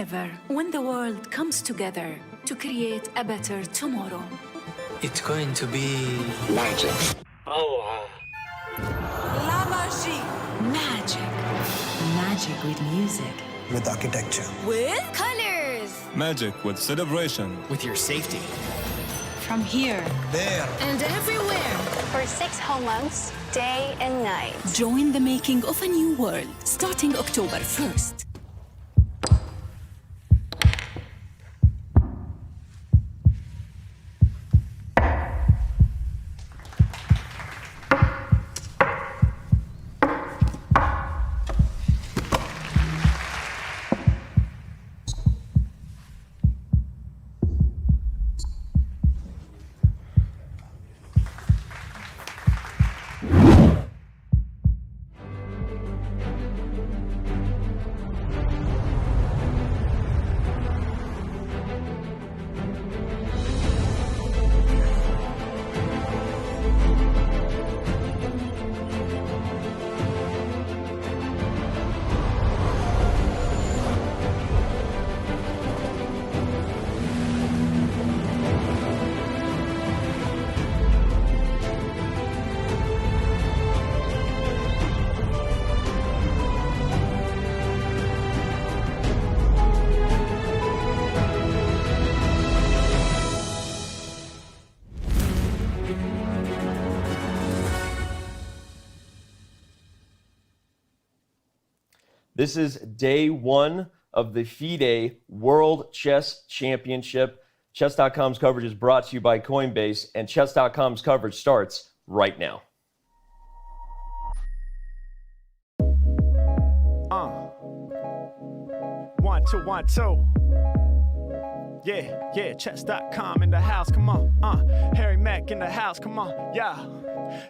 ever when the world comes together to create a better tomorrow. It's going to be magic. Oh, La magie. Magic. Magic with music. With architecture. With colors. Magic with celebration. with your safety. From here There. And everywhere. For 6 whole months, day and night. Join the making of a new world starting October 1st. This is day one of the FIDE World Chess Championship. Chess.com's coverage is brought to you by Coinbase, and Chess.com's coverage starts right now. One, two, 1, 2. Yeah, Chess.com in the house, come on. Harry Mack in the house, come on, yeah.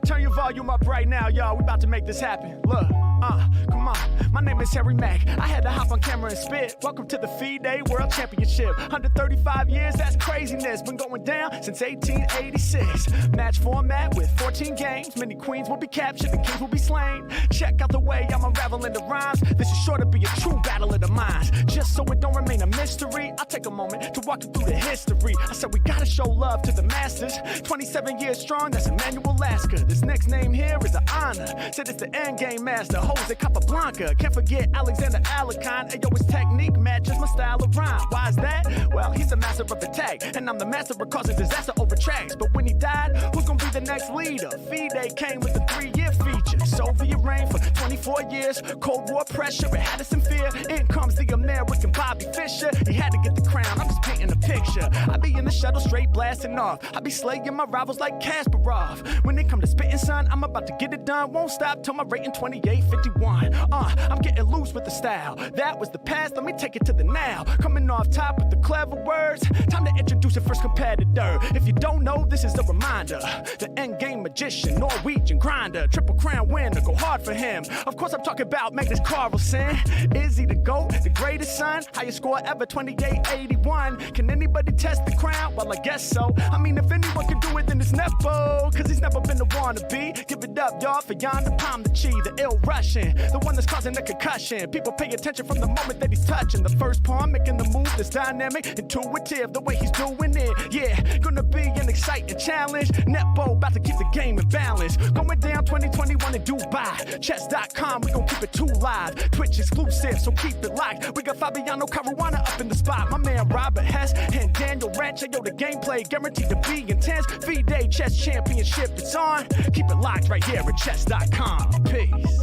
Turn your volume up right now, y'all. We about to make this happen. Look, come on. My name is Harry Mack. I had to hop on camera and spit. Welcome to the FIDE World Championship. 135 years, that's craziness. Been going down since 1886. Match format with 14 games. Many queens will be captured, the kings will be slain. Check out the way I'm unraveling the rhymes. This is sure to be a true battle of the minds. Just so it don't remain a mystery, I'll take a moment to walk you through the history. I said we gotta show love to the masters. 27 years strong, that's Emmanuel Lasker. This next name here is an honor. Said it's the end game master, Jose Capablanca. Can't forget Alexander Alakon. Ayo, his technique matches my style of rhyme. Why is that? Well, he's a master of attack, and I'm the master of causing disaster over tracks. But when he died, who's gonna be the next leader? FIDE came with a 3-year feature. Soviet reign for 24 years. Cold War pressure, it had us in fear. In comes the American Bobby Fischer. He had to get the crown, I'm just painting a picture. I be in the shuttle straight blasting off. I be slaying my rivals like Kasparov. When it come to spitting, son, I'm about to get it done. Won't stop till my rating 28.51. I'm getting loose with the style. That was the past, let me take it to the now. Coming off top with the clever words. Time to introduce your first competitor. If you don't know, this is a reminder. The endgame magician, Norwegian grinder. Triple crown winner, go hard for him. Of course I'm talking about Magnus Carlsen. Is he the GOAT, the greatest son? Highest score ever, 28.81. Can anybody test the crown? Well, I guess so. I mean, if anyone can do it, then it's Nepo. Cause he's never been the wannabe. Give it up, y'all, for Ian Nepomniachtchi, the ill Russian. The one that's causing a concussion. People pay attention from the moment that he's touching. The first pawn, making the move that's dynamic, intuitive, the way he's doing it. Yeah, gonna be an exciting challenge. Nepo about to keep the game in balance. Going down 2021 in Dubai. Chess.com, we gon' keep it too live. Twitch exclusive, so keep it locked. We got Fabiano Caruana up in the spot. My man Robert Hess and Daniel Rancho. Yo, the gameplay guaranteed to be intense. FIDE Chess Championship, it's on. Keep it locked right here at Chess.com. Peace.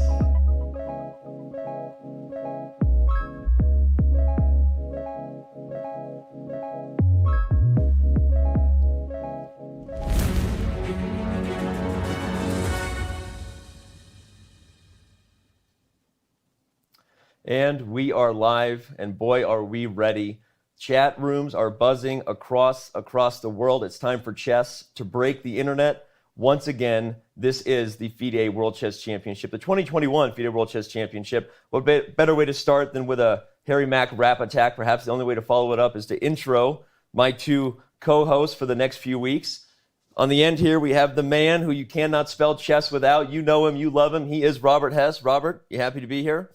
And we are live, and boy, are we ready. Chat rooms are buzzing across the world. It's time for chess to break the internet. Once again, this is the FIDE World Chess Championship, the 2021 FIDE World Chess Championship. What better way to start than with a Harry Mack rap attack? Perhaps the only way to follow it up is to intro my two co-hosts for the next few weeks. On the end here, we have the man who you cannot spell chess without. You know him, you love him. He is Robert Hess. Robert, you happy to be here?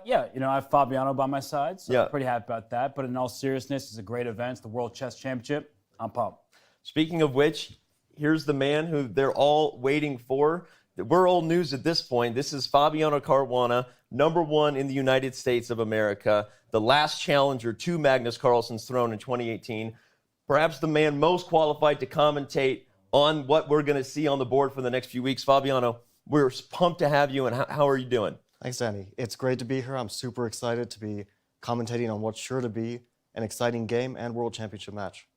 Yeah, I have Fabiano by my side, so Yeah. I'm pretty happy about that. But in all seriousness, it's a great event. It's the World Chess Championship. I'm pumped. Speaking of which, here's the man who they're all waiting for. We're old news at this point. This is Fabiano Caruana, #1 in the United States of America, the last challenger to Magnus Carlsen's throne in 2018. Perhaps the man most qualified to commentate on what we're going to see on the board for the next few weeks. Fabiano, we're pumped to have you, and how are you doing? Thanks, Danny. It's great to be here. I'm super excited to be commentating on what's sure to be an exciting game and World Championship match.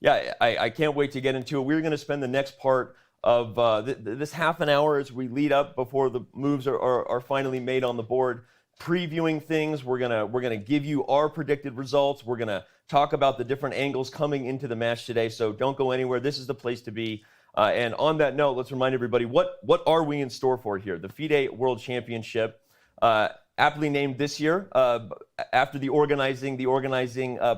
Yeah, I can't wait to get into it. We're going to spend the next part of this half an hour as we lead up before the moves are finally made on the board, previewing things. We're gonna give you our predicted results. We're gonna talk about the different angles coming into the match today. So don't go anywhere. This is the place to be. And on that note, let's remind everybody what are we in store for here? The FIDE World Championship, aptly named this year after the organizing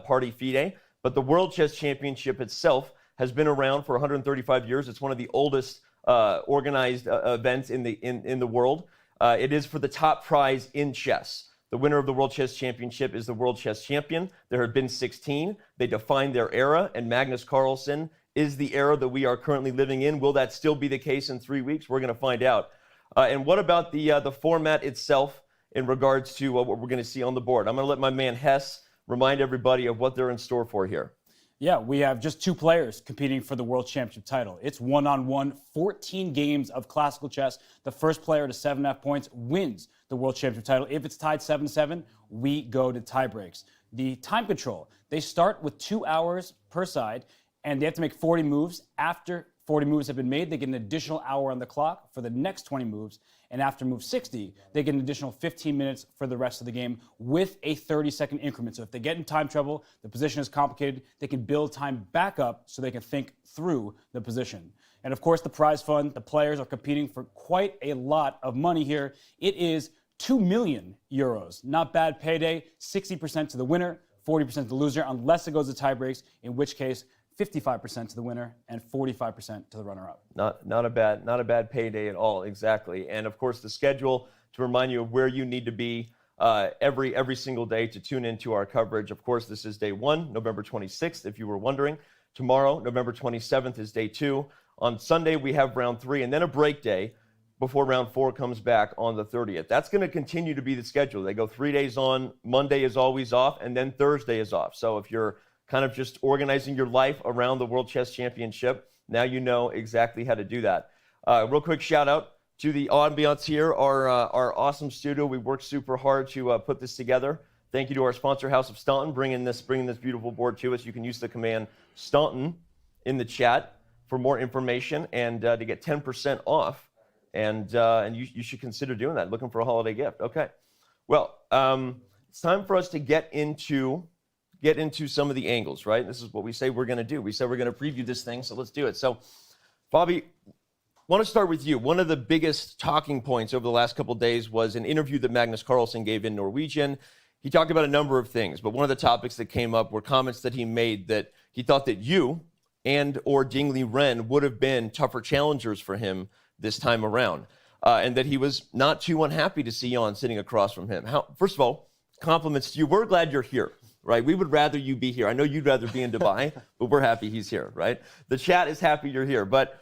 party FIDE. But the World Chess Championship itself has been around for 135 years. It's one of the oldest organized events in the world. It is for the top prize in chess. The winner of the World Chess Championship is the World Chess Champion. There have been 16. They define their era, and Magnus Carlsen is the era that we are currently living in. Will that still be the case in 3 weeks? We're going to find out. And what about the format itself in regards to what we're going to see on the board? I'm going to let my man Hess remind everybody of what they're in store for here. Yeah, we have just 2 players competing for the World Championship title. It's 1-on-1, 14 games of classical chess. The first player to 7.5 points wins the World Championship title. If it's tied 7-7, we go to tie breaks. The time control, they start with 2 hours per side, and they have to make 40 moves. After 40 moves have been made, they get an additional hour on the clock for the next 20 moves. And after move 60, they get an additional 15 minutes for the rest of the game with a 30-second increment. So if they get in time trouble, the position is complicated, they can build time back up so they can think through the position. And of course, the prize fund, the players are competing for quite a lot of money here. It is 2 million euros. Not bad payday, 60% to the winner, 40% to the loser, unless it goes to tie breaks, in which case 55% to the winner and 45% to the runner-up. Not a bad payday at all, exactly. And of course, the schedule to remind you of where you need to be every single day to tune into our coverage. Of course, this is day 1, November 26th, if you were wondering. Tomorrow, November 27th, is day 2. On Sunday, we have round 3, and then a break day before round 4 comes back on the 30th. That's going to continue to be the schedule. They go 3 days on, Monday is always off, and then Thursday is off. So if you're kind of just organizing your life around the World Chess Championship, now you know exactly how to do that. Real quick shout out to the ambiance here, our awesome studio. We worked super hard to put this together. Thank you to our sponsor, House of Staunton, bringing this beautiful board to us. You can use the command Staunton in the chat for more information and to get 10% off. And you should consider doing that, looking for a holiday gift. Okay. Well, it's time for us to get into some of the angles, right? This is what we say we're going to do. We said we're going to preview this thing, so let's do it. So, Bobby, I want to start with you. One of the biggest talking points over the last couple of days was an interview that Magnus Carlsen gave in Norwegian. He talked about a number of things, but one of the topics that came up were comments that he made that he thought that you and or Dingli Ren would have been tougher challengers for him this time around, and that he was not too unhappy to see Jan sitting across from him. First of all, compliments to you. We're glad you're here. Right, we would rather you be here. I know you'd rather be in Dubai, but we're happy he's here, right? The chat is happy you're here. But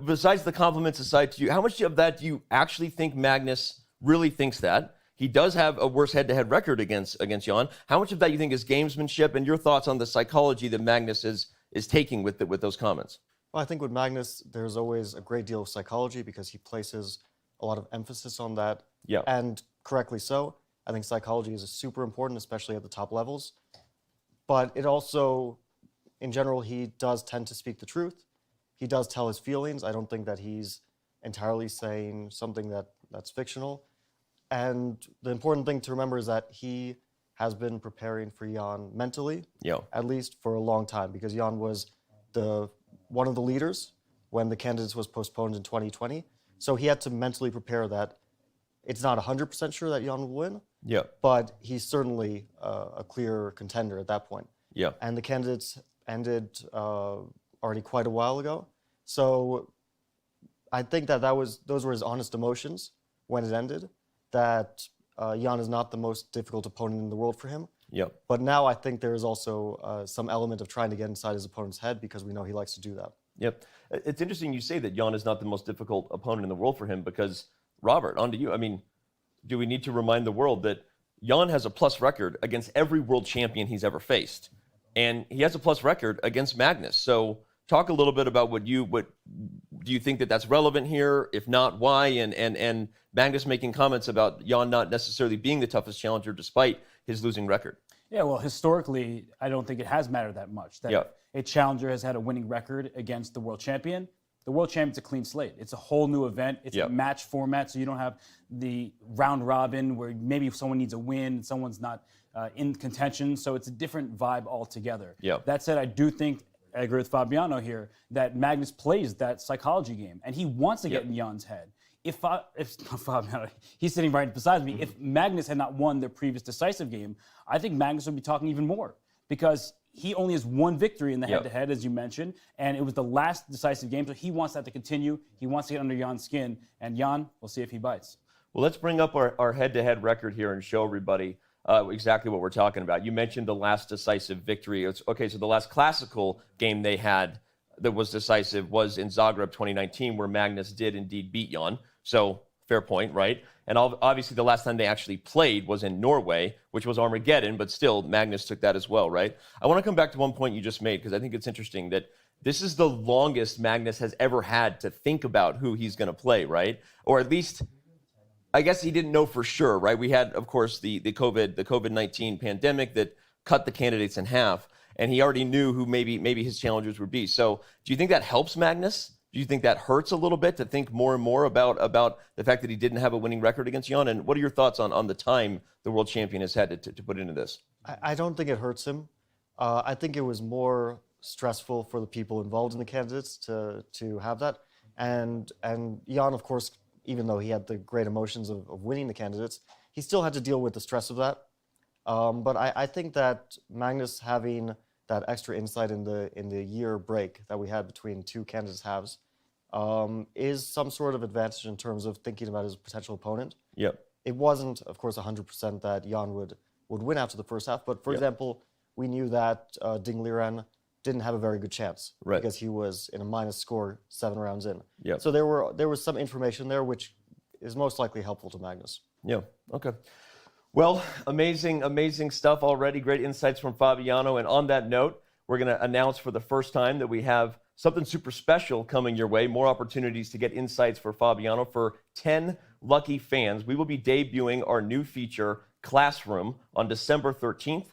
besides the compliments aside to you, how much of that do you actually think Magnus really thinks that? He does have a worse head-to-head record against Jan. How much of that you think is gamesmanship, and your thoughts on the psychology that Magnus is taking with those comments? Well, I think with Magnus, there's always a great deal of psychology because he places a lot of emphasis on that, and correctly so. I think psychology is super important, especially at the top levels. But it also, in general, he does tend to speak the truth. He does tell his feelings. I don't think that he's entirely saying something that's fictional. And the important thing to remember is that he has been preparing for Jan mentally, at least for a long time, because Jan was one of the leaders when the candidates was postponed in 2020. So he had to mentally prepare that it's not 100% sure that Jan will win, but he's certainly a clear contender at that point. And the candidates ended already quite a while ago. So I think that those were his honest emotions when it ended, that Jan is not the most difficult opponent in the world for him. Yep. But now I think there is also some element of trying to get inside his opponent's head because we know he likes to do that. Yep. It's interesting you say that Jan is not the most difficult opponent in the world for him because, Robert, on to you. I mean, do we need to remind the world that Jan has a plus record against every world champion he's ever faced? And he has a plus record against Magnus. So talk a little bit about what do you think that's relevant here? If not, why? And Magnus making comments about Jan not necessarily being the toughest challenger despite his losing record. Yeah, well, historically, I don't think it has mattered that much. That a challenger has had a winning record against the world champion. The world champion's a clean slate. It's a whole new event. It's a match format, so you don't have the round robin where maybe someone needs a win and someone's not in contention. So it's a different vibe altogether. That said, I do think, I agree with Fabiano here, that Magnus plays that psychology game, and he wants to get in Jan's head. If Fabiano, he's sitting right beside me, if Magnus had not won their previous decisive game, I think Magnus would be talking even more because he only has one victory in the head-to-head, as you mentioned, and it was the last decisive game, so he wants that to continue. He wants to get under Jan's skin, and Jan, we'll see if he bites. Well, let's bring up our head-to-head record here and show everybody exactly what we're talking about. You mentioned the last decisive victory. Okay, so the last classical game they had that was decisive was in Zagreb 2019, where Magnus did indeed beat Jan. So fair point, right? And obviously the last time they actually played was in Norway, which was Armageddon, but still Magnus took that as well, right? I want to come back to one point you just made because I think it's interesting that this is the longest Magnus has ever had to think about who he's going to play, right? Or at least, I guess he didn't know for sure, right? We had, of course, the COVID-19 pandemic that cut the candidates in half, and he already knew who maybe his challengers would be. So do you think that helps Magnus? Do you think that hurts a little bit to think more and more about the fact that he didn't have a winning record against Jan? And what are your thoughts on the time the world champion has had to put into this? I don't think it hurts him. I think it was more stressful for the people involved in the candidates to have that. And Jan, of course, even though he had the great emotions of winning the candidates, he still had to deal with the stress of that. But I think that Magnus having that extra insight in the year break that we had between two candidates' halves is some sort of advantage in terms of thinking about his potential opponent. It wasn't, of course, 100% that Jan would win after the first half, but for example, we knew that Ding Liren didn't have a very good chance because he was in a minus score 7 rounds in. So there was some information there which is most likely helpful to Magnus. Okay. Well, amazing stuff already. Great insights from Fabiano. And on that note, we're going to announce for the first time that we have something super special coming your way. More opportunities to get insights for Fabiano. For 10 lucky fans, we will be debuting our new feature, Classroom, on December 13th.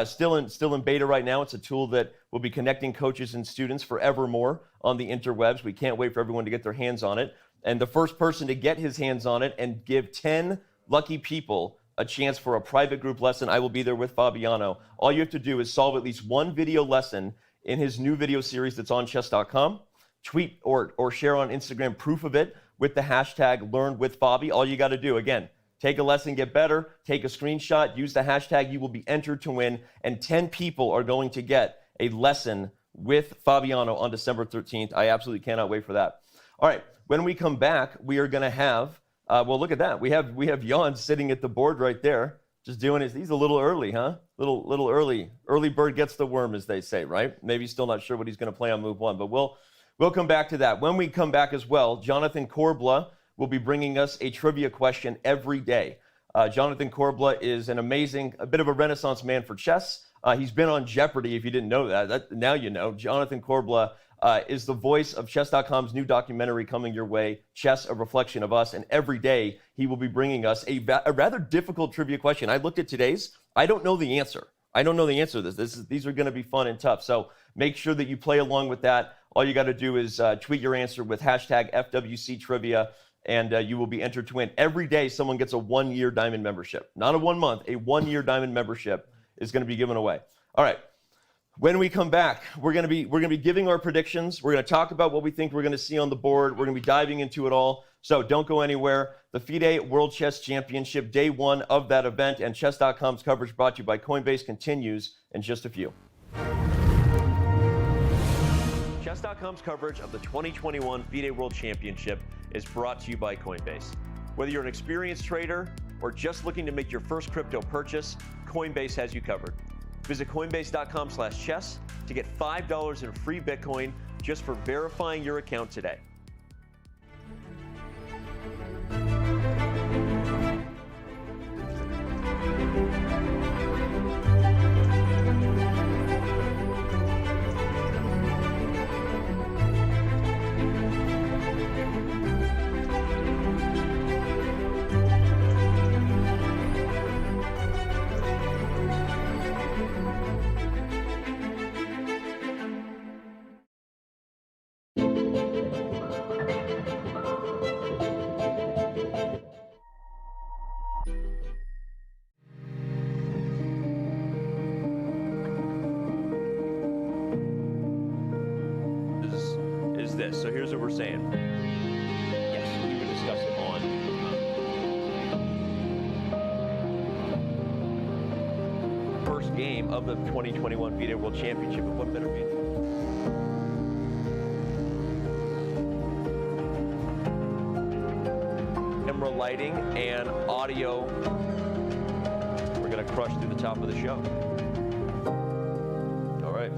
Still in beta right now. It's a tool that will be connecting coaches and students forevermore on the interwebs. We can't wait for everyone to get their hands on it. And the first person to get his hands on it and give 10 lucky people a chance for a private group lesson, I will be there with Fabiano. All you have to do is solve at least one video lesson in his new video series that's on Chess.com. Tweet or share on Instagram proof of it with the hashtag LearnWithFabi. All you got to do, again, take a lesson, get better, take a screenshot, use the hashtag, you will be entered to win, and 10 people are going to get a lesson with Fabiano on December 13th. I absolutely cannot wait for that. All right, when we come back, we are going to have, well, look at that. We have Jan sitting at the board right there, just doing his, he's a little early, huh? Little early. Early bird gets the worm, as they say, right? Maybe he's still not sure what he's going to play on move one, but we'll come back to that. When we come back as well, Jonathan Korbla will be bringing us a trivia question every day. Jonathan Korbla is a bit of a renaissance man for chess. He's been on Jeopardy, if you didn't know that. Now you know. Jonathan Korbla is the voice of Chess.com's new documentary coming your way, Chess, A Reflection of Us. And every day he will be bringing us a rather difficult trivia question. I looked at today's. I don't know the answer. I don't know the answer to this. These are going to be fun and tough. So make sure that you play along with that. All you got to do is tweet your answer with hashtag FWC Trivia, and you will be entered to win. Every day someone gets a 1-year diamond membership. Not a 1 month, a 1-year diamond membership is going to be given away. All right. When we come back, we're going to be giving our predictions. We're going to talk about what we think we're going to see on the board. We're going to be diving into it all. So don't go anywhere. The FIDE World Chess Championship, day 1 of that event, and Chess.com's coverage brought to you by Coinbase continues in just a few. Chess.com's coverage of the 2021 FIDE World Championship is brought to you by Coinbase. Whether you're an experienced trader or just looking to make your first crypto purchase, Coinbase has you covered. Visit coinbase.com/chess to get $5 in free Bitcoin just for verifying your account today. This. So here's what we're saying. Yes, we can discuss it on first game of the 2021 FIDE World Championship. And what better game? Camera lighting and audio. We're gonna crush through the top of the show. All right.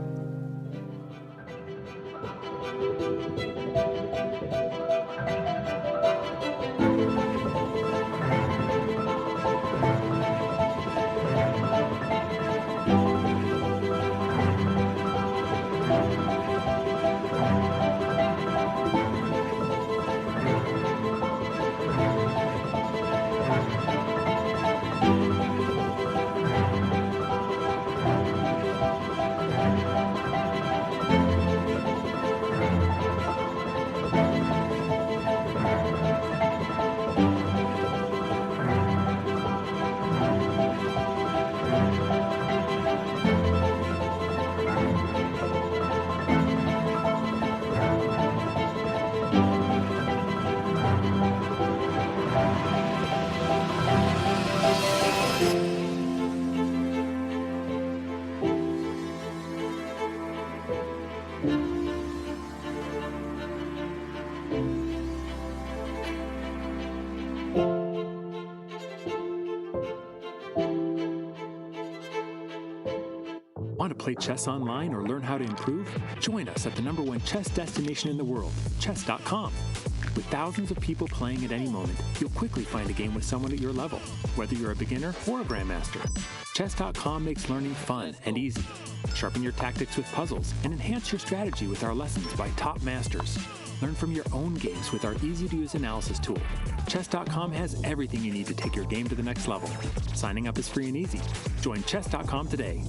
Want to play chess online or learn how to improve? Join us at the #1 chess destination in the world, Chess.com. With thousands of people playing at any moment, you'll quickly find a game with someone at your level, whether you're a beginner or a grandmaster. Chess.com makes learning fun and easy. Sharpen your tactics with puzzles and enhance your strategy with our lessons by top masters. Learn from your own games with our easy-to-use analysis tool. Chess.com has everything you need to take your game to the next level. Signing up is free and easy. Join Chess.com today.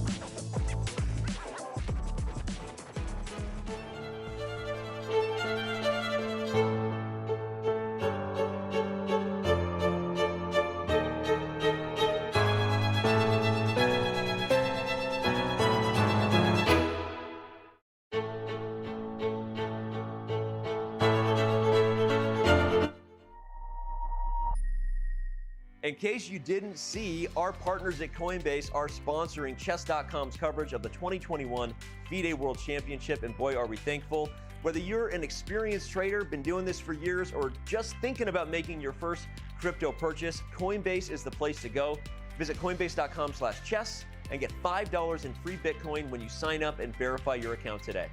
In case you didn't see, our partners at Coinbase are sponsoring Chess.com's coverage of the 2021 FIDE World Championship, and boy, are we thankful. Whether you're an experienced trader, been doing this for years, or just thinking about making your first crypto purchase, Coinbase is the place to go. Visit coinbase.com/chess and get $5 in free Bitcoin when you sign up and verify your account today.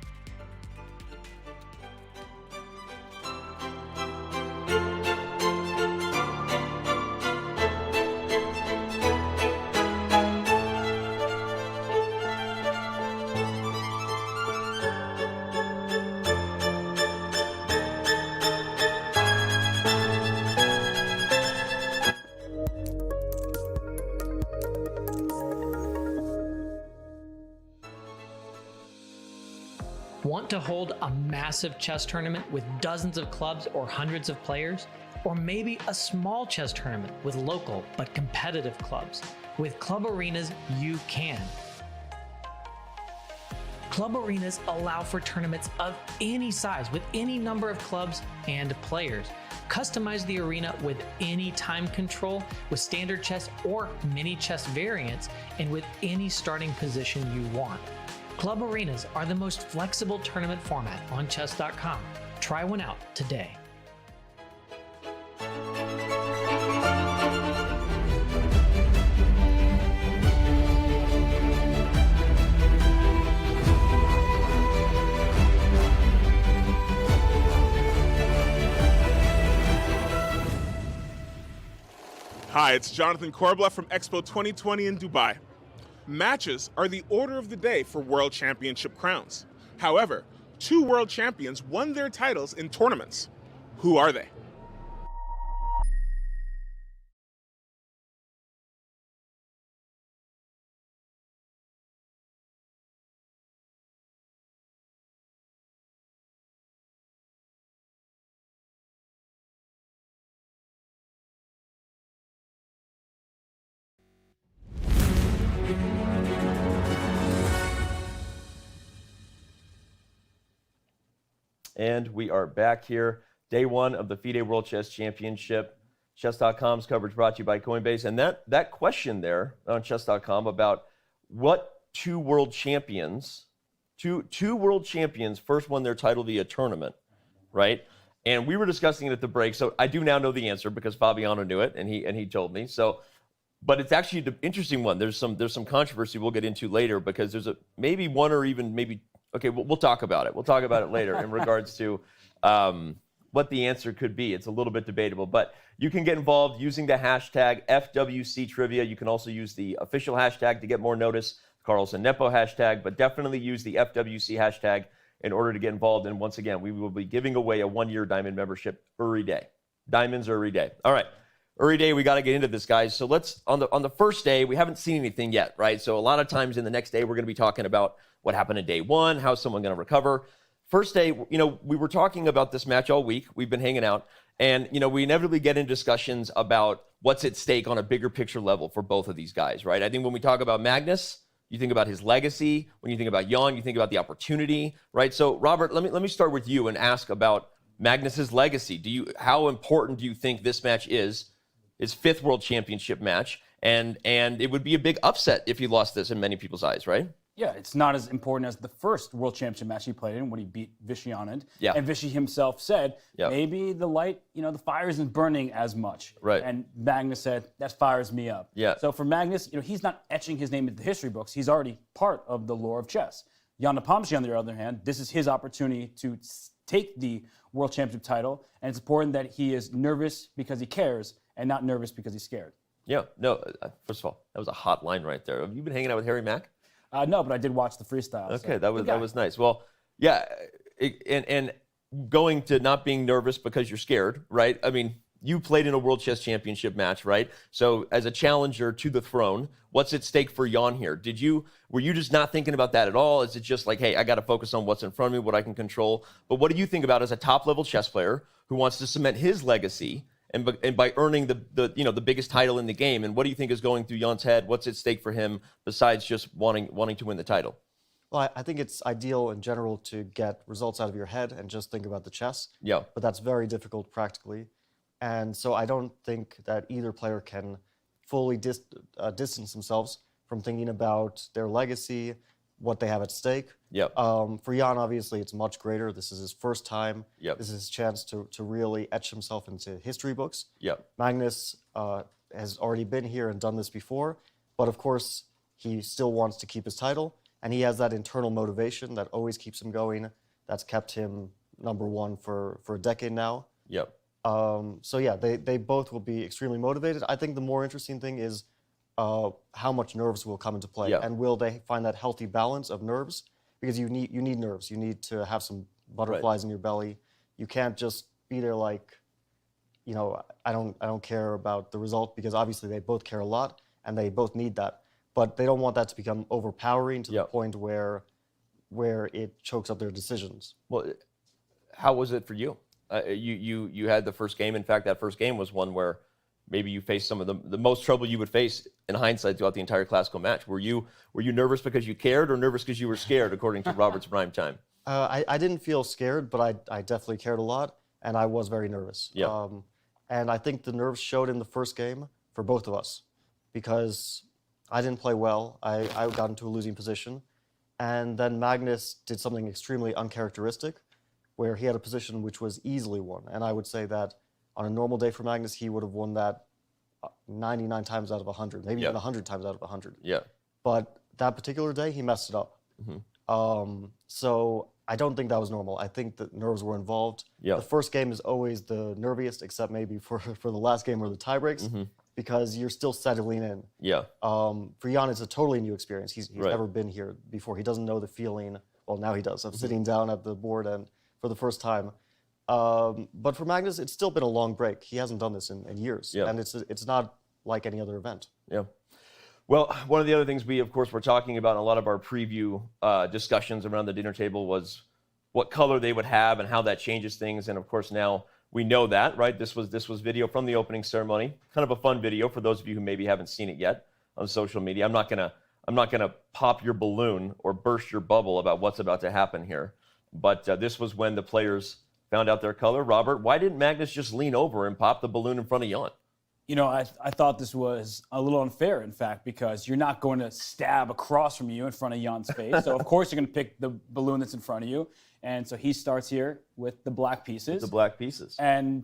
Want to hold a massive chess tournament with dozens of clubs or hundreds of players? Or maybe a small chess tournament with local but competitive clubs? With club arenas, you can. Club arenas allow for tournaments of any size with any number of clubs and players. Customize the arena with any time control, with standard chess or mini chess variants, and with any starting position you want. Club arenas are the most flexible tournament format on Chess.com. Try one out today. Hi, it's Jonathan Korbla from Expo 2020 in Dubai. Matches are the order of the day for World Championship crowns. However, 2 world champions won their titles in tournaments. Who are they? And we are back here. Day 1 of the FIDE World Chess Championship. Chess.com's coverage brought to you by Coinbase. And that question there on Chess.com about what 2 world champions, two world champions first won their title via tournament, right? And we were discussing it at the break. So I do now know the answer because Fabiano knew it and he told me. So, but it's actually the interesting one. There's some controversy we'll get into later because there's maybe one or even maybe. Okay, we'll talk about it. We'll talk about it later in regards to what the answer could be. It's a little bit debatable, but you can get involved using the hashtag FWC Trivia. You can also use the official hashtag to get more notice, Carlsen Nepo hashtag, but definitely use the FWC hashtag in order to get involved. And once again, we will be giving away a 1-year diamond membership every day. Diamonds every day. All right. Every day we got to get into this, guys. So let's on the first day, we haven't seen anything yet, right? So a lot of times in the next day, we're going to be talking about what happened in day 1, how's someone going to recover. First day, we were talking about this match all week. We've been hanging out, and we inevitably get in discussions about what's at stake on a bigger picture level for both of these guys, right? I think when we talk about Magnus, you think about his legacy. When you think about Jan, you think about the opportunity, right? So Robert, let me start with you and ask about Magnus's legacy. How important do you think this match is? His 5th World Championship match, and it would be a big upset if he lost this in many people's eyes, right? Yeah, it's not as important as the first World Championship match he played in when he beat Vishy Anand. Yeah. And Vishy himself said, maybe the light, the fire isn't burning as much. Right. And Magnus said, that fires me up. Yeah. So for Magnus, he's not etching his name into the history books. He's already part of the lore of chess. Ian Nepomniachtchi, on the other hand, this is his opportunity to take the World Championship title. And it's important that he is nervous because he cares and not nervous because he's scared. Yeah. No, first of all, that was a hot line right there. Have you been hanging out with Harry Mack? No, but I did watch the freestyle. Okay, so. that was nice. Well, yeah, and going to not being nervous because you're scared, right? I mean, you played in a World Chess Championship match, right? So as a challenger to the throne, what's at stake for Jan here? Were you just not thinking about that at all? Is it just like, hey, I got to focus on what's in front of me, what I can control? But what do you think about as a top-level chess player who wants to cement his legacy and by earning the biggest title in the game? And what do you think is going through Jan's head? What's at stake for him besides just wanting to win the title? Well, I think it's ideal in general to get results out of your head and just think about the chess. Yeah. But that's very difficult practically. And so I don't think that either player can fully distance themselves from thinking about their legacy, what they have at stake. Yep. For Jan, obviously, it's much greater. This is his first time. Yep. This is his chance to really etch himself into history books. Yep. Magnus has already been here and done this before, but of course, he still wants to keep his title, and he has that internal motivation that always keeps him going. That's kept him #1 for a decade now. Yep. So yeah, they both will be extremely motivated. I think the more interesting thing is how much nerves will come into play, and will they find that healthy balance of nerves? Because you need nerves. You need to have some butterflies in your belly. You can't just be there like, I don't care about the result, because obviously they both care a lot and they both need that. But they don't want that to become overpowering to the point where it chokes up their decisions. Well, how was it for you? You had the first game. In fact, that first game was one where maybe you faced some of the most trouble you would face in hindsight throughout the entire classical match. Were you nervous because you cared, or nervous because you were scared, according to Robert's prime time? I didn't feel scared, but I definitely cared a lot, and I was very nervous. Yeah. And I think the nerves showed in the first game for both of us, because I didn't play well. I got into a losing position, and then Magnus did something extremely uncharacteristic, where he had a position which was easily won. And I would say that on a normal day for Magnus, he would have won that 99 times out of 100, maybe even 100 times out of 100. Yeah. But that particular day, he messed it up. Mm-hmm. So I don't think that was normal. I think that nerves were involved. Yeah. The first game is always the nerviest, except maybe for the last game where the tie breaks. Mm-hmm. because you're still settling in. Yeah. For Jan, it's a totally new experience. He's Right. never been here before. He doesn't know the feeling, well, now he does, of sitting down at the board and for the first time. But for Magnus, it's still been a long break. He hasn't done this in years. Yeah. And it's not like any other event. Yeah. Well, one of the other things we, of course, were talking about in a lot of our preview discussions around the dinner table was what color they would have and how that changes things. And of course, now we know that, right? This was video from the opening ceremony, kind of a fun video for those of you who maybe haven't seen it yet on social media. I'm not gonna pop your balloon or burst your bubble about what's about to happen here. But this was when the players found out their color. Robert, why didn't Magnus just lean over and pop the balloon in front of Jan? You know, I thought this was a little unfair, in fact, because you're not going to stab across from you in front of Jan's face. So, of course, you're going to pick the balloon that's in front of you. And so he starts here with the black pieces. The black pieces. And,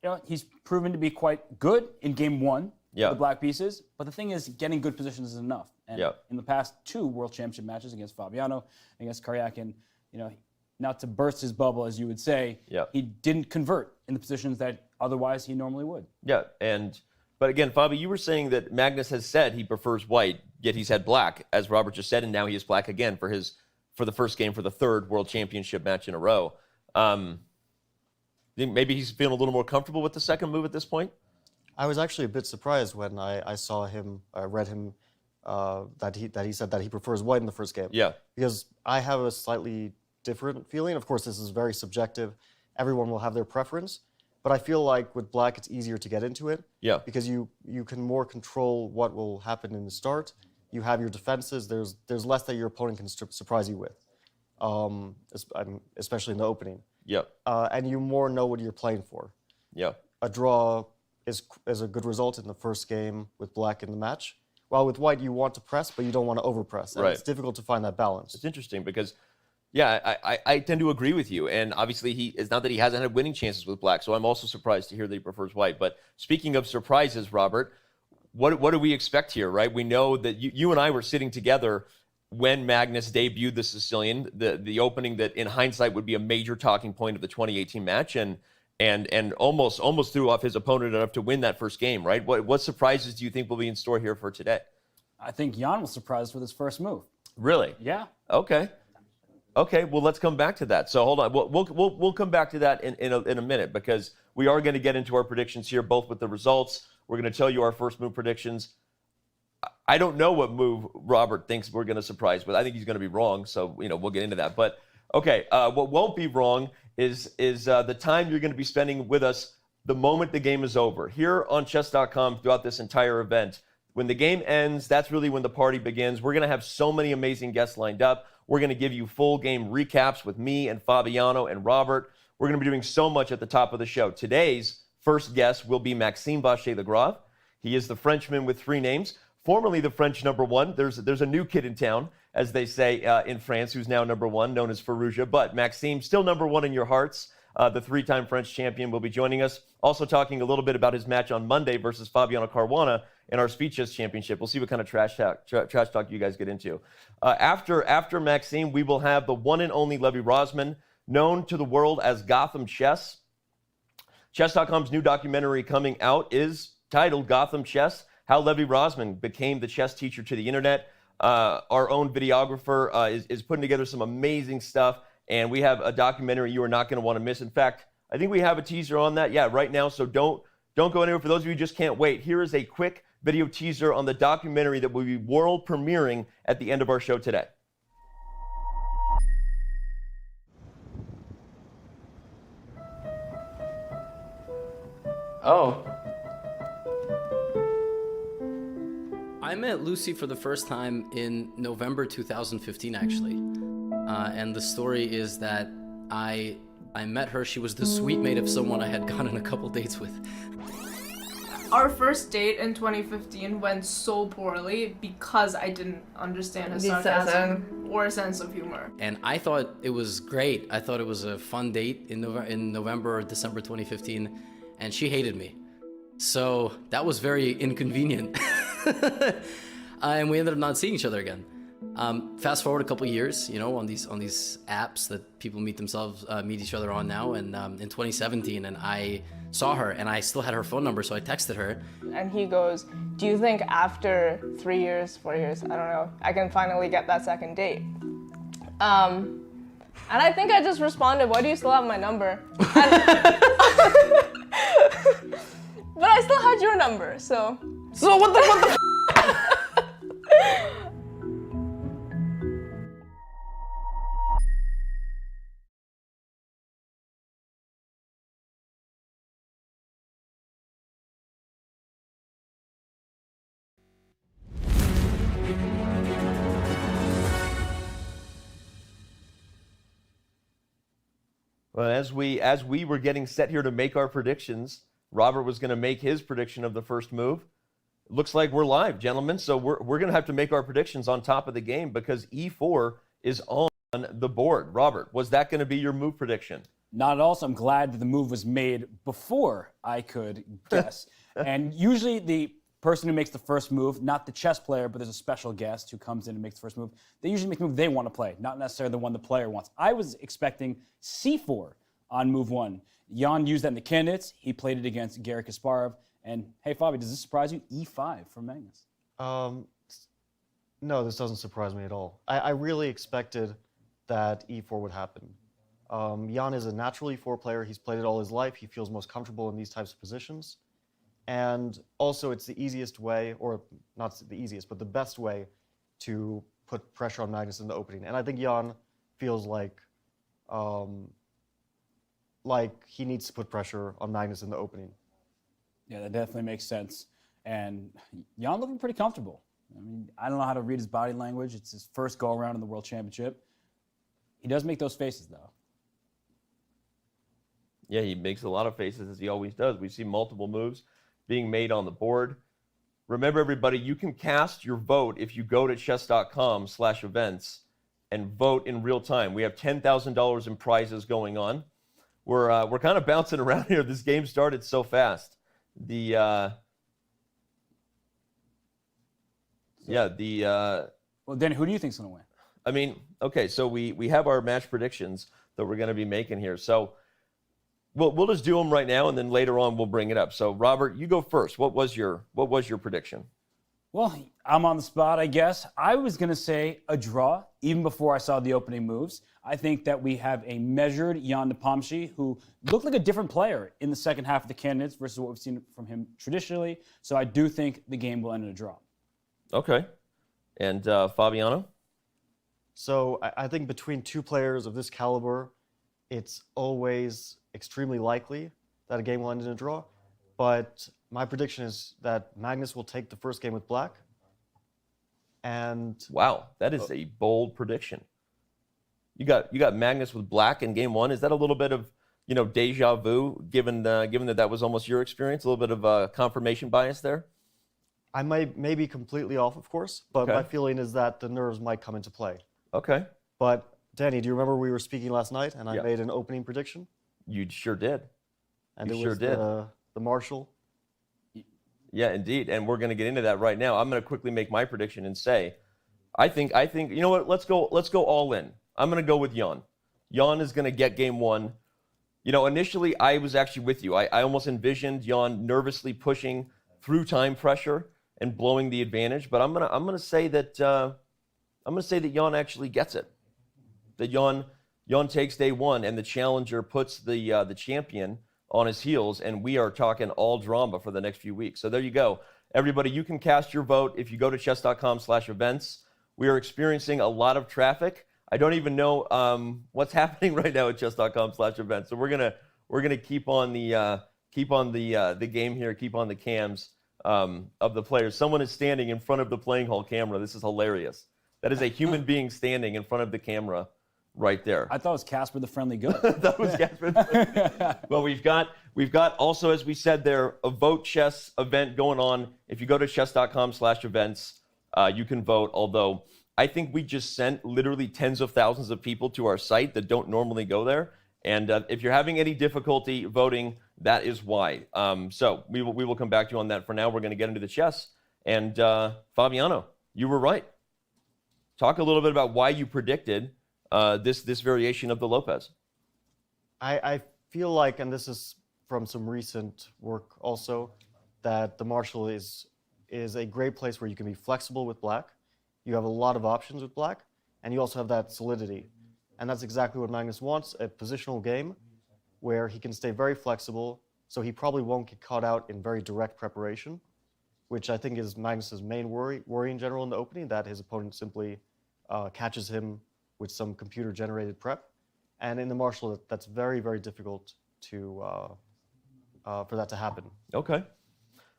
you know, he's proven to be quite good in game one, Yeah. the black pieces. But the thing is, getting good positions is enough. And Yeah. in the past 2 World Championship matches against Fabiano, against Karyakin, you know, not to burst his bubble, as you would say, Yeah. he didn't convert in the positions that otherwise he normally would. Yeah, but again, Fabi, you were saying that Magnus has said he prefers white, yet he's had black, as Robert just said, and now he is black again for the first game for the 3rd World Championship match in a row. Think maybe he's feeling a little more comfortable with the second move at this point? I was actually a bit surprised when I saw him, read him, that he said that he prefers white in the first game. Yeah. Because I have a slightly different feeling. Of course, this is very subjective. Everyone will have their preference. But I feel like with black, it's easier to get into it. Yeah. Because you can more control what will happen in the start. You have your defenses. There's less that your opponent can surprise you with, especially in the opening. Yeah. And you more know what you're playing for. Yeah. A draw is a good result in the first game with black in the match. While with white, you want to press, but you don't want to overpress. And Right. it's difficult to find that balance. It's interesting because, yeah, I tend to agree with you. And obviously, it's not that he hasn't had winning chances with black, so I'm also surprised to hear that he prefers white. But speaking of surprises, Robert, what do we expect here, right? We know that you and I were sitting together when Magnus debuted the Sicilian, the opening that in hindsight would be a major talking point of the 2018 match, and almost threw off his opponent enough to win that first game, right? What surprises do you think will be in store here for today? I think Jan was surprised with his first move. Really? Yeah. Okay. Well, let's come back to that. So hold on. We'll come back to that in a minute because we are going to get into our predictions here, both with the results. We're going to tell you our first move predictions. I don't know what move Robert thinks we're going to surprise with. I think he's going to be wrong, so we'll get into that. But okay, what won't be wrong is the time you're going to be spending with us the moment the game is over. Here on Chess.com throughout this entire event, when the game ends, that's really when the party begins. We're going to have so many amazing guests lined up. We're going to give you full game recaps with me and Fabiano and Robert. We're going to be doing so much at the top of the show. Today's first guest will be Maxime Vacher-Lagrave. He is the Frenchman with 3 names, formerly the French #1. There's a new kid in town, as they say in France, who's now #1, known as Farouja. But Maxime, still #1 in your hearts. The 3-time French champion will be joining us. Also talking a little bit about his match on Monday versus Fabiano Caruana in our Speed Chess Championship. We'll see what kind of trash talk you guys get into. After Maxime, we will have the one and only Levy Rosman, known to the world as Gotham Chess. Chess.com's new documentary coming out is titled Gotham Chess, How Levy Rosman Became the Chess Teacher to the Internet. Our own videographer is putting together some amazing stuff, and we have a documentary you are not going to want to miss. In fact, I think we have a teaser on that, right now, so don't go anywhere. For those of you who just can't wait, here is a quick video teaser on the documentary that will be world premiering at the end of our show today. Oh. I met Lucy for the first time in November 2015, actually. And the story is that I met her. She was the suite mate of someone I had gone on a couple dates with. Our first date in 2015 went so poorly because I didn't understand his sarcasm or sense of humor. And I thought it was great. I thought it was a fun date in November or December 2015, and she hated me. So that was very inconvenient. And we ended up not seeing each other again. Fast forward a couple years, you know, on these apps that people meet each other on now, and in 2017, and I saw her, and I still had her phone number, so I texted her. And he goes, "Do you think after 3 years, 4 years, I don't know, I can finally get that second date?" And I think I just responded, "Why do you still have my number?" But I still had your number, so. So what the Well, as we were getting set here to make our predictions, Robert was going to make his prediction of the first move. Looks like we're live, gentlemen. So we're going to have to make our predictions on top of the game because E4 is on the board. Robert, was that going to be your move prediction? Not at all. So I'm glad that the move was made before I could guess. And usually the person who makes the first move, not the chess player, but there's a special guest who comes in and makes the first move, they usually make the move they want to play, not necessarily the one the player wants. I was expecting C4 on move 1. Jan used that in the candidates. He played it against Garry Kasparov. And hey, Fabi, does this surprise you? E5 for Magnus. No, this doesn't surprise me at all. I really expected that E4 would happen. Jan is a natural E4 player. He's played it all his life. He feels most comfortable in these types of positions. And also, it's the easiest way, or not the easiest, but the best way to put pressure on Magnus in the opening. And I think Jan feels like he needs to put pressure on Magnus in the opening. Yeah, that definitely makes sense. And Jan looking pretty comfortable. I mean, I don't know how to read his body language. It's his first go-around in the World Championship. He does make those faces, though. Yeah, he makes a lot of faces, as he always does. We see multiple moves being made on the board. Remember, everybody, you can cast your vote if you go to chess.com/events and vote in real time. We have $10,000 in prizes going on. We're kind of bouncing around here. This game started so fast. Well, then who do you think's going to win? I mean, okay, so we have our match predictions that we're going to be making here. So we'll just do them right now, and then later on we'll bring it up. So Robert, you go first. What was your prediction? Well, I'm on the spot, I guess. I was going to say a draw, even before I saw the opening moves. I think that we have a measured Ian Nepomniachtchi who looked like a different player in the second half of the candidates versus what we've seen from him traditionally. So I do think the game will end in a draw. Okay. And Fabiano? So I think between two players of this caliber, it's always extremely likely that a game will end in a draw. But my prediction is that Magnus will take the first game with black. And wow, that is a bold prediction. You got Magnus with black in game one. Is that a little bit of, deja vu, given that was almost your experience? A little bit of confirmation bias there? I may be completely off, of course, but my feeling is that the nerves might come into play. Okay. But Danny, do you remember we were speaking last night and I made an opening prediction? You sure did. And it was the Marshall. Yeah, indeed. And we're going to get into that right now. I'm going to quickly make my prediction and say, I think, you know what? Let's go all in. I'm going to go with Jan. Jan is going to get game one. Initially I was actually with you. I almost envisioned Jan nervously pushing through time pressure and blowing the advantage. But I'm going to say that Jan actually gets it. That Jan takes day one, and the challenger puts the champion on his heels, and we are talking all drama for the next few weeks. So there you go. Everybody, you can cast your vote if you go to chess.com/events. We are experiencing a lot of traffic. I don't even know what's happening right now at chess.com/events. So we're gonna keep on the game here, keep on the cams of the players. Someone is standing in front of the playing hall camera. This is hilarious. That is a human being standing in front of the camera right there. I thought it was Casper the Friendly Goat. That was Casper. Well, we've got also, as we said there, a vote chess event going on. If you go to chess.com/events, you can vote. Although I think we just sent literally tens of thousands of people to our site that don't normally go there. And if you're having any difficulty voting, that is why. So we will come back to you on that. For now, we're going to get into the chess. And Fabiano, you were right. talk a little bit about why you predicted this variation of the Lopez. I feel like, and this is from some recent work also, that the Marshall is a great place where you can be flexible with black. You have a lot of options with black, and you also have that solidity. And that's exactly what Magnus wants, a positional game where he can stay very flexible, so he probably won't get caught out in very direct preparation, which I think is Magnus's main worry in general in the opening, that his opponent simply catches him with some computer-generated prep. And in the Marshall, that's very, very difficult for that to happen. Okay,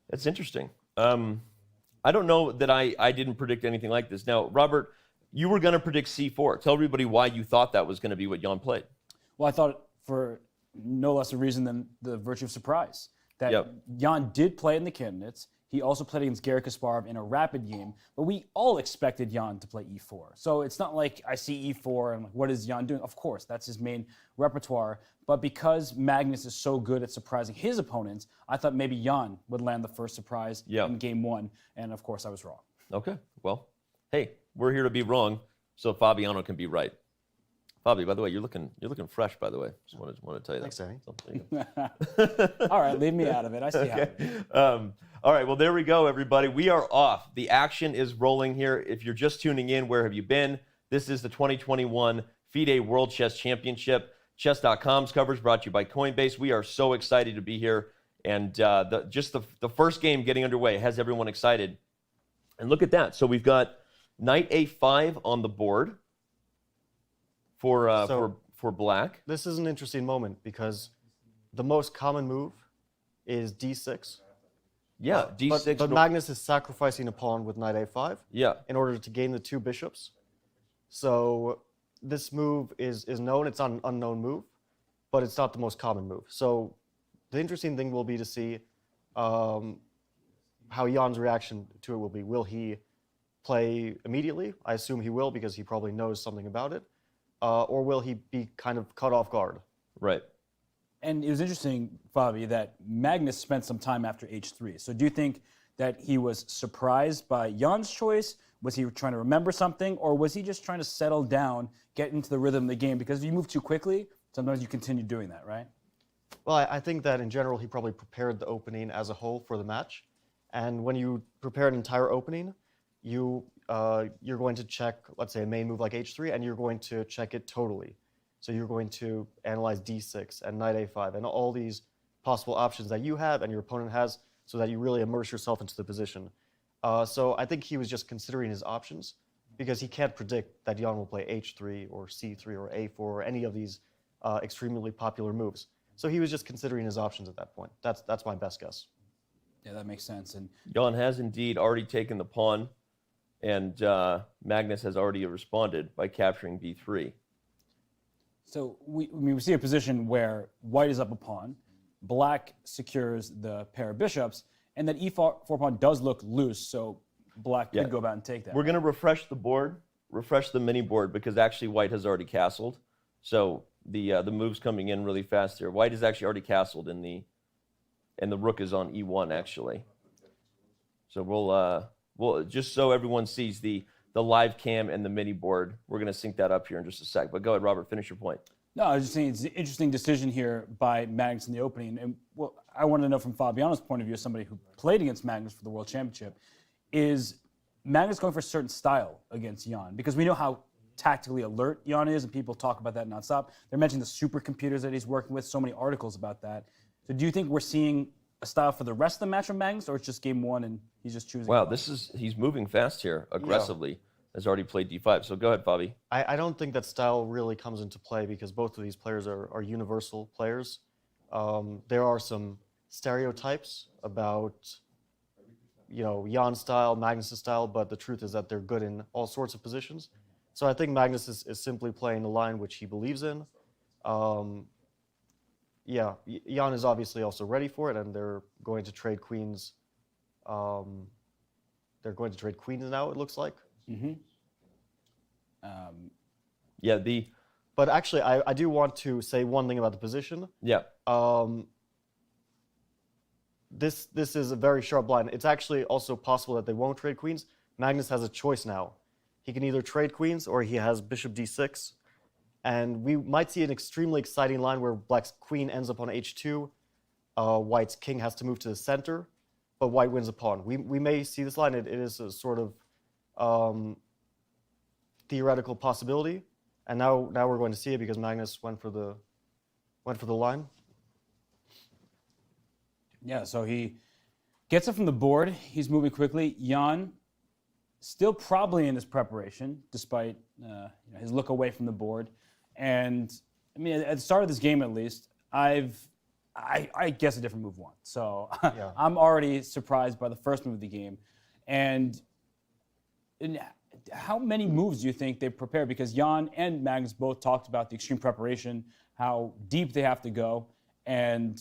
that's interesting. I don't know that I didn't predict anything like this. Now, Robert, you were going to predict c4. Tell everybody why you thought that was going to be what Jan played. Well, I thought for no less a reason than the virtue of surprise. That Jan did play in the candidates. He also played against Garry Kasparov in a rapid game, but we all expected Jan to play e4. So it's not like I see e4 and I'm like, what is Jan doing? Of course, that's his main repertoire. But because Magnus is so good at surprising his opponents, I thought maybe Jan would land the first surprise in game one. And of course, I was wrong. Okay, well, hey, we're here to be wrong so Fabiano can be right. Fabi, by the way, you're looking fresh, by the way. Just want to tell you that. Thanks, Danny. All right, leave me out of it. I see how. All right, well, there we go, everybody. We are off. The action is rolling here. If you're just tuning in, where have you been? This is the 2021 FIDE World Chess Championship. Chess.com's coverage brought to you by Coinbase. We are so excited to be here. And just the first game getting underway has everyone excited. And look at that. So we've got knight a5 on the board for black. This is an interesting moment because the most common move is d6. Yeah, d6. But Magnus is sacrificing a pawn with knight a5 in order to gain the two bishops. So this move is known. It's not an unknown move, but it's not the most common move. So the interesting thing will be to see how Jan's reaction to it will be. Will he play immediately? I assume he will because he probably knows something about it. Or will he be kind of caught off guard? Right. And it was interesting, Fabi, that Magnus spent some time after h3. So do you think that he was surprised by Jan's choice? Was he trying to remember something? Or was he just trying to settle down, get into the rhythm of the game? Because if you move too quickly, sometimes you continue doing that, right? Well, I think that in general, he probably prepared the opening as a whole for the match. And when you prepare an entire opening, you're going to check, let's say, a main move like h3, and you're going to check it totally. So you're going to analyze d6 and knight a5 and all these possible options that you have and your opponent has so that you really immerse yourself into the position. So I think he was just considering his options because he can't predict that Jan will play h3 or c3 or a4 or any of these extremely popular moves. So he was just considering his options at that point. That's my best guess. Yeah, that makes sense. And Jan has indeed already taken the pawn, and Magnus has already responded by capturing b3. So we see a position where white is up a pawn, black secures the pair of bishops, and that e4 pawn does look loose, so black could go about and take that. We're going to refresh the board, refresh the mini board, because actually white has already castled. So the move's coming in really fast here. White is actually already castled, and the rook is on e1 actually. So we'll just so everyone sees the live cam and the mini board, we're going to sync that up here in just a sec. But go ahead, Robert, finish your point. No, I was just saying it's an interesting decision here by Magnus in the opening. And what I want to know from Fabiano's point of view, as somebody who played against Magnus for the World Championship, is Magnus going for a certain style against Jan? Because we know how tactically alert Jan is, and people talk about that nonstop. They're mentioning the supercomputers that he's working with, so many articles about that. So do you think we're seeing a style for the rest of the match from Magnus, or it's just game one and he's just choosing? Wow, he's moving fast here, aggressively. Yeah. Has already played d5. So go ahead, Fabi. I don't think that style really comes into play because both of these players are universal players. There are some stereotypes about, Jan's style, Magnus' style, but the truth is that they're good in all sorts of positions. So I think Magnus is simply playing the line which he believes in. Jan is obviously also ready for it, and they're going to trade queens. They're going to trade queens now, it looks like. Mm-hmm. But actually, I do want to say one thing about the position. Yeah. This is a very sharp line. It's actually also possible that they won't trade queens. Magnus has a choice now. he can either trade queens or he has bishop d6. And we might see an extremely exciting line where black's queen ends up on h2, white's king has to move to the center, but white wins a pawn. We may see this line. It is a sort of theoretical possibility, and now we're going to see it because Magnus went for the line. Yeah, so he gets it from the board. He's moving quickly. Jan still probably in his preparation, despite his look away from the board. And I mean, at the start of this game, at least, I guess a different move won. So Yeah. I'm already surprised by the first move of the game. And how many moves do you think they prepared? Because Jan and Magnus both talked about the extreme preparation, how deep they have to go, and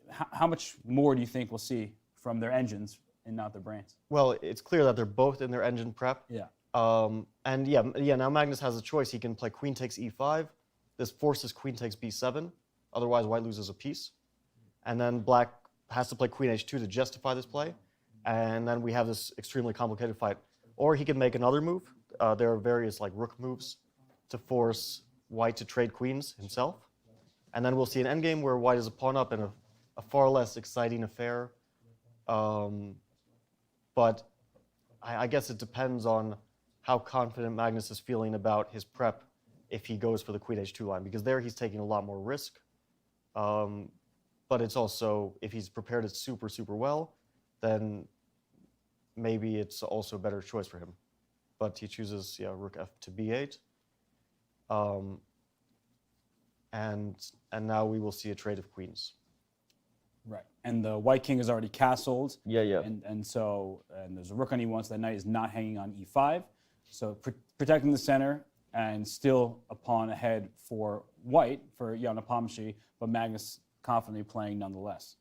how much more do you think we'll see from their engines and not their brains? Well, it's clear that they're both in their engine prep. Yeah. And now Magnus has a choice. He can play queen takes e5. This forces queen takes b7. Otherwise, white loses a piece. And then black has to play queen h2 to justify this play. And then we have this extremely complicated fight. Or he can make another move. There are various like rook moves to force white to trade queens himself. And then we'll see an endgame where white is a pawn up in a far less exciting affair. But I guess it depends on how confident Magnus is feeling about his prep if he goes for the queen h2 line, because there he's taking a lot more risk. But it's also, if he's prepared it super, super well, then maybe it's also a better choice for him. But he chooses rook f to b8. And now we will see a trade of queens. Right, and the white king is already castled. Yeah. And there's a rook on e1, so that knight is not hanging on e5. So protecting the center and still a pawn ahead for white, for Ian Nepomniachtchi, but Magnus confidently playing nonetheless.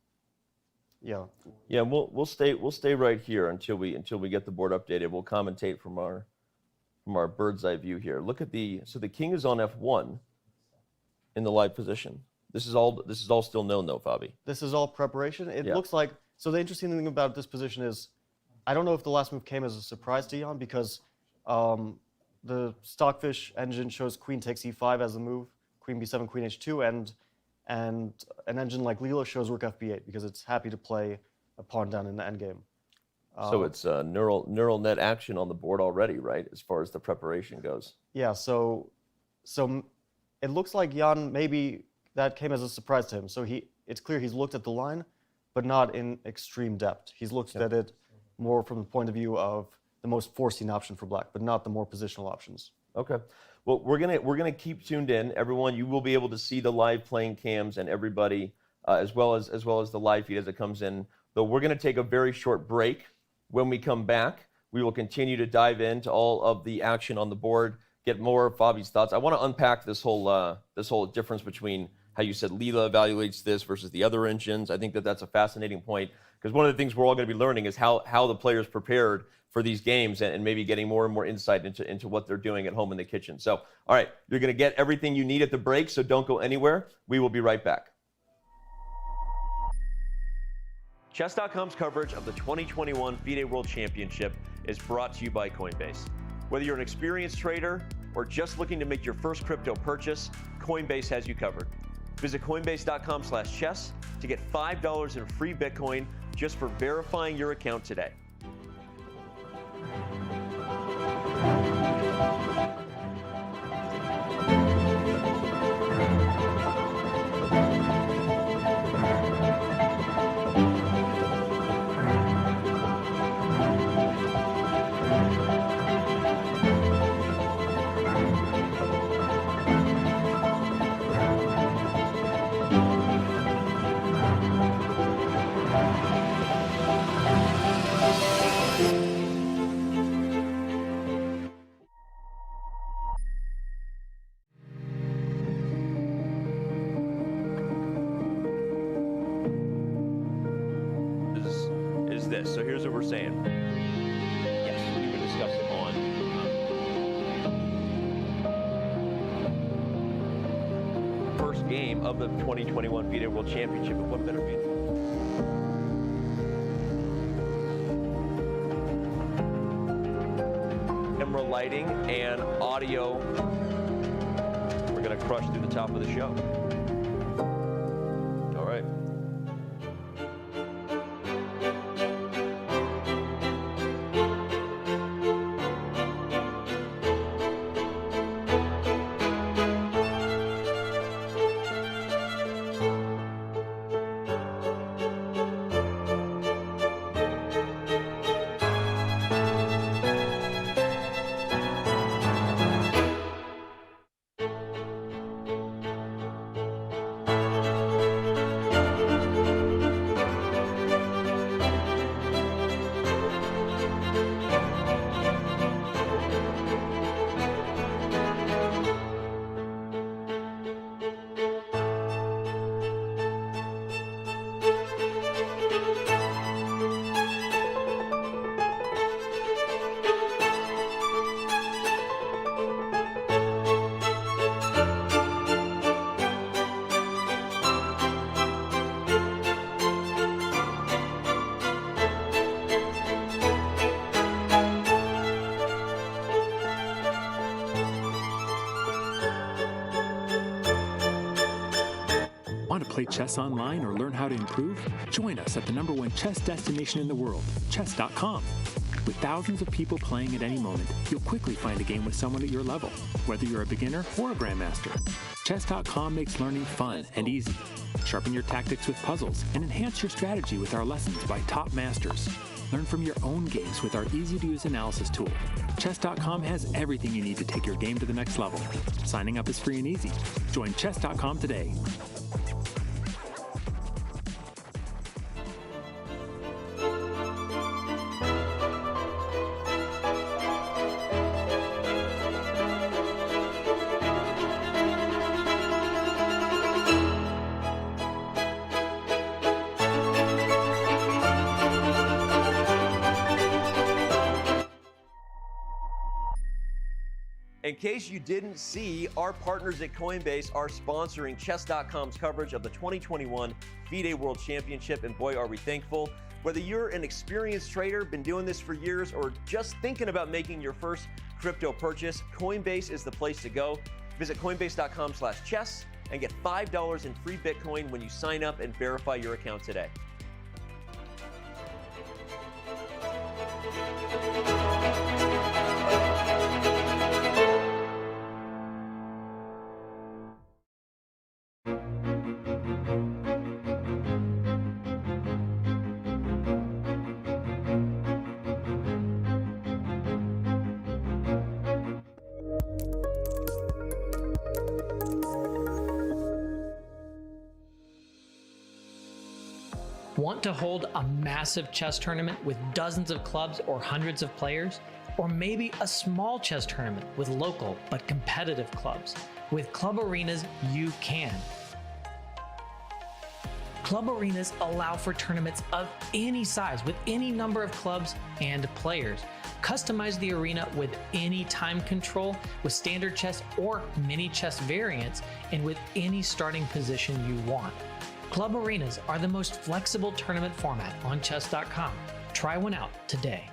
Yeah. Yeah, we'll stay right here until we get the board updated. We'll commentate from our bird's eye view here. Look at so the king is on f1 in the live position. This is all still known though, Fabi. This is all preparation. It looks like, so the interesting thing about this position is, I don't know if the last move came as a surprise to Jan, because the Stockfish engine shows queen takes e5 as the move, queen b7, queen h2, and an engine like Lilo shows rook f b8 because it's happy to play a pawn down in the endgame. So it's neural net action on the board already, right? As far as the preparation goes. Yeah. So it looks like Jan, maybe that came as a surprise to him. So it's clear he's looked at the line, but not in extreme depth. He's looked at it more from the point of view of the most forcing option for black, but not the more positional options. Okay. Well, we're gonna keep tuned in, everyone. You will be able to see the live playing cams and everybody, as well as the live feed as it comes in. Though we're gonna take a very short break. When we come back, we will continue to dive into all of the action on the board, get more of Fabi's thoughts. I want to unpack this whole difference between how you said Leela evaluates this versus the other engines. I think that's a fascinating point, because one of the things we're all going to be learning is how the players prepared for these games, and maybe getting more and more insight into what they're doing at home in the kitchen. So, all right, you're going to get everything you need at the break, so don't go anywhere. We will be right back. Chess.com's coverage of the 2021 FIDE World Championship is brought to you by Coinbase. Whether you're an experienced trader or just looking to make your first crypto purchase, Coinbase has you covered. Visit Coinbase.com/chess to get $5 in free Bitcoin just for verifying your account today. This. So here's what we're saying. Yes, we can discuss it on first game of the 2021 FIDE World Championship. And what better mean? camera lighting and audio. We're going to crush through the top of the show. All right. Want to play chess online or learn how to improve? Join us at the #1 chess destination in the world, Chess.com. With thousands of people playing at any moment, you'll quickly find a game with someone at your level, whether you're a beginner or a grandmaster. Chess.com makes learning fun and easy. Sharpen your tactics with puzzles and enhance your strategy with our lessons by top masters. Learn from your own games with our easy-to-use analysis tool. Chess.com has everything you need to take your game to the next level. Signing up is free and easy. Join Chess.com today. In case you didn't see, our partners at Coinbase are sponsoring Chess.com's coverage of the 2021 FIDE World Championship, and boy, are we thankful. Whether you're an experienced trader, been doing this for years, or just thinking about making your first crypto purchase, Coinbase is the place to go. Visit coinbase.com/chess and get $5 in free Bitcoin when you sign up and verify your account today. Want to hold a massive chess tournament with dozens of clubs or hundreds of players? Or maybe a small chess tournament with local but competitive clubs? With Club Arenas, you can. Club Arenas allow for tournaments of any size with any number of clubs and players. Customize the arena with any time control, with standard chess or mini chess variants, and with any starting position you want. Club Arenas are the most flexible tournament format on Chess.com. Try one out today.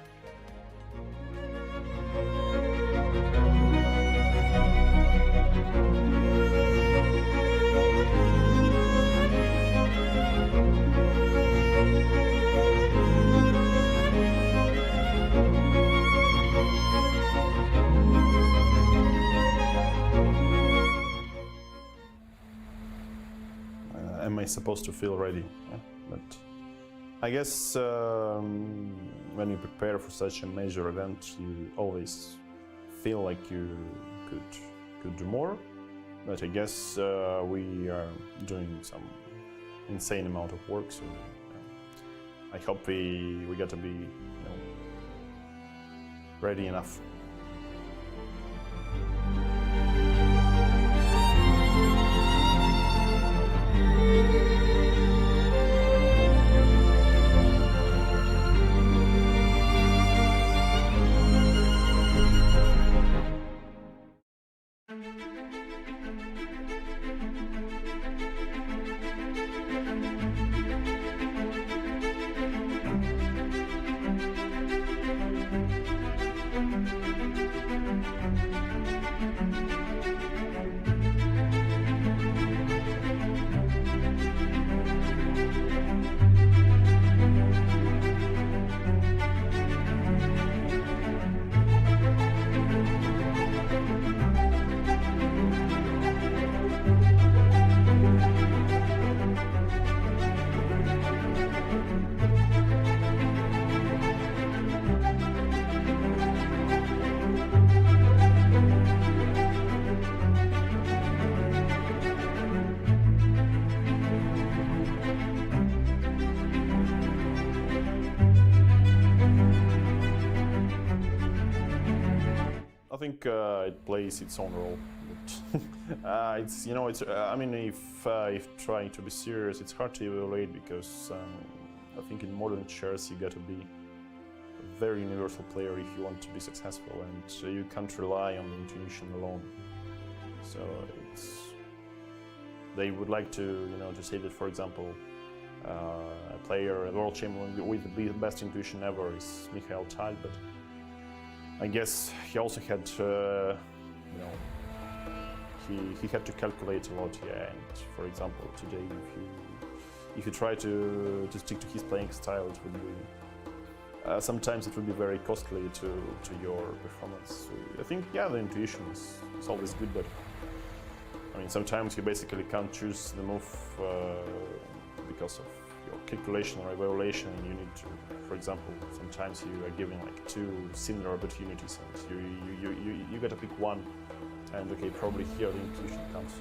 Am I supposed to feel ready? Yeah. But I guess when you prepare for such a major event, you always feel like you could do more. But I guess we are doing some insane amount of work, so I hope we got to be ready enough. think it plays its own role. But, it's I mean, if trying to be serious, it's hard to evaluate because I think in modern chess you got to be a very universal player if you want to be successful, and you can't rely on intuition alone. So they would like to to say that, for example, a player, a world champion with the best intuition ever is Mikhail Tal, but I guess he also had, he had to calculate a lot, yeah. And for example, today, if you try to stick to his playing style, it would be sometimes it would be very costly to your performance. So I think, yeah, the intuition is always good, but I mean, sometimes you basically can't choose the move because of your calculation or evaluation, and you need to, for example, sometimes you are given like two similar opportunities, and you got to pick one, and okay, probably here the intuition comes.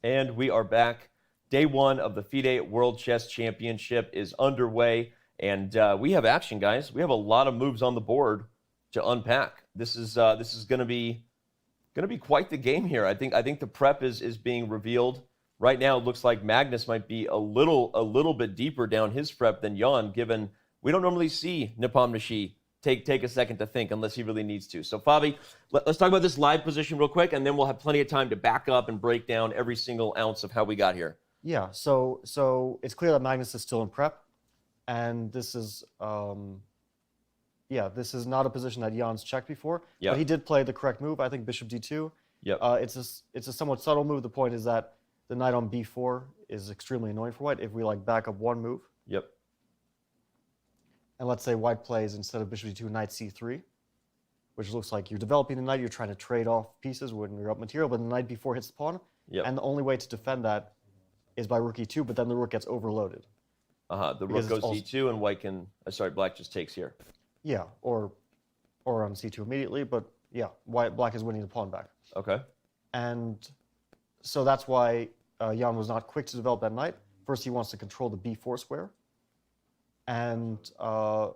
And we are back. Day one of the FIDE World Chess Championship is underway, and we have action, guys. We have a lot of moves on the board to unpack. This is going to be quite the game here. I think the prep is being revealed right now. It looks like Magnus might be a little bit deeper down his prep than Jan, given we don't normally see Nepomniachtchi take a second to think unless he really needs to. So, Fabi, let's talk about this live position real quick, and then we'll have plenty of time to back up and break down every single ounce of how we got here. Yeah, so it's clear that Magnus is still in prep, and this is this is not a position that Jan's checked before. Yep. But he did play the correct move. I think Bishop D2. Yep. It's a somewhat subtle move. The point is that the knight on B4 is extremely annoying for White. If we back up one move. Yep. And let's say White plays, instead of Bishop D2, Knight C3. which looks like you're developing the knight, you're trying to trade off pieces when you're up material, but the knight b4 hits the pawn, and the only way to defend that is by rook e2, but then the rook gets overloaded. The rook goes e2, and white can, black just takes here. Yeah, or on c2 immediately, but yeah, black is winning the pawn back. Okay. And so that's why Jan was not quick to develop that knight. First, he wants to control the b4 square, and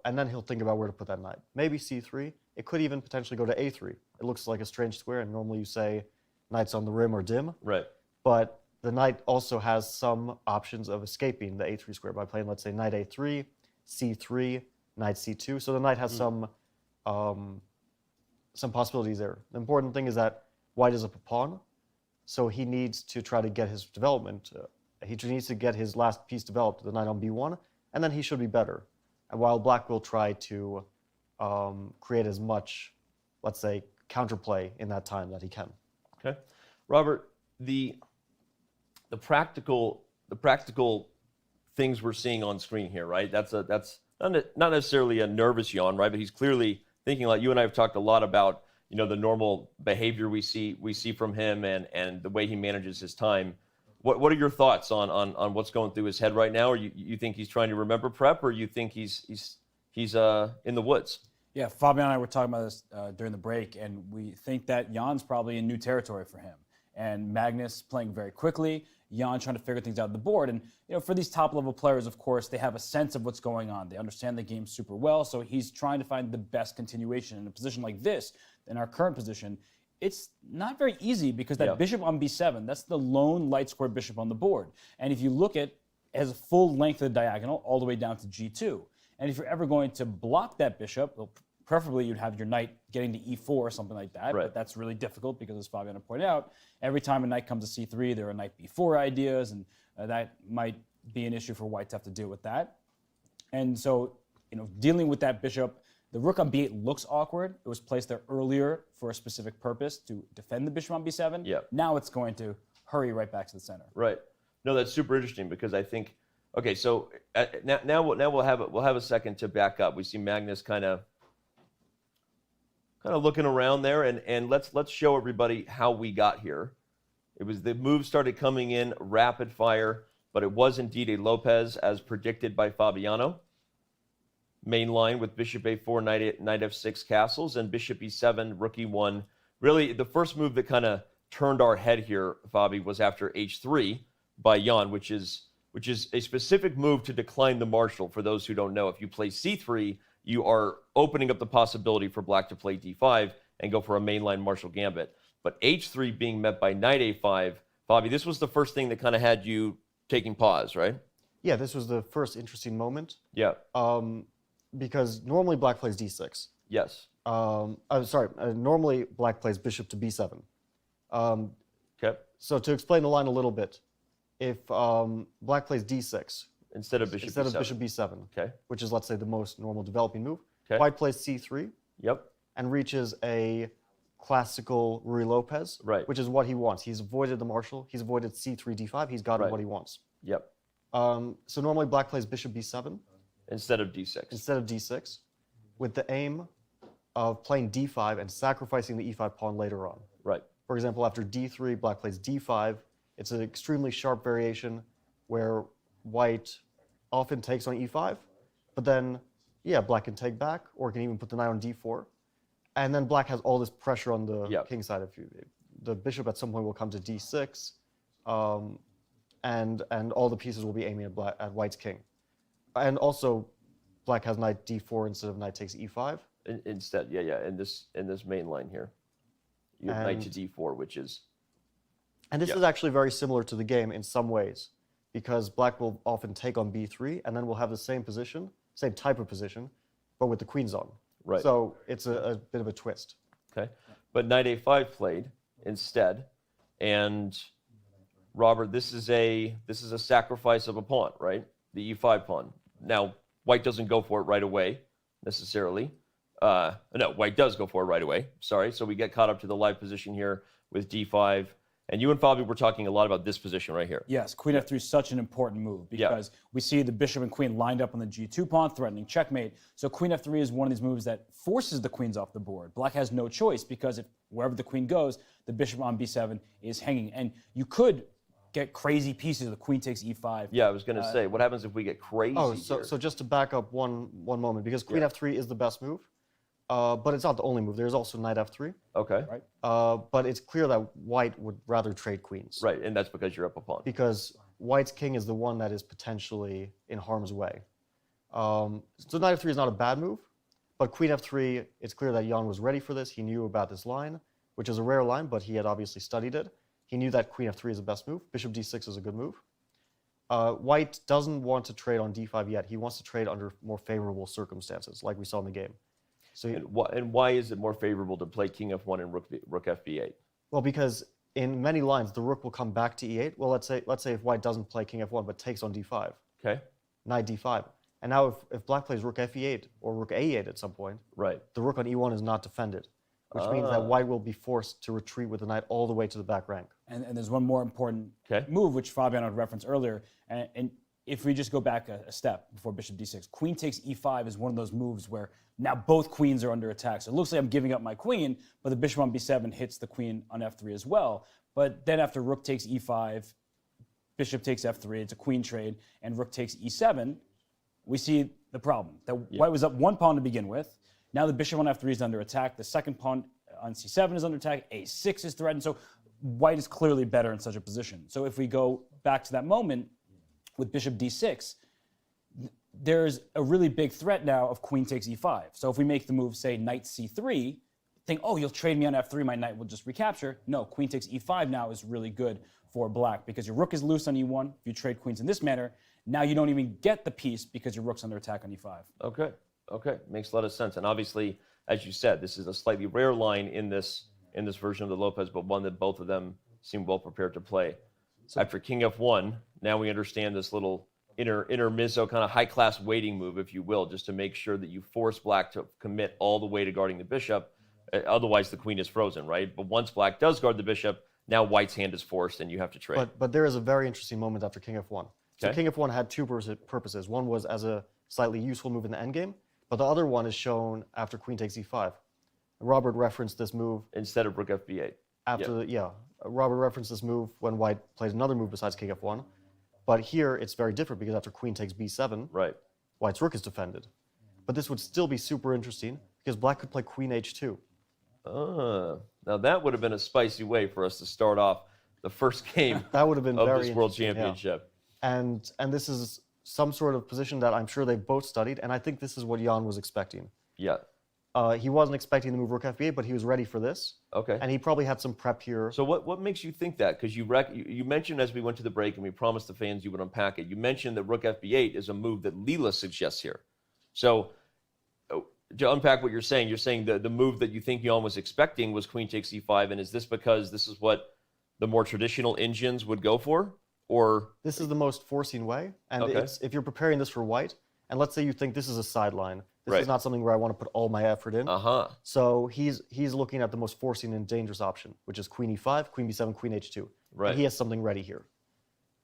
then he'll think about where to put that knight. Maybe c3. It could even potentially go to a3. It looks like a strange square, and normally you say knight's on the rim or dim. Right. But the knight also has some options of escaping the a3 square by playing, let's say, knight a3, c3, knight c2. So the knight has some possibilities there. The important thing is that white is up a pawn, so he needs to try to get his development. He needs to get his last piece developed, the knight on b1, and then he should be better. And while black will try to create as much, let's say, counterplay in that time that he can. Okay, Robert, the practical things we're seeing on screen here, right? That's not necessarily a nervous Jan, right? But he's clearly thinking, like you and I have talked a lot about, the normal behavior we see from him and the way he manages his time. What are your thoughts on what's going through his head right now? Or you think he's trying to remember prep, or you think he's in the woods? Yeah, Fabian and I were talking about this during the break, and we think that Jan's probably in new territory for him. And Magnus playing very quickly, Jan trying to figure things out on the board. And for these top-level players, of course, they have a sense of what's going on. They understand the game super well, so he's trying to find the best continuation. In a position like this, in our current position, it's not very easy because that bishop on b7, that's the lone light square bishop on the board. And if you look at it, has a full length of the diagonal all the way down to g2. And if you're ever going to block that bishop, well, preferably you'd have your knight getting to e4 or something like that, but that's really difficult because, as Fabian pointed out, every time a knight comes to c3, there are knight b4 ideas, and that might be an issue for white to have to deal with that. And so, dealing with that bishop, the rook on b8 looks awkward. It was placed there earlier for a specific purpose to defend the bishop on b7. Yeah. Now it's going to hurry right back to the center. Right. No, that's super interesting because I think, okay, so now we'll have a second to back up. We see Magnus kind of looking around there, and let's show everybody how we got here. It was the moves started coming in rapid fire, but it was indeed a Lopez as predicted by Fabiano. Main line with bishop a4, knight f6 castles, and bishop e7, rook e1. Really, the first move that kind of turned our head here, Fabi, was after h3 by Jan, which is a specific move to decline the marshal. For those who don't know, if you play c3, you are opening up the possibility for black to play d5 and go for a mainline marshal gambit. But h3 being met by knight a5, Fabi, this was the first thing that kind of had you taking pause, right? Yeah, this was the first interesting moment. Yeah. Because normally black plays d6. Yes. Normally black plays bishop to b7. Okay. So to explain the line a little bit, if black plays d6 instead of bishop b7, okay, which is, let's say, the most normal developing move, okay, white plays c3, yep, and reaches a classical Ruy Lopez, right, which is what he wants. He's avoided the marshal. He's avoided c3, d5. He's gotten what he wants. Yep. So normally black plays bishop b7 instead of d6. With the aim of playing d5 and sacrificing the e5 pawn later on. Right. For example, after d3, black plays d5. It's an extremely sharp variation where white often takes on e5, but then, black can take back or can even put the knight on d4. And then black has all this pressure on the king side. The bishop at some point will come to d6, and all the pieces will be aiming at white's king. And also, black has knight d4 instead of knight takes e5. Instead, in this main line here. You have knight to d4, which is... And this is actually very similar to the game in some ways, because black will often take on b3, and then we'll have the same position, same type of position, but with the queens on. Right. So it's a bit of a twist. Okay. But knight a5 played instead, and Robert, this is a sacrifice of a pawn, right? The e5 pawn. Now, white doesn't go for it right away, necessarily. No, white does go for it right away. Sorry. So we get caught up to the live position here with d5. And you and Fabi were talking a lot about this position right here. Yes, queen f3 is such an important move because we see the bishop and queen lined up on the g2 pawn, threatening checkmate. So queen f3 is one of these moves that forces the queens off the board. Black has no choice because if wherever the queen goes, the bishop on b7 is hanging. And you could get crazy pieces. The queen takes e5. Yeah, I was going to say, what happens if we get crazy so just to back up one moment, because queen f3 is the best move, but it's not the only move. There's also knight f3. Okay. Right. But it's clear that white would rather trade queens. Right, and that's because you're up a pawn. Because white's king is the one that is potentially in harm's way. So knight f3 is not a bad move, but queen f3, it's clear that Jan was ready for this. He knew about this line, which is a rare line, but he had obviously studied it. He knew that queen f3 is the best move. Bishop d6 is a good move. White doesn't want to trade on d5 yet. He wants to trade under more favorable circumstances, like we saw in the game. So and why is it more favorable to play king f1 and rook fb8? Well, because in many lines, the rook will come back to e8. Well, let's say if white doesn't play king f1 but takes on d5. Okay. Knight d5. And now if black plays rook f8 or rook a8 at some point, the rook on e1 is not defended, which means that white will be forced to retreat with the knight all the way to the back rank. And there's one more important move, which Fabian had referenced earlier. And if we just go back a step before bishop d6, queen takes e5 is one of those moves where now both queens are under attack. So it looks like I'm giving up my queen, but the bishop on b7 hits the queen on f3 as well. But then after rook takes e5, bishop takes f3, it's a queen trade, and rook takes e7, we see the problem. That white was up one pawn to begin with. Now the bishop on f3 is under attack. The second pawn on c7 is under attack. a6 is threatened. So white is clearly better in such a position. So if we go back to that moment with bishop d6, there's a really big threat now of queen takes e5. So if we make the move, say, knight c3, think, oh, you'll trade me on f3, my knight will just recapture. No, queen takes e5 now is really good for black because your rook is loose on e1. If you trade queens in this manner, now you don't even get the piece because your rook's under attack on e5. Okay, makes a lot of sense. And obviously, as you said, this is a slightly rare line in this version of the Lopez, but one that both of them seem well prepared to play. So after king f1, now we understand this little intermezzo kind of high-class waiting move, if you will, just to make sure that you force black to commit all the way to guarding the bishop. Otherwise, the queen is frozen, right? But once black does guard the bishop, now white's hand is forced and you have to trade. But there is a very interesting moment after king f1. So king f1 had two purposes. One was as a slightly useful move in the endgame, but the other one is shown after queen takes e5. Robert referenced this move. Instead of rook fb8. Robert referenced this move when white played another move besides king f1. But here it's very different because after queen takes b7, white's rook is defended. But this would still be super interesting because black could play queen h2. Now that would have been a spicy way for us to start off the first game that would have been of very this World Championship. And this is some sort of position that I'm sure they both studied, and I think this is what Jan was expecting. He wasn't expecting the move rook fb8, but he was ready for this. And he probably had some prep here. So what makes you think that? Because you mentioned as we went to the break, and we promised the fans you would unpack it, you mentioned that rook fb8 is a move that Leela suggests here. So to unpack what you're saying the move that you think Jan was expecting was queen takes e5, and is this because this is what the more traditional engines would go for? Or this is the most forcing way, and if you're preparing this for white, and let's say you think this is a sideline, this is not something where I want to put all my effort in. So he's looking at the most forcing and dangerous option, which is queen e5, queen b7, queen h2. And he has something ready here.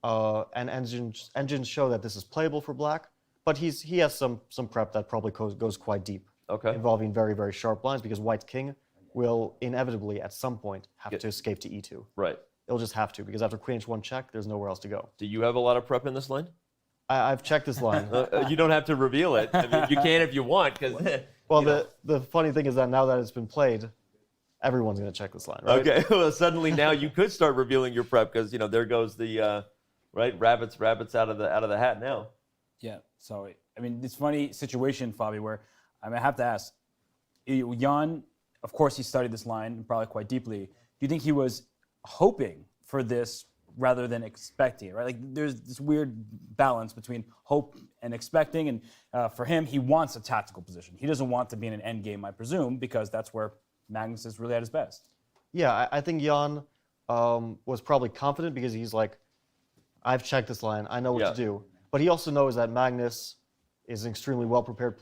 And engines show that this is playable for black, but he has some prep that probably goes quite deep, involving very, very sharp lines, because white's king will inevitably at some point have to escape to e2. It'll just have to, because after queen h1 check, there's nowhere else to go. Do you have a lot of prep in this line? I've checked this line. You don't have to reveal it. I mean, you can if you want. Well, the funny thing is that now that it's been played, everyone's going to check this line, right? Okay, well, suddenly now you could start revealing your prep, because, there goes the, rabbits out of the hat now. Yeah, so, I mean, it's a funny situation, Fabi, where I have to ask, Jan, of course he studied this line probably quite deeply. Do you think he was hoping for this rather than expecting it, right? Like there's this weird balance between hope and expecting, and for him, he wants a tactical position. He doesn't want to be in an end game, I presume, because that's where Magnus is really at his best. Yeah, I think Jan was probably confident because he's like, I've checked this line, I know what to do. But he also knows that Magnus is an extremely well-prepared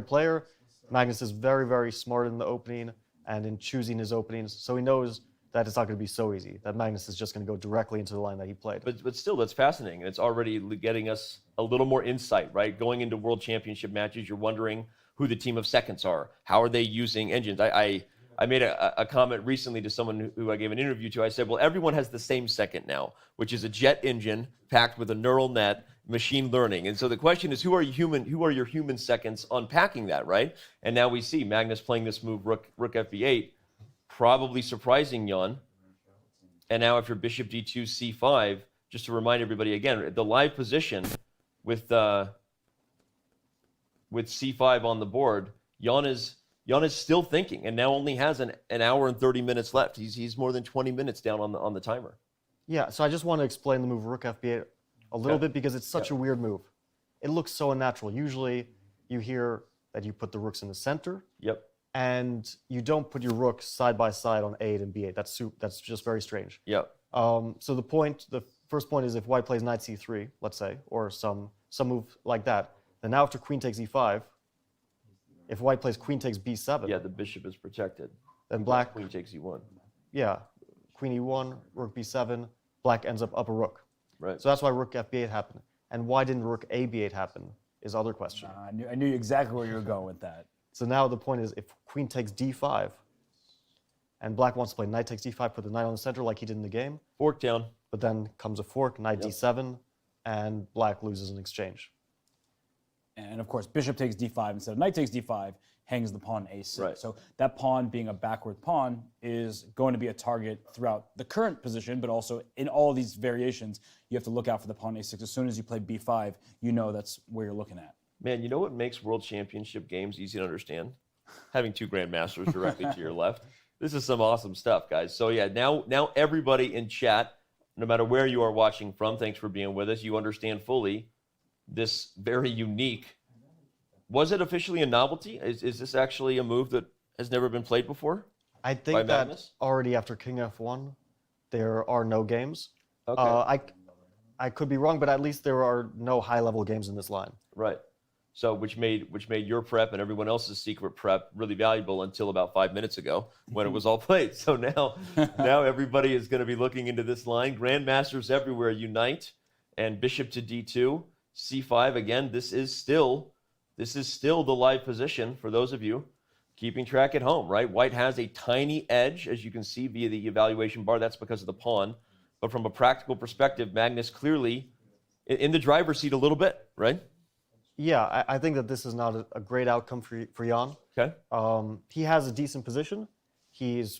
player. Magnus is very, very smart in the opening and in choosing his openings, so he knows that it's not going to be so easy, that Magnus is just going to go directly into the line that he played. But still, that's fascinating. It's already getting us a little more insight, right? Going into World Championship matches, you're wondering who the team of seconds are. How are they using engines? I made a comment recently to someone who I gave an interview to. I said, well, everyone has the same second now, which is a jet engine packed with a neural net, machine learning. And so the question is, who are your human seconds unpacking that, right? And now we see Magnus playing this move, rook fb8, probably surprising Jan. And now after bishop d2, c5, just to remind everybody again, the live position with c5 on the board, Jan is still thinking, and now only has an hour and 30 minutes left. He's more than 20 minutes down on the timer. Yeah, so I just want to explain the move rook fb8 a little bit because it's such a weird move. It looks so unnatural. Usually you hear that you put the rooks in the center. Yep. And you don't put your rooks side by side on a8 and b8. That's just very strange. Yep. So the first point is if white plays knight c3, let's say, or some move like that, then now after queen takes e5, if white plays queen takes b7. Yeah, the bishop is protected. Then black. Queen takes e1. Yeah, queen e1, rook b7, black ends up a rook. Right. So that's why rook fb8 happened. And why didn't rook ab8 happen is the other question. I knew exactly where you were going with that. So now the point is if queen takes d5, and black wants to play knight takes d5, put the knight on the center like he did in the game. Fork down. But then comes a fork, knight d7, and black loses an exchange. And of course, bishop takes d5 instead of knight takes d5, hangs the pawn a6. Right. So that pawn being a backward pawn is going to be a target throughout the current position, but also in all these variations, you have to look out for the pawn a6. As soon as you play b5, you know that's where you're looking at. Man, you know what makes World Championship games easy to understand? Having two grandmasters directly to your left. This is some awesome stuff, guys. So yeah, now everybody in chat, no matter where you are watching from, thanks for being with us. You understand fully this very unique. Was it officially a novelty? Is this actually a move that has never been played before? I think that already after King F1, there are no games. Okay. I could be wrong, but at least there are no high-level games in this line. Right. So which made your prep and everyone else's secret prep really valuable until about 5 minutes ago when it was all played. So now everybody is going to be looking into this line. Grandmasters everywhere unite, and bishop to d2, c5 again. This is still the live position for those of you keeping track at home, right? White has a tiny edge, as you can see via the evaluation bar. That's because of the pawn. But from a practical perspective, Magnus clearly in the driver's seat a little bit, right? Yeah, I think that this is not a great outcome for Jan. Okay. He has a decent position. He's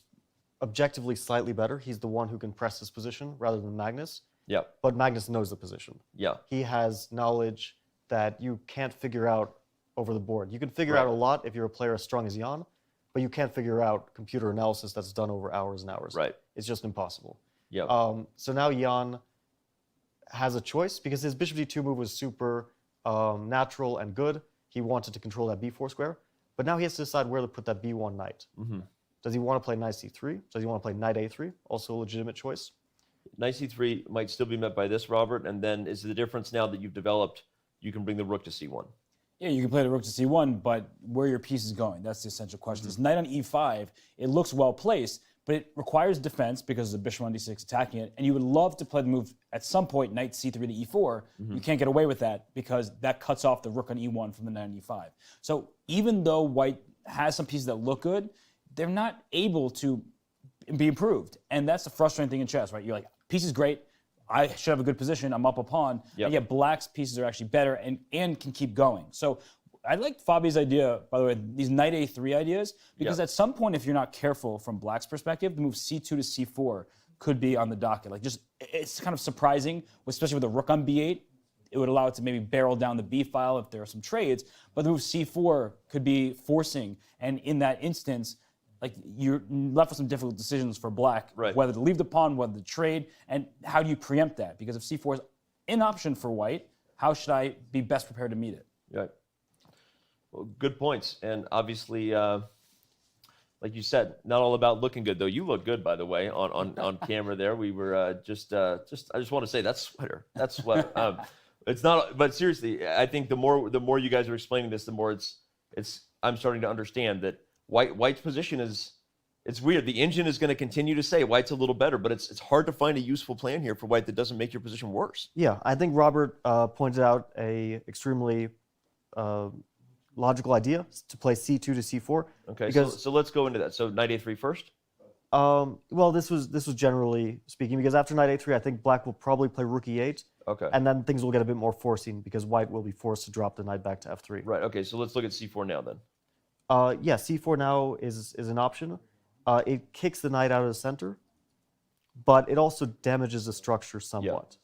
objectively slightly better. He's the one who can press his position rather than Magnus. Yeah. But Magnus knows the position. Yeah. He has knowledge that you can't figure out over the board. You can figure out a lot if you're a player as strong as Jan, but you can't figure out computer analysis that's done over hours and hours. Right. It's just impossible. Yeah. So now Jan has a choice because his bishop d2 move was super natural and good. He wanted to control that b4 square, but now he has to decide where to put that b1 knight. Mm-hmm. Does he want to play knight c3? Does he want to play knight a3? Also a legitimate choice. Knight c3 might still be met by this, Robert, and then is the difference now that you've developed, you can bring the rook to c1. Yeah, you can play the rook to c1, but where your piece is going, that's the essential question. This knight on e5, it looks well placed, but it requires defense because of the bishop on d6 attacking it, and you would love to play the move at some point, knight c3 to e4. You can't get away with that because that cuts off the rook on e1 from the knight on e5. So even though white has some pieces that look good, they're not able to be improved. And that's the frustrating thing in chess, right? You're like, piece is great, I should have a good position, I'm up a pawn, and yet black's pieces are actually better and can keep going. So I like Fabi's idea, by the way, these knight a3 ideas, because at some point, if you're not careful from black's perspective, the move c2 to c4 could be on the docket. Like it's kind of surprising, especially with the rook on b8. It would allow it to maybe barrel down the b file if there are some trades, but the move c4 could be forcing, and in that instance, like you're left with some difficult decisions for black, whether to leave the pawn, whether to trade, and how do you preempt that? Because if c4 is an option for white, how should I be best prepared to meet it? Right. Well, good points, and obviously, like you said, not all about looking good. Though you look good, by the way, on camera. There, we were I just want to say that sweater. It's not, but seriously, I think the more you guys are explaining this, the more it's I'm starting to understand that White's position is It's weird. The engine is going to continue to say white's a little better, but it's hard to find a useful plan here for white that doesn't make your position worse. Yeah, I think Robert pointed out a extremely logical idea to play c2 to c4. Okay, because, so let's go into that. So knight a3 first? Well, this was generally speaking, because after knight a3, I think black will probably play rook e8. Okay. And then things will get a bit more forcing because white will be forced to drop the knight back to f3. Right, okay, so let's look at c4 now then. Yeah, c4 now is an option. It kicks the knight out of the center, but it also damages the structure somewhat.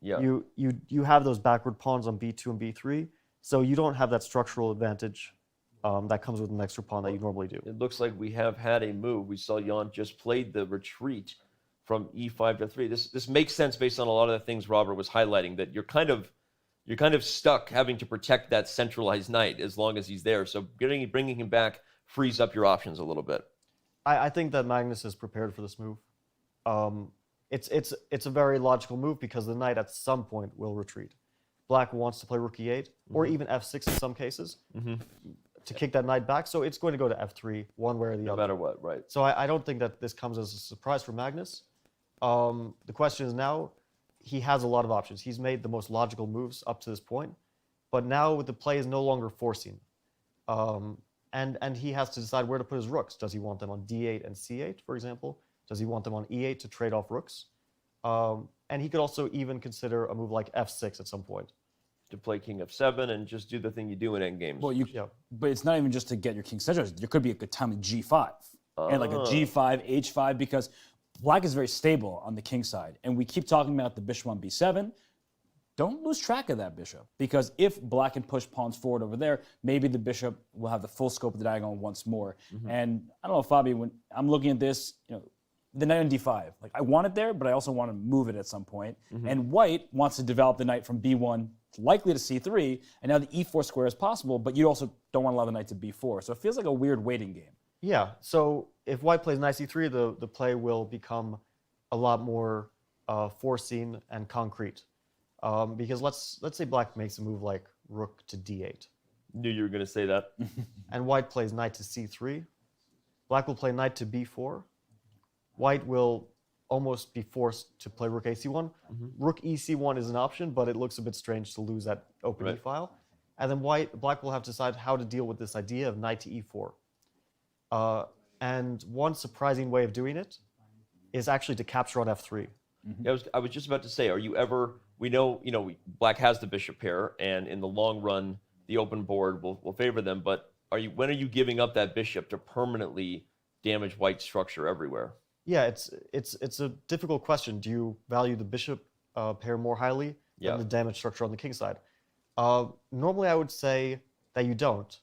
Yeah. You have those backward pawns on b2 and b3, so you don't have that structural advantage that comes with an extra pawn that you normally do. It looks like we have had a move. We saw Jan just played the retreat from e5 to 3. This makes sense based on a lot of the things Robert was highlighting, that you're kind of stuck having to protect that centralized knight as long as he's there. So bringing him back frees up your options a little bit. I think that Magnus is prepared for this move. It's a very logical move because the knight at some point will retreat. Black wants to play rook e8 or even f6 in some cases to kick that knight back. So it's going to go to f3 one way or the other. No matter what, right. So I don't think that this comes as a surprise for Magnus. The question is now, he has a lot of options. He's made the most logical moves up to this point, but now the play is no longer forcing. And he has to decide where to put his rooks. Does he want them on d8 and c8, for example? Does he want them on e8 to trade off rooks? And he could also even consider a move like f6 at some point. To play king f7 and just do the thing you do in endgames. Well, but it's not even just to get your king centralized. There could be a good time with g5 and like a g5, h5, because black is very stable on the king side. And we keep talking about the bishop on b7. Don't lose track of that bishop, because if black can push pawns forward over there, maybe the bishop will have the full scope of the diagonal once more. And I don't know, Fabi, when I'm looking at this, the knight on d5, like I want it there, but I also want to move it at some point. And white wants to develop the knight from b1, likely to c3, and now the e4 square is possible, but you also don't want to allow the knight to b4. So it feels like a weird waiting game. Yeah, so if white plays knight c3, the play will become a lot more forcing and concrete. Because let's say black makes a move like rook to d8. Knew you were going to say that. And white plays knight to c3. Black will play knight to b4. White will almost be forced to play rook ac1. Rook ec1 is an option, but it looks a bit strange to lose that open e-file. And then black will have to decide how to deal with this idea of knight to e4. And one surprising way of doing it is actually to capture on f3. I was just about to say, are you ever... We know, black has the bishop pair, and in the long run, the open board will favor them. But when are you giving up that bishop to permanently damage white's structure everywhere? Yeah, it's a difficult question. Do you value the bishop pair more highly than the damage structure on the king side? Normally, I would say that you don't.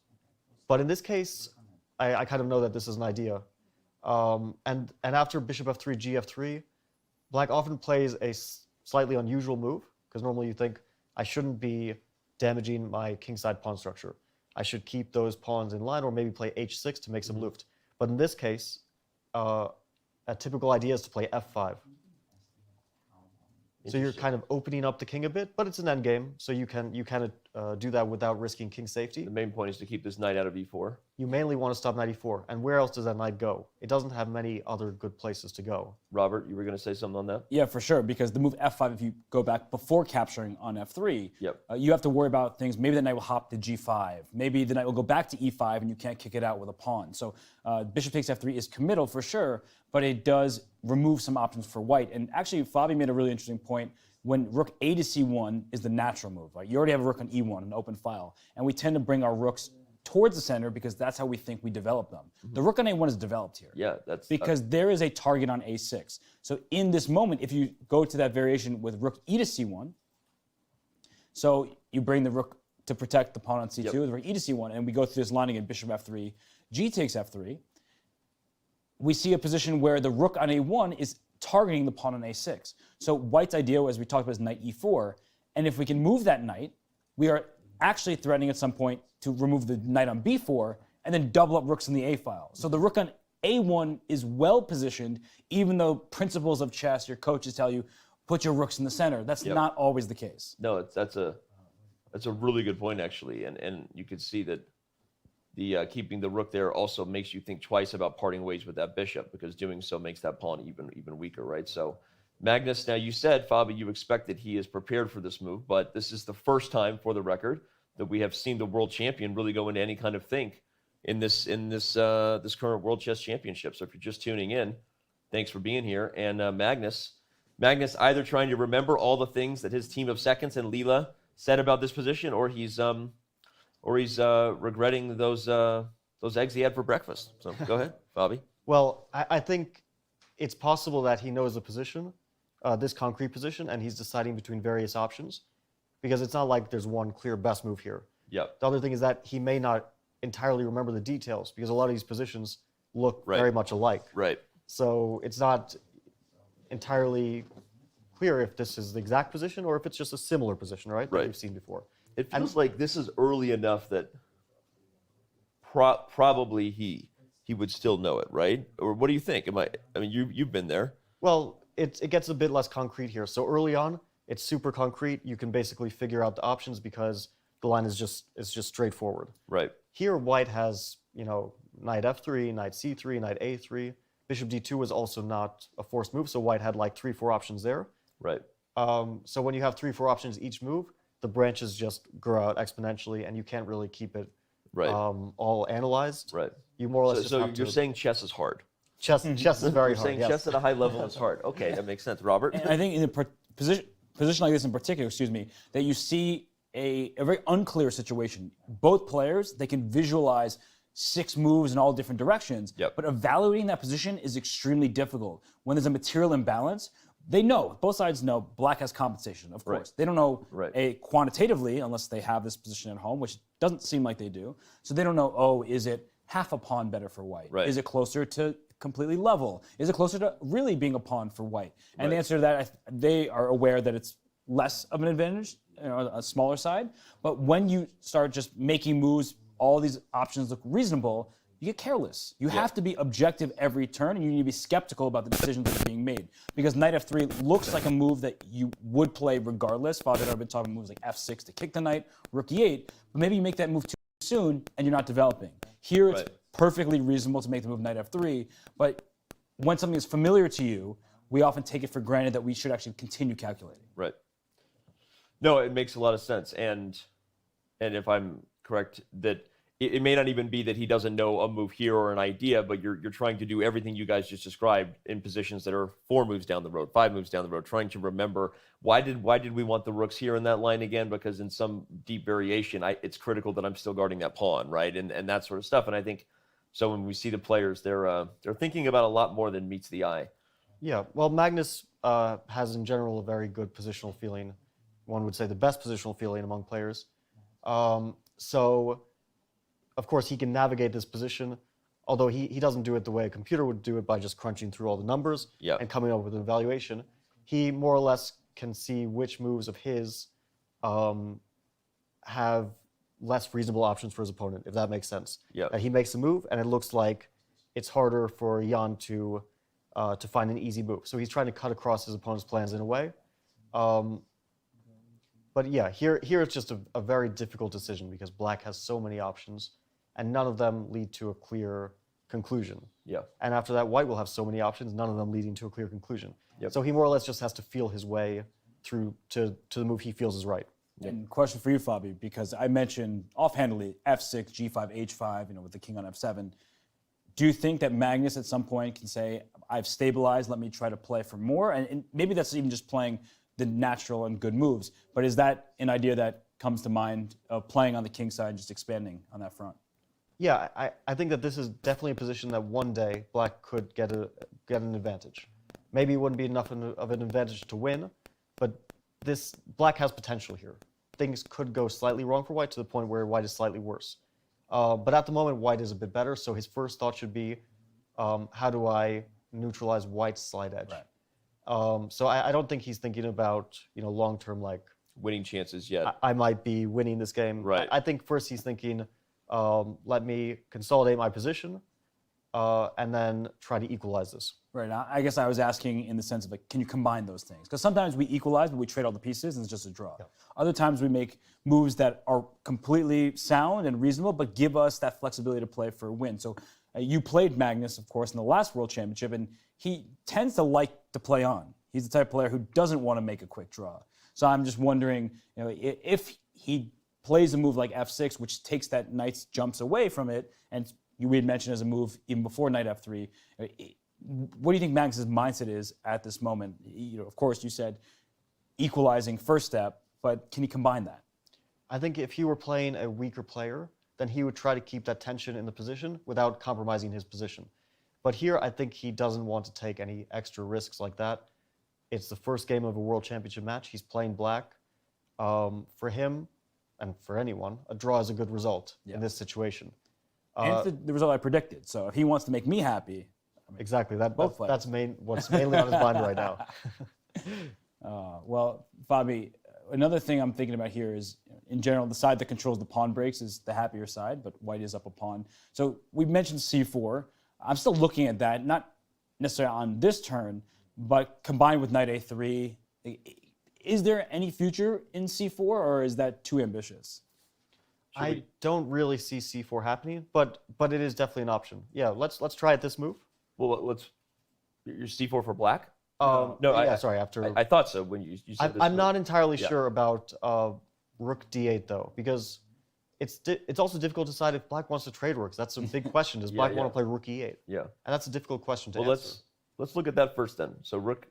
But in this case, I kind of know that this is an idea. And after bishop f3, gf3, black often plays a slightly unusual move, because normally you think, I shouldn't be damaging my kingside pawn structure. I should keep those pawns in line, or maybe play h6 to make some luft. But in this case, a typical idea is to play f5. So you're kind of opening up the king a bit, but it's an endgame, so you can do that without risking king safety. The main point is to keep this knight out of e4. You mainly want to stop knight e4, and where else does that knight go? It doesn't have many other good places to go. Robert, you were going to say something on that? Yeah, for sure, because the move f5, if you go back before capturing on f3, you have to worry about things. Maybe the knight will hop to g5. Maybe the knight will go back to e5, and you can't kick it out with a pawn. So bishop takes f3 is committal for sure, but it does remove some options for white. And actually, Fabi made a really interesting point. When rook a to c1 is the natural move, right? You already have a rook on e1, an open file, and we tend to bring our rooks towards the center because that's how we think we develop them. The rook on a1 is developed here. Yeah, that's... Because there is a target on a6. So in this moment, if you go to that variation with rook e to c1, so you bring the rook to protect the pawn on c2, with rook e to c1, and we go through this line again, bishop f3, g takes f3, we see a position where the rook on a1 is targeting the pawn on a6. So white's idea, as we talked about, is knight e4. And if we can move that knight, we are actually threatening at some point to remove the knight on b4 and then double up rooks in the a file. So the rook on a1 is well positioned, even though principles of chess, your coaches tell you, put your rooks in the center. That's not always the case. No, that's a really good point, actually. And you could see that keeping the rook there also makes you think twice about parting ways with that bishop, because doing so makes that pawn even weaker, right? So Magnus, now you said, Fabi, you expect that he is prepared for this move, but this is the first time, for the record, that we have seen the world champion really go into any kind of think in this current World Chess Championship. So if you're just tuning in, thanks for being here. And Magnus either trying to remember all the things that his team of seconds and Leela said about this position, or he's regretting those eggs he had for breakfast. So go ahead, Fabi. Well, I think it's possible that he knows the position, this concrete position, and he's deciding between various options, because it's not like there's one clear best move here. Yep. The other thing is that he may not entirely remember the details, because a lot of these positions look very much alike. Right. So it's not entirely clear if this is the exact position or if it's just a similar position, right? That we've seen before. It feels like this is early enough that probably he would still know it, right? Or what do you think? I mean, you've been there. Well, it gets a bit less concrete here. So early on, it's super concrete. You can basically figure out the options because the line is just straightforward. Right. Here, white has, knight f3, knight c3, knight a3. Bishop d2 was also not a forced move, so white had like 3-4 options there. Right. So when you have 3-4 options each move, the branches just grow out exponentially, and you can't really keep it all analyzed. Right. You more or less. So you're saying chess is hard. Chess is very hard. You're saying chess at a high level is hard. Okay, that makes sense, Robert. And I think in a position like this in particular, that you see a very unclear situation. Both players, they can visualize 6 moves in all different directions, but evaluating that position is extremely difficult. When there's a material imbalance, they know, both sides know, black has compensation, of course. They don't know quantitatively, unless they have this position at home, which doesn't seem like they do. So they don't know, oh, is it half a pawn better for white? Is it closer to completely level? Is it closer to really being a pawn for white? And the answer to that, they are aware that it's less of an advantage, a smaller side. But when you start just making moves, all these options look reasonable, you get careless. You have to be objective every turn, and you need to be skeptical about the decisions that are being made. Because knight f3 looks like a move that you would play regardless. Father had been talking moves like f6 to kick the knight, rook e8, but maybe you make that move too soon and you're not developing. Here it's perfectly reasonable to make the move knight f3, but when something is familiar to you, we often take it for granted that we should actually continue calculating. Right. No, it makes a lot of sense. And if I'm correct, that it may not even be that he doesn't know a move here or an idea, but you're trying to do everything you guys just described in positions that are 4 moves down the road, 5 moves down the road, trying to remember why did we want the rooks here in that line again? Because in some deep variation, it's critical that I'm still guarding that pawn, right? And that sort of stuff. And I think so when we see the players, they're thinking about a lot more than meets the eye. Yeah, well, Magnus has in general a very good positional feeling. One would say the best positional feeling among players. So, of course, he can navigate this position, although he doesn't do it the way a computer would do it by just crunching through all the numbers and coming up with an evaluation. He more or less can see which moves of his have less reasonable options for his opponent, if that makes sense. He makes a move, and it looks like it's harder for Jan to find an easy move. So he's trying to cut across his opponent's plans in a way. But yeah, here it's just a very difficult decision because black has so many options, and none of them lead to a clear conclusion. And after that, white will have so many options, none of them leading to a clear conclusion. So he more or less just has to feel his way through to the move he feels is right. And question for you, Fabi, because I mentioned offhandedly f6, g5, h5, with the king on f7. Do you think that Magnus at some point can say, I've stabilized, let me try to play for more? And maybe that's even just playing the natural and good moves. But is that an idea that comes to mind of playing on the king side, just expanding on that front? Yeah, I think that this is definitely a position that one day black could get an advantage. Maybe it wouldn't be enough of an advantage to win, but black has potential here. Things could go slightly wrong for white to the point where white is slightly worse. But at the moment, white is a bit better, so his first thought should be, how do I neutralize white's slight edge? So I don't think he's thinking about long-term like winning chances yet. I might be winning this game. Right. I think first he's thinking, let me consolidate my position, and then try to equalize this. Right. I guess I was asking in the sense of like, can you combine those things? Because sometimes we equalize, but we trade all the pieces and it's just a draw. Yeah. Other times we make moves that are completely sound and reasonable, but give us that flexibility to play for a win. So you played Magnus, of course, in the last World Championship, and he tends to like to play on. He's the type of player who doesn't want to make a quick draw. So I'm just wondering, if he plays a move like f6, which takes that knight's jumps away from it, and we had mentioned as a move even before knight f3, what do you think Magnus's mindset is at this moment? Of course, you said equalizing first step, but can he combine that? I think if he were playing a weaker player, then he would try to keep that tension in the position without compromising his position. But here, I think he doesn't want to take any extra risks like that. It's the first game of a World Championship match. He's playing black. For him, and for anyone, a draw is a good result in this situation. And it's the result I predicted. So if he wants to make me happy, exactly. That's what's mainly on his mind right now. Well, Fabi, another thing I'm thinking about here is, in general, the side that controls the pawn breaks is the happier side, but white is up a pawn. So we mentioned c4. I'm still looking at that, not necessarily on this turn, but combined with knight a3. Is there any future in c4, or is that too ambitious? I don't really see c4 happening, but it is definitely an option. Yeah, let's try it this move. Well, your c4 for black? Sorry. After I thought so when you said this. I'm not entirely sure about rook d8 though, because it's also difficult to decide if black wants to trade rooks. That's a big question. Does black want to play rook e8? Yeah, and that's a difficult question to answer. Let's look at that first then. So rook.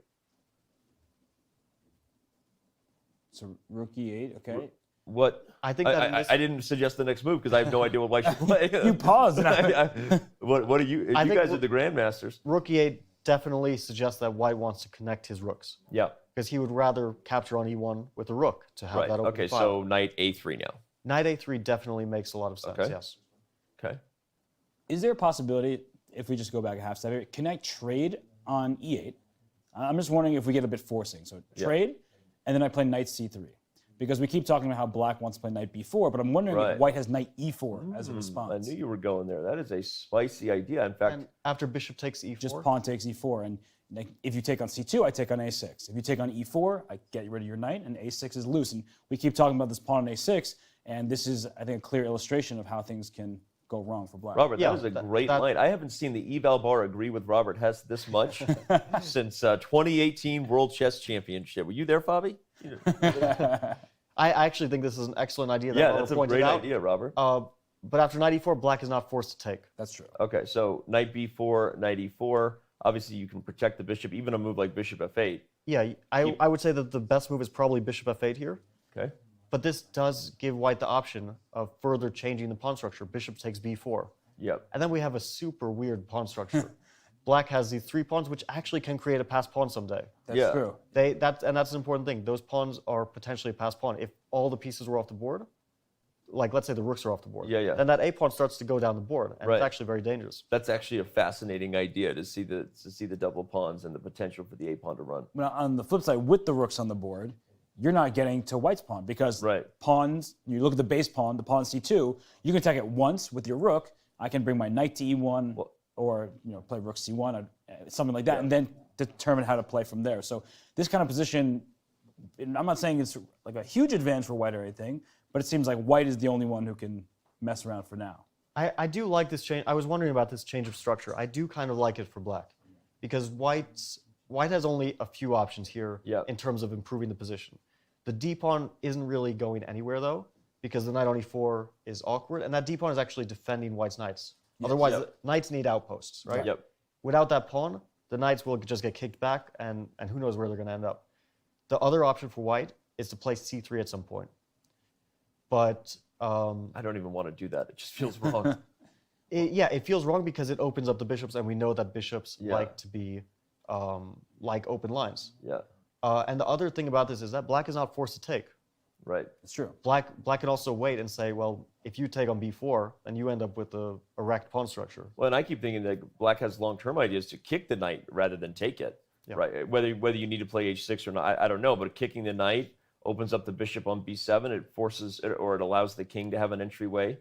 So rook e8, okay. What? I think I didn't suggest the next move because I have no idea what white should play. You paused. What are you? You guys are the grandmasters. Rook e8 definitely suggests that white wants to connect his rooks. Yeah. Because he would rather capture on e1 with a rook to have that open Okay, file. so knight a3 now. Knight a3 definitely makes a lot of sense. Okay. Yes. Okay. Is there a possibility, if we just go back a half step here, can I trade on e8? I'm just wondering if we get a bit forcing. So trade, and then I play knight c3. Because we keep talking about how black wants to play knight b4, but I'm wondering if white has knight e4 as a response. I knew you were going there. That is a spicy idea. In fact, and after bishop takes e4? Just pawn takes e4. And if you take on c2, I take on a6. If you take on e4, I get rid of your knight, and a6 is loose. And we keep talking about this pawn on a6, and this is, I think, a clear illustration of how things can go wrong for black. Robert, that was a great line. I haven't seen the eval bar agree with Robert Hess this much since 2018 World Chess Championship. Were you there, Fabi? I actually think this is an excellent idea. That's a great idea, Robert. But after knight e4, black is not forced to take. That's true. Okay, so knight b4, knight e4. Obviously, you can protect the bishop, even a move like bishop f8. Yeah, I would say that the best move is probably bishop f8 here. Okay. But this does give white the option of further changing the pawn structure. Bishop takes b4. Yep. And then we have a super weird pawn structure. Black has these 3 pawns, which actually can create a passed pawn someday. That's true. That's an important thing. Those pawns are potentially a passed pawn. If all the pieces were off the board, like let's say the rooks are off the board, then that a pawn starts to go down the board, and it's actually very dangerous. That's actually a fascinating idea to see the double pawns and the potential for the a pawn to run. Now, on the flip side, with the rooks on the board, you're not getting to white's pawn because pawns. You look at the base pawn, the pawn c2. You can attack it once with your rook. I can bring my knight to e1. Or play rook c1, something like that, and then determine how to play from there. So this kind of position, I'm not saying it's like a huge advantage for white or anything, but it seems like white is the only one who can mess around for now. I do like this change. I was wondering about this change of structure. I do kind of like it for black, because white has only a few options here in terms of improving the position. The d pawn isn't really going anywhere though, because the knight on e4 is awkward, and that d pawn is actually defending white's knights. Otherwise, the knights need outposts, right? Yep. Without that pawn, the knights will just get kicked back, and who knows where they're going to end up. The other option for white is to play c3 at some point. But I don't even want to do that. It just feels wrong. It feels wrong because it opens up the bishops, and we know that bishops like to be like open lines. Yeah. And the other thing about this is that black is not forced to take. Right. It's true. Black can also wait and say, well, if you take on b4, then you end up with a erect pawn structure. Well, and I keep thinking that black has long-term ideas to kick the knight rather than take it. Yeah. Right. Whether you need to play h6 or not, I don't know. But kicking the knight opens up the bishop on b7. It forces or it allows the king to have an entryway.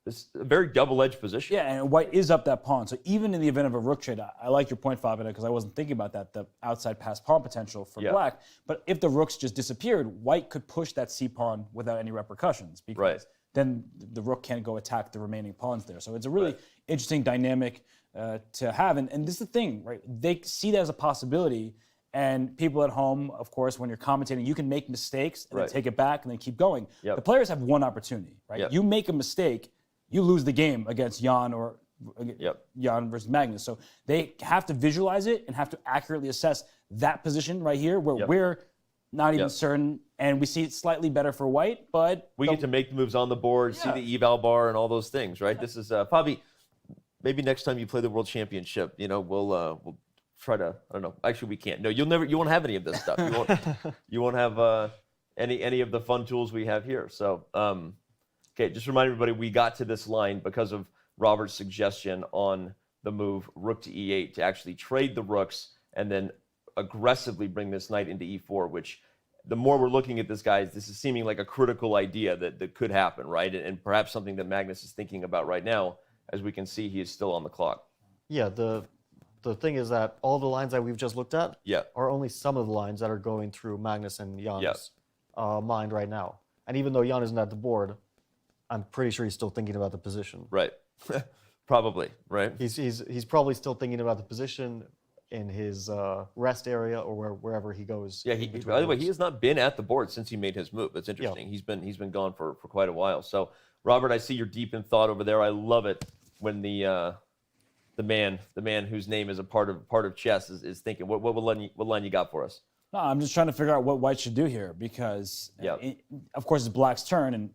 It's a very double-edged position. Yeah, and white is up that pawn. So even in the event of a rook trade, I like your point, Fabio, because I wasn't thinking about that, the outside pass pawn potential for black. But if the rooks just disappeared, white could push that c pawn without any repercussions, because then the rook can't go attack the remaining pawns there. So it's a really interesting dynamic to have. And this is the thing, right? They see that as a possibility. And people at home, of course, when you're commentating, you can make mistakes and then take it back and then keep going. The players have one opportunity, right? You make a mistake, you lose the game against Jan or Jan versus Magnus. So they have to visualize it and have to accurately assess that position right here where we're not even certain, and we see it slightly better for white, but... We get to make the moves on the board, see the eval bar and all those things, right? This is, Fabi, maybe next time you play the World Championship, you know, we'll try to, I don't know, actually we can't. No, you won't have any of this stuff. You won't have any of the fun tools we have here. So, okay, just remind everybody, we got to this line because of Robert's suggestion on the move rook to e8 to actually trade the rooks and then aggressively bring this knight into e4, which the more we're looking at this, guys, this is seeming like a critical idea that could happen, right? And perhaps something that Magnus is thinking about right now. As we can see, he is still on the clock. Yeah, the thing is that all the lines that we've just looked at are only some of the lines that are going through Magnus and Jan's mind right now. And even though Jan isn't at the board, I'm pretty sure he's still thinking about the position. Right. Probably, right? He's probably still thinking about the position in his rest area or wherever he goes. Yeah, by the way, he has not been at the board since he made his move. That's interesting. Yeah. He's been gone for quite a while. So, Robert, I see you're deep in thought over there. I love it when the man whose name is a part of chess is thinking. What line you got for us? No, I'm just trying to figure out what white should do here because, of course, it's black's turn, and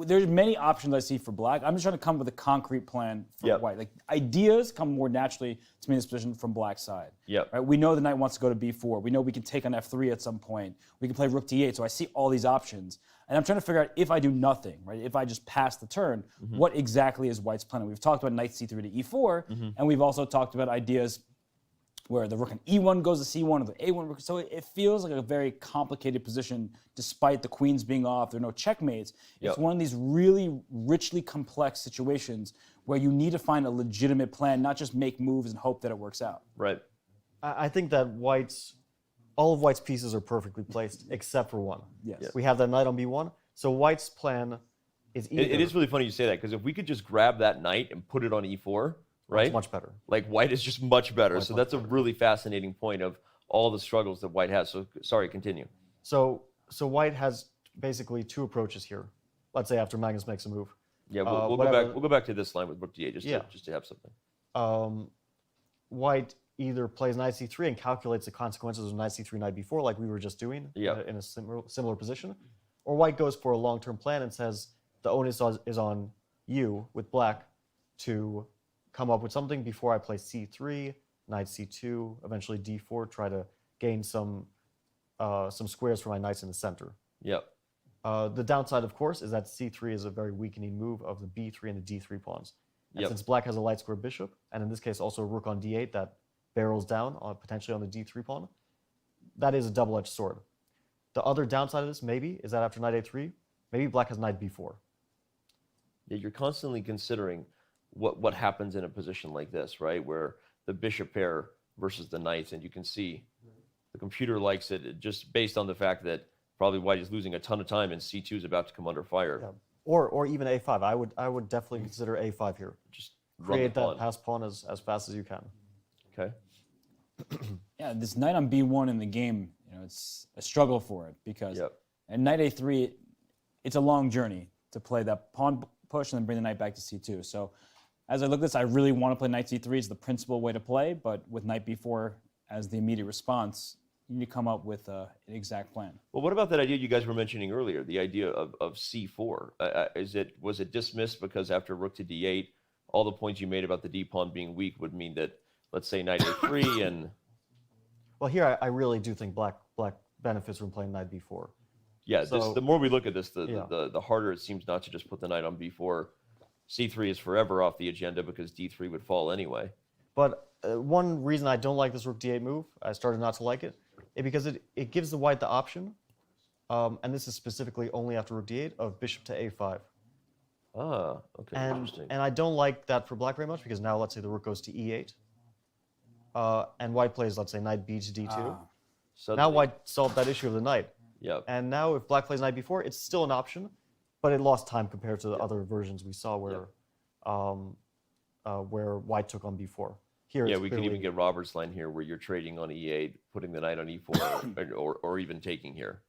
there's many options I see for black. I'm just trying to come up with a concrete plan for white. Like ideas come more naturally to me in this position from black's side. Right? We know the knight wants to go to b4. We know we can take on f3 at some point. We can play rook d8. So I see all these options, and I'm trying to figure out if I do nothing, right? If I just pass the turn, what exactly is white's plan? We've talked about knight c3 to e4, and we've also talked about ideas where the rook on e1 goes to c1 or the a1 rook. So it feels like a very complicated position despite the queens being off. There are no checkmates. It's one of these really richly complex situations where you need to find a legitimate plan, not just make moves and hope that it works out. Right. I think that all of white's pieces are perfectly placed except for one. Yes. We have that knight on b1. So white's plan is either... It is really funny you say that because if we could just grab that knight and put it on e4, right? It's much better. Like white is just much better. So that's a really fascinating point of all the struggles that white has. So sorry, continue. So white has basically two approaches here. Let's say after Magnus makes a move. Yeah, we'll go back to this line with rook d8 just to have something. White either plays knight c3 and calculates the consequences of knight c3, knight b4, like we were just doing in a similar position, or white goes for a long-term plan and says the onus is on you with black to come up with something before I play c3, knight c2, eventually d4, try to gain some squares for my knights in the center. The downside, of course, is that c3 is a very weakening move of the b3 and the d3 pawns. And since black has a light square bishop, and in this case also a rook on d8 that barrels down potentially on the d3 pawn, that is a double-edged sword. The other downside of this, maybe, is that after knight a3, maybe black has knight b4. Yeah, you're constantly considering what happens in a position like this, right? Where the bishop pair versus the knights, and you can see the computer likes it just based on the fact that probably white is losing a ton of time and c2 is about to come under fire. Yeah. Or even a5. I would definitely consider a5 here. Just create that pass pawn as fast as you can. Okay. Yeah, this knight on b1 in the game, it's a struggle for it because at knight a3, it's a long journey to play that pawn push and then bring the knight back to c2. So as I look at this, I really want to play knight c3. It's the principal way to play, but with knight b4 as the immediate response, you need to come up with an exact plan. Well, what about that idea you guys were mentioning earlier, the idea of c4? Was it dismissed because after rook to d8, all the points you made about the d pawn being weak would mean that, let's say, knight a3 and... Well, here I really do think black benefits from playing knight b4. Yeah, so, the more we look at this, the harder it seems not to just put the knight on b4. c3 is forever off the agenda because d3 would fall anyway. But one reason I don't like this rook d8 move, I started not to like it, is because it gives the white the option, and this is specifically only after rook d8, of bishop to a5. Ah, okay, interesting. And I don't like that for black very much because now let's say the rook goes to e8. And white plays, let's say, knight b to d2. So now white solved that issue of the knight. Yep. And now if black plays knight b4, it's still an option, but it lost time compared to the other versions we saw where white took on b4. Here, yeah, we can even get Robert's line here where you're trading on e8, putting the knight on e4, or even taking here.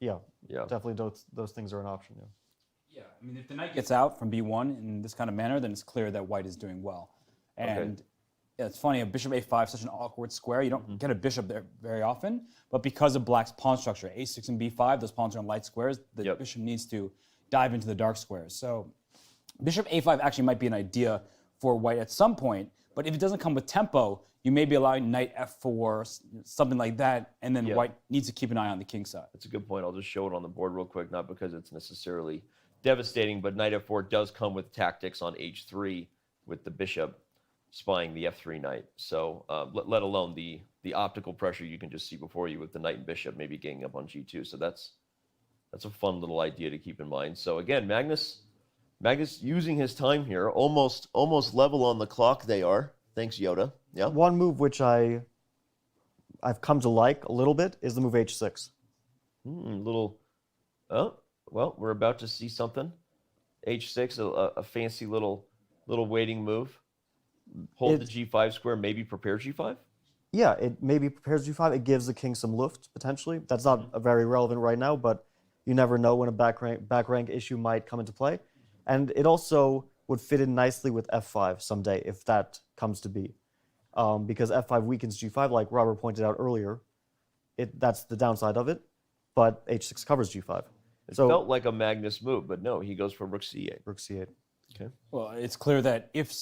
Yeah, definitely those things are an option. Yeah, I mean, if the knight gets out from b1 in this kind of manner, then it's clear that white is doing well. And yeah, it's funny, a bishop a5 is such an awkward square. You don't get a bishop there very often, but because of black's pawn structure, a6 and b5, those pawns are on light squares, the bishop needs to dive into the dark squares. So bishop a5 actually might be an idea for white at some point, but if it doesn't come with tempo, you may be allowing knight f4, something like that, and then white needs to keep an eye on the king side. That's a good point. I'll just show it on the board real quick, not because it's necessarily devastating, but knight f4 does come with tactics on h3 with the bishop spying the f3 knight. So let alone the optical pressure you can just see before you with the knight and bishop maybe getting up on g2. So that's a fun little idea to keep in mind. So again, Magnus using his time here, almost level on the clock they are. Thanks, Yoda. Yeah. One move which I've come to like a little bit is the move h6. Well, we're about to see something. h6, a fancy little waiting move. Hold the g5 square, maybe prepare g5? Yeah, it maybe prepares g5. It gives the king some luft, potentially. That's not very relevant right now, but you never know when a back rank issue might come into play. And it also would fit in nicely with f5 someday, if that comes to be. Because f5 weakens g5, like Robert pointed out earlier. That's the downside of it, but h6 covers g5. It felt like a Magnus move, but no, he goes for rook c8. Rook c8. Okay. Well, it's clear that if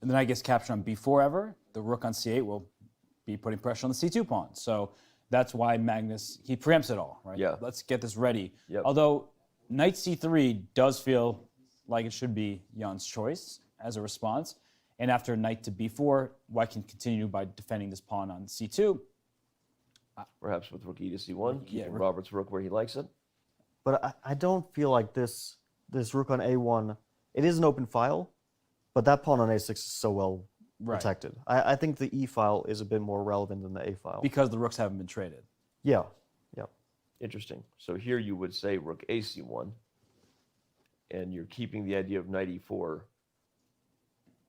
the knight gets captured on b4 ever, the rook on c8 will be putting pressure on the c2 pawn. So that's why Magnus, he preempts it all, right? Yeah. Let's get this ready. Yep. Although knight c3 does feel like it should be Jan's choice as a response. And after knight to b4, white can continue by defending this pawn on c2. Perhaps with rook e to c1, keeping Robert's rook where he likes it. But I don't feel like this rook on a1, it is an open file, but that pawn on a6 is so well protected. I think the e file is a bit more relevant than the a file. Because the rooks haven't been traded. Yeah. Interesting. So here you would say rook a c1, and you're keeping the idea of knight e4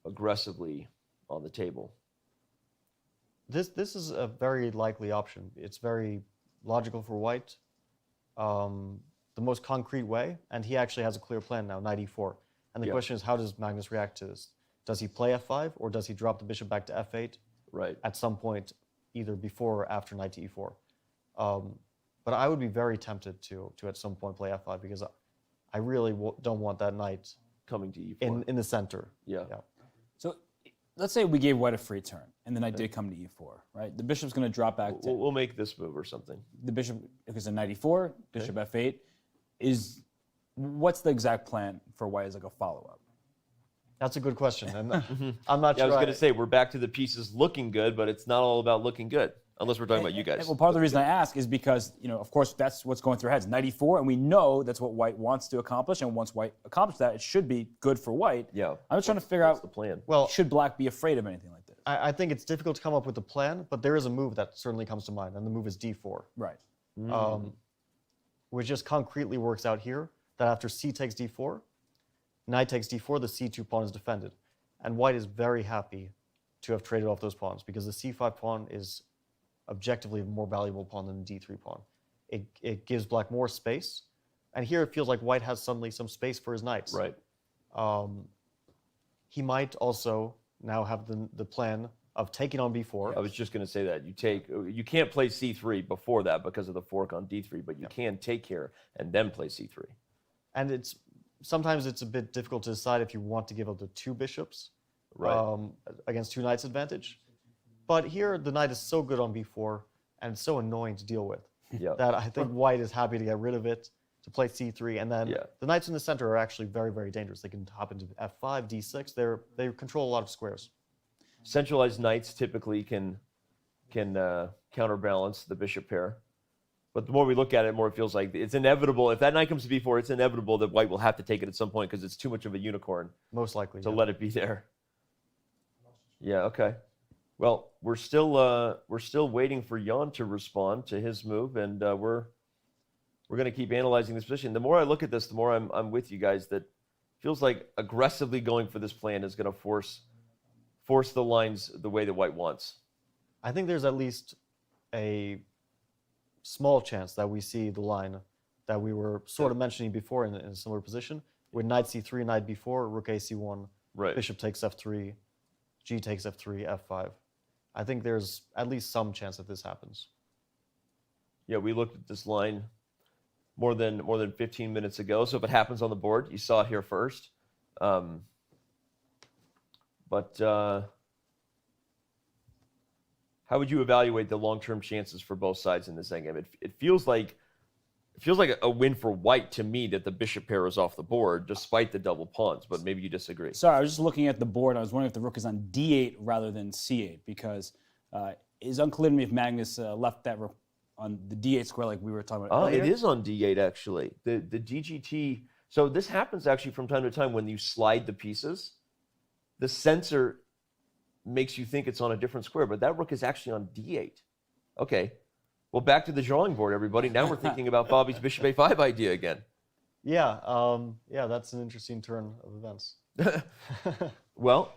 aggressively on the table. This is a very likely option. It's very logical for white. The most concrete way, and he actually has a clear plan now, knight e4. And the question is, how does Magnus react to this? Does he play f5, or does he drop the bishop back to f8 at some point, either before or after knight to e4? But I would be very tempted to at some point play f5, because I really don't want that knight coming to e4 in the center. Yeah. So let's say we gave white a free turn, and the knight did come to e4, right? The bishop's going to drop back. We'll make this move or something. The bishop, if it's a knight e4, bishop f8, what's the exact plan for white as like a follow-up? That's a good question, and I'm not sure. I was going to say, we're back to the pieces looking good, but it's not all about looking good, unless we're talking about you guys. Well, part of the reason I ask is because, of course, that's what's going through our heads. Knight e4, and we know that's what white wants to accomplish, and once white accomplishes that, it should be good for white. Yeah. I'm just trying to figure out the plan. Well, should black be afraid of anything like this? I think it's difficult to come up with a plan, but there is a move that certainly comes to mind, and the move is d4. Right. Which just concretely works out here, that after c takes d4, knight takes d4, the c2 pawn is defended. And white is very happy to have traded off those pawns, because the c5 pawn is objectively a more valuable pawn than the d3 pawn. It gives black more space, and here it feels like white has suddenly some space for his knights. Right. He might also now have the plan of taking on b4. I was just going to say that. You can't play c3 before that because of the fork on d3, but you can take here and then play c3. And sometimes it's a bit difficult to decide if you want to give up the two bishops against two knights advantage. But here, the knight is so good on b4 and it's so annoying to deal with that I think white is happy to get rid of it, to play c3. And then the knights in the center are actually very, very dangerous. They can hop into f5, d6. They control a lot of squares. Centralized knights typically can counterbalance the bishop pair. But the more we look at it, the more it feels like it's inevitable. If that knight comes to b4, it's inevitable that white will have to take it at some point because it's too much of a unicorn. Most likely. To let it be there. Yeah, okay. Well, we're still waiting for Jan to respond to his move, and we're going to keep analyzing this position. The more I look at this, the more I'm with you guys. That feels like aggressively going for this plan is going to force the lines the way that white wants. I think there's at least a small chance that we see the line that we were sort of mentioning before in a similar position, with knight c3, knight b4, rook a c1, right. Bishop takes f3, g takes f3, f5. I think there's at least some chance that this happens. Yeah, we looked at this line more than 15 minutes ago. So if it happens on the board, you saw it here first. How would you evaluate the long-term chances for both sides in this endgame? It feels like a win for white to me that the bishop pair is off the board despite the double pawns, but maybe you disagree. Sorry, I was just looking at the board. I was wondering if the rook is on d8 rather than c8 because it's unclear to me if Magnus left that rook on the d8 square like we were talking about earlier. It is on d8 actually. The DGT. So this happens actually from time to time when you slide the pieces. The sensor makes you think it's on a different square, but that rook is actually on d8. Okay. Well, back to the drawing board, everybody. Now we're thinking about Bobby's bishop a5 idea again. Yeah, that's an interesting turn of events. Well,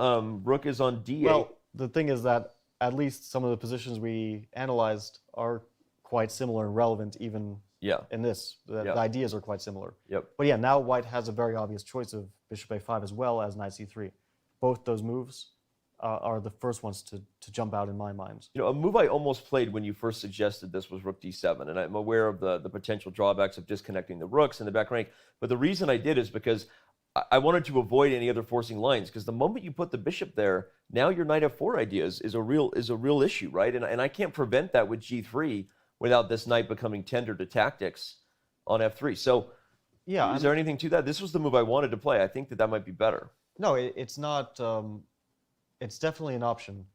rook is on d8. Well, the thing is that at least some of the positions we analyzed are quite similar and relevant even in this. The ideas are quite similar. Yep. But yeah, now white has a very obvious choice of bishop a5 as well as knight c3. Both those moves are the first ones to jump out in my mind. You know, a move I almost played when you first suggested this was rook d7, and I'm aware of the potential drawbacks of disconnecting the rooks in the back rank, but the reason I did is because I wanted to avoid any other forcing lines, because the moment you put the bishop there, now your knight f4 idea is a real issue, right? And I can't prevent that with g3 without this knight becoming tender to tactics on f3. So yeah, is there anything to that? This was the move I wanted to play. I think that might be better. No, it's not. It's definitely an option.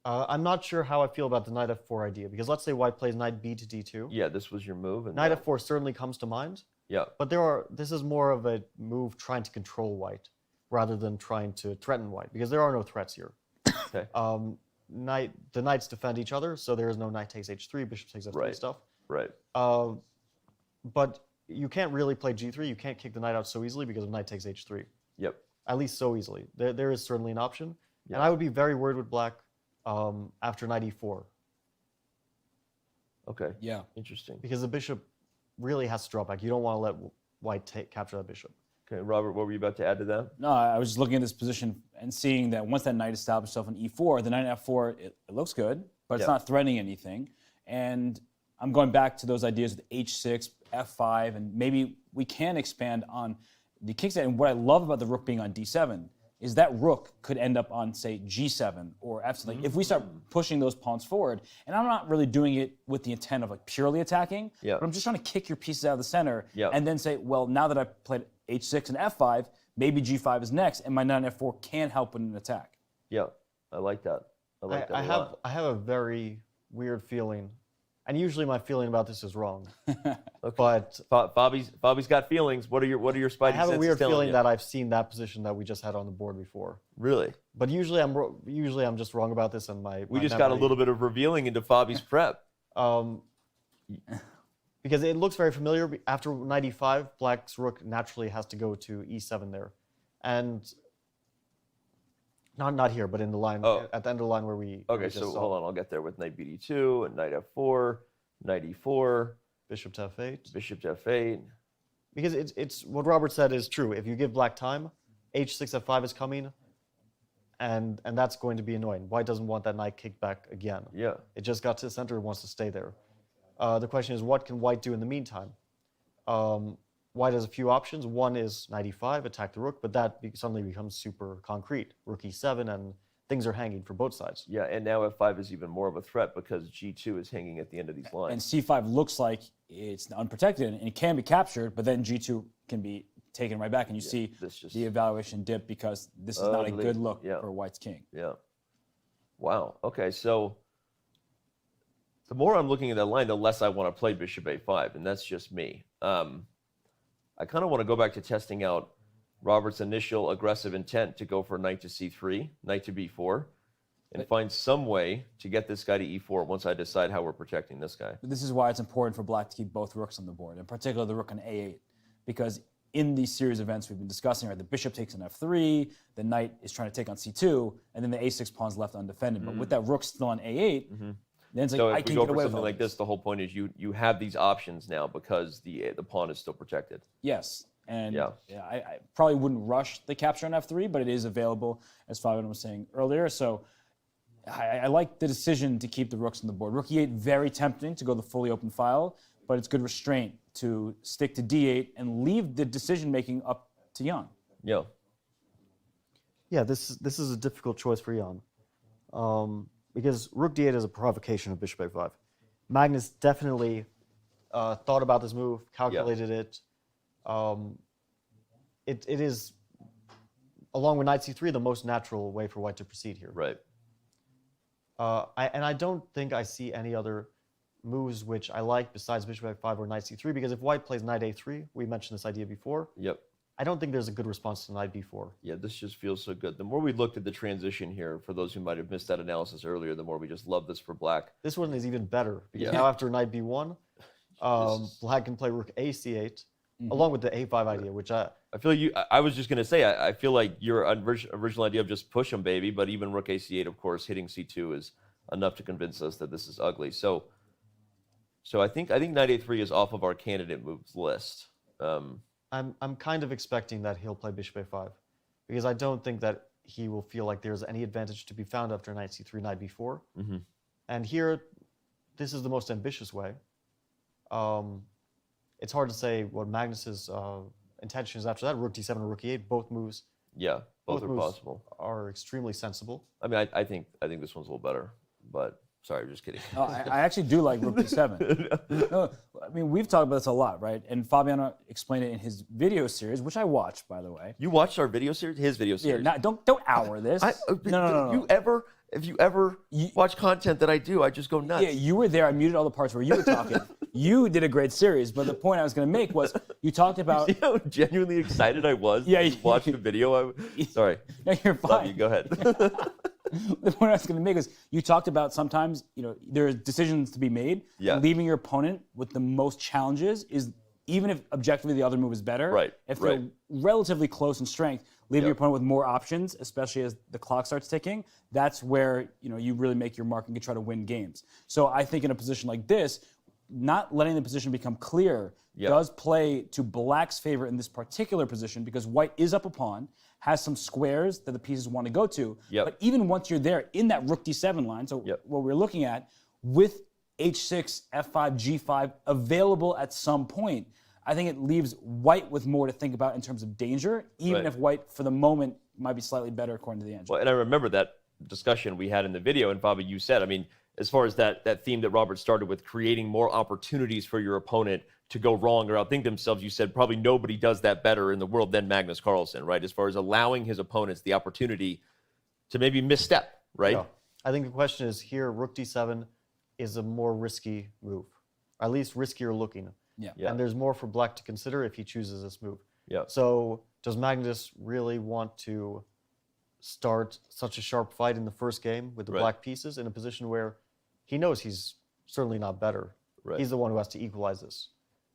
I'm not sure how I feel about the knight f4 idea, because let's say white plays knight b to d2. Yeah, this was your move. And knight f4 certainly comes to mind. Yeah. But this is more of a move trying to control white rather than trying to threaten white, because there are no threats here. Okay. The knights defend each other, so there is no knight takes h3, bishop takes f3 stuff. Right. But you can't really play g3. You can't kick the knight out so easily because of knight takes h3. Yep. At least so easily. There is certainly an option. Yeah. And I would be very worried with black after knight e4. Okay. Yeah. Interesting. Because the bishop really has to drop back. You don't want to let white capture that bishop. Okay, Robert, what were you about to add to that? No, I was just looking at this position and seeing that once that knight established itself on e4, the knight f4, it looks good, but it's not threatening anything. And I'm going back to those ideas with h6, f5, and maybe we can expand on the kickset. And what I love about the rook being on d7 is that rook could end up on, say, g7 or f7. Like, if we start pushing those pawns forward, and I'm not really doing it with the intent of like purely attacking, but I'm just trying to kick your pieces out of the center and then say, well, now that I've played h6 and f5, maybe g5 is next, and my knight f4 can help with an attack. Yeah, I like that. I like that a lot. I have a very weird feeling, and usually my feeling about this is wrong. But Bobby's got feelings. What are your spidey senses telling you? I have a weird feeling that I've seen that position that we just had on the board before. Really? But usually I'm just wrong about this, and we just got a little bit of revealing into Bobby's prep. Because it looks very familiar. After knight e5, black's rook naturally has to go to e7 there, and not here, but in the line at the end of the line where we. Okay, so hold on, I'll get there with knight bd2 and knight f4, knight e4, bishop to f8, bishop to f8. Because it's what Robert said is true. If you give black time, h6 f5 is coming, and that's going to be annoying. White doesn't want that knight kicked back again. Yeah. It just got to the center and wants to stay there. The question is, what can white do in the meantime? White has a few options. One is knight e5, attack the rook, but that suddenly becomes super concrete. Rook e7, and things are hanging for both sides. Yeah, and now f5 is even more of a threat because g2 is hanging at the end of these lines. And c5 looks like it's unprotected, and it can be captured, but then g2 can be taken right back, and you see the evaluation dip because this is not a good look for white's king. Yeah. Wow. Okay, so The more I'm looking at that line, the less I want to play bishop a5, and that's just me. I kind of want to go back to testing out Robert's initial aggressive intent to go for knight to c3, knight to b4, and find some way to get this guy to e4 once I decide how we're protecting this guy. This is why it's important for black to keep both rooks on the board, in particular the rook on a8, because in these series of events we've been discussing, right, the bishop takes on f3, the knight is trying to take on c2, and then the a6 pawn's left undefended. But with that rook still on a8, then it's like, So I if we can go get for away with something all like this, the whole point is you have these options now because the pawn is still protected. Yes, and I probably wouldn't rush the capture on f3, but it is available, as Fabian was saying earlier. So I like the decision to keep the rooks on the board. Rook e8, very tempting to go the fully open file, but it's good restraint to stick to d8 and leave the decision-making up to Ian. Yeah. Yeah, this is a difficult choice for Ian. Because rook d8 is a provocation of bishop a5. Magnus definitely thought about this move, calculated it. It is, along with knight c3, the most natural way for white to proceed here. Right. I don't think I see any other moves which I like besides bishop a5 or knight c3, because if white plays knight a3, we mentioned this idea before. Yep. I don't think there's a good response to knight b4. Yeah, this just feels so good. The more we looked at the transition here, for those who might have missed that analysis earlier, the more we just love this for black. This one is even better, because now after knight b1, black can play rook a c8, along with the a5 idea, which I feel I was just going to say, I feel like your original idea of just push them, baby, but even rook a c8, of course, hitting c2 is enough to convince us that this is ugly. So I think knight a3 is off of our candidate moves list. I'm kind of expecting that he'll play bishop a5, because I don't think that he will feel like there's any advantage to be found after knight c3, knight b4. And here, this is the most ambitious way. It's hard to say what Magnus's intention is after that. Rook d7 or rook e8, both moves. Yeah, both are moves possible. Are extremely sensible. I mean, I think this one's a little better, but sorry, just kidding. I actually do like rook d7. No, I mean, we've talked about this a lot, right? And Fabiano explained it in his video series, which I watched, by the way. You watched our video series? His video series? Yeah, don't hour this. No. If you ever watch content that I do, I just go nuts. Yeah, you were there. I muted all the parts where you were talking. You did a great series, but the point I was going to make was you talked about... You see how genuinely excited I was to watch the video? Sorry. No, you're fine. Love you. Go ahead. The point I was going to make is you talked about sometimes, there are decisions to be made. Yeah. Leaving your opponent with the most challenges is, even if objectively the other move is better, if they're relatively close in strength, leaving your opponent with more options, especially as the clock starts ticking, that's where you really make your mark and can try to win games. So I think in a position like this, not letting the position become clear does play to black's favor in this particular position, because white is up a pawn, has some squares that the pieces want to go to. But even once you're there in that rook d7 line, so what we're looking at, with h6, f5, g5 available at some point, I think it leaves white with more to think about in terms of danger, even if white, for the moment, might be slightly better according to the engine. Well, and I remember that discussion we had in the video, and Fabi, you said, I mean, as far as that theme that Robert started with, creating more opportunities for your opponent to go wrong or outthink themselves, you said probably nobody does that better in the world than Magnus Carlsen, right? As far as allowing his opponents the opportunity to maybe misstep, right? Yeah. I think the question is here, rook d7 is a more risky move, at least riskier looking. And there's more for black to consider if he chooses this move. So does Magnus really want to start such a sharp fight in the first game with the black pieces in a position where he knows he's certainly not better? He's the one who has to equalize this.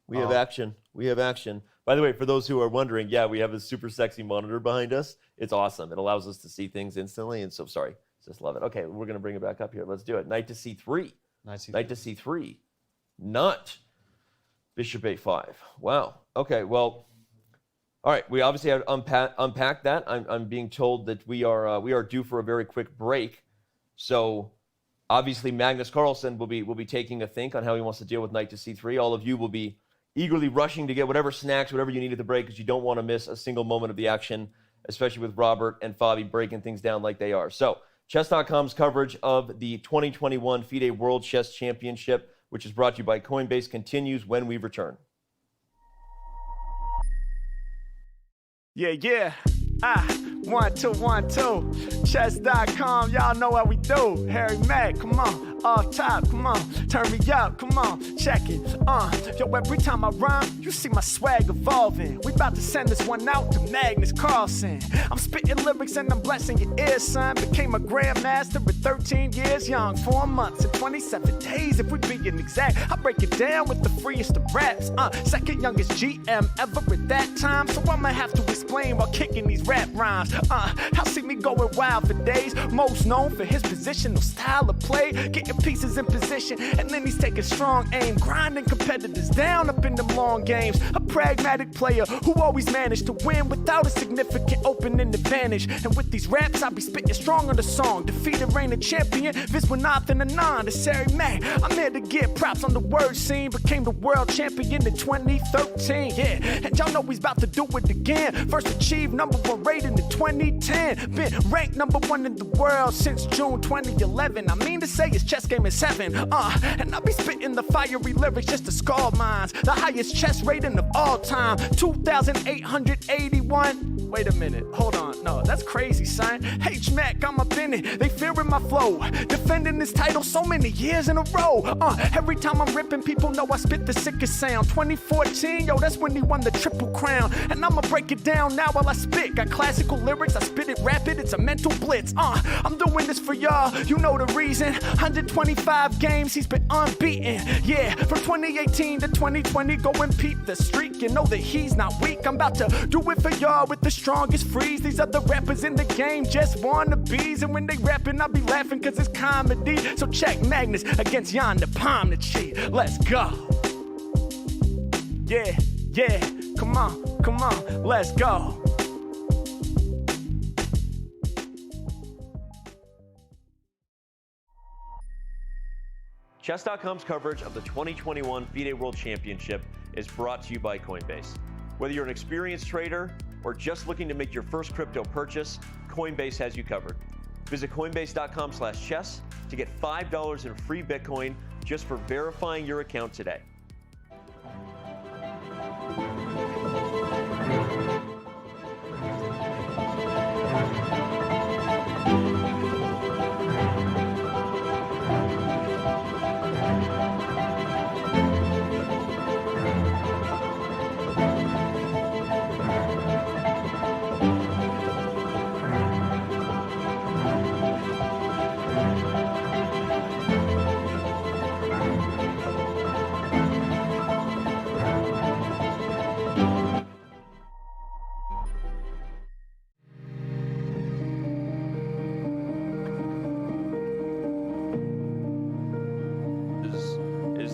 We have action. We have action. By the way, for those who are wondering, we have a super sexy monitor behind us. It's awesome. It allows us to see things instantly. And so, sorry, just love it. Okay, we're going to bring it back up here. Let's do it. Knight to c3. Knight to c3. Not bishop a5. Wow. Okay, well, all right. We obviously have unpacked that. I'm being told that we are due for a very quick break. So obviously Magnus Carlsen will be taking a think on how he wants to deal with knight to c3. All of you will be eagerly rushing to get whatever snacks, whatever you need at the break, because you don't want to miss a single moment of the action, especially with Robert and Fabi breaking things down like they are. So Chess.com's coverage of the 2021 FIDE World Chess Championship, which is brought to you by Coinbase, continues when we return. Yeah. 1, 2, 1, 2. Chess.com, y'all know what we do. Harry Mack, come on. off top, come on, turn me up, come on, check it, yo, every time I rhyme, you see my swag evolving. We about to send this one out to Magnus Carlsen. I'm spitting lyrics and I'm blessing your ears, son. Became a grandmaster at 13 years young, 4 months and 27 days, if we being exact. I break it down with the freest of raps, second youngest GM ever at that time, so I'ma have to explain while kicking these rap rhymes. Y'all see me going wild for days, most known for his positional style of play, getting pieces in position, and then he's taking strong aim, grinding competitors down up in them long games. A pragmatic player who always managed to win without a significant opening advantage. And with these raps, I be spitting strong on the song. Defeated reigning champion, Viswanath and Anand. It's Harry Mack. I'm here to get props on the word scene. Became the world champion in 2013. Yeah, and y'all know he's about to do it again. First achieved #1 rating in 2010. Been ranked #1 in the world since June 2011. I mean to say his chess game is heaven. And I be spitting the fiery lyrics just to scald minds. The highest chess rating of all time, 2,881. Wait a minute, hold on, no, that's crazy, son. H-Mac, I'm up in it, they fearing my flow. Defending this title so many years in a row. Every time I'm ripping, people know I spit the sickest sound. 2014, yo, that's when he won the Triple Crown. And I'ma break it down now while I spit. Got classical lyrics, I spit it rapid, it's a mental blitz. I'm doing this for y'all, you know the reason. 125 games, he's been unbeaten. Yeah, from 2018 to 2020, go and peep the streak. You know that he's not weak. I'm about to do it for y'all with the strongest freeze. These other rappers in the game just wannabes. And when they rapping, I be laughing cause it's comedy. So check Magnus against Ian Nepomniachtchi. Let's go. Yeah, yeah, come on, let's go. Chess.com's coverage of the 2021 FIDE World Championship is brought to you by Coinbase. Whether you're an experienced trader or just looking to make your first crypto purchase, Coinbase has you covered. Visit Coinbase.com/chess to get $5 in free Bitcoin just for verifying your account today.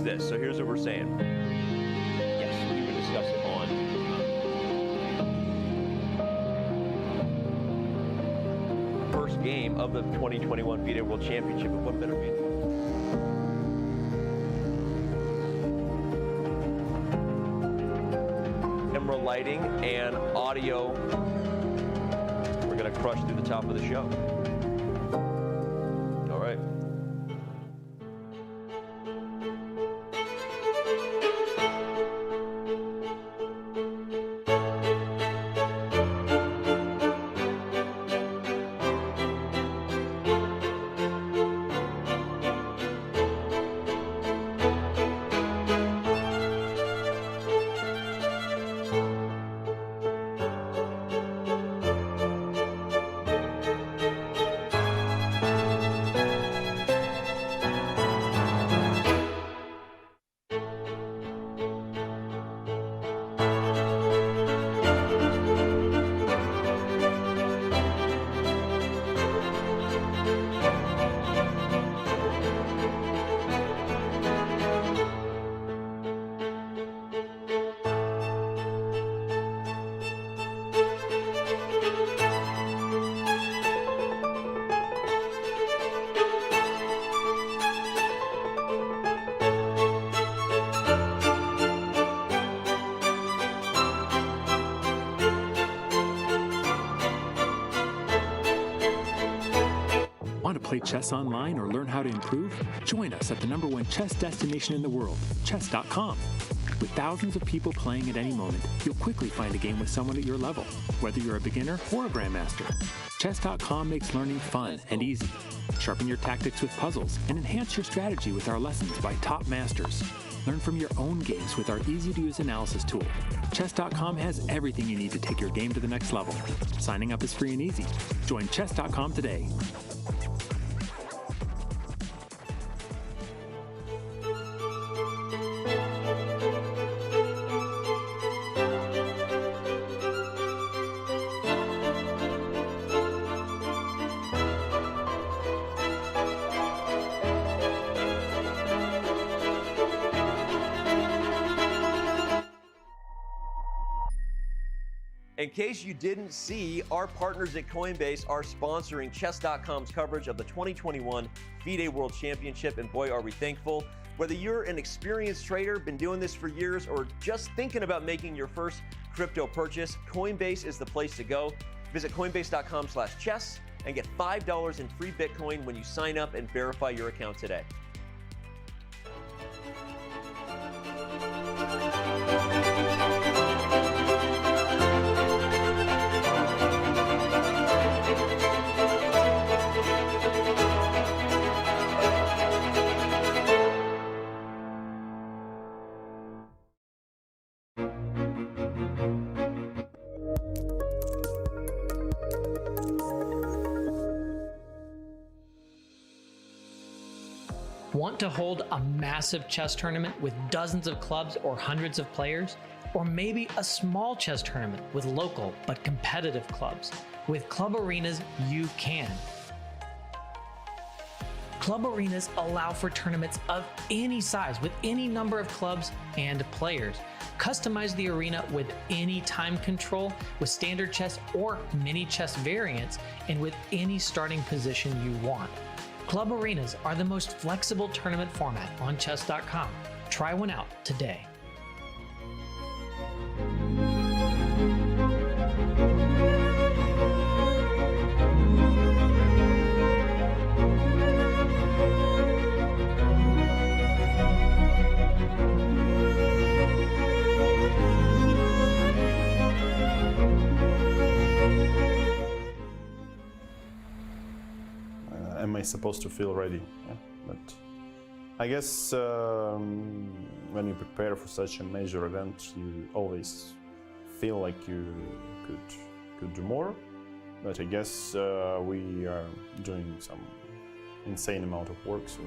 This. So here's what we're saying. Yes, we can discuss it on first game of the 2021 FIDE World Championship. And what better be? Camera lighting and audio. We're gonna crush through the top of the show. All right. Want to play chess online or learn how to improve? Join us at the #1 chess destination in the world, Chess.com. With thousands of people playing at any moment, you'll quickly find a game with someone at your level, whether you're a beginner or a grandmaster. Chess.com makes learning fun and easy. Sharpen your tactics with puzzles and enhance your strategy with our lessons by top masters. Learn from your own games with our easy-to-use analysis tool. Chess.com has everything you need to take your game to the next level. Signing up is free and easy. Join Chess.com today. In case you didn't see, our partners at Coinbase are sponsoring Chess.com's coverage of the 2021 FIDE World Championship, and boy, are we thankful. Whether you're an experienced trader, been doing this for years, or just thinking about making your first crypto purchase, Coinbase is the place to go. Visit coinbase.com/chess and get $5 in free Bitcoin when you sign up and verify your account today. Want to hold a massive chess tournament with dozens of clubs or hundreds of players? Or maybe a small chess tournament with local but competitive clubs? With club arenas, you can. Club arenas allow for tournaments of any size with any number of clubs and players. Customize the arena with any time control, with standard chess or mini chess variants, and with any starting position you want. Club arenas are the most flexible tournament format on Chess.com. Try one out today. Am I supposed to feel ready? Yeah, but I guess when you prepare for such a major event, you always feel like you could do more. But I guess we are doing some insane amount of work, so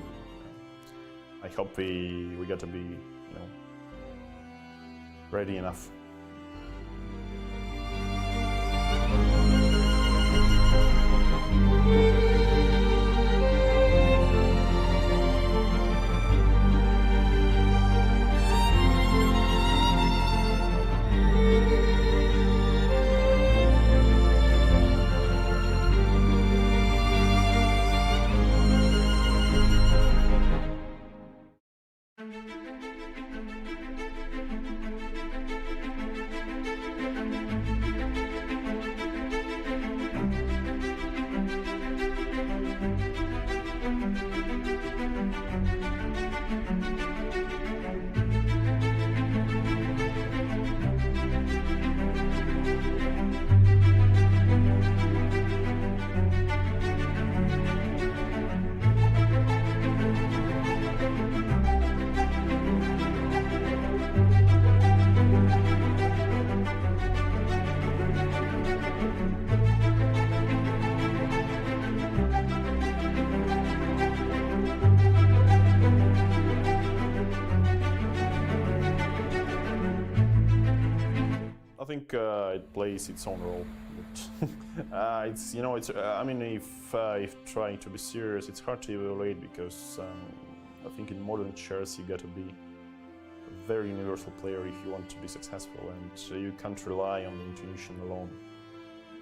I hope we got to be, ready enough. I think it plays its own role. But it's I mean, if trying to be serious, it's hard to evaluate because I think in modern chess you got to be a very universal player if you want to be successful, and you can't rely on the intuition alone.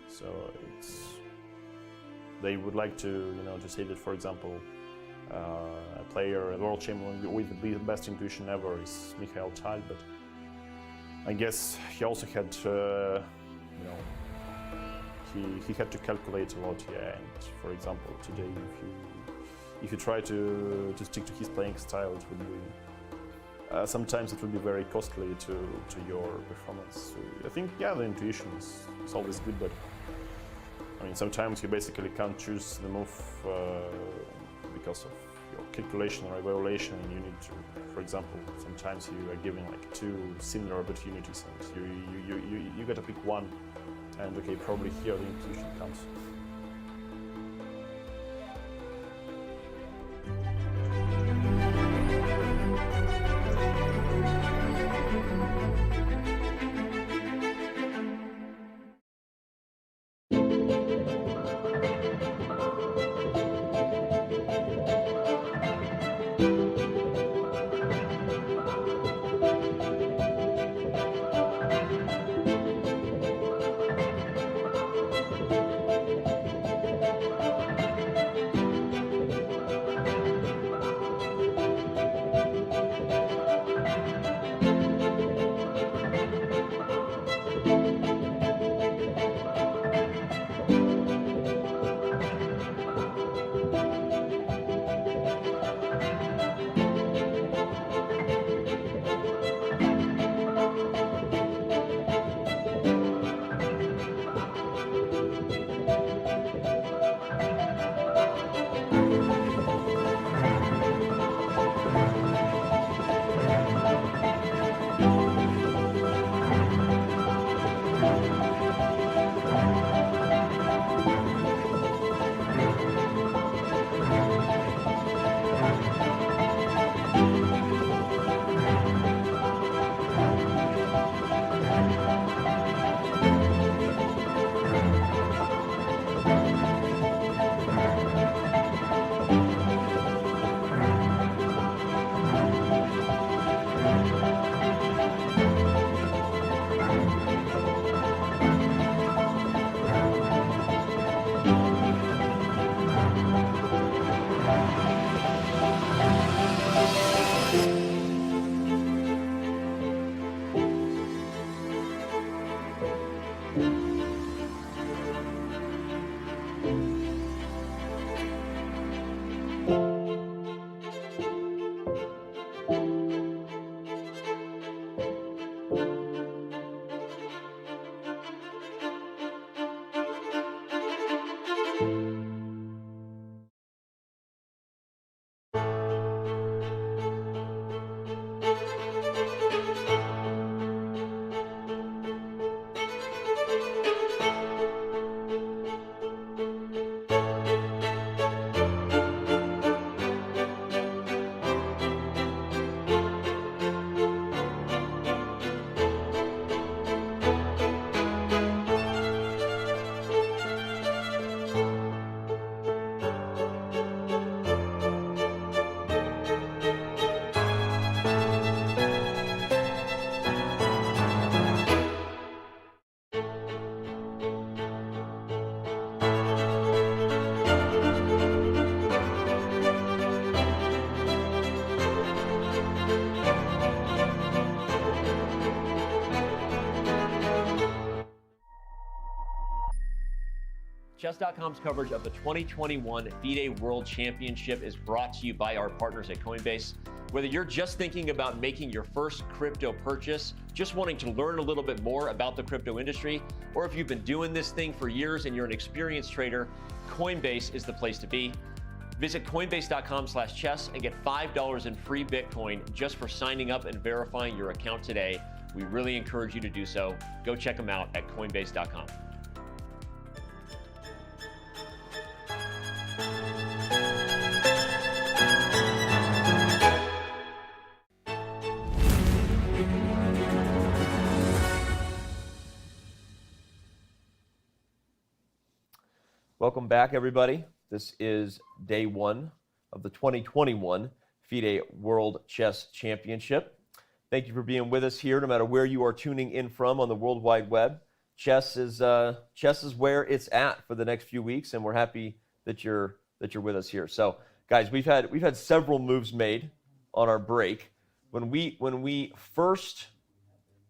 So they would like to to say that, for example, a player, a world champion with the best intuition ever is Mikhail Tal, but I guess he also had, he had to calculate a lot, yeah. And for example, today, if you try to stick to his playing style, it would be sometimes it will be very costly to your performance. So I think, yeah, the intuition is always good, but I mean, sometimes you basically can't choose the move because of your calculation or evaluation, and you need to, for example, sometimes you are given like two similar opportunities, and you got to pick one, and okay, probably here the intuition comes. Chess.com's coverage of the 2021 FIDE World Championship is brought to you by our partners at Coinbase. Whether you're just thinking about making your first crypto purchase, just wanting to learn a little bit more about the crypto industry, or if you've been doing this thing for years and you're an experienced trader, Coinbase is the place to be. Visit coinbase.com/chess and get $5 in free Bitcoin just for signing up and verifying your account today. We really encourage you to do so. Go check them out at coinbase.com. Welcome back, everybody. This is day one of the 2021 FIDE World Chess Championship. Thank you for being with us here, no matter where you are tuning in from on the World Wide Web. Chess is where it's at for the next few weeks, and we're happy that you're with us here. So, guys, we've had several moves made on our break. When we first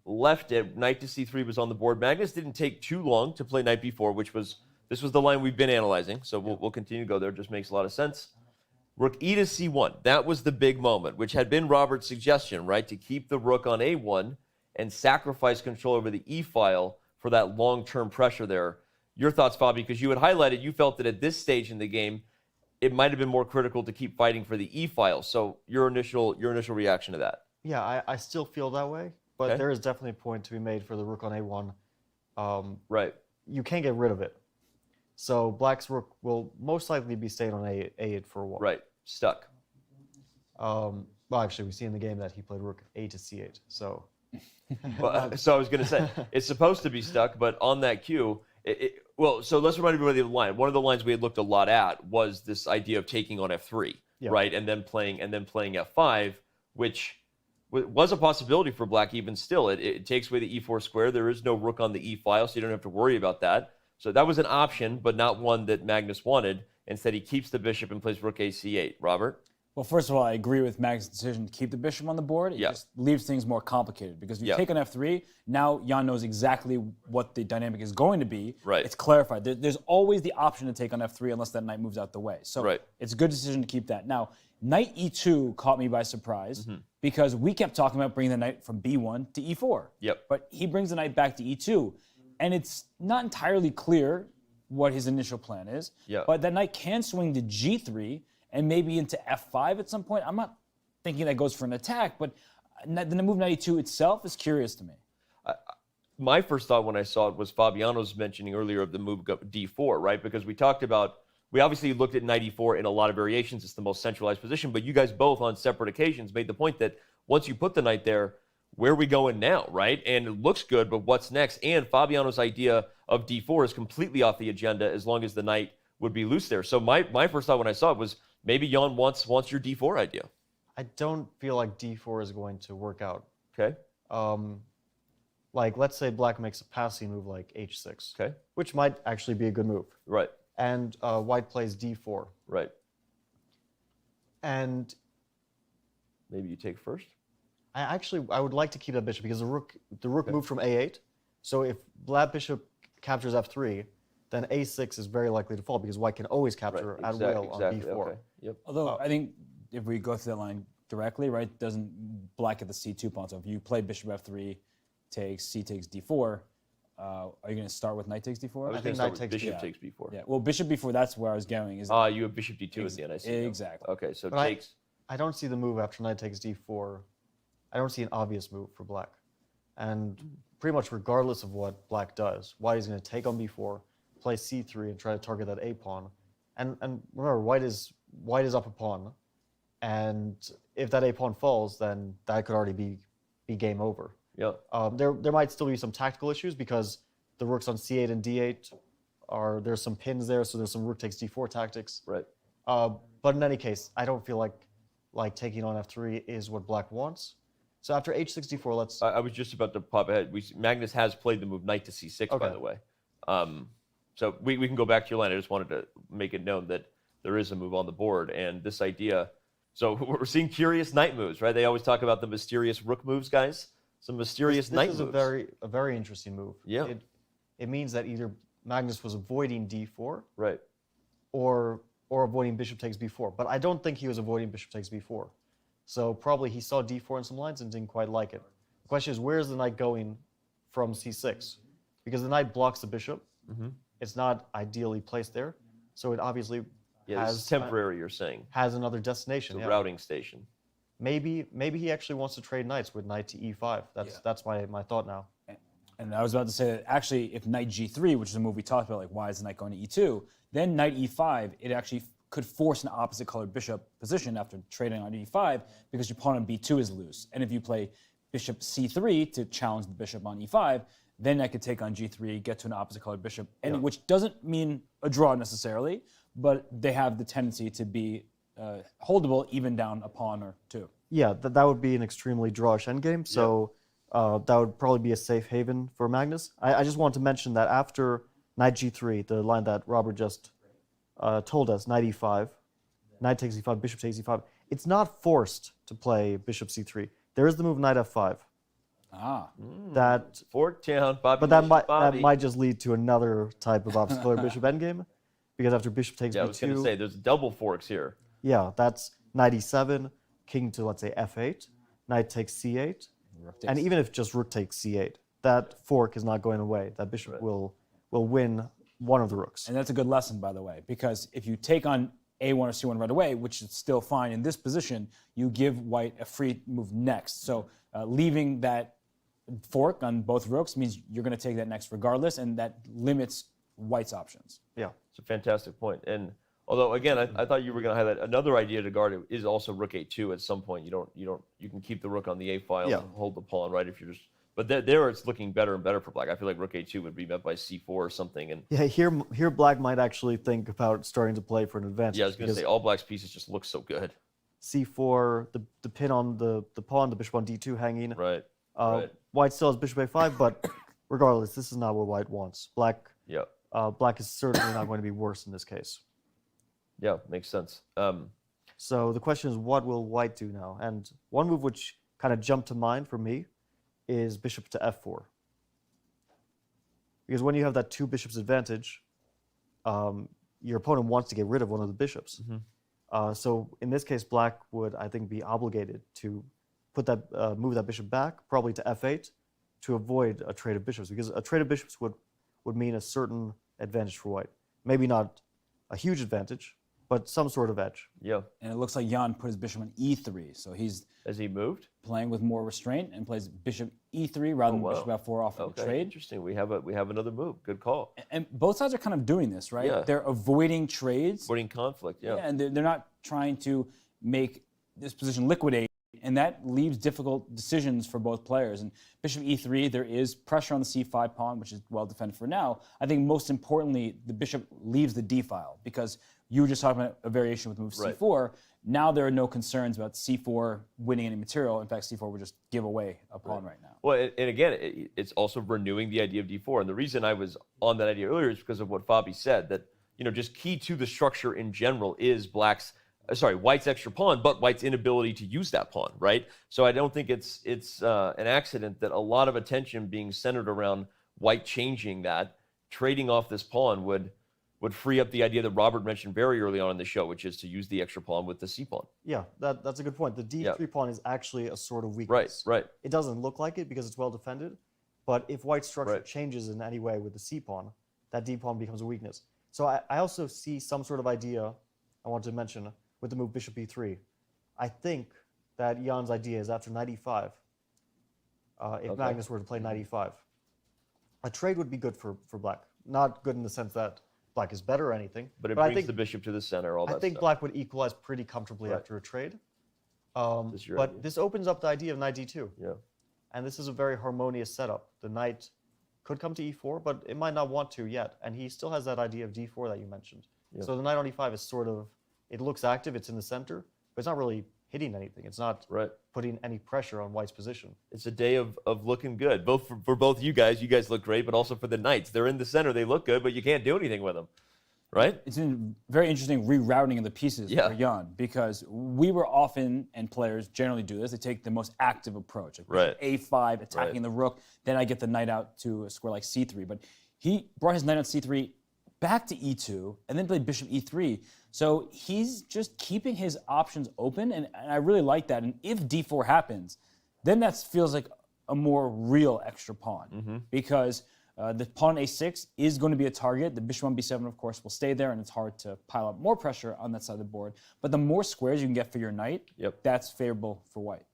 left it, knight to c3 was on the board. Magnus didn't take too long to play knight b4, this was the line we've been analyzing, so we'll continue to go there. It just makes a lot of sense. Rook e to c1. That was the big moment, which had been Robert's suggestion, right? To keep the rook on a1 and sacrifice control over the e-file for that long-term pressure there. Your thoughts, Fabi, because you had highlighted, you felt that at this stage in the game, it might have been more critical to keep fighting for the e-file. So your initial reaction to that? Yeah, I still feel that way, but Okay. there is definitely a point to be made for the rook on a1. Right. You can't get rid of it. So black's rook will most likely be staying on a8 for a while. Right, stuck. Well, actually, we see in the game that he played rook a to c8, so... Well, so I was going to say, it's supposed to be stuck, but on that cue, well, so let's remind everybody of the line. One of the lines we had looked a lot at was this idea of taking on f3, right, and then playing f5, which was a possibility for black even still. It takes away the e4 square. There is no rook on the e file, so you don't have to worry about that. So that was an option, but not one that Magnus wanted. Instead, he keeps the bishop and plays rook a c8. Robert? Well, first of all, I agree with Magnus' decision to keep the bishop on the board. It just leaves things more complicated because if you take on f3, now Jan knows exactly what the dynamic is going to be. Right. It's clarified. There's always the option to take on f3 unless that knight moves out the way. So it's a good decision to keep that. Now, knight e2 caught me by surprise because we kept talking about bringing the knight from b1 to e4. But he brings the knight back to e2, and it's not entirely clear what his initial plan is. But that knight can swing to g3, and maybe into f5 at some point. I'm not thinking that goes for an attack, but the move knight e2 itself is curious to me. My first thought when I saw it was Fabiano's mentioning earlier of the move d4, right? Because we talked about, we obviously looked at knight e4 in a lot of variations. It's the most centralized position, but you guys both on separate occasions made the point that once you put the knight there, where are we going now, right? And it looks good, but what's next? And Fabiano's idea of d4 is completely off the agenda as long as the knight would be loose there. So my first thought when I saw it was, maybe Jan wants your d4 idea. I don't feel like d4 is going to work out. Okay. Like, let's say black makes a passing move like h6. Okay. Which might actually be a good move. Right. And white plays d4. Right. And... maybe you take first? I would like to keep that bishop because the rook moved from a8. So if black bishop captures f3, then a6 is very likely to fall because white can always capture at will on b4. Okay. Although I think if we go through that line directly, right, doesn't black at the c2 pawn. So if you play bishop f3, takes c takes d4, are you going to start with knight takes d4? I think knight takes bishop takes b4. Yeah. Well, bishop b4. That's where I was going. Is you have bishop d2 at the end. I see. Exactly. Okay, so but takes. I don't see the move after knight takes d4. I don't see an obvious move for black, and pretty much regardless of what black does, white is going to take on b4. Play c3 and try to target that a pawn, and remember white is up a pawn, and if that a pawn falls, then that could already be game over. There might still be some tactical issues because the rooks on c8 and d8 there's some pins there, so there's some rook takes d4 tactics. Right. But in any case, I don't feel like taking on f3 is what black wants. So after h64, let's. I was just about to pop ahead. Magnus has played the move knight to c6, by the way. So we can go back to your line. I just wanted to make it known that there is a move on the board. And this idea, so we're seeing curious knight moves, right? They always talk about the mysterious rook moves, guys. Some mysterious knight moves. This is a very interesting move. Yeah. It means that either Magnus was avoiding d4, right, or avoiding bishop takes b4. But I don't think he was avoiding bishop takes b4. So probably he saw d4 in some lines and didn't quite like it. The question is, where is the knight going from c6? Because the knight blocks the bishop. It's not ideally placed there, so it obviously has temporary. You're saying has another destination, a routing station. Maybe he actually wants to trade knights with knight to e5. That's my thought now. And I was about to say that actually, if knight g3, which is a move we talked about, like why is the knight going to e2, then knight e5, it actually could force an opposite colored bishop position after trading on e5 because your pawn on b2 is loose. And if you play bishop c3 to challenge the bishop on e5, then I could take on g3, get to an opposite colored bishop, and which doesn't mean a draw necessarily, but they have the tendency to be holdable even down a pawn or two. Yeah, that would be an extremely drawish endgame, so that would probably be a safe haven for Magnus. I just want to mention that after knight g3, the line that Robert just told us, knight e5, knight takes e5, bishop takes e5, it's not forced to play bishop c3. There is the move knight f5. That fork down, Bobby. But that might just lead to another type of obstacle or bishop endgame, because after bishop takes b2. I was going to say there's double forks here. Yeah, that's knight e7, king to, let's say, f8, knight takes c8, and even if just rook takes c8, that fork is not going away. That bishop will win one of the rooks. And that's a good lesson, by the way, because if you take on a1 or c1 right away, which is still fine in this position, you give white a free move next. So leaving that fork on both rooks means you're going to take that next regardless, and that limits white's options. Yeah, it's a fantastic point. And although again, I thought you were going to highlight another idea to guard it is also rook a2 at some point. You can keep the rook on the a file and hold the pawn, right? If you're just, but there it's looking better and better for black. I feel like rook a2 would be met by c4 or something. And yeah, here black might actually think about starting to play for an advantage. Yeah, I was going to say all black's pieces just look so good. c4, the pin on the pawn, the bishop on d2 hanging. Right. White still has bishop a5, but regardless, this is not what white wants. Black is certainly not going to be worse in this case. Yeah, makes sense. So the question is, what will white do now? And one move which kind of jumped to mind for me is bishop to f4. Because when you have that two bishops advantage, your opponent wants to get rid of one of the bishops. So in this case, black would, I think, be obligated to put that move that bishop back, probably to f8, to avoid a trade of bishops, because a trade of bishops would mean a certain advantage for white. Maybe not a huge advantage, but some sort of edge. Yeah. And it looks like Jan put his bishop on e3, so he's moved, playing with more restraint and plays bishop e3 rather than bishop f4 off of the trade. Interesting. We have another move. Good call. And both sides are kind of doing this, right? Yeah. They're avoiding trades, avoiding conflict. Yeah. And they're not trying to make this position liquidate. And that leaves difficult decisions for both players. And bishop e3, there is pressure on the c5 pawn, which is well defended for now. I think most importantly, the bishop leaves the d file, because you were just talking about a variation with move c4. Now there are no concerns about c4 winning any material. In fact, c4 would just give away a pawn right now. Well, and again, it's also renewing the idea of d4. And the reason I was on that idea earlier is because of what Fabi said, that just key to the structure in general is white's extra pawn, but white's inability to use that pawn, right? So I don't think it's an accident that a lot of attention being centered around white changing that, trading off this pawn would free up the idea that Robert mentioned very early on in the show, which is to use the extra pawn with the c pawn. Yeah, that's a good point. The d3 pawn is actually a sort of weakness. Right. It doesn't look like it because it's well defended, but if white's structure changes in any way with the c pawn, that d pawn becomes a weakness. So I also see some sort of idea I want to mention with the move bishop e3. I think that Jan's idea is after knight e5, if Magnus were to play knight e5, a trade would be good for black. Not good in the sense that black is better or anything. But it brings the bishop to the center, all that stuff. I think black would equalize pretty comfortably after a trade. But this opens up the idea of knight d2. Yeah. And this is a very harmonious setup. The knight could come to e4, but it might not want to yet. And he still has that idea of d4 that you mentioned. Yeah. So the knight on e5 is sort of, it looks active, it's in the center, but it's not really hitting anything. It's not putting any pressure on white's position. It's a day of looking good, both for both you guys. You guys look great, but also for the knights. They're in the center, they look good, but you can't do anything with them, right? It's been very interesting rerouting of the pieces for Jan, because we were often, and players generally do this, they take the most active approach. Like a5, attacking the rook, then I get the knight out to a square like c3. But he brought his knight on c3 back to e2, and then played bishop e3. So he's just keeping his options open, and I really like that. And if d4 happens, then that feels like a more real extra pawn, because the pawn a6 is going to be a target. The bishop on b7, of course, will stay there, and it's hard to pile up more pressure on that side of the board. But the more squares you can get for your knight, that's favorable for white.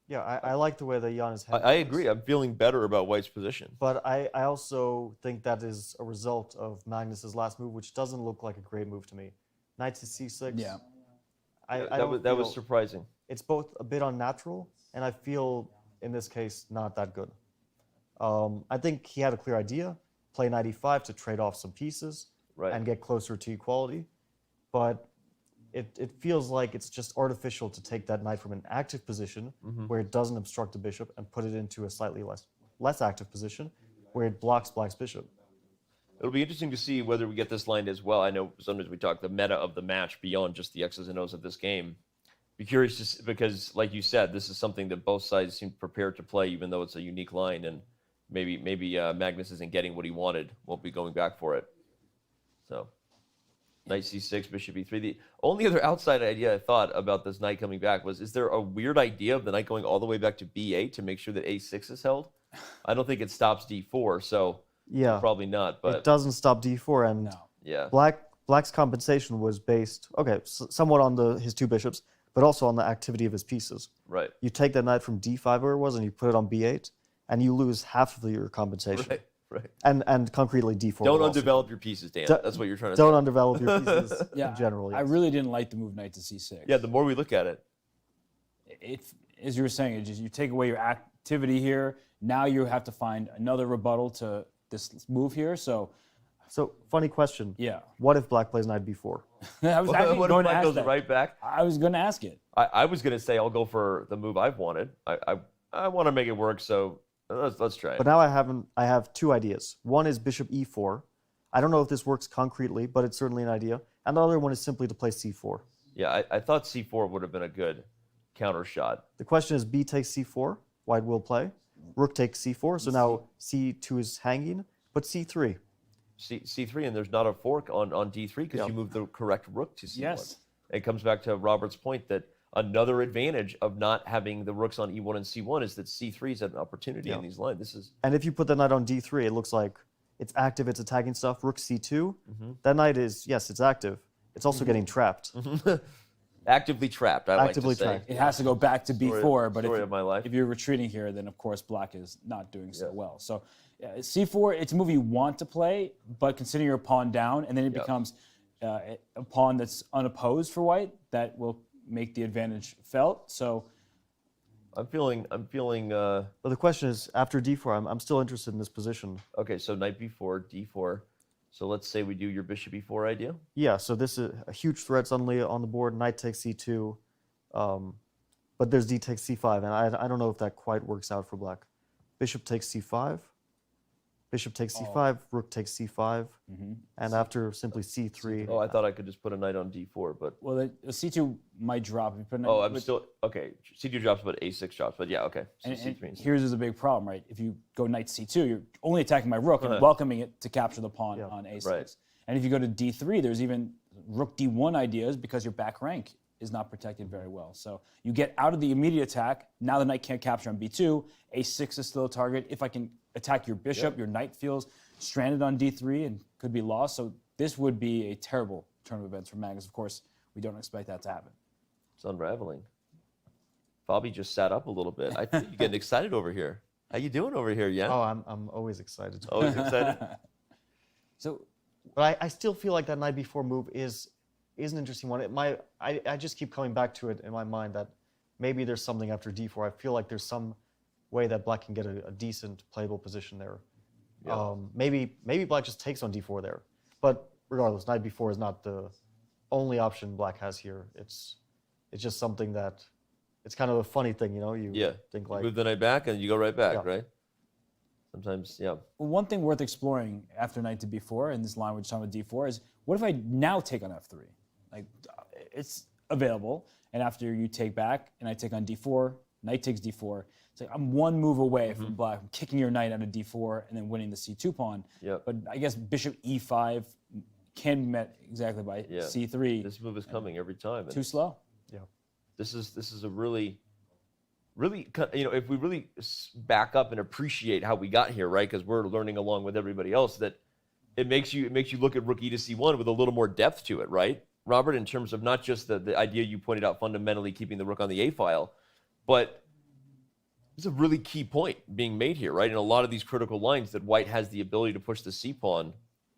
Yeah, I like the way that Jan is handling I agree. I'm feeling better about white's position. But I also think that is a result of Magnus's last move, which doesn't look like a great move to me. Knight to c6. Yeah. That was surprising. It's both a bit unnatural, and I feel, in this case, not that good. I think he had a clear idea, play knight e5 to trade off some pieces and get closer to equality. But it feels like it's just artificial to take that knight from an active position where it doesn't obstruct the bishop and put it into a slightly less active position where it blocks black's bishop. It'll be interesting to see whether we get this line as well. I know sometimes we talk the meta of the match beyond just the X's and O's of this game. Be curious to see, because, like you said, this is something that both sides seem prepared to play, even though it's a unique line, and maybe Magnus isn't getting what he wanted. Won't be going back for it. So Knight c6, bishop e3. The only other outside idea I thought about this knight coming back was, is there a weird idea of the knight going all the way back to b8 to make sure that a6 is held? I don't think it stops d4, so yeah, probably not. But it doesn't stop d4, and yeah, Black's compensation was based, somewhat on his two bishops, but also on the activity of his pieces. Right. You take that knight from d5 where it was, and you put it on b8, and you lose half of your compensation. Right. Right. And concretely d4. Don't undevelop your pieces, Dan. That's what you're trying to say. Don't undevelop your pieces in general. Yes. I really didn't like the move knight to c6. Yeah, the more we look at it. As you were saying, it just, you take away your activity here. Now you have to find another rebuttal to this move here. So funny question. Yeah. What if Black plays knight b4? I was actually what going if to Black ask goes that. right back? I was going to ask it. I was going to say I'll go for the move I've wanted. I want to make it work, so let's try it. But now I have two ideas. One is bishop e4. I don't know if this works concretely, but it's certainly an idea. And the other one is simply to play c4. Yeah, I thought c4 would have been a good counter shot. The question is b takes c4. White will play. Rook takes c4. So now c2 is hanging, but c3. C3, and there's not a fork on d3 because you moved the correct rook to c1. Yes. It comes back to Robert's point that another advantage of not having the rooks on e1 and c1 is that c3 is an opportunity in these lines. And if you put the knight on d3, it looks like it's active, it's attacking stuff. Rook c2, that knight is, yes, it's active. It's also getting trapped. Actively trapped, I like to say. It has to go back to b4, but of my life. if you're retreating here, then of course Black is not doing so well. So c4, it's a move you want to play, but considering your pawn down, and then it becomes a pawn that's unopposed for White, that will make the advantage felt. So I'm feeling. But the question is, after d4, I'm still interested in this position. Okay, so knight b4, d4. So let's say we do your bishop e4 idea. Yeah, so this is a huge threat suddenly on the board. Knight takes c2, but there's d takes c5, and I don't know if that quite works out for Black. Bishop takes c5. Bishop takes c5, rook takes c5, and after simply c3. Oh, I thought I could just put a knight on d4, but... Well, the c2 might drop. If you put I'm still... Okay, c2 drops, but a6 drops, but yeah, okay. So and here's a big problem, right? If you go knight c2, you're only attacking my rook and welcoming it to capture the pawn on a6. Right. And if you go to d3, there's even rook d1 ideas because your back rank is not protected very well. So you get out of the immediate attack. Now the knight can't capture on b2. a6 is still a target. If I can attack your bishop, your knight feels stranded on d3 and could be lost. So this would be a terrible turn of events for Magnus. Of course, we don't expect that to happen. It's unraveling. Fabi just sat up a little bit. I think you're getting excited over here. How you doing over here, yeah? Oh, I'm always excited. Always excited? But I still feel like that knight b4 move is an interesting one. I just keep coming back to it in my mind that maybe there's something after d4. I feel like there's some way that Black can get a decent playable position there. Yeah. Maybe Black just takes on d4 there. But regardless, knight b4 is not the only option Black has here. It's just something that, it's kind of a funny thing, you know? You think like... You move the knight back and you go right back, right? Sometimes, Well, one thing worth exploring after knight to b4, and this line we're talking about d4, is what if I now take on f3? Like, it's available, and after you take back, and I take on d4, knight takes d4, it's like I'm one move away from Black. I'm kicking your knight out of d4 and then winning the c2 pawn. But I guess bishop e5 can be met exactly by c3. This move is coming every time. Too slow. Yeah. This is a really, if we really back up and appreciate how we got here, right? Because we're learning along with everybody else, that it makes you look at rook e to c1 with a little more depth to it, right, Robert? In terms of not just the idea you pointed out, fundamentally keeping the rook on the a file, but it's a really key point being made here, right? In a lot of these critical lines, that White has the ability to push the c pawn.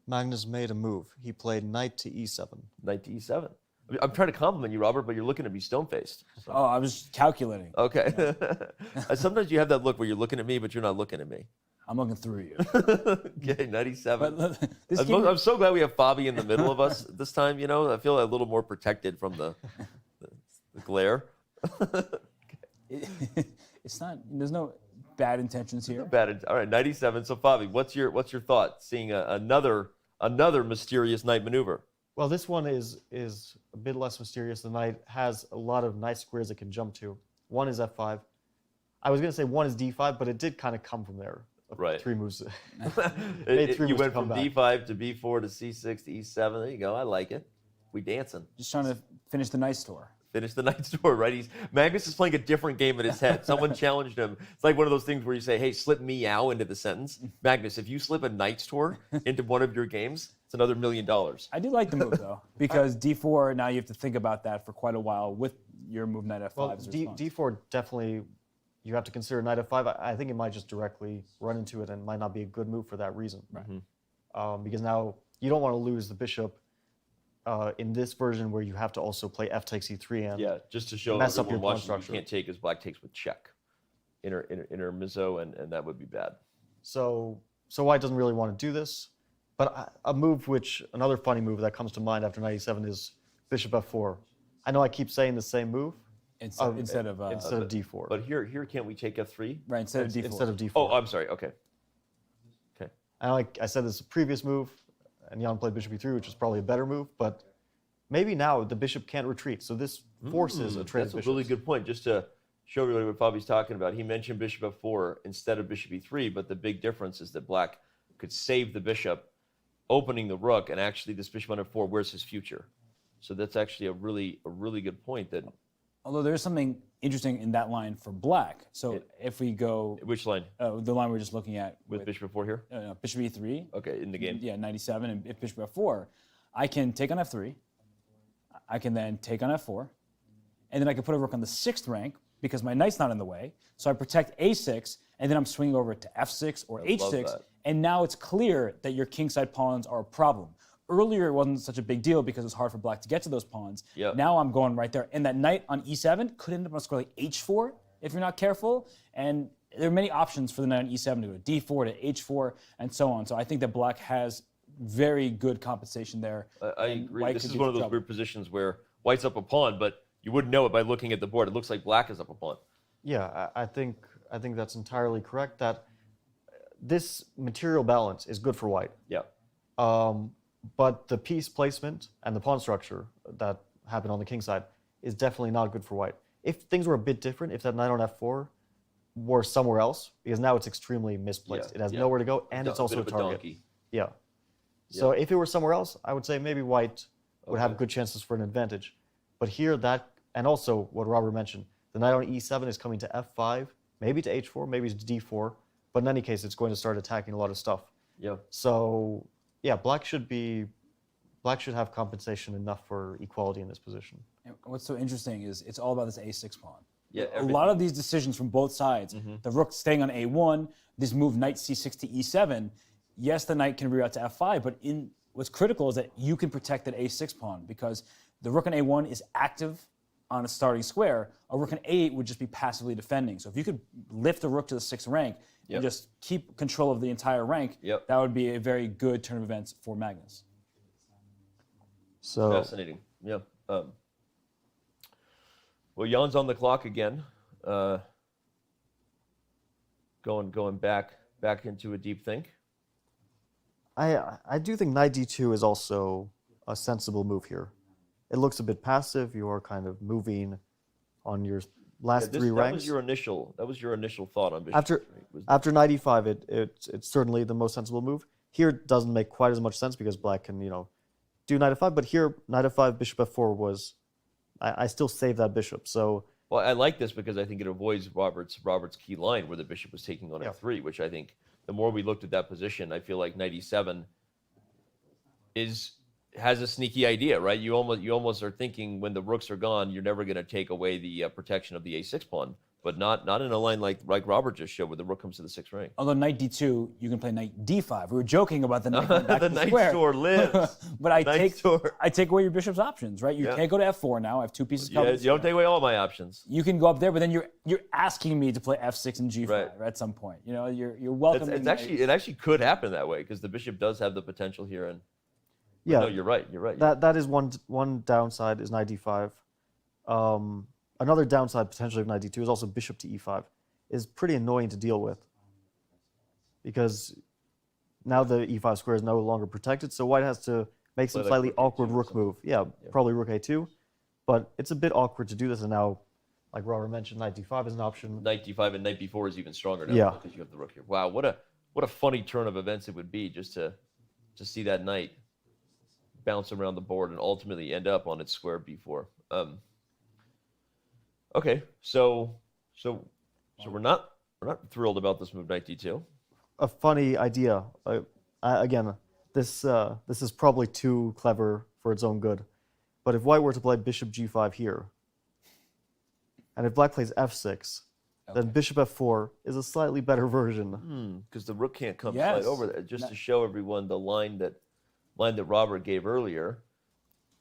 Magnus made a move. He played knight to e7. Knight to e7. I'm trying to compliment you, Robert, but you're looking at me stone-faced. So. Oh, I was calculating. Okay. Yeah. Sometimes you have that look where you're looking at me, but you're not looking at me. I'm looking through you. Okay, 97. I'm so glad we have Fabi in the middle of us this time, you know? I feel a little more protected from the glare. It's not, there's no bad intentions here. All right, 97. So Fabi, what's your thought seeing another mysterious knight maneuver? Well, this one is a bit less mysterious. The knight has a lot of nice squares it can jump to. One is f5. I was going to say one is d5, but it did kind of come from there. Right. 3 moves. You went from d5 to b4 to c6 to e7. There you go. I like it. We dancing. Just trying to finish the night store. Finish the night store, right? Magnus is playing a different game in his head. Someone challenged him. It's like one of those things where you say, hey, slip meow into the sentence. Magnus, if you slip a knight's tour into one of your games, it's another $1 million. I do like the move, though, because d4, now you have to think about that for quite a while with your move knight f5. Well, d4 definitely, you have to consider knight f5. I think it might just directly run into it and might not be a good move for that reason. Right. Because now you don't want to lose the bishop in this version where you have to also play f takes e3 and just to show mess up your pawn watching, structure. You can't take as black takes with check. Intermezzo, and that would be bad. So white doesn't really want to do this. But a move another funny move that comes to mind after knight e7 is bishop f4. I know I keep saying the same move. Instead of d4. But here can't we take f3? Right, instead of d4. Instead of d4. Oh, I'm sorry. Okay. And like I said, this is a previous move, and Jan played bishop e3, which is probably a better move. But maybe now the bishop can't retreat, so this forces a trade of bishops. That's a really good point. Just to show everybody what Fabi's talking about, he mentioned bishop f4 instead of bishop e3, but the big difference is that black could save the bishop, opening the rook, and actually this bishop on f4, where's his future? So that's actually a really good point. That although there's something interesting in that line for black. So if we go... Which line? The line we're just looking at. With bishop f4 here? Bishop e3. Okay, in the game. Yeah, 97, and if bishop f4, I can take on f3, I can then take on f4, and then I can put a rook on the 6th rank because my knight's not in the way. So I protect a6, and then I'm swinging over to f6 or h6, and now it's clear that your kingside pawns are a problem. Earlier, it wasn't such a big deal because it was hard for black to get to those pawns. Yep. Now I'm going right there. And that knight on e7 could end up on a score like h4 if you're not careful. And there are many options for the knight on e7 to go to d4, to h4, and so on. So I think that black has very good compensation there. I agree. This is one of those weird positions where white's up a pawn, but you wouldn't know it by looking at the board. It looks like black is up a pawn. Yeah, I think that's entirely correct. That this material balance is good for white. Yeah. But the piece placement and the pawn structure that happened on the king side is definitely not good for white. If things were a bit different, if that knight on f4 were somewhere else, because now it's extremely misplaced. It has nowhere to go, and it's also a target. Yeah. So if it were somewhere else, I would say maybe white would have good chances for an advantage. But here, and also what Robert mentioned, the knight on e7 is coming to f5, maybe to h4, maybe to d4. But in any case, it's going to start attacking a lot of stuff. Yeah. So yeah, black should have compensation enough for equality in this position. And what's so interesting is it's all about this a6 pawn. Yeah, a lot of these decisions from both sides, the rook staying on a1, this move knight c6 to e7, yes, the knight can reroute to f5, but what's critical is that you can protect that a6 pawn because the rook on a1 is active on a starting square. A rook on a8 would just be passively defending. So if you could lift the rook to the 6th rank and just keep control of the entire rank, that would be a very good turn of events for Magnus. So fascinating. Yeah. Well, Jan's on the clock again. Going back into a deep think. I do think knight d2 is also a sensible move here. It looks a bit passive. You are kind of moving on your last three ranks. That was your initial thought on bishop. After knight e5, it's certainly the most sensible move. Here it doesn't make quite as much sense because black can do knight f5. But here knight f5, bishop f4 was. I still save that bishop. So. Well, I like this because I think it avoids Robert's key line where the bishop was taking on f3, which I think the more we looked at that position, I feel like knight e7 has a sneaky idea, right? You almost are thinking when the rooks are gone, you're never going to take away the protection of the a6 pawn, but not in a line like Robert just showed, where the rook comes to the 6th rank. Although knight d2, you can play knight d5. We were joking about the knight going back the to the knight square. store lives. But I take away your bishop's options, right? You can't go to f4 now. I have two pieces covered. Yeah, you don't take away all my options. You can go up there, but then you're asking me to play f6 and g5 at some point. You're welcome. It actually could happen that way because the bishop does have the potential here. And yeah, no, you're right. That is one downside is knight d5. Another downside potentially of knight d2 is also bishop to e5 is pretty annoying to deal with because now the e5 square is no longer protected, so white has to make some slightly awkward rook move. Yeah, probably rook a2, but it's a bit awkward to do this, and now, like Robert mentioned, knight d5 is an option. Knight d5 and knight b4 is even stronger now because you have the rook here. Wow, what a funny turn of events it would be just to see that knight bounce around the board and ultimately end up on its square b4. Okay, so we're not thrilled about this move, knight d2. A funny idea. Again, this is probably too clever for its own good. But if white were to play bishop g5 here, and if black plays f6, then bishop f4 is a slightly better version. Because the rook can't come slide over there. Just to show everyone the line that Robert gave earlier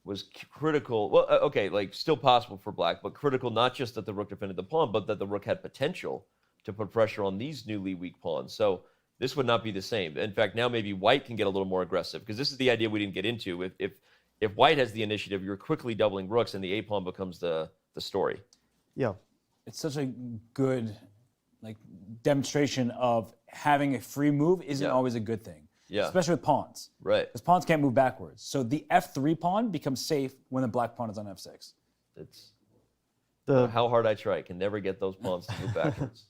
was critical. Well, okay, like still possible for black, but critical not just that the rook defended the pawn, but that the rook had potential to put pressure on these newly weak pawns. So this would not be the same. In fact, now maybe white can get a little more aggressive, because this is the idea we didn't get into. If white has the initiative, you're quickly doubling rooks, and the a pawn becomes the story. Yeah, it's such a good demonstration of having a free move isn't always a good thing. Yeah. Especially with pawns. Right. Because pawns can't move backwards. So the f3 pawn becomes safe when the black pawn is on f6. It's how hard I try. I can never get those pawns to move backwards.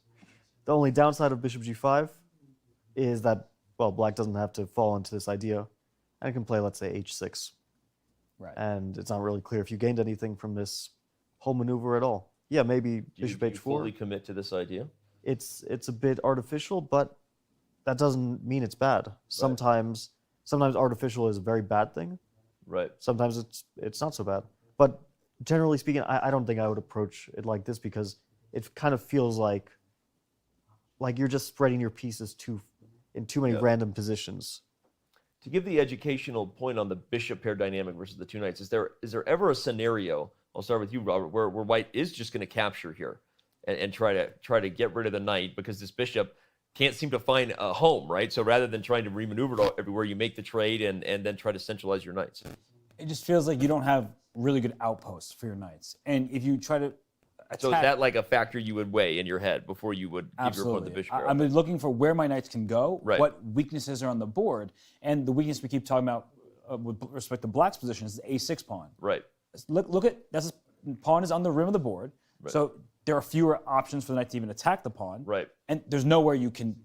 The only downside of bishop g5 is that, well, black doesn't have to fall into this idea, and it can play, let's say, h6. Right. And it's not really clear if you gained anything from this whole maneuver at all. Yeah, maybe bishop Do you h4. fully commit to this idea? It's a bit artificial, but that doesn't mean it's bad. Sometimes artificial is a very bad thing. Right. Sometimes it's not so bad. But generally speaking, I don't think I would approach it like this, because it kind of feels like you're just spreading your pieces in too many random positions. To give the educational point on the bishop pair dynamic versus the two knights, is there ever a scenario, I'll start with you, Robert, where white is just going to capture here and try to get rid of the knight, because this bishop can't seem to find a home, right? So rather than trying to remaneuver it everywhere, you make the trade and then try to centralize your knights. It just feels like you don't have really good outposts for your knights. And if you try to attack... So is that like a factor you would weigh in your head before you would give your opponent the bishop pair? I'm looking for where my knights can go, Right. what weaknesses are on the board, and the weakness we keep talking about with respect to black's position is the a6 pawn. Right. Look at, pawn is on the rim of the board, so there are fewer options for the knight to even attack the pawn. Right. And there's nowhere you can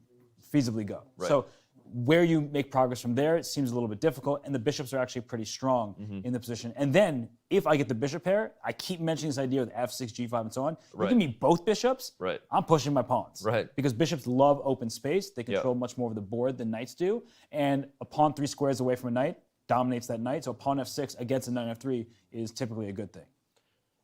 feasibly go. Right. So where you make progress from there, it seems a little bit difficult, and the bishops are actually pretty strong in the position. And then, if I get the bishop pair, I keep mentioning this idea with f6, g5, and so on. You give me both bishops, I'm pushing my pawns. Right. Because bishops love open space. They control much more of the board than knights do. And a pawn 3 squares away from a knight dominates that knight. So a pawn f6 against a knight f3 is typically a good thing.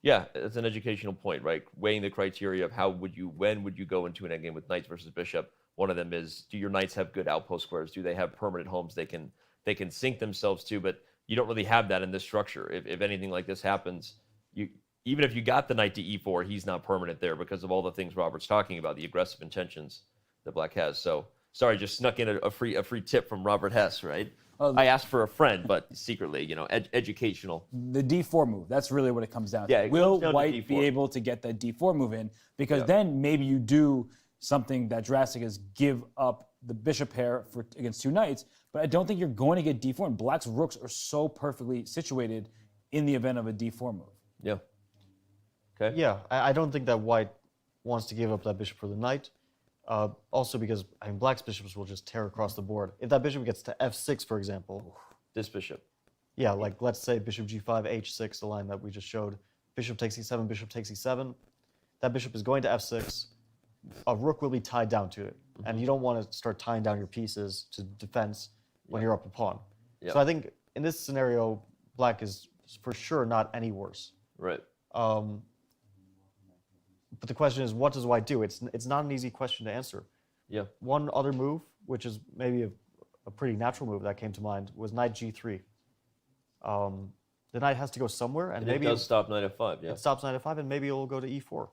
Yeah, it's an educational point, right? Weighing the criteria of when would you go into an endgame with knights versus bishop. One of them is, do your knights have good outpost squares? Do they have permanent homes they can sink themselves to? But you don't really have that in this structure. If anything like this happens, even if you got the knight to e4, he's not permanent there because of all the things Robert's talking about, the aggressive intentions that black has. So sorry, just snuck in a free tip from Robert Hess, right? I asked for a friend, but secretly, educational. The d4 move, that's really what it comes down to. Yeah, Will white be able to get that d4 move in? Because then maybe you do something that drastic is give up the bishop pair against two knights, but I don't think you're going to get d4, and black's rooks are so perfectly situated in the event of a d4 move. Yeah. Okay. Yeah, I don't think that white wants to give up that bishop for the knight. Also because black's bishops will just tear across the board. If that bishop gets to f6, for example. This bishop. Yeah, like let's say bishop g5, h6, the line that we just showed. Bishop takes e7, bishop takes e7. That bishop is going to f6. A rook will be tied down to it. And you don't want to start tying down your pieces to defense when you're up a pawn. So I think in this scenario, black is for sure not any worse. Right. But the question is, what does white do? It's not an easy question to answer. Yeah. One other move, which is maybe a pretty natural move that came to mind, was knight g3. The knight has to go somewhere, and maybe it does stop knight f5. Yeah. It stops knight f5, and maybe it'll go to e4.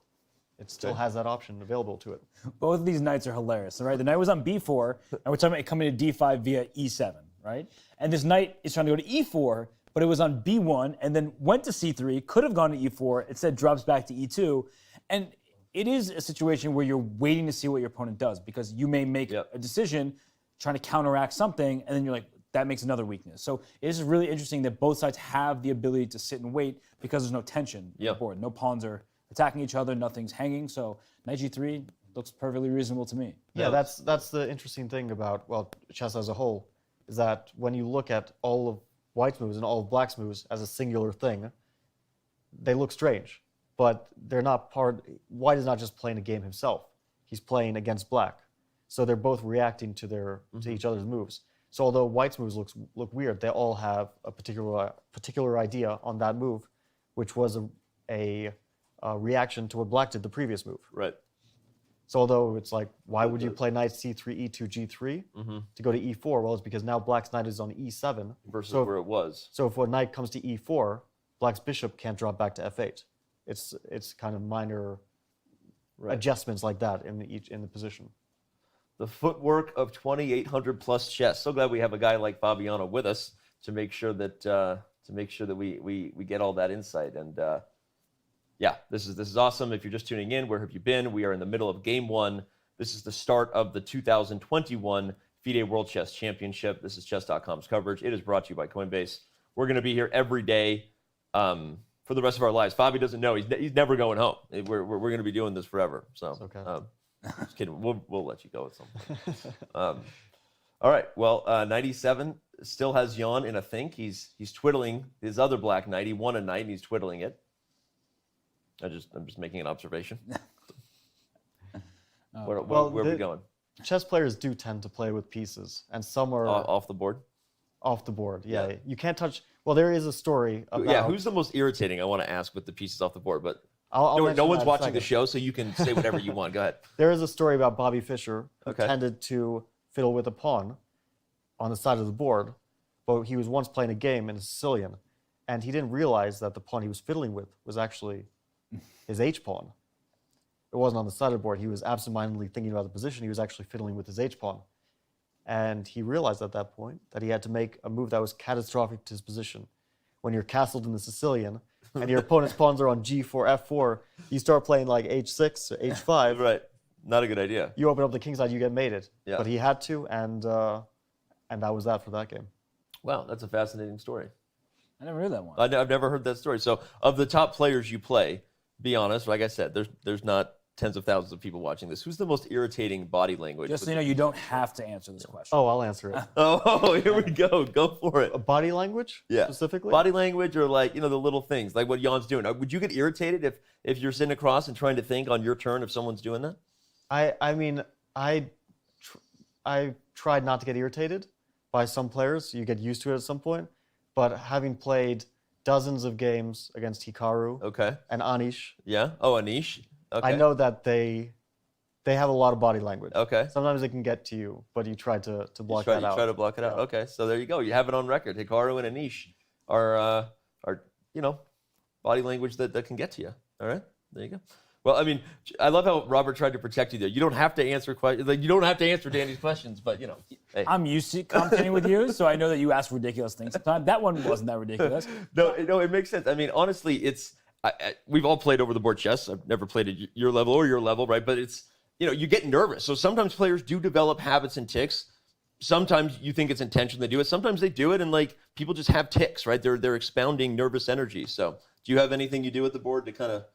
It still has that option available to it. Both of these knights are hilarious, right? The knight was on b4, and we're talking about it coming to d5 via e7, right? And this knight is trying to go to e4, but it was on b1, and then went to c3, could have gone to e4, instead drops back to e2. And it is a situation where you're waiting to see what your opponent does, because you may make a decision trying to counteract something, and then you're like, that makes another weakness. So it is really interesting that both sides have the ability to sit and wait because there's no tension on the board. No pawns are attacking each other, nothing's hanging. So knight g3 looks perfectly reasonable to me. Yeah, that's the interesting thing about, well, chess as a whole, is that when you look at all of white's moves and all of black's moves as a singular thing, they look strange. But they're not part. White is not just playing a game himself. He's playing against black. So they're both reacting to each other's moves. So although white's moves look weird, they all have a particular idea on that move, which was a reaction to what black did the previous move. Right. So although it's like, why would you play knight c3, e2, g3 to go to e4? Well, it's because now black's knight is on e7. Versus where it was. So if a knight comes to e4, black's bishop can't drop back to f8. It's kind of minor adjustments like that in the position. The footwork of 2,800 plus chess. So glad we have a guy like Fabiano with us to make sure that we get all that insight. And yeah, this is awesome. If you're just tuning in, where have you been? We are in the middle of game 1. This is the start of the 2021 FIDE World Chess Championship. This is Chess.com's coverage. It is brought to you by Coinbase. We're going to be here every day for the rest of our lives. Fabi doesn't know. He's never going home. We're going to be doing this forever. So. It's okay. Just kidding. We'll let you go at some point. All right. Well, 97 still has Jan in a think. He's twiddling his other black knight. He won a knight and he's twiddling it. I'm just making an observation. Where are we going? Chess players do tend to play with pieces, and some are off the board. Off the board, yeah. You can't touch. Well, there is a story about. Yeah, who's the most irritating? I want to ask with the pieces off the board, but. No one's watching the show, so you can say whatever you want. Go ahead. There is a story about Bobby Fischer who tended to fiddle with a pawn on the side of the board, but he was once playing a game in a Sicilian, and he didn't realize that the pawn he was fiddling with was actually his H-pawn. It wasn't on the side of the board. He was absentmindedly thinking about the position. He was actually fiddling with his H-pawn. And he realized at that point that he had to make a move that was catastrophic to his position. When you're castled in the Sicilian, and your opponent's pawns are on g4, f4, you start playing like h6 or h5. Right. Not a good idea. You open up the king side, you get mated. Yeah. But he had to, and that was that for that game. Wow, that's a fascinating story. I never heard that one. I've never heard that story. So, of the top players you play, be honest, like I said, there's not tens of thousands of people watching this. Who's the most irritating body language? Just so you know, you don't have to answer this question. Oh, I'll answer it. Oh, here we go. Go for it. Body language? Yeah. Specifically? Body language or like, the little things, like what Jan's doing. Would you get irritated if you're sitting across and trying to think on your turn if someone's doing that? I tried not to get irritated by some players. You get used to it at some point. But having played dozens of games against Hikaru and Anish. Yeah. Oh, Anish. Okay. I know that they have a lot of body language. Okay. Sometimes they can get to you, but you try to block that out. You try to block it out. Okay, so there you go. You have it on record. Hikaru and Anish are body language that can get to you. All right, there you go. Well, I love how Robert tried to protect you there. You don't have to answer questions. Like, you don't have to answer Danny's questions, but hey. I'm used to commentating with you, so I know that you ask ridiculous things sometimes. That one wasn't that ridiculous. No, it makes sense. Honestly, it's. We've all played over the board chess. I've never played at your level or your level, right? But it's, you get nervous. So sometimes players do develop habits and tics. Sometimes you think it's intentional they do it. Sometimes they do it, and like people just have tics, right? They're expounding nervous energy. So do you have anything you do at the board to kind of?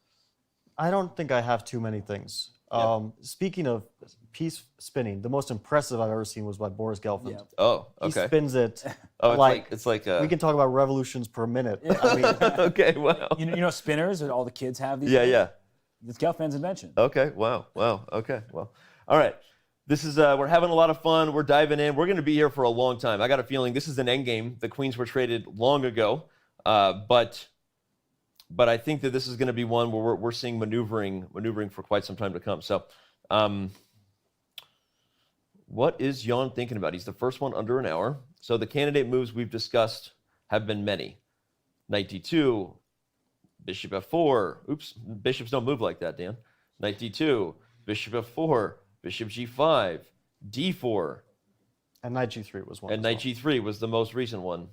I don't think I have too many things. Yeah. Speaking of piece spinning, the most impressive I've ever seen was by Boris Gelfand. Yeah. Oh, okay. He spins it. It's like we can talk about revolutions per minute. Okay, wow. You know spinners that all the kids have these. Yeah. It's Gelfand's invention. Okay, wow. Okay, well, all right. This is we're having a lot of fun. We're diving in. We're going to be here for a long time. I got a feeling this is an end game. The queens were traded long ago, but I think that this is going to be one where we're seeing maneuvering for quite some time to come. So, what is Jan thinking about? He's the first one under an hour. So the candidate moves we've discussed have been many. Knight d2, bishop f4. Oops, bishops don't move like that, Dan. Knight d2, bishop f4, bishop g5, d4. And knight g3 was one. And knight g3 was the most recent one.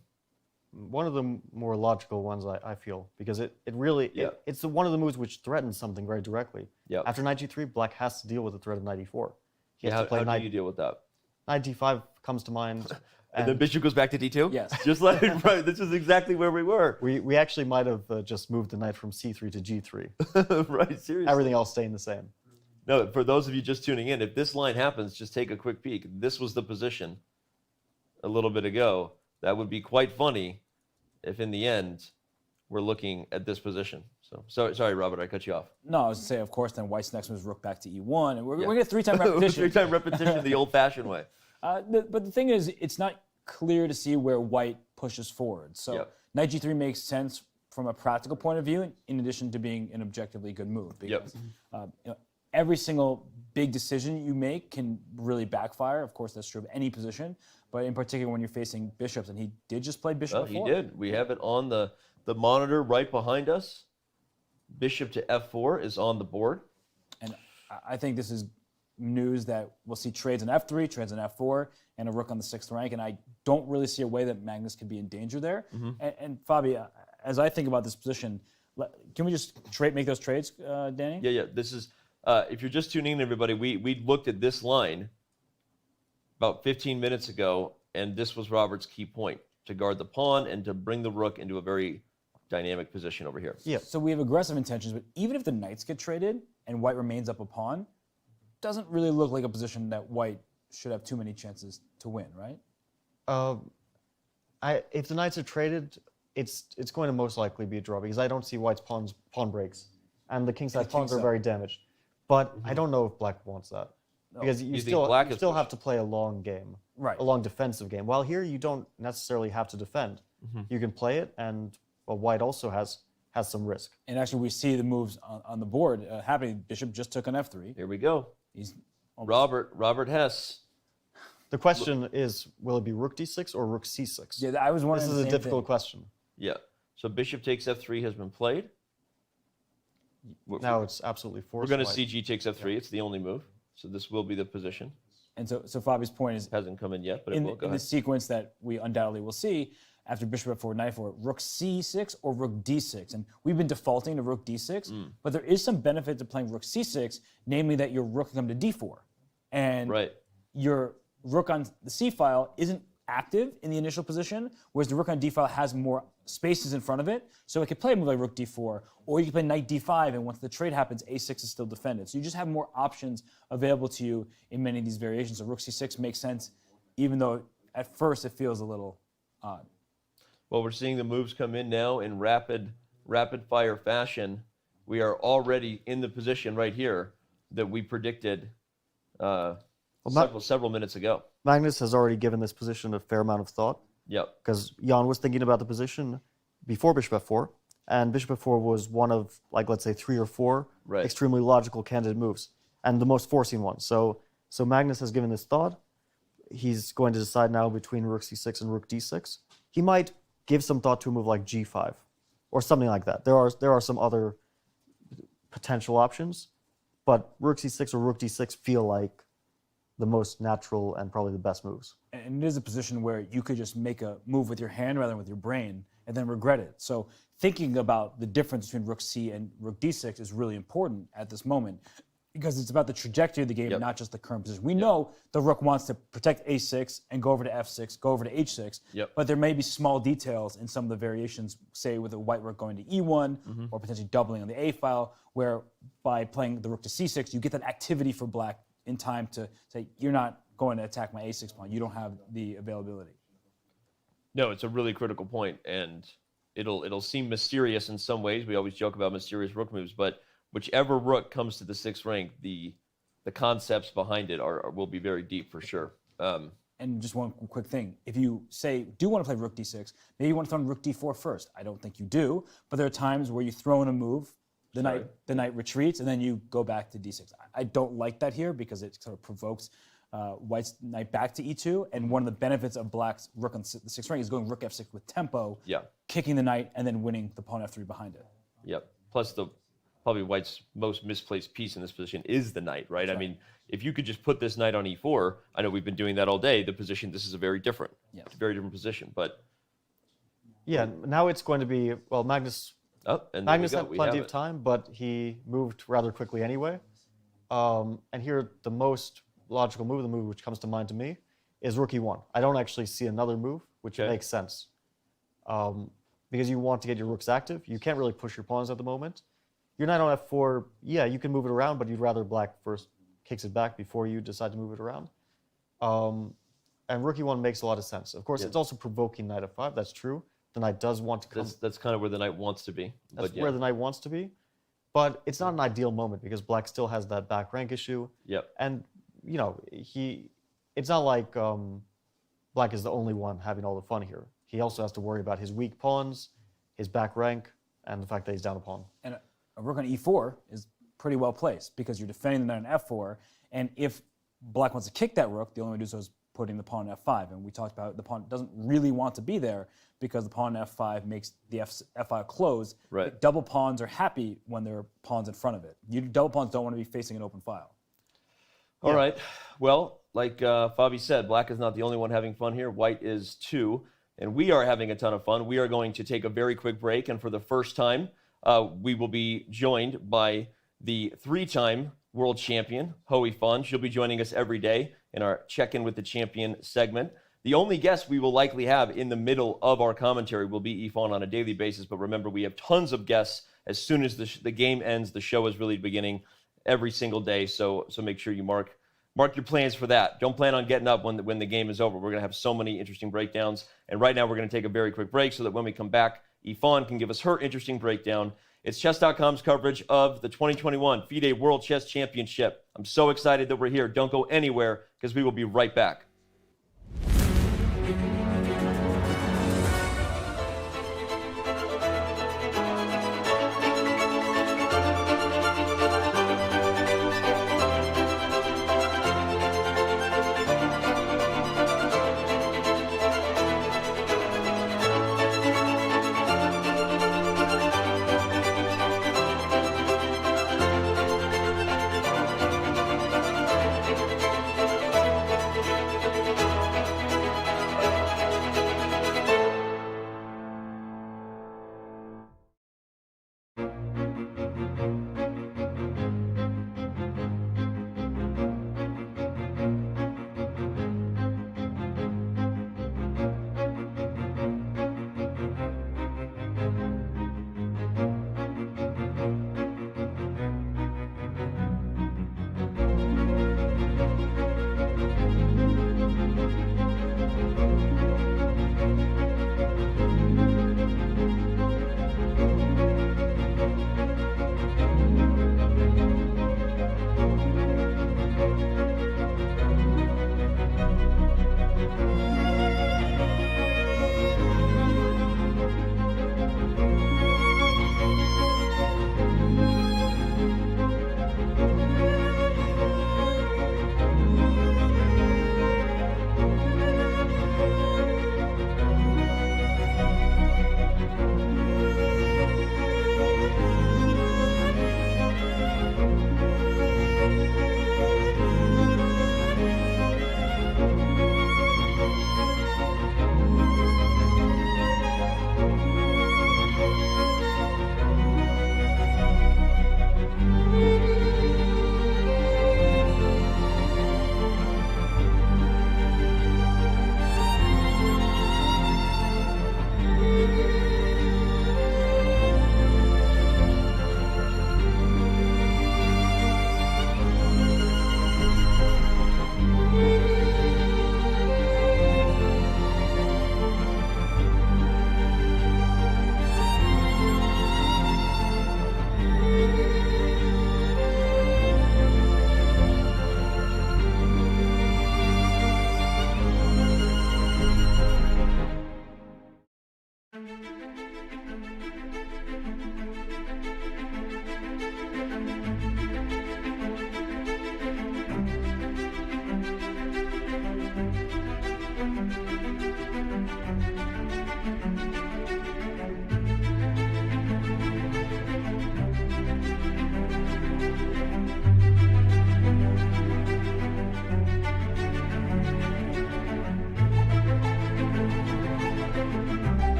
One of the more logical ones, I feel, because it's one of the moves which threatens something very directly. Yeah. After knight g3, black has to deal with the threat of knight e4. How do you deal with that? Knight d5 comes to mind. And then bishop goes back to d2? Yes. Just like, right, this is exactly where we were. We actually might have just moved the knight from c3 to g3. Right, seriously. Everything else staying the same. No, for those of you just tuning in, if this line happens, just take a quick peek. This was the position a little bit ago. That would be quite funny if in the end we're looking at this position. So sorry, Robert, I cut you off. No, I was going to say, of course, then White's next move is rook back to e1, and we're going to get three-time repetition. Three-time repetition the old-fashioned way. But the thing is, it's not clear to see where White pushes forward. So knight g3 makes sense from a practical point of view, in addition to being an objectively good move. Because every single big decision you make can really backfire. Of course, that's true of any position, but in particular when you're facing bishops, and he did just play bishop He did. We have it on the monitor right behind us. Bishop to f4 is on the board. And I think this is news that we'll see trades on f3, trades on f4, and a rook on the 6th rank, and I don't really see a way that Magnus could be in danger there. And Fabi, as I think about this position, can we just make those trades, Danny? Yeah. This is, if you're just tuning in, everybody, we looked at this line about 15 minutes ago, and this was Robert's key point, to guard the pawn and to bring the rook into a very dynamic position over here. Yeah. So we have aggressive intentions, but even if the knights get traded and White remains up a pawn, doesn't really look like a position that White should have too many chances to win, right? If the knights are traded, it's going to most likely be a draw because I don't see White's pawn breaks, and the kingside pawns are very damaged. But I don't know if Black wants that because you still have to play a long game, a long defensive game. While here you don't necessarily have to defend. You can play it, and White also has some risk. And actually, we see the moves on the board happening. Bishop just took on f3. Here we go. Robert Hess. The question is, will it be rook d6 or rook c6? Yeah, I was wondering. This is a difficult question. Yeah. So bishop takes f3 has been played. Now it's absolutely forced. We're going to see g takes f3. Yeah. It's the only move. So this will be the position. And so Fabi's point is, hasn't come in yet, but it will. Go in the sequence that we undoubtedly will see, after bishop f4, knight f4, rook c6 or rook d6. And we've been defaulting to rook d6, but there is some benefit to playing rook c6, namely that your rook can come to d4. And your rook on the c file isn't active in the initial position, whereas the rook on d file has more spaces in front of it. So it could play a move like rook d4, or you can play knight d5, and once the trade happens, a6 is still defended. So you just have more options available to you in many of these variations. So rook c6 makes sense, even though at first it feels a little odd. Well, we're seeing the moves come in now in rapid fire fashion. We are already in the position right here that we predicted several minutes ago. Magnus has already given this position a fair amount of thought. Yep. Because Jan was thinking about the position before bishop f4, and bishop f4 was one of, like, let's say 3 or 4 extremely logical candidate moves, and the most forcing one. So Magnus has given this thought. He's going to decide now between rook c6 and rook d6. He might give some thought to a move like g5 or something like that. There are some other potential options, but rook c6 or rook d6 feel like the most natural and probably the best moves. And it is a position where you could just make a move with your hand rather than with your brain and then regret it. So thinking about the difference between rook c and rook d6 is really important at this moment, because it's about the trajectory of the game, not just the current position. We know the rook wants to protect a6 and go over to f6, go over to h6, but there may be small details in some of the variations, say with a white rook going to e1 or potentially doubling on the a file, where by playing the rook to c6, you get that activity for black in time to say, you're not going to attack my a6 pawn. You don't have the availability. No, it's a really critical point, and it'll seem mysterious in some ways. We always joke about mysterious rook moves, but whichever rook comes to the 6th rank, the concepts behind it will be very deep for sure. And just one quick thing. If you do want to play rook d6, maybe you want to throw in rook d4 first. I don't think you do, but there are times where you throw in a move, the knight retreats, and then you go back to d6. I don't like that here because it sort of provokes White's knight back to e2, and one of the benefits of Black's rook on the 6th rank is going rook f6 with tempo, kicking the knight, and then winning the pawn f3 behind it. Yep. Plus probably White's most misplaced piece in this position is the knight, right? I mean, if you could just put this knight on e4, I know we've been doing that all day, this is a very different, position, but... Yeah, now it's going to be, well, Magnus had plenty of time, but he moved rather quickly anyway. And here, the most logical move, the move which comes to mind to me, is rook e1. I don't actually see another move, which makes sense. Because you want to get your rooks active. You can't really push your pawns at the moment. Your knight on f4, yeah, you can move it around, but you'd rather black first kicks it back before you decide to move it around. And rook e1 makes a lot of sense. Of course, it's also provoking knight f5, that's true. the knight does want to come. That's kind of where the knight wants to be. That's where the knight wants to be. But it's not an ideal moment because black still has that back rank issue. Yep. And, you know, it's not like black is the only one having all the fun here. He also has to worry about his weak pawns, his back rank, and the fact that he's down a pawn. And a rook on e4 is pretty well placed because you're defending the knight on f4. And if black wants to kick that rook, the only way to do so is putting the pawn on f5. And we talked about the pawn doesn't really want to be there because the pawn on f5 makes the f5 close. Right. Double pawns are happy when there are pawns in front of it. Double pawns don't want to be facing an open file. All right. Well, like Fabi said, black is not the only one having fun here. White is too. And we are having a ton of fun. We are going to take a very quick break. And for the first time, we will be joined by the 3-time world champion, Hoey Fun. She'll be joining us every day in our Check-In with the Champion segment. The only guest we will likely have in the middle of our commentary will be Ifan on a daily basis. But remember, we have tons of guests. As soon as the game ends, the show is really beginning every single day. So make sure you mark your plans for that. Don't plan on getting up when the game is over. We're going to have so many interesting breakdowns. And right now, we're going to take a very quick break so that when we come back, Ifan can give us her interesting breakdown. It's Chess.com's coverage of the 2021 FIDE World Chess Championship. I'm so excited that we're here. Don't go anywhere because we will be right back.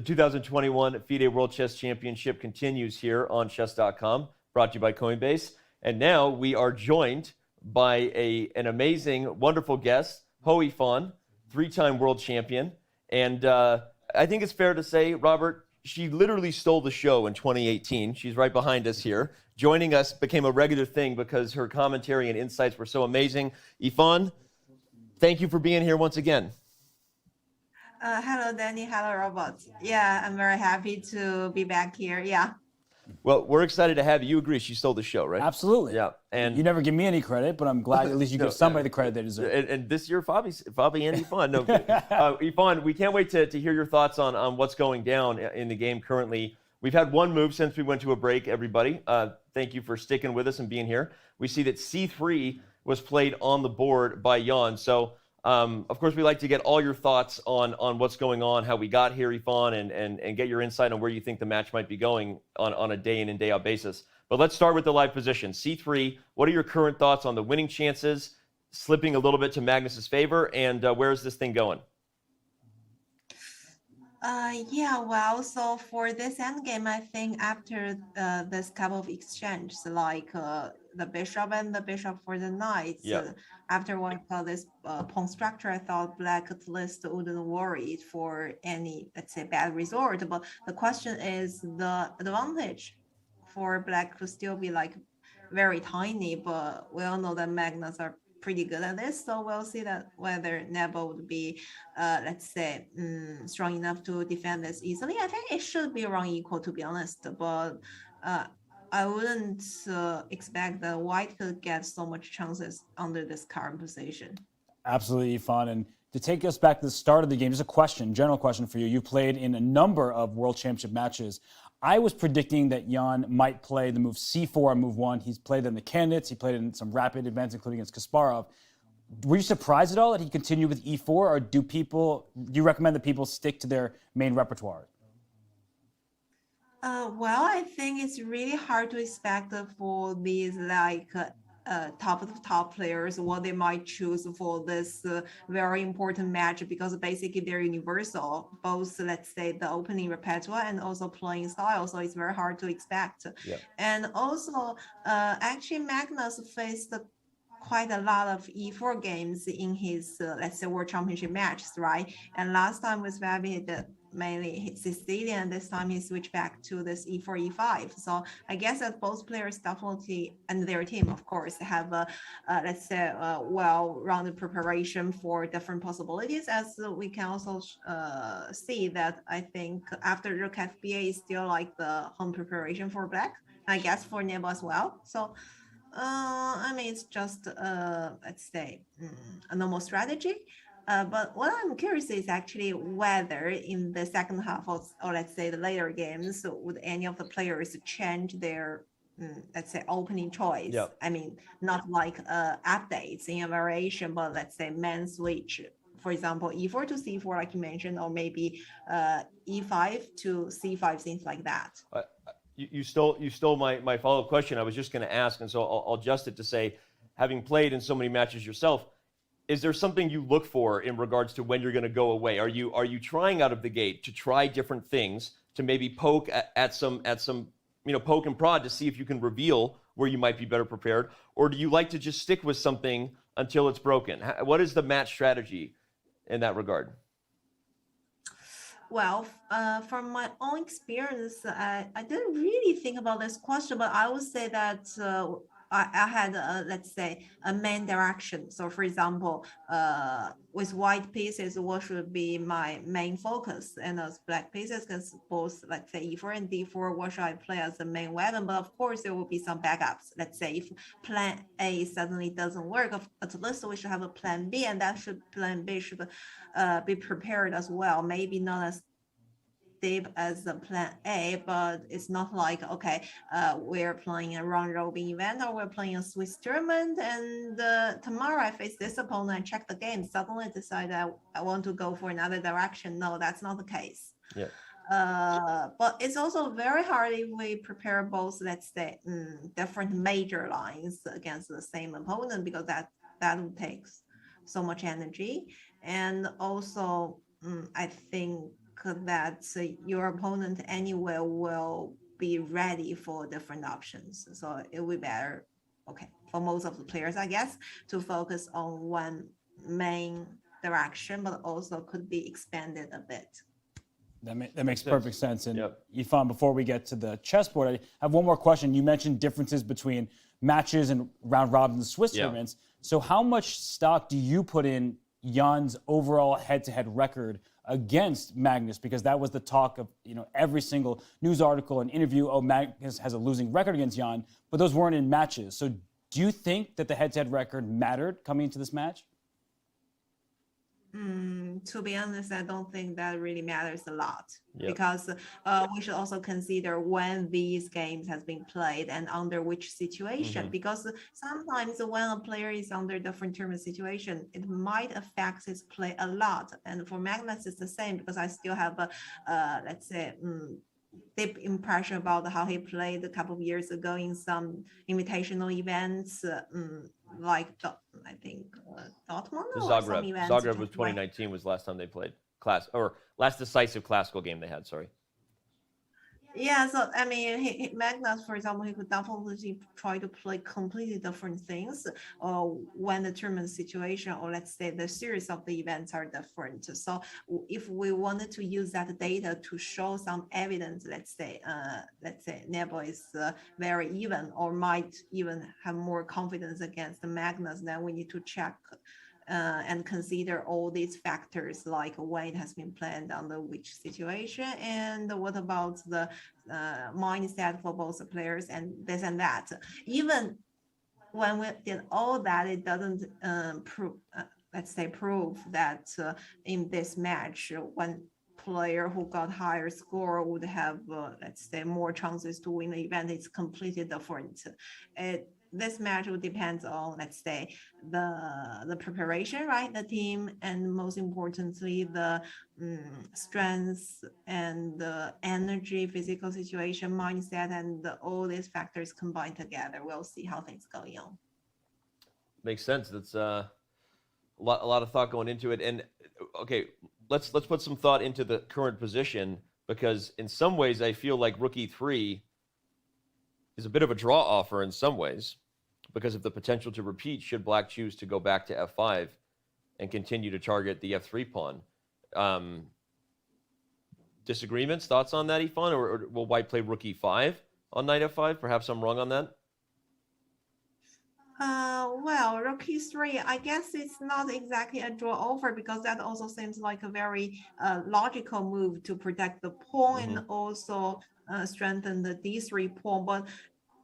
2021 FIDE World Chess Championship continues here on Chess.com, brought to you by Coinbase. And now we are joined by an amazing, wonderful guest, Ho Yifan, three-time world champion. And I think it's fair to say, Robert, she literally stole the show in 2018. She's right behind us here. Joining us became a regular thing because her commentary and insights were so amazing. Yifan, thank you for being here once again. Hello, Danny. Hello, Robert. Yeah, I'm very happy to be back here. Yeah. Well, we're excited to have you. You agree she stole the show, right? Absolutely. Yeah. And you never give me any credit, but I'm glad at least you give somebody the credit they deserve. And this year, Fabi and Yifan. No, Yifan, we can't wait to hear your thoughts on what's going down in the game currently. We've had one move since we went to a break, everybody. Thank you for sticking with us and being here. We see that C3 was played on the board by Jan. So, of course, we like to get all your thoughts on what's going on, how we got here, Yifan, and get your insight on where you think the match might be going on a day in and day out basis. But let's start with the live position. C3, what are your current thoughts on the winning chances, slipping a little bit to Magnus's favor, and where is this thing going? Yeah, well, so for this endgame, I think after this couple of exchanges, like the bishop and the bishop for the knight, after one of this pawn structure, I thought black at least wouldn't worry for any, let's say, bad result. But the question is the advantage for black could still be like very tiny, but we all know that Magnus are pretty good at this, so we'll see that whether Nepo would be, let's say, strong enough to defend this easily. I think it should be around equal, to be honest, but I wouldn't expect that white could get so much chances under this current position. Absolutely, Yifan. And to take us back to the start of the game, just a question, general question for you. You played in a number of World Championship matches. I was predicting that Jan might play the move c4 on move 1. He's played in the candidates. He played in some rapid events, including against Kasparov. Were you surprised at all that he continued with e4, or do you recommend that people stick to their main repertoire? Well, I think it's really hard to expect for these like top of the top players what they might choose for this very important match, because basically they're universal, both, let's say, the opening repertoire and also playing style, so it's very hard to expect. And also actually Magnus faced quite a lot of e4 games in his let's say World Championship matches, right? And last time with Fabi, mainly Sicilian, this time he switched back to this e4, e5. So I guess that both players definitely, and their team, of course, have a, let's say, well-rounded preparation for different possibilities, as we can also see that I think after Rook FBA is still like the home preparation for black, I guess for Nepo as well. So I mean, it's just, let's say, a normal strategy. But what I'm curious is actually whether in the second half or let's say the later games, would any of the players change their, let's say, opening choice? I mean, not like updates in a variation, but let's say main switch, for example, e4 to c4, like you mentioned, or maybe e5 to c5, things like that. You stole my follow-up question. I was just going to ask, and so I'll adjust it to say, having played in so many matches yourself, is there something you look for in regards to when you're going to go away? Are you trying out of the gate to try different things, to maybe poke at some poke and prod to see if you can reveal where you might be better prepared, or do you like to just stick with something until it's broken? What is the match strategy in that regard? Well, from my own experience, I didn't really think about this question, but I would say that I had, let's say, a main direction. So, for example, with white pieces, what should be my main focus? And as black pieces, because both, let's say, e4 and d4, what should I play as the main weapon? But of course, there will be some backups. Let's say if plan A suddenly doesn't work, at least we should have a plan B, and plan B should be prepared as well. Maybe not as deep as the plan A, but it's not like, okay, we're playing a round robin event or we're playing a Swiss tournament, and tomorrow I face this opponent and check the game, suddenly decide I want to go for another direction. No, that's not the case. But it's also very hard if we prepare both, let's say, different major lines against the same opponent, because that would take so much energy. And also, I think that your opponent anyway will be ready for different options. So it would be better, okay, for most of the players, I guess, to focus on one main direction, but also could be expanded a bit. That makes perfect sense. And Yifan, before we get to the chessboard, I have one more question. You mentioned differences between matches and round robins and Swiss tournaments. So how much stock do you put in Jan's overall head-to-head record against Magnus? Because that was the talk of every single news article and interview. Oh, Magnus has a losing record against Jan, but those weren't in matches. So do you think that the head-to-head record mattered coming into this match? To be honest, I don't think that really matters a lot because we should also consider when these games has been played and under which situation. Because sometimes when a player is under different tournament situation, it might affect his play a lot. And for Magnus, it's the same because I still have a, let's say, deep impression about how he played a couple of years ago in some invitational events, like I think Dortmund or some events. Zagreb was 2019 was the last time they played last decisive classical game they had. Sorry. Yeah, so I mean, Magnus, for example, he could definitely try to play completely different things when the tournament situation, or let's say the series of the events are different. So if we wanted to use that data to show some evidence, let's say Nepo is very even or might even have more confidence against Magnus, then we need to check and consider all these factors, like when it has been planned under which situation, and what about the mindset for both the players, and this and that. Even when we did all that, it doesn't prove that in this match, one player who got higher score would have, let's say, more chances to win the event. It's completely different. This match will depend on, let's say, the preparation, right? The team, and most importantly, the strengths and the energy, physical situation, mindset, and all these factors combined together. We'll see how things go on. Makes sense. That's a lot of thought going into it. And okay, let's put some thought into the current position, because in some ways I feel like Rook E3 is a bit of a draw offer in some ways, because of the potential to repeat should Black choose to go back to F5 and continue to target the F3 pawn. Disagreements, thoughts on that, Yifan? Or will White play Rook E5 on Knight F5? Perhaps I'm wrong on that. Well, Rook E3, I guess it's not exactly a draw over, because that also seems like a very logical move to protect the pawn and also strengthen the D3 pawn. But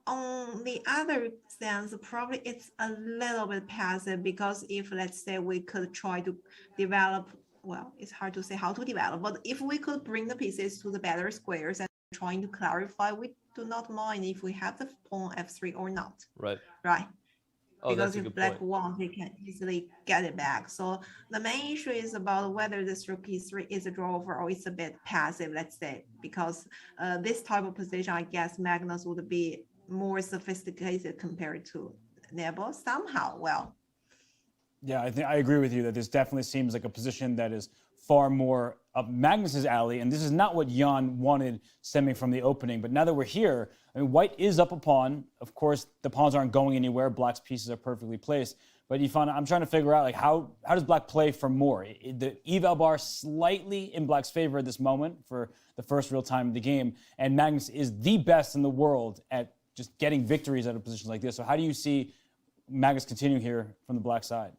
on the other sense, probably it's a little bit passive, because if, let's say, we could try to develop, well, it's hard to say how to develop, but if we could bring the pieces to the better squares and trying to clarify, we do not mind if we have the pawn F3 or not. Right. Oh, because that's a if good Black point. wants, they can easily get it back. So the main issue is about whether this Rook E3 is a draw over or it's a bit passive, let's say, because this type of position, I guess Magnus would be more sophisticated compared to Nepo somehow. Well, yeah, I think I agree with you that this definitely seems like a position that is far more up Magnus's alley, and this is not what Jan wanted stemming from the opening. But now that we're here, I mean, White is up a pawn. Of course, the pawns aren't going anywhere. Black's pieces are perfectly placed. But Yifan, I'm trying to figure out, like, how does Black play for more? The eval bar slightly in Black's favor at this moment for the first real time of the game, and Magnus is the best in the world at just getting victories out of positions like this. So how do you see Magnus continuing here from the Black side?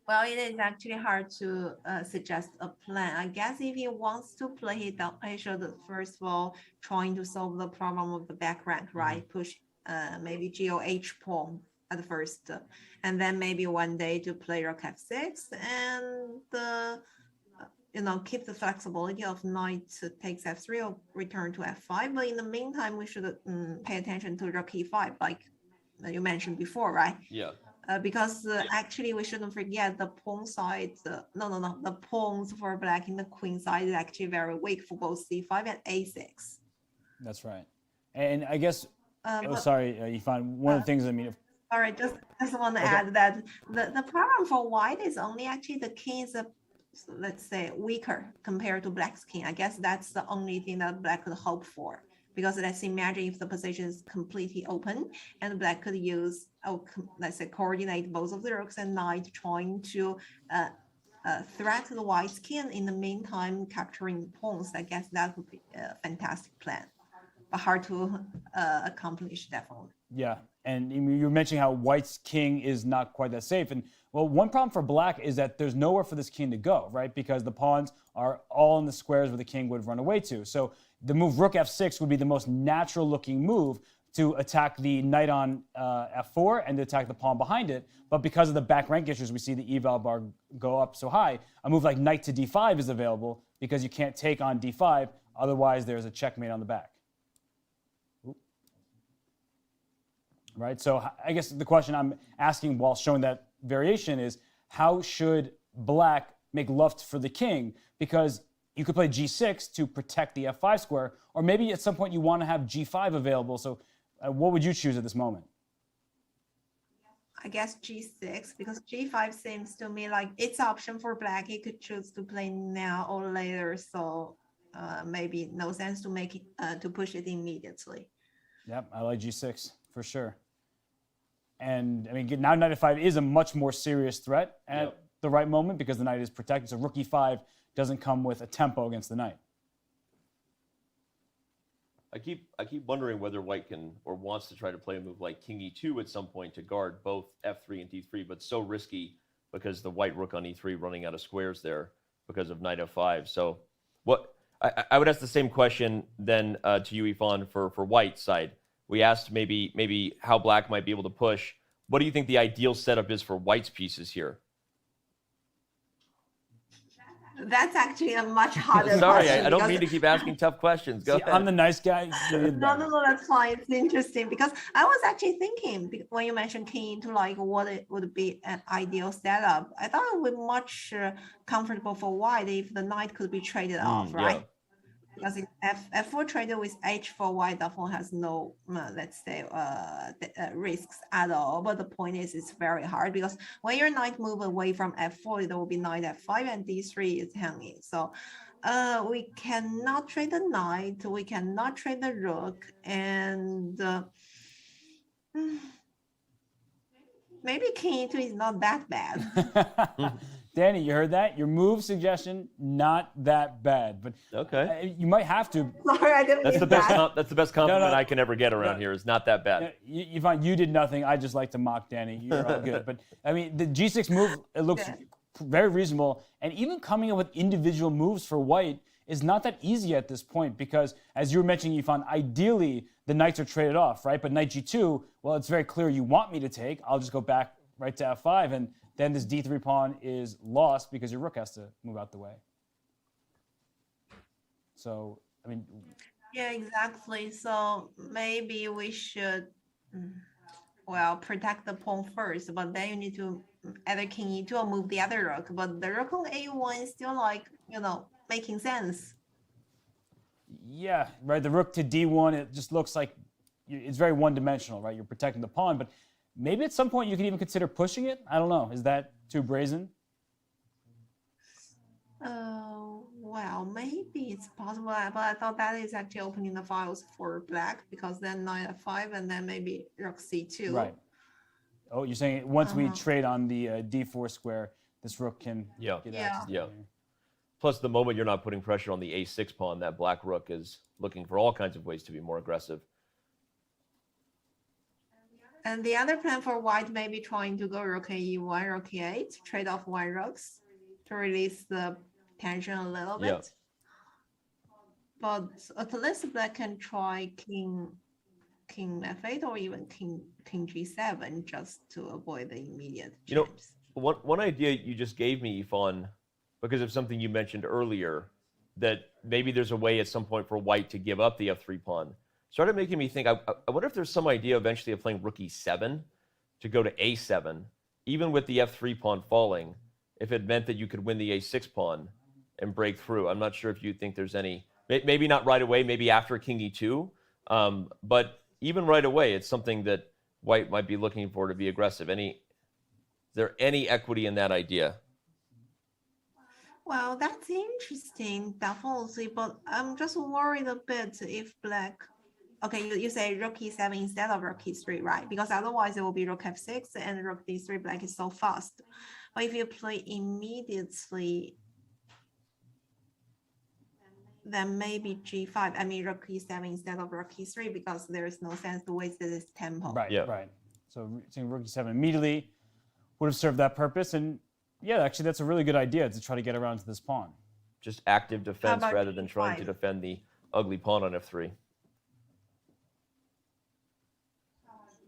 well, it is actually hard to suggest a plan. I guess if he wants to play it down, he should first of all trying to solve the problem of the back rank, right? Push maybe GOH pawn at first, and then maybe one day to play Rook F6 and keep the flexibility of knight takes F3 or return to F5. But in the meantime, we should pay attention to Rook E5, like you mentioned before, right? Yeah. Because actually we shouldn't forget the pawn side. The pawns for Black in the queen side is actually very weak for both C5 and A6. That's right. And I guess, sorry, Yifan, one of the things, I mean, all right, just want to add that the problem for White is only actually the king is let's say, weaker compared to black's king. I guess that's the only thing that black could hope for. Because let's imagine if the position is completely open and black could use, let's say, coordinate both of the rooks and knight, trying to threat the white's king, in the meantime capturing pawns. I guess that would be a fantastic plan, but hard to accomplish, definitely. Yeah, and you're mentioning how white's king is not quite that safe. And well, one problem for black is that there's nowhere for this king to go, right? Because the pawns are all in the squares where the king would run away to. So the move rook f6 would be the most natural looking move to attack the knight on f4 and to attack the pawn behind it. But because of the back rank issues, we see the eval bar go up so high. A move like knight to d5 is available because you can't take on d5. Otherwise, there's a checkmate on the back. Right, so I guess the question I'm asking while showing that variation is, how should black make love for the king? Because you could play g6 to protect the f5 square, or maybe at some point you want to have g5 available. So what would you choose at this moment? I guess g6, because g5 seems to me like it's option for black. He could choose to play now or later, so maybe no sense to make it, to push it immediately. Yep, I like g6 for sure. And I mean, now knight f5 is a much more serious threat at the right moment because the knight is protected. So rook e5 doesn't come with a tempo against the knight. I keep wondering whether white can or wants to try to play a move like king e2 at some point to guard both f3 and d3, but so risky because the white rook on e3 running out of squares there because of knight f5. So what I would ask the same question then to you, Yvonne, for white's side. We asked maybe how black might be able to push. What do you think the ideal setup is for white's pieces here? That's actually a much harder Sorry, question. I don't mean to keep asking tough questions. Go ahead. I'm the nice guy. No, that's fine. It's interesting because I was actually thinking when you mentioned king to like what it would be an ideal setup. I thought it would be much comfortable for white if the knight could be traded off, right? Yeah. Because if f4 traded with h4, white definitely has no, let's say, risks at all. But the point is, it's very hard because when your knight move away from f4, there will be knight f5 and d3 is hanging. So we cannot trade the knight, we cannot trade the rook, and maybe king e2 is not that bad. Danny, you heard that? Your move suggestion, not that bad, but okay, you might have to. Sorry, I didn't. That's the best. That's the best compliment I can ever get around here. Is not that bad. Yvonne, you did nothing. I just like to mock Danny. You're all good. But I mean, the g6 move, it looks very reasonable, and even coming up with individual moves for white is not that easy at this point because, as you were mentioning, Yvonne, ideally the knights are traded off, right? But knight g2, well, it's very clear you want me to take. I'll just go back right to f5 and. Then this d3 pawn is lost because your rook has to move out the way. So, I mean... Yeah, exactly. So maybe we should, well, protect the pawn first, but then you need to either king e2 or move the other rook. But the rook on a1 is still like, making sense. Yeah, right. The rook to d1, it just looks like it's very one-dimensional, right? You're protecting the pawn, but maybe at some point you could even consider pushing it. I don't know. Is that too brazen? Well, maybe it's possible, but I thought that is actually opening the files for black because then knight f5 and then maybe rook c2. Right. Oh, you're saying once we trade on the d4 square, this rook can get access to it. Plus, the moment you're not putting pressure on the a6 pawn, that black rook is looking for all kinds of ways to be more aggressive. And the other plan for white may be trying to go rook e1, rook e8, trade off one rooks to release the tension a little bit. Yeah. But at least black can try king f8 or even king g7 just to avoid the immediate jumps. One idea you just gave me, Yvonne, because of something you mentioned earlier, that maybe there's a way at some point for white to give up the f3 pawn. Started making me think, I wonder if there's some idea eventually of playing rook e7 to go to a7, even with the f3 pawn falling, if it meant that you could win the a6 pawn and break through. I'm not sure if you think there's any, maybe not right away, maybe after king e2, but even right away, it's something that white might be looking for to be aggressive. Is there any equity in that idea? Well, that's interesting, definitely, but I'm just worried a bit if black. Okay, you say rook e7 instead of rook e3, right? Because otherwise it will be rook f6 and rook d3. Black is so fast. But if you play immediately, then maybe g5. I mean rook e7 instead of rook e3 because there is no sense to waste this tempo. Right, right. So rook e7 immediately would have served that purpose, and yeah, actually that's a really good idea to try to get around to this pawn. Just active defense rather than trying to defend the ugly pawn on f3.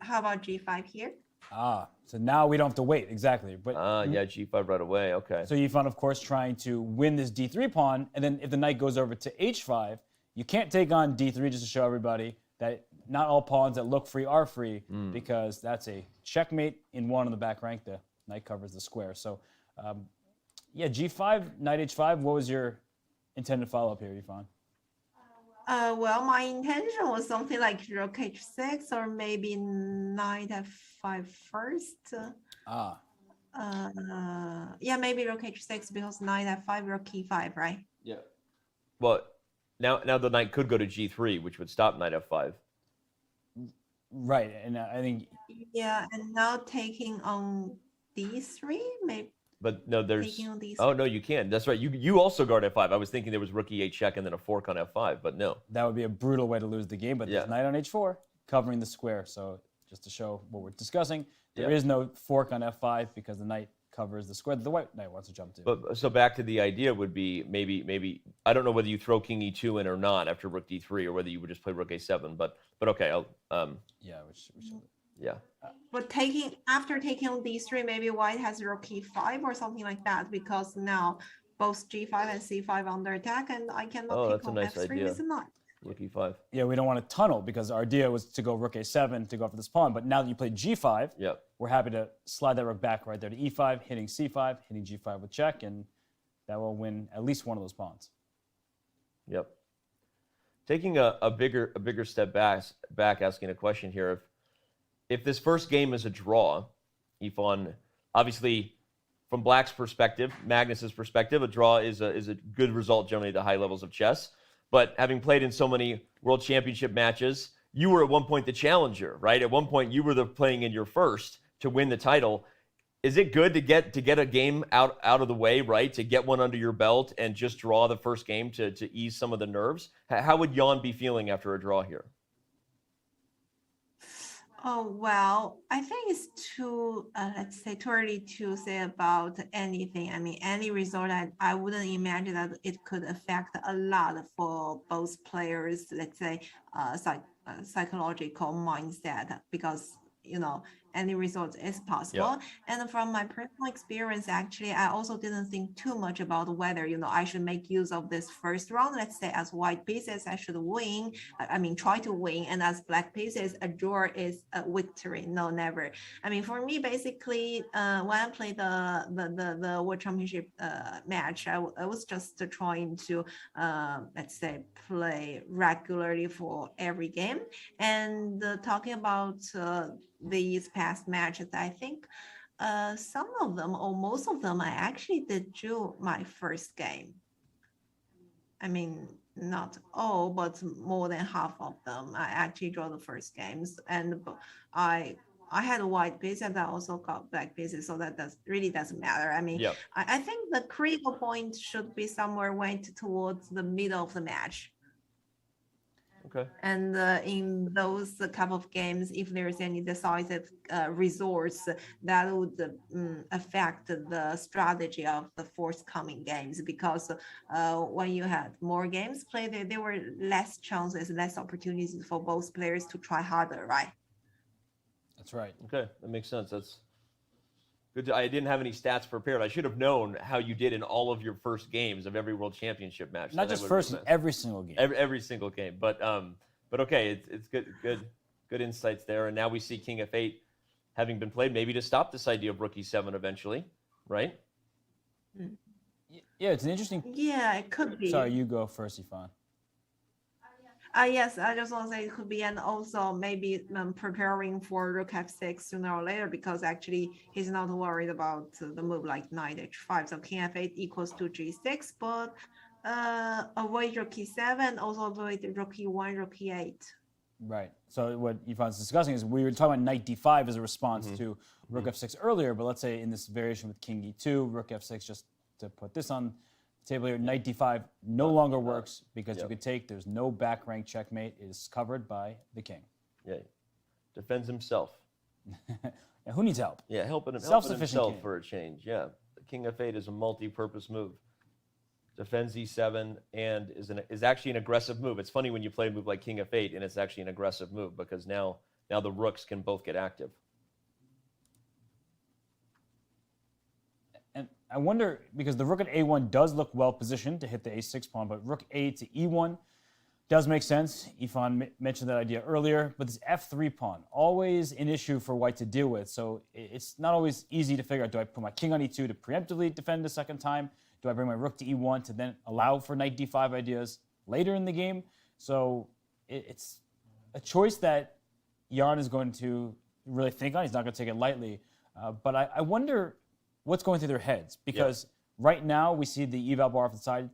How about g5 here? So now we don't have to wait, exactly. But yeah, g5 right away, okay. So Yifan, of course, trying to win this d3 pawn, and then if the knight goes over to h5, you can't take on d3, just to show everybody that not all pawns that look free are free, because that's a checkmate in one on the back rank. The knight covers the square. So yeah, g5, knight h5, what was your intended follow-up here, Yifan? Well, my intention was something like rook h6 or maybe knight f5 first. Yeah, maybe rook h6 because knight f5, rook e5, right? Yeah. Well, now the knight could go to g3, which would stop knight f5. Right, and I think. Yeah, and now taking on d3, maybe. But no, there's. Oh no, you can. That's right. You also guard f5. I was thinking there was rook e8 check and then a fork on f5, but no. That would be a brutal way to lose the game. But there's knight on h4 covering the square. So just to show what we're discussing, there is no fork on f5 because the knight covers the square that the white knight wants to jump to. But so back to the idea would be maybe I don't know whether you throw king e2 in or not after rook d3 or whether you would just play rook a7. But okay, I'll yeah, we should. Yeah. But after taking on d3, maybe white has rook e5 or something like that because now both g5 and c5 under attack, and I cannot take on f3 with the knight. Rook e5. Yeah, we don't want to tunnel because our idea was to go rook a7 to go for this pawn. But now that you played g5, we're happy to slide that rook back right there to e5, hitting c5, hitting g5 with check, and that will win at least one of those pawns. Yep. Taking a bigger step back, asking a question here. If this first game is a draw, Yifan, obviously from Black's perspective, Magnus's perspective, a draw is a good result generally at the high levels of chess. But having played in so many World Championship matches, you were at one point the challenger, right? At one point you were playing in your first to win the title. Is it good to get a game out of the way, right? To get one under your belt and just draw the first game to ease some of the nerves? How would Jan be feeling after a draw here? Oh, well, I think it's too, let's say, too early to say about anything. I mean, any result, I wouldn't imagine that it could affect a lot for both players, let's say, psychological mindset, because, any result is possible. And from my personal experience, actually, I also didn't think too much about whether, I should make use of this first round. Let's say as white pieces, I should win. I mean, try to win. And as black pieces, a draw is a victory. No, never. I mean, for me, basically, when I played the World Championship match, I was just trying to, let's say, play regularly for every game. And talking about these past matches, I think some of them or most of them I actually did drew my first game. I mean, not all, but more than half of them I actually draw the first games, and I had a white piece and I also got black pieces, so that really doesn't matter. I mean, I think the critical point should be somewhere went towards the middle of the match. Okay. And in those couple of games, if there's any decisive resource, that would affect the strategy of the forthcoming games, because when you had more games played, there were less chances, less opportunities for both players to try harder, right? That's right. Okay, that makes sense. That's good. I didn't have any stats prepared. I should have known how you did in all of your first games of every World Championship match. Not just first, every single game. Every single game. But okay, it's good insights there. And now we see King F8 having been played, maybe to stop this idea of Rook E7 eventually, right? Yeah, it's an interesting. Yeah, it could be. Sorry, you go first, Yifan. Yes, I just want to say it could be, and also maybe preparing for rook f6 sooner or later, because actually he's not worried about the move like knight h5. So king f8 equals to g6, but avoid rook e7, also avoid rook e1, rook e8. Right. So what Ivan's discussing is we were talking about knight d5 as a response to rook f6 earlier, but let's say in this variation with king e2, rook f6, just to put this on the table here, knight d5 no longer works because you could take, there's no back rank checkmate, it is covered by the king. Yeah, defends himself. And who needs help? Yeah, helping Self-sufficient himself king. for a change. Yeah, the king f8 is a multi-purpose move. Defends e7 and is actually an aggressive move. It's funny when you play a move like king f8 and it's actually an aggressive move because now the rooks can both get active. And I wonder, because the rook at a1 does look well positioned to hit the a6 pawn, but rook a to e1 does make sense. Ivan mentioned that idea earlier, but this f3 pawn, always an issue for white to deal with. So it's not always easy to figure out, do I put my king on e2 to preemptively defend a second time? Do I bring my rook to e1 to then allow for knight d5 ideas later in the game? So it's a choice that Jan is going to really think on. He's not going to take it lightly. But I wonder what's going through their heads, because right now we see the eval bar off the side.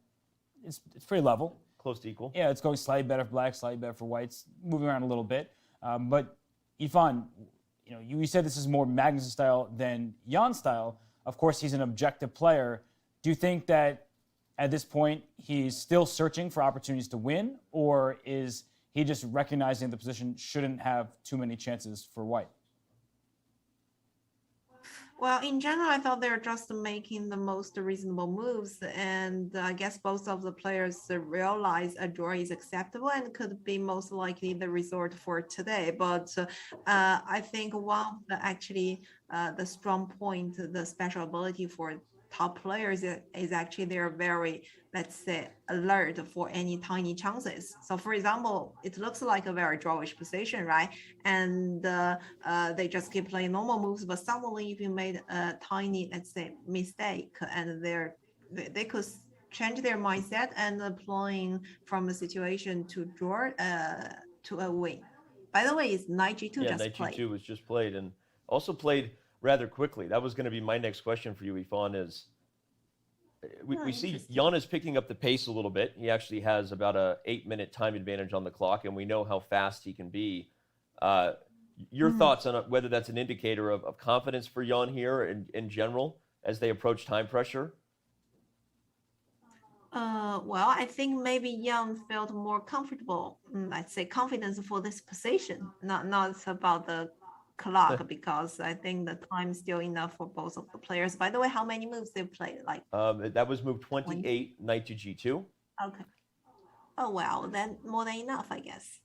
It's pretty level. Close to equal. Yeah, it's going slightly better for black, slightly better for whites, moving around a little bit. But Ivan, you said this is more Magnus' style than Jan's style. Of course, he's an objective player. Do you think that at this point he's still searching for opportunities to win, or is he just recognizing the position shouldn't have too many chances for white? Well, in general, I thought they're just making the most reasonable moves, and I guess both of the players realize a draw is acceptable and could be most likely the result for today. But I think one of the strong point, the special ability for top players is actually they're very, let's say, alert for any tiny chances. So for example, it looks like a very drawish position, right? And they just keep playing normal moves, but suddenly if you made a tiny, let's say, mistake, and they could change their mindset and applying from a situation to draw to a win. By the way, it's knight g2 yeah, just knight played. g2 was just played, and also played rather quickly. That was going to be my next question for you, Ivan, is we see Jan is picking up the pace a little bit. He actually has about a 8-minute time advantage on the clock, and we know how fast he can be. Your thoughts on whether that's an indicator of confidence for Jan here in general as they approach time pressure? Well, I think maybe Jan felt more comfortable, I'd say confidence for this position, not about the clock, because I think the time is still enough for both of the players. By the way, how many moves they played? Like that was move 28, knight to g2. Okay. Oh well, then more than enough, I guess.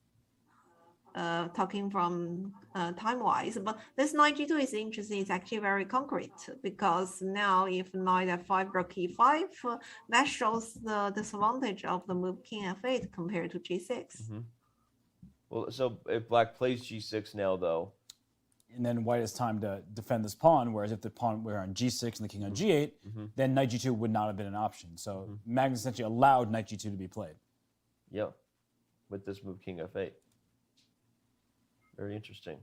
Talking from time-wise, but this knight g2 is interesting. It's actually very concrete, because now if knight f5, rook e5, that shows the disadvantage of the move king f8 compared to g6. Well, so if black plays g6 now, though, and then white has time to defend this pawn, whereas if the pawn were on g6 and the king on g8, then knight g2 would not have been an option. So Magnus essentially allowed knight g2 to be played. Yeah, with this move king f8. Very interesting.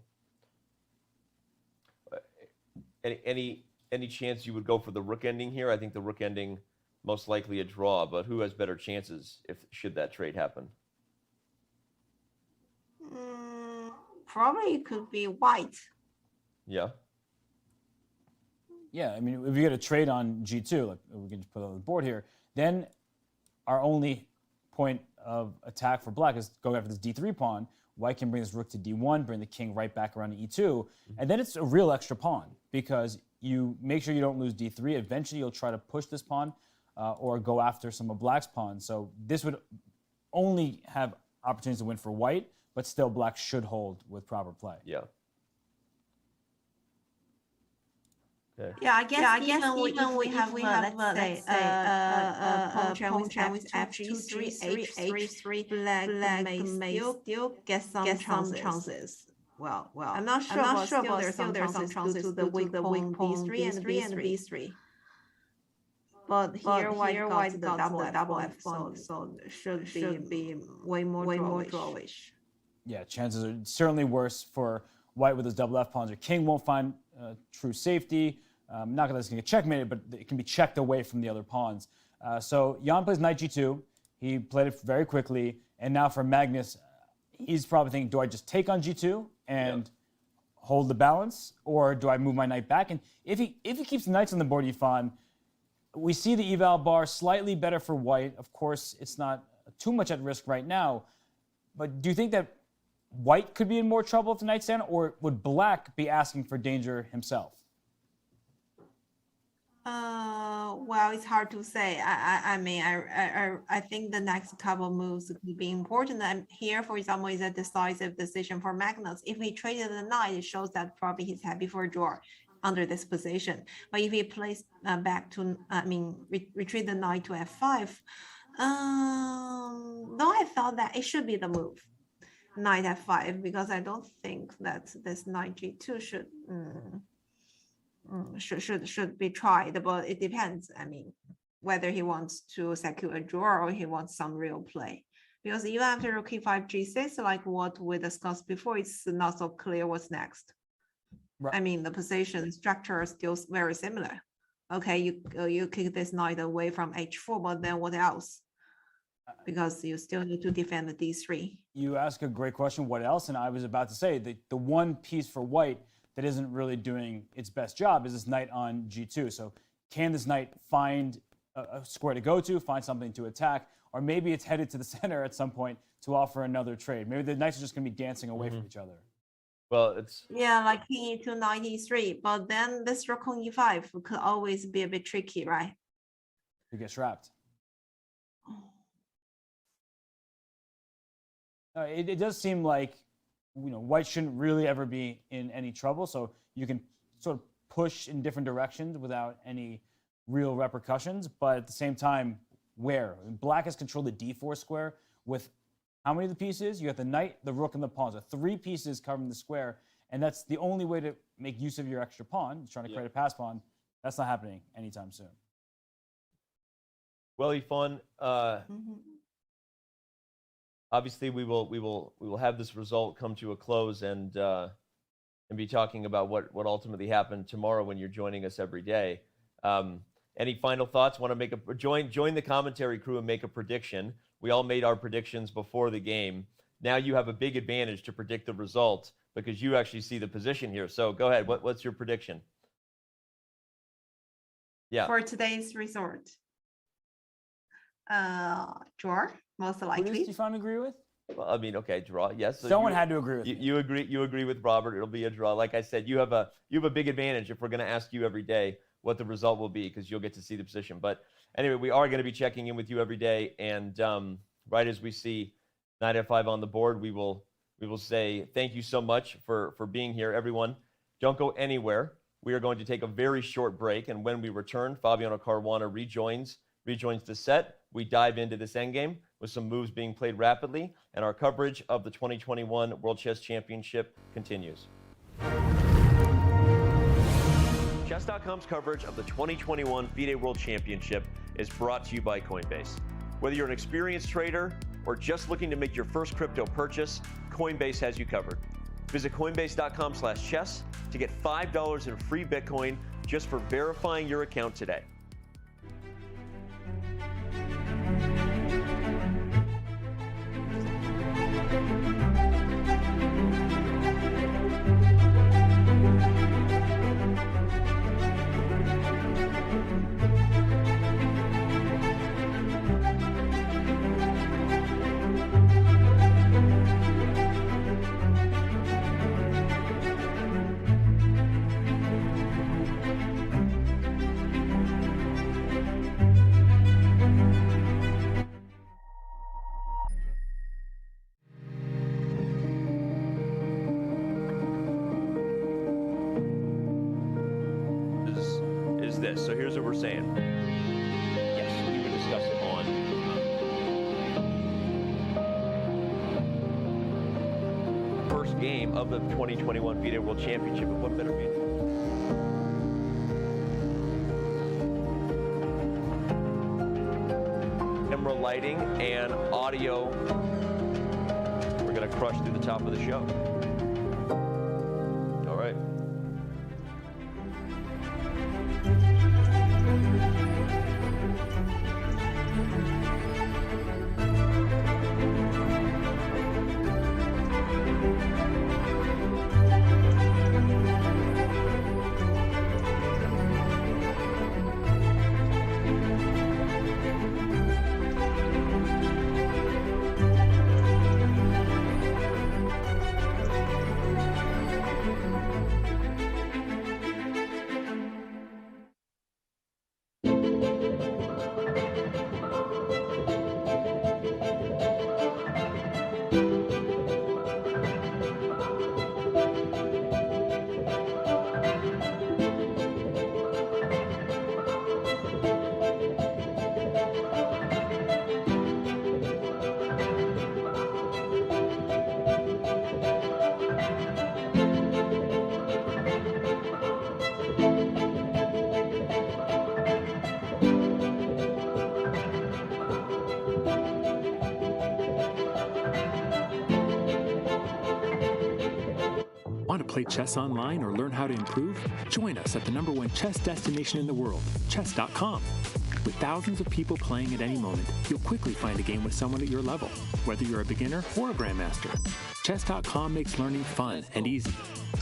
Any chance you would go for the rook ending here? I think the rook ending most likely a draw, but who has better chances should that trade happen? Probably it could be white. Yeah. Yeah, I mean, if you get a trade on g2, like we can just put it on the board here, then our only point of attack for black is going after this d3 pawn. White can bring this rook to d1, bring the king right back around to e2, and then it's a real extra pawn, because you make sure you don't lose d3. Eventually, you'll try to push this pawn or go after some of black's pawns. So this would only have opportunities to win for white, but still black should hold with proper play. Yeah. Okay. Yeah, I guess even we have let's say pawn chain with f3, h3, black may still get some chances. Well, I'm not sure, but still there's some chances to the weak pawn b3 and b3. But here white got the double F pawn, so should be way more drawish. Yeah, chances are certainly worse for white with his double F pawns. Or king won't find true safety. Not that it's going to get checkmated, but it can be checked away from the other pawns. So Jan plays knight g2. He played it very quickly. And now for Magnus, he's probably thinking, do I just take on g2 and hold the balance? Or do I move my knight back? And if he keeps the knights on the board, Yifan, we see the eval bar slightly better for white. Of course, it's not too much at risk right now. But do you think that white could be in more trouble if the knight's down? Or would black be asking for danger himself? Well, it's hard to say. I think the next couple moves could be important. And here, for example, is a decisive decision for Magnus. If he traded the knight, it shows that probably he's happy for a draw under this position. But if he plays back to, retreat the knight to f5, though I thought that it should be the move, knight f5, because I don't think that this knight g2 should be tried, but it depends. Whether he wants to secure a draw or he wants some real play. Because even after rook e5 g6, like what we discussed before, it's not so clear what's next. Right. The position structure is still very similar. Okay, you kick this knight away from h4, but then what else? Because you still need to defend the d3. You ask a great question, what else? And I was about to say, the one piece for white that isn't really doing its best job is this knight on g2. So can this knight find a square to go to, find something to attack, or maybe it's headed to the center at some point to offer another trade? Maybe the knights are just going to be dancing away from each other. Well, it's... Yeah, like king e2, knight e3, but then this rook on e5 could always be a bit tricky, right? You get trapped. It does seem like white shouldn't really ever be in any trouble, so you can sort of push in different directions without any real repercussions, but at the same time, where? Black has controlled the d4 square with how many of the pieces? You got the knight, the rook, and the pawn. So 3 pieces covering the square, and that's the only way to make use of your extra pawn. You're trying to create a pass pawn. That's not happening anytime soon. Well, Yifan, obviously we will have this result come to a close and be talking about what ultimately happened tomorrow when you're joining us every day. Any final thoughts? Want to make join the commentary crew and make a prediction? We all made our predictions before the game. Now you have a big advantage to predict the result because you actually see the position here. So go ahead. What's your prediction? Yeah. For today's resort, draw most likely. Who does Yifan agree with? Well, okay, draw. Yes. So someone had to agree with you. You agree with Robert. It'll be a draw. Like I said, you have a big advantage if we're going to ask you every day what the result will be because you'll get to see the position. But anyway, we are going to be checking in with you every day, and right as we see knight f5 on the board, we will say thank you so much for being here, everyone. Don't go anywhere. We are going to take a very short break, and when we return, Fabiano Caruana rejoins the set. We dive into this endgame with some moves being played rapidly, and our coverage of the 2021 World Chess Championship continues. Chess.com's coverage of the 2021 FIDE World Championship is brought to you by Coinbase. Whether you're an experienced trader or just looking to make your first crypto purchase, Coinbase has you covered. Visit coinbase.com/chess to get $5 in free Bitcoin just for verifying your account today. This. So here's what we're saying. Yes, we can discuss it on. First game of the 2021 FIDE World Championship. And what better meeting? lighting and audio. We're going to crush through the top of the show. All right. Want to play chess online or learn how to improve? Join us at the #1 chess destination in the world, Chess.com. With thousands of people playing at any moment, you'll quickly find a game with someone at your level, whether you're a beginner or a grandmaster. Chess.com makes learning fun and easy.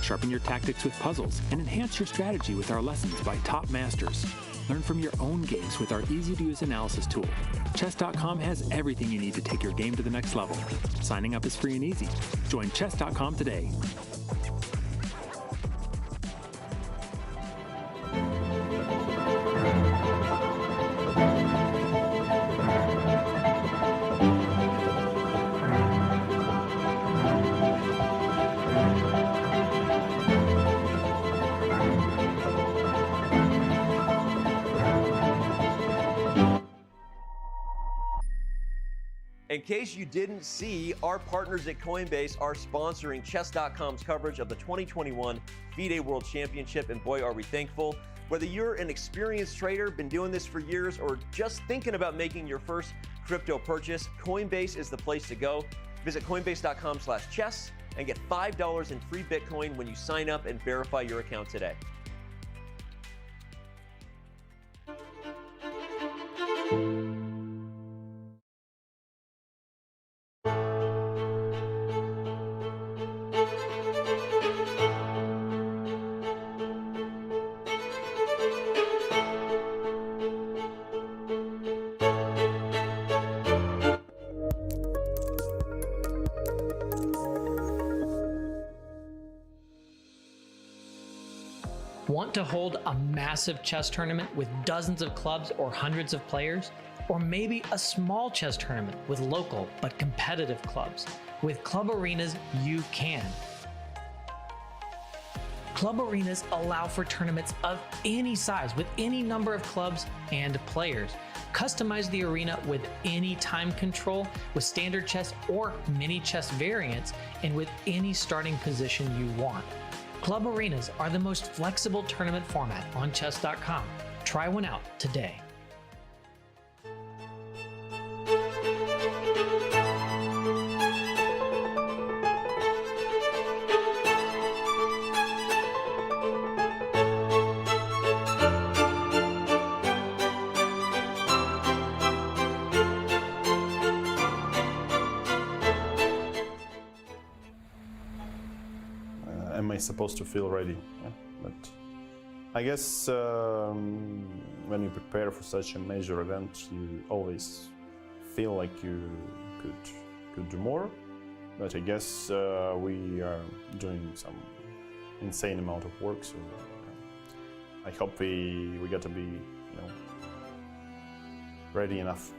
Sharpen your tactics with puzzles and enhance your strategy with our lessons by top masters. Learn from your own games with our easy-to-use analysis tool. Chess.com has everything you need to take your game to the next level. Signing up is free and easy. Join Chess.com today. In case you didn't see, our partners at Coinbase are sponsoring Chess.com's coverage of the 2021 FIDE World Championship, and boy, are we thankful. Whether you're an experienced trader, been doing this for years, or just thinking about making your first crypto purchase, Coinbase is the place to go. Visit coinbase.com/chess and get $5 in free Bitcoin when you sign up and verify your account today. Want to hold a massive chess tournament with dozens of clubs or hundreds of players? Or maybe a small chess tournament with local but competitive clubs? With Club Arenas, you can. Club Arenas allow for tournaments of any size with any number of clubs and players. Customize the arena with any time control, with standard chess or mini chess variants, and with any starting position you want. Club Arenas are the most flexible tournament format on Chess.com. Try one out today. Am I supposed to feel ready? Yeah, but I guess when you prepare for such a major event, you always feel like you could do more. But I guess we are doing some insane amount of work, so I hope we get to be, ready enough.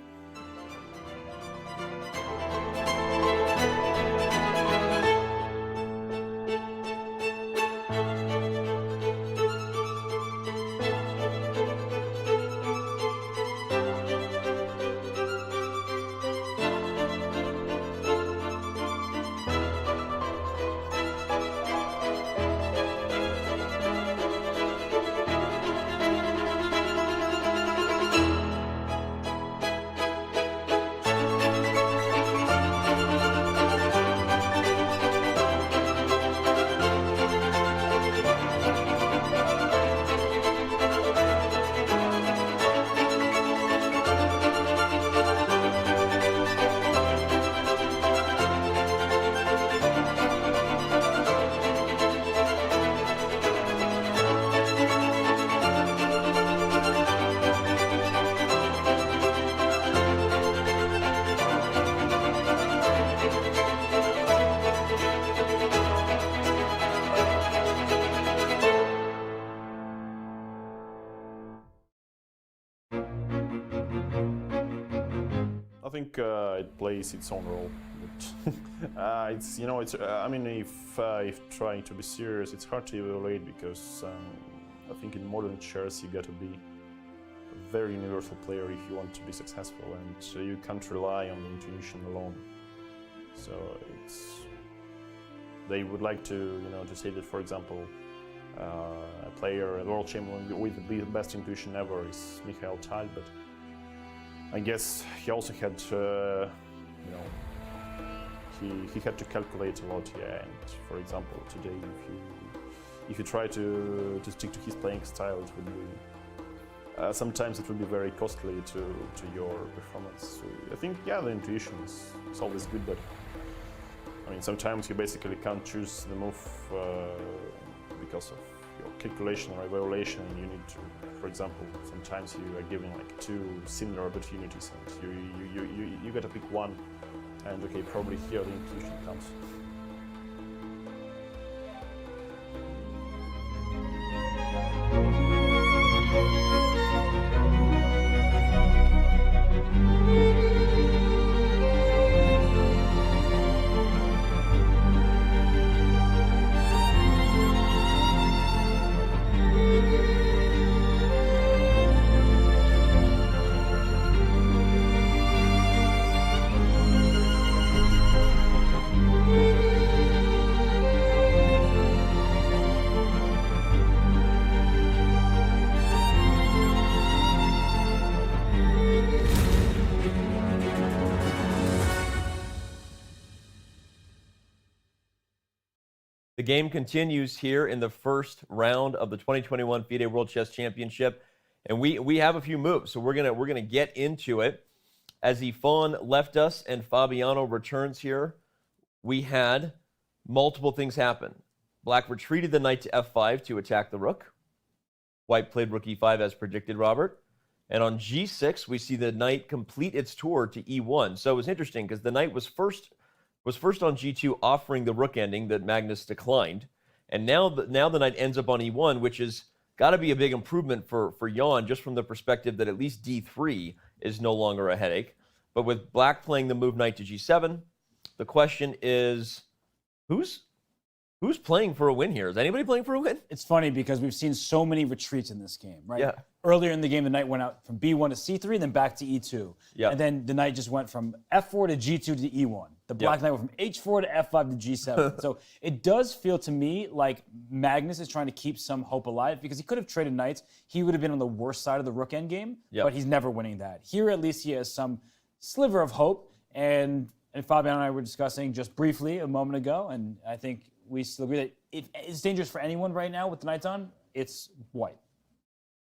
it plays its own role. But, it's I mean, if trying to be serious, it's hard to evaluate because I think in modern chess you got to be a very universal player if you want to be successful, and you can't rely on the intuition alone. So they would like to to say that, for example, a player, a world champion with the best intuition ever is Mikhail Tal, but I guess he also had, he had to calculate a lot, yeah. And for example, today, if you try to stick to his playing style, it would be sometimes it would be very costly to your performance. So I think, yeah, the intuition is always good, but I mean, sometimes you basically can't choose the move because of your calculation or evaluation. You need to, for example, sometimes you are given like two similar opportunities, and you got to pick one, and okay, probably here the intuition comes. The game continues here in the first round of the 2021 FIDE World Chess Championship, and we have a few moves, so we're gonna get into it. As Ifan left us and Fabiano returns here, we had multiple things happen. Black retreated the knight to f5 to attack the rook. White played rook e5 as predicted, Robert. And on g6, we see the knight complete its tour to e1. So it was interesting because the knight was first on g2, offering the rook ending that Magnus declined. And now the knight ends up on e1, which has got to be a big improvement for Jan, just from the perspective that at least d3 is no longer a headache. But with Black playing the move knight to g7, the question is, who's playing for a win here? Is anybody playing for a win? It's funny because we've seen so many retreats in this game, right? Yeah. Earlier in the game, the knight went out from b1 to c3, then back to e2. Yeah. And then the knight just went from f4 to g2 to e1. The black knight went from h4 to f5 to g7. So it does feel to me like Magnus is trying to keep some hope alive because he could have traded knights. He would have been on the worst side of the rook endgame, but he's never winning that. Here, at least he has some sliver of hope. And Fabian and I were discussing just briefly a moment ago, and I think we still agree that if it's dangerous for anyone right now with the knights on, it's White.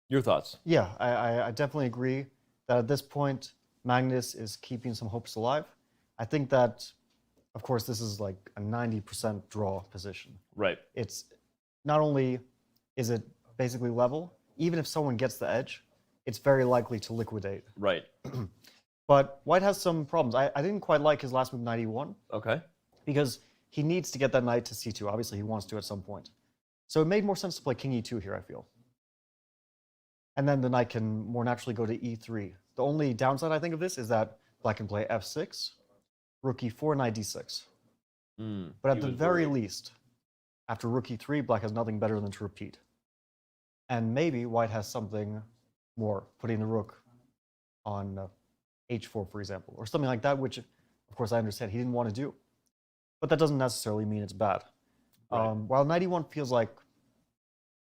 Your thoughts? Yeah, I definitely agree that at this point, Magnus is keeping some hopes alive. I think that, of course, this is like a 90% draw position. Right. It's not only is it basically level, even if someone gets the edge, it's very likely to liquidate. Right. But White has some problems. I didn't quite like his last move, knight e1. Okay. Because he needs to get that knight to c2. Obviously, he wants to at some point. So it made more sense to play king e2 here, I feel. And then the knight can more naturally go to e3. The only downside, I think, of this is that Black can play f6, rook e4, knight d6. But at the very least, after rook e3, Black has nothing better than to repeat. And maybe White has something more, putting the rook on h4, for example, or something like that, which, of course, I understand he didn't want to do. But that doesn't necessarily mean it's bad. Right. While knight e1 feels like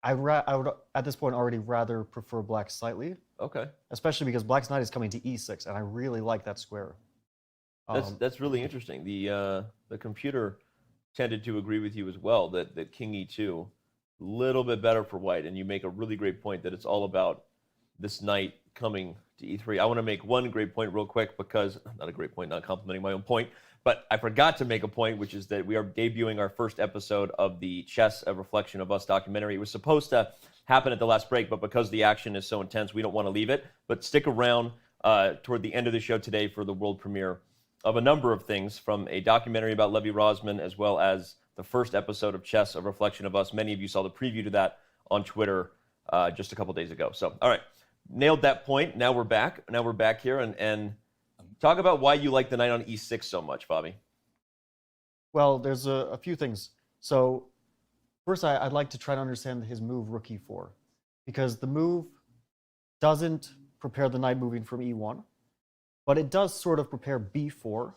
I would, at this point, already rather prefer Black slightly. Okay. Especially because Black's knight is coming to e6, and I really like that square. That's really interesting. The computer tended to agree with you as well, that king e2, a little bit better for White, and you make a really great point that it's all about this knight coming to e3. I want to make one great point real quick because, not a great point, not complimenting my own point, but I forgot to make a point, which is that we are debuting our first episode of the Chess, A Reflection of Us documentary. It was supposed to happen at the last break, but because the action is so intense, we don't want to leave it. But stick around toward the end of the show today for the world premiere of a number of things, from a documentary about Levy Rozman, as well as the first episode of Chess, A Reflection of Us. Many of you saw the preview to that on Twitter just a couple days ago. So, all right, nailed that point. Now we're back. Now we're back here, and Talk about why you like the knight on e6 so much, Fabi. Well, there's a few things. So first, I'd like to try to understand his move rook e4, because the move doesn't prepare the knight moving from e1, but it does sort of prepare b4.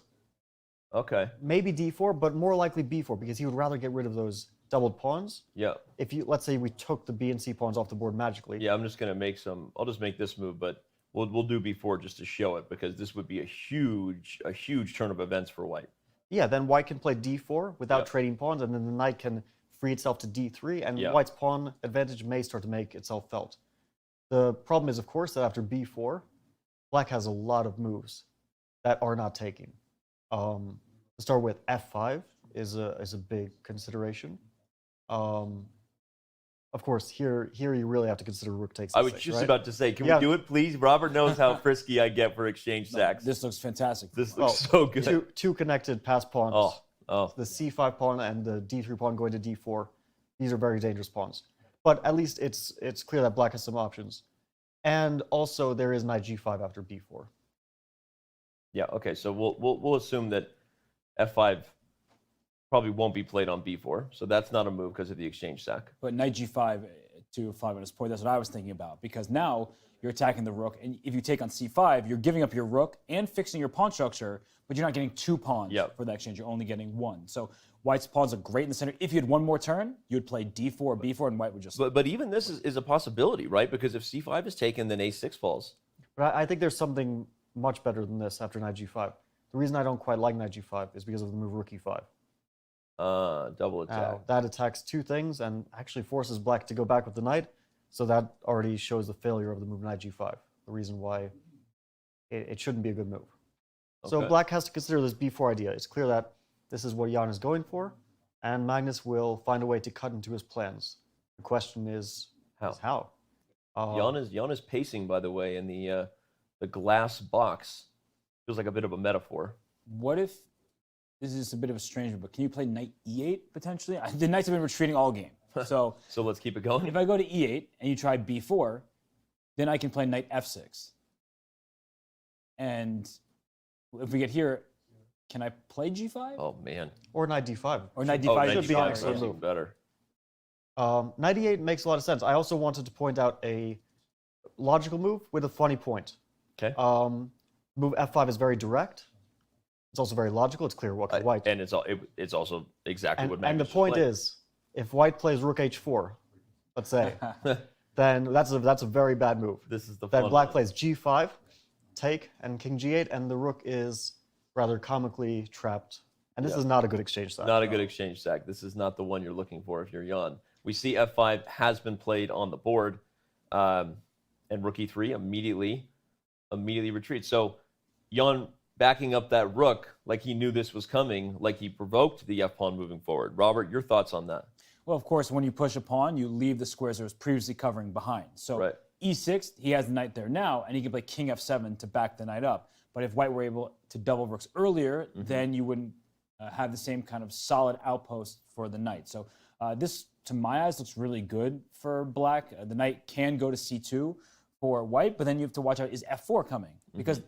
Okay. Maybe d4, but more likely b4, because he would rather get rid of those doubled pawns. Yeah. If you, let's say we took the b and c pawns off the board magically. Yeah, I'm just going to make some, I'll just make this move, but we'll do b4 just to show it, because this would be a huge turn of events for white. Yeah, then white can play d4 without trading pawns, and then the knight can free itself to d3, and white's pawn advantage may start to make itself felt. The problem is, of course, that after b4, black has a lot of moves that are not taking. To start with, f5 is a big consideration. Of course, here you really have to consider rook takes. I was just about to say, can we do it, please? Robert knows how frisky I get for exchange sacks. This looks fantastic. This looks so good. Two connected pass pawns. Oh. The c5 pawn and the d3 pawn going to d4. These are very dangerous pawns. But at least it's clear that black has some options. And also there is knight g5 after b4. Yeah. Okay. So we'll assume that f5 probably won't be played on b4, so that's not a move because of the exchange sack. But knight g5, to 5 minutes point, that's what I was thinking about, because now you're attacking the rook, and if you take on c5, you're giving up your rook and fixing your pawn structure, but you're not getting 2 pawns for that exchange. You're only getting 1. So white's pawns are great in the center. If you had 1 more turn, you would play d4, b4, and white would just... But even this is a possibility, right? Because if c5 is taken, then a6 falls. But I think there's something much better than this after knight g5. The reason I don't quite like knight g5 is because of the move rook e5. Double attack. That attacks 2 things and actually forces black to go back with the knight. So that already shows the failure of the move knight g5. The reason why it shouldn't be a good move. Okay. So black has to consider this b4 idea. It's clear that this is what Jan is going for, and Magnus will find a way to cut into his plans. The question is how. Jan is pacing, by the way, in the glass box. Feels like a bit of a metaphor. What if this is a bit of a strange one, but can you play knight e8 potentially? The knights have been retreating all game. So let's keep it going. If I go to e8 and you try b4, then I can play knight f6. And if we get here, can I play g5? Oh, man. Or knight d5. Or knight d5 should be an excellent move. Better. Knight e8 makes a lot of sense. I also wanted to point out a logical move with a funny point. Okay. Move f5 is very direct. It's also very logical. It's clear what white. And it's also exactly what Magnus And the point is, if white plays rook h4, let's say, then that's a very bad move. This is the then fun black one. plays g5, take, and king g8, and the rook is rather comically trapped. And this is not a good exchange sack. Not a good exchange sack. This is not the one you're looking for if you're Jan. We see f5 has been played on the board, and rook e3 immediately retreats. So Jan backing up that rook like he knew this was coming, like he provoked the f-pawn moving forward. Robert, your thoughts on that? Well, of course, when you push a pawn, you leave the squares that was previously covering behind. So e6, he has the knight there now, and he can play king f7 to back the knight up. But if white were able to double rooks earlier, then you wouldn't have the same kind of solid outpost for the knight. So this, to my eyes, looks really good for black. The knight can go to c2 for white, but then you have to watch out, is f4 coming? Because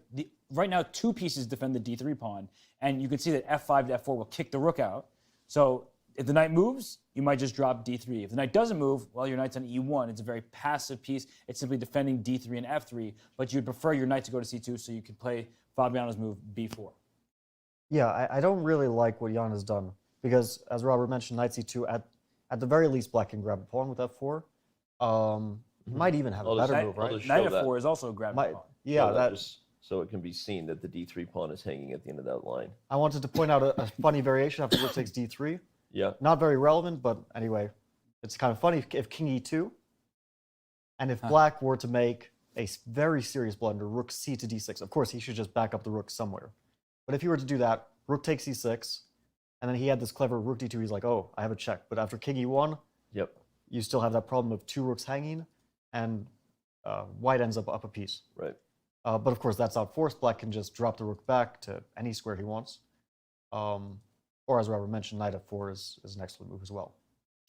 right now, 2 pieces defend the d3 pawn, and you can see that f5 to f4 will kick the rook out. So if the knight moves, you might just drop d3. If the knight doesn't move, well, your knight's on e1. It's a very passive piece. It's simply defending d3 and f3, but you'd prefer your knight to go to c2 so you could play Fabiano's move b4. Yeah, I don't really like what Jan has done, because as Robert mentioned, knight c2, at the very least, black can grab a pawn with f4. Might even have a better move, right? Knight f4 is also a grabbing pawn. Yeah, so it can be seen that the d3 pawn is hanging at the end of that line. I wanted to point out a funny variation after rook takes d3. Yeah. Not very relevant, but anyway, it's kind of funny if king e2, and if black were to make a very serious blunder, rook c to d6. Of course, he should just back up the rook somewhere. But if he were to do that, rook takes e6, and then he had this clever rook d2, he's like, oh, I have a check. But after king e1, you still have that problem of 2 rooks hanging, and white ends up a piece. Right. But of course, that's not forced. Black can just drop the rook back to any square he wants. Or as Robert mentioned, knight f4 is an excellent move as well.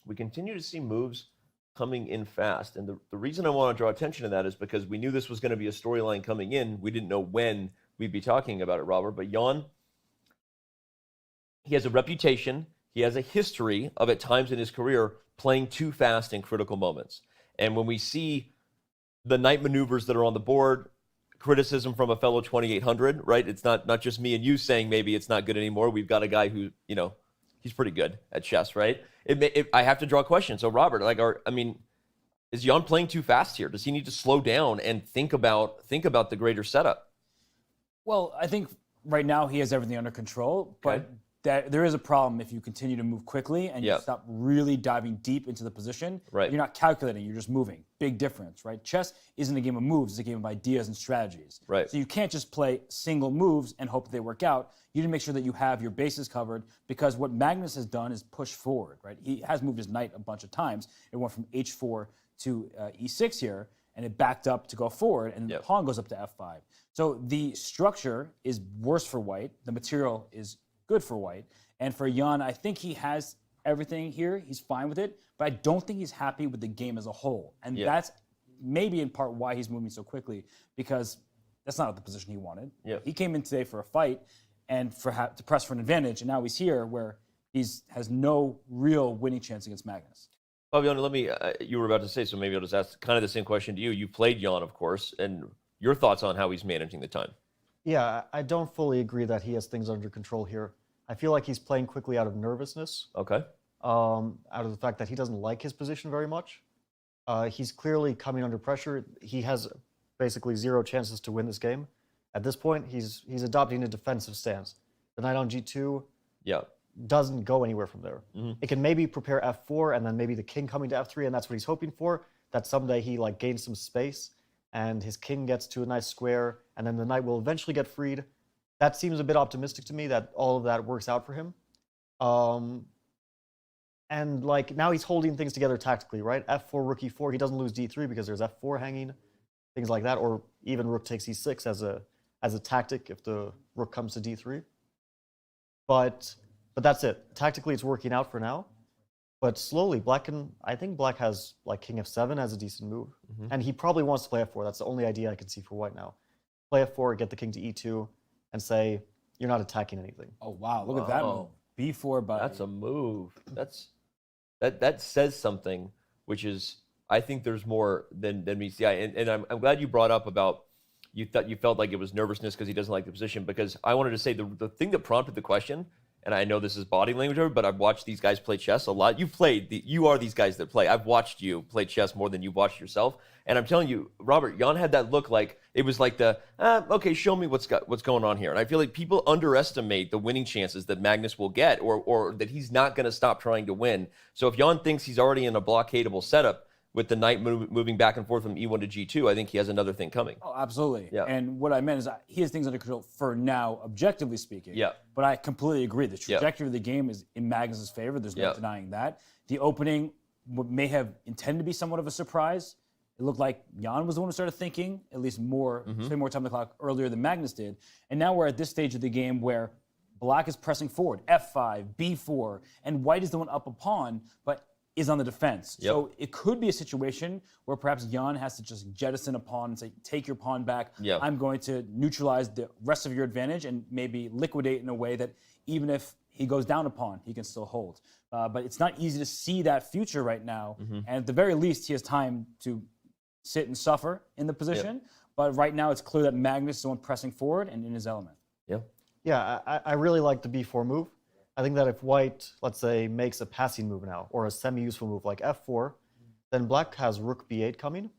We continue to see moves coming in fast. And the reason I want to draw attention to that is because we knew this was going to be a storyline coming in. We didn't know when we'd be talking about it, Robert. But Jan, he has a reputation, he has a history of at times in his career playing too fast in critical moments. And when we see the knight maneuvers that are on the board, criticism from a fellow 2800, right? It's not just me and you saying maybe it's not good anymore. We've got a guy who, he's pretty good at chess, right? I have to draw a question. So Robert, is Jan playing too fast here? Does he need to slow down and think about the greater setup? Well, I think right now he has everything under control, but there is a problem if you continue to move quickly and you stop really diving deep into the position. Right. You're not calculating, you're just moving. Big difference, right? Chess isn't a game of moves, it's a game of ideas and strategies. Right. So you can't just play single moves and hope that they work out. You need to make sure that you have your bases covered, because what Magnus has done is push forward, right? He has moved his knight a bunch of times. It went from h4 to e6 here, and it backed up to go forward, and the pawn goes up to f5. So the structure is worse for white. The material is good for white. And for Jan, I think he has everything here. He's fine with it, but I don't think he's happy with the game as a whole. And that's maybe in part why he's moving so quickly, because that's not the position he wanted. He came in today for a fight and to press for an advantage, and now he's here where he has no real winning chance against Magnus. Fabiano, you were about to say, so maybe I'll just ask kind of the same question to you. You played Jan, of course, and your thoughts on how he's managing the time. Yeah, I don't fully agree that he has things under control here. I feel like he's playing quickly out of nervousness. Okay. Out of the fact that he doesn't like his position very much. He's clearly coming under pressure. He has basically 0 chances to win this game. At this point, he's adopting a defensive stance. The knight on g2 doesn't go anywhere from there. It can maybe prepare f4 and then maybe the king coming to f3, and that's what he's hoping for, that someday he gains some space and his king gets to a nice square, and then the knight will eventually get freed. That seems a bit optimistic to me, that all of that works out for him. And now he's holding things together tactically, right? f4, rook e4, he doesn't lose d3 because there's f4 hanging, things like that, or even rook takes e6 as a tactic if the rook comes to d3. But that's it. Tactically, it's working out for now. But slowly, I think black has king f7 as a decent move. And he probably wants to play f4. That's the only idea I can see for white now. Play f4, get the king to e2, and say, you're not attacking anything. Oh, wow. Look at that move. b4 by... That's a move. That says something, which is, I think there's more than meets the eye. And I'm glad you brought up about you felt like it was nervousness because he doesn't like the position, because I wanted to say the thing that prompted the question, and I know this is body language, but I've watched these guys play chess a lot. You are these guys that play. I've watched you play chess more than you've watched yourself. And I'm telling you, Robert, Jan had that look like, it was like okay, show me what's going on here. And I feel like people underestimate the winning chances that Magnus will get, or that he's not going to stop trying to win. So if Jan thinks he's already in a blockadable setup with the knight moving back and forth from e1 to g2, I think he has another thing coming. Oh, absolutely. Yeah. And what I meant is he has things under control for now, objectively speaking. Yeah. But I completely agree. The trajectory of the game is in Magnus's favor. There's no denying that. The opening may have intended to be somewhat of a surprise. It looked like Jan was the one who started thinking, at least spending more time on the clock earlier than Magnus did. And now we're at this stage of the game where black is pressing forward, f5, b4, and white is the one up a pawn, but is on the defense. So it could be a situation where perhaps Jan has to just jettison a pawn and say, take your pawn back. I'm going to neutralize the rest of your advantage and maybe liquidate in a way that even if he goes down a pawn, he can still hold. But it's not easy to see that future right now. And at the very least, he has time to sit and suffer in the position. But right now, it's clear that Magnus is the one pressing forward and in his element. Yeah, I really like the b4 move. I think that if white, let's say, makes a passing move now, or a semi-useful move like f4, then black has rook b8 coming.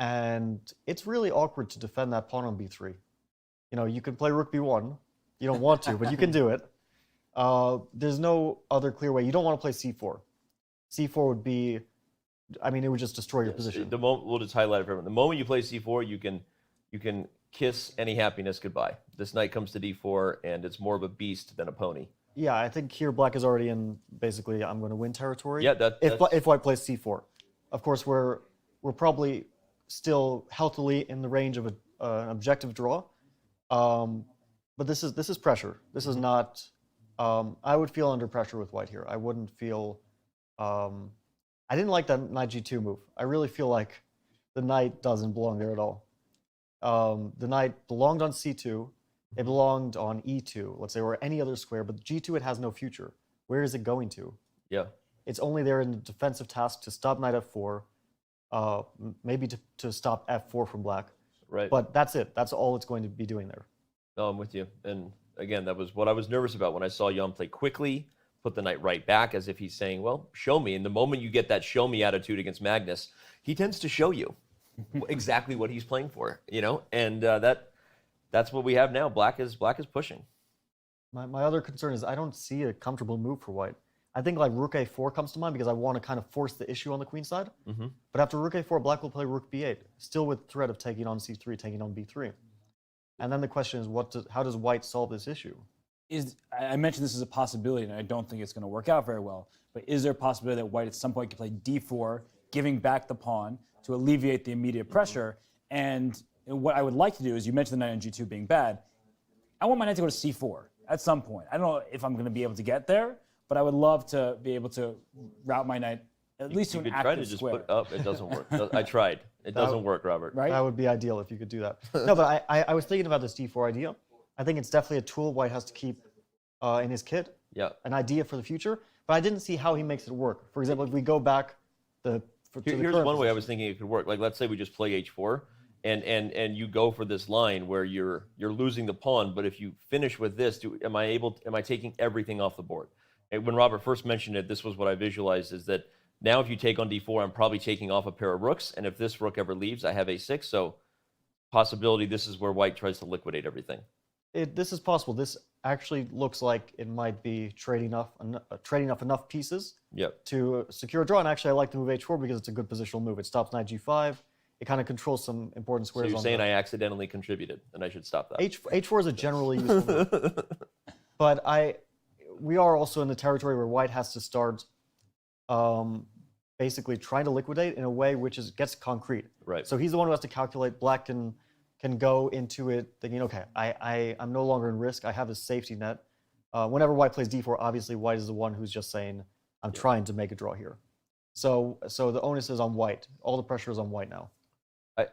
And it's really awkward to defend that pawn on b3. You can play rook b1. You don't want to, but you can do it. There's no other clear way. You don't want to play c4. c4 would be, it would just destroy your position. We'll just highlight it for everyone. The moment you play c4, you can kiss any happiness goodbye. This knight comes to d4, and it's more of a beast than a pony. Yeah, I think here black is already in basically I'm going to win territory. Yeah, if white plays c4, of course we're probably still healthily in the range of an objective draw, but this is pressure. This is not. I would feel under pressure with white here. I wouldn't feel. I didn't like that knight g2 move. I really feel like the knight doesn't belong there at all. the knight belonged on c2, it belonged on e2, let's say, or any other square, but g2, it has no future. Where is it going to? Yeah. It's only there in the defensive task to stop knight f4, maybe to stop f4 from black. Right. But that's it. That's all it's going to be doing there. No, I'm with you. And again, that was what I was nervous about when I saw Jan play quickly, put the knight right back, as if he's saying, well, show me. And the moment you get that show me attitude against Magnus, he tends to show you exactly what he's playing for, you know? And that's what we have now. Black is pushing. My other concern is I don't see a comfortable move for white. I think like rook a4 comes to mind because I want to kind of force the issue on the queen side. Mm-hmm. But after rook a4, black will play rook b8, still with threat of taking on c3, taking on b3. And then the question is, how does white solve this issue? I mentioned this as a possibility, and I don't think it's going to work out very well, but is there a possibility that white at some point can play d4, giving back the pawn to alleviate the immediate pressure? And what I would like to do is, you mentioned the knight on g2 being bad. I want my knight to go to c4 at some point. I don't know if I'm going to be able to get there, but I would love to be able to route my knight at least to an active square. You could try to just put up. It doesn't work. I tried. It doesn't work, Robert. Right? That would be ideal if you could do that. No, but I was thinking about this d4 idea. I think it's definitely a tool white has to keep in his kit. Yeah. An idea for the future. But I didn't see how he makes it work. For example, if we go back here's one way I was thinking it could work. Like, let's say we just play h4, and you go for this line where you're losing the pawn, but if you finish with this, am I taking everything off the board? And when Robert first mentioned it, this was what I visualized, is that now if you take on d4, I'm probably taking off a pair of rooks, and if this rook ever leaves, I have a6, so possibility this is where white tries to liquidate everything. This is possible. This actually looks like it might be trading off enough pieces to secure a draw, and actually I like the move h4 because it's a good positional move. It stops knight g5, it kind of controls some important squares. So you're saying I accidentally contributed, and I should stop that. h4 is a generally useful move. But we are also in the territory where white has to start basically trying to liquidate in a way which gets concrete. Right. So he's the one who has to calculate. Black can go into it thinking, okay, I'm no longer in risk. I have a safety net. Whenever white plays d4, obviously white is the one who's just saying, I'm trying to make a draw here. So the onus is on white. All the pressure is on white now.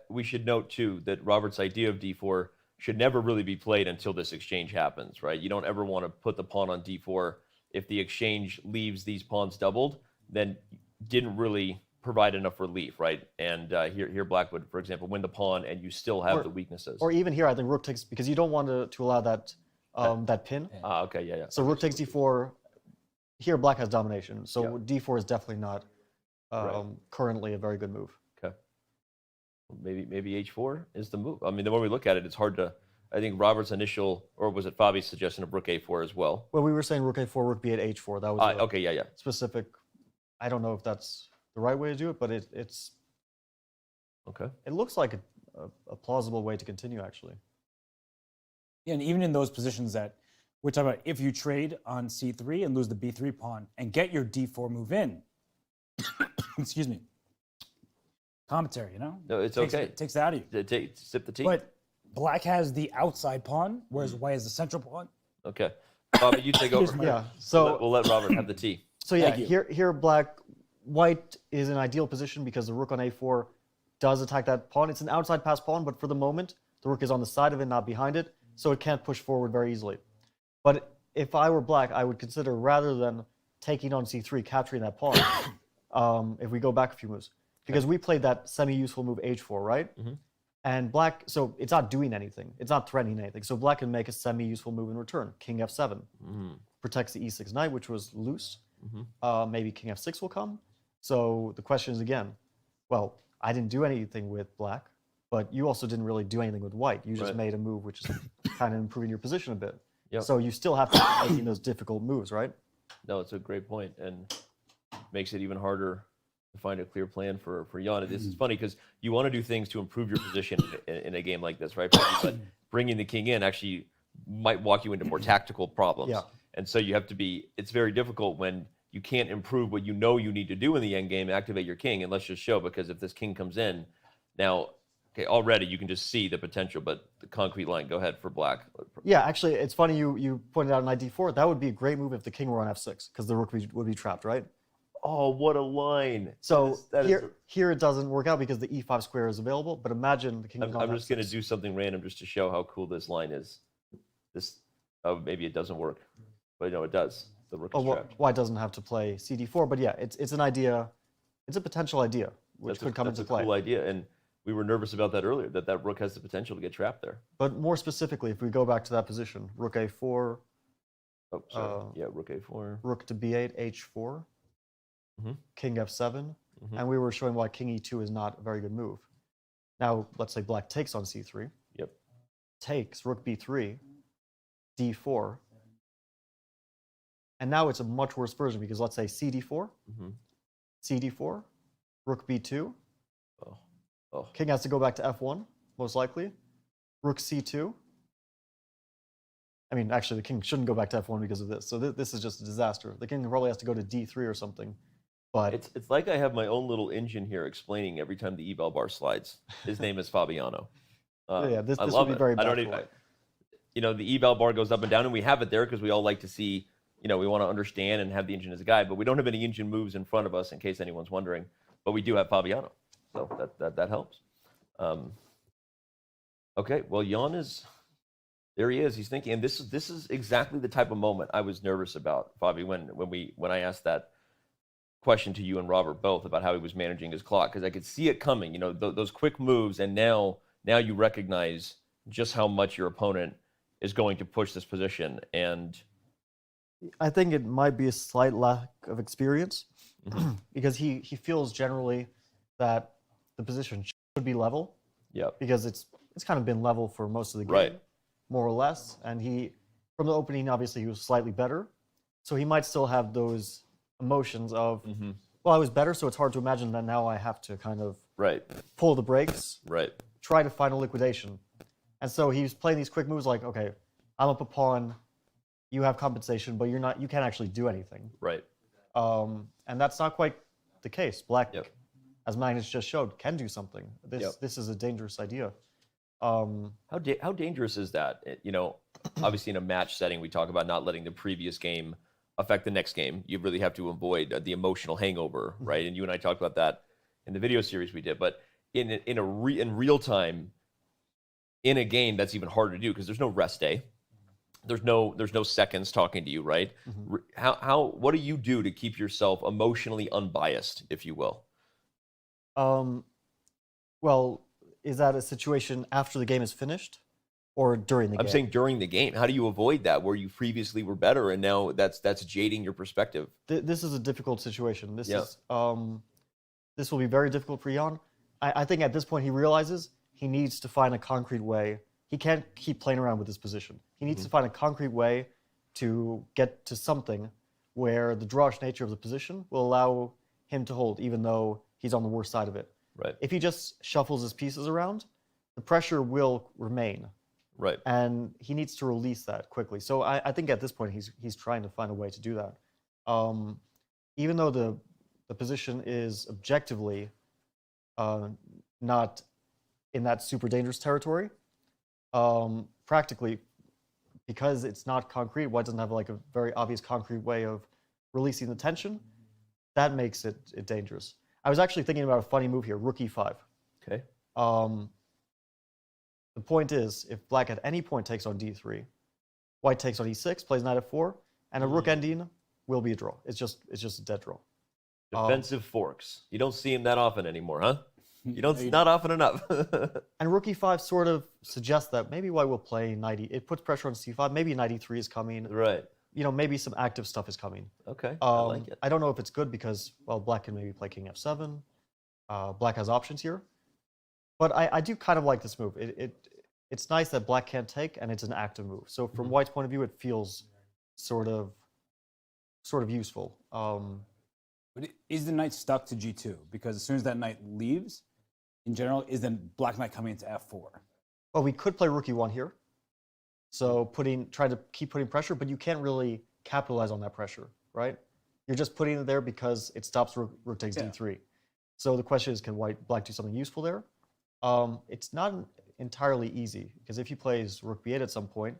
We should note, too, that Robert's idea of d4 should never really be played until this exchange happens, right? You don't ever want to put the pawn on d4. If the exchange leaves these pawns doubled, then didn't really provide enough relief, right? And here black would, for example, win the pawn, and you still have the weaknesses. Or even here, I think rook takes, because you don't want to allow that that pin. Okay, yeah. So rook takes d4. Here, black has domination. So d4 is definitely not currently a very good move. Okay. Maybe h4 is the move. I mean, the more we look at it, it's hard to. I think Robert's initial, or was it Fabi's suggestion of rook a4 as well? Well, we were saying rook a4, rook b8, h4. That was okay, yeah. Specific. I don't know if that's the right way to do it, but it's okay. It looks like a plausible way to continue, actually. Yeah, and even in those positions that we're talking about, if you trade on c3 and lose the b3 pawn and get your d4 move in, excuse me, commentary, you know? No, it's okay. It takes that out of you. Sip the tea. But black has the outside pawn, whereas white has the central pawn. Okay. Bobby, you take over. Yeah, so we'll let Robert have the tea. So yeah, here white is in an ideal position because the rook on a4 does attack that pawn. It's an outside pass pawn, but for the moment, the rook is on the side of it, not behind it, so it can't push forward very easily. But if I were black, I would consider, rather than taking on c3, capturing that pawn, if we go back a few moves. Because we played that semi-useful move h4, right? Mm-hmm. And black, so it's not doing anything. It's not threatening anything. So black can make a semi-useful move in return. King f7. Mm-hmm. Protects the e6 knight, which was loose. Mm-hmm. Maybe king f6 will come. So the question is again, well, I didn't do anything with black, but you also didn't really do anything with white. You just made a move which is kind of improving your position a bit. Yep. So you still have to be making those difficult moves, right? No, it's a great point, and makes it even harder to find a clear plan for Jan. This is funny because you want to do things to improve your position in a game like this, right? But bringing the king in actually might walk you into more tactical problems. Yeah. And so you have to be, it's very difficult when you can't improve what you know you need to do in the end game, activate your king, and let's just show, because if this king comes in, now, okay, already you can just see the potential, but the concrete line, go ahead for black. Yeah, actually, it's funny you pointed out knight d4. That would be a great move if the king were on f6, because the rook would be trapped, right? Oh, what a line. So here it doesn't work out because the e5 square is available, but imagine the king. I'm just going to do something random just to show how cool this line is. Oh, maybe it doesn't work, but no, it does. The rook is trapped. White doesn't have to play cd4, but yeah, it's an idea. It's a potential idea which could come into play. That's a cool idea, and we were nervous about that earlier, that rook has the potential to get trapped there. But more specifically, if we go back to that position, rook a4. Oh, sorry. Yeah, rook a4. Rook to b8, h4. King f7. And we were showing why king e2 is not a very good move. Now, let's say black takes on c3. Yep. Takes, rook b3, d4. And now it's a much worse version because let's say cd4, cd4, rook b2. King has to go back to f1, most likely. Rook c2. I mean, actually, the king shouldn't go back to f1 because of this. So this is just a disaster. The king probably has to go to d3 or something. But it's like I have my own little engine here explaining every time the eval bar slides. His name is Fabiano. This would be very bad. The eval bar goes up and down, and we have it there because we all like to see, we want to understand and have the engine as a guide, but we don't have any engine moves in front of us in case anyone's wondering. But we do have Fabiano, so that helps. Okay, well, Jan is... There he is. He's thinking, and this is exactly the type of moment I was nervous about, Fabi, when I asked that question to you and Robert both about how he was managing his clock, because I could see it coming. Those quick moves, and now you recognize just how much your opponent is going to push this position. And I think it might be a slight lack of experience because he feels generally that the position should be level. Yeah. Because it's kind of been level for most of the game. Right. More or less, and from the opening, obviously he was slightly better, so he might still have those emotions of, well, I was better, so it's hard to imagine that now I have to kind of pull the brakes, try to find a liquidation, and so he's playing these quick moves like, okay, I'm up a pawn, you have compensation, but you can't actually do anything, and that's not quite the case. Black, as Magnus just showed, can do something. This is a dangerous idea. How dangerous is that? Obviously in a match setting, we talk about not letting the previous game affect the next game. You really have to avoid the emotional hangover, right? And you and I talked about that in the video series we did. But in real time, in a game, that's even harder to do because there's no rest day. There's no seconds talking to you, right? What do you do to keep yourself emotionally unbiased, if you will? Well. Is that a situation after the game is finished or during the game? I'm saying during the game. How do you avoid that where you previously were better and now that's jading your perspective? This is a difficult situation. This will be very difficult for Jan. I think at this point he realizes he needs to find a concrete way. He can't keep playing around with this position. He needs to find a concrete way to get to something where the drawish nature of the position will allow him to hold even though he's on the worst side of it. Right. If he just shuffles his pieces around, the pressure will remain. Right. And he needs to release that quickly. So I think at this point he's trying to find a way to do that. Even though the position is objectively not in that super dangerous territory, practically because it's not concrete, White doesn't have like a very obvious concrete way of releasing the tension. That makes it dangerous. I was actually thinking about a funny move here, rook e5. Okay. The point is, if black at any point takes on d3, white takes on e6, plays knight f4, and a rook ending will be a draw. It's just a dead draw. Defensive forks. You don't see him that often anymore, huh? Not often enough. And rook e5 sort of suggests that maybe white will play knight e. It puts pressure on c5. Maybe knight e3 is coming. Right. Maybe some active stuff is coming. Okay, I like it. I don't know if it's good because, well, black can maybe play king f7. Black has options here. But I do kind of like this move. It's nice that black can't take, and it's an active move. So from white's point of view, it feels sort of useful. But is the knight stuck to g2? Because as soon as that knight leaves, in general, is then black knight coming into f4? Well, we could play rook e1 here. So try to keep putting pressure, but you can't really capitalize on that pressure, right? You're just putting it there because it stops rook takes d3. So the question is, can black do something useful there? It's not entirely easy because if he plays rook b8 at some point.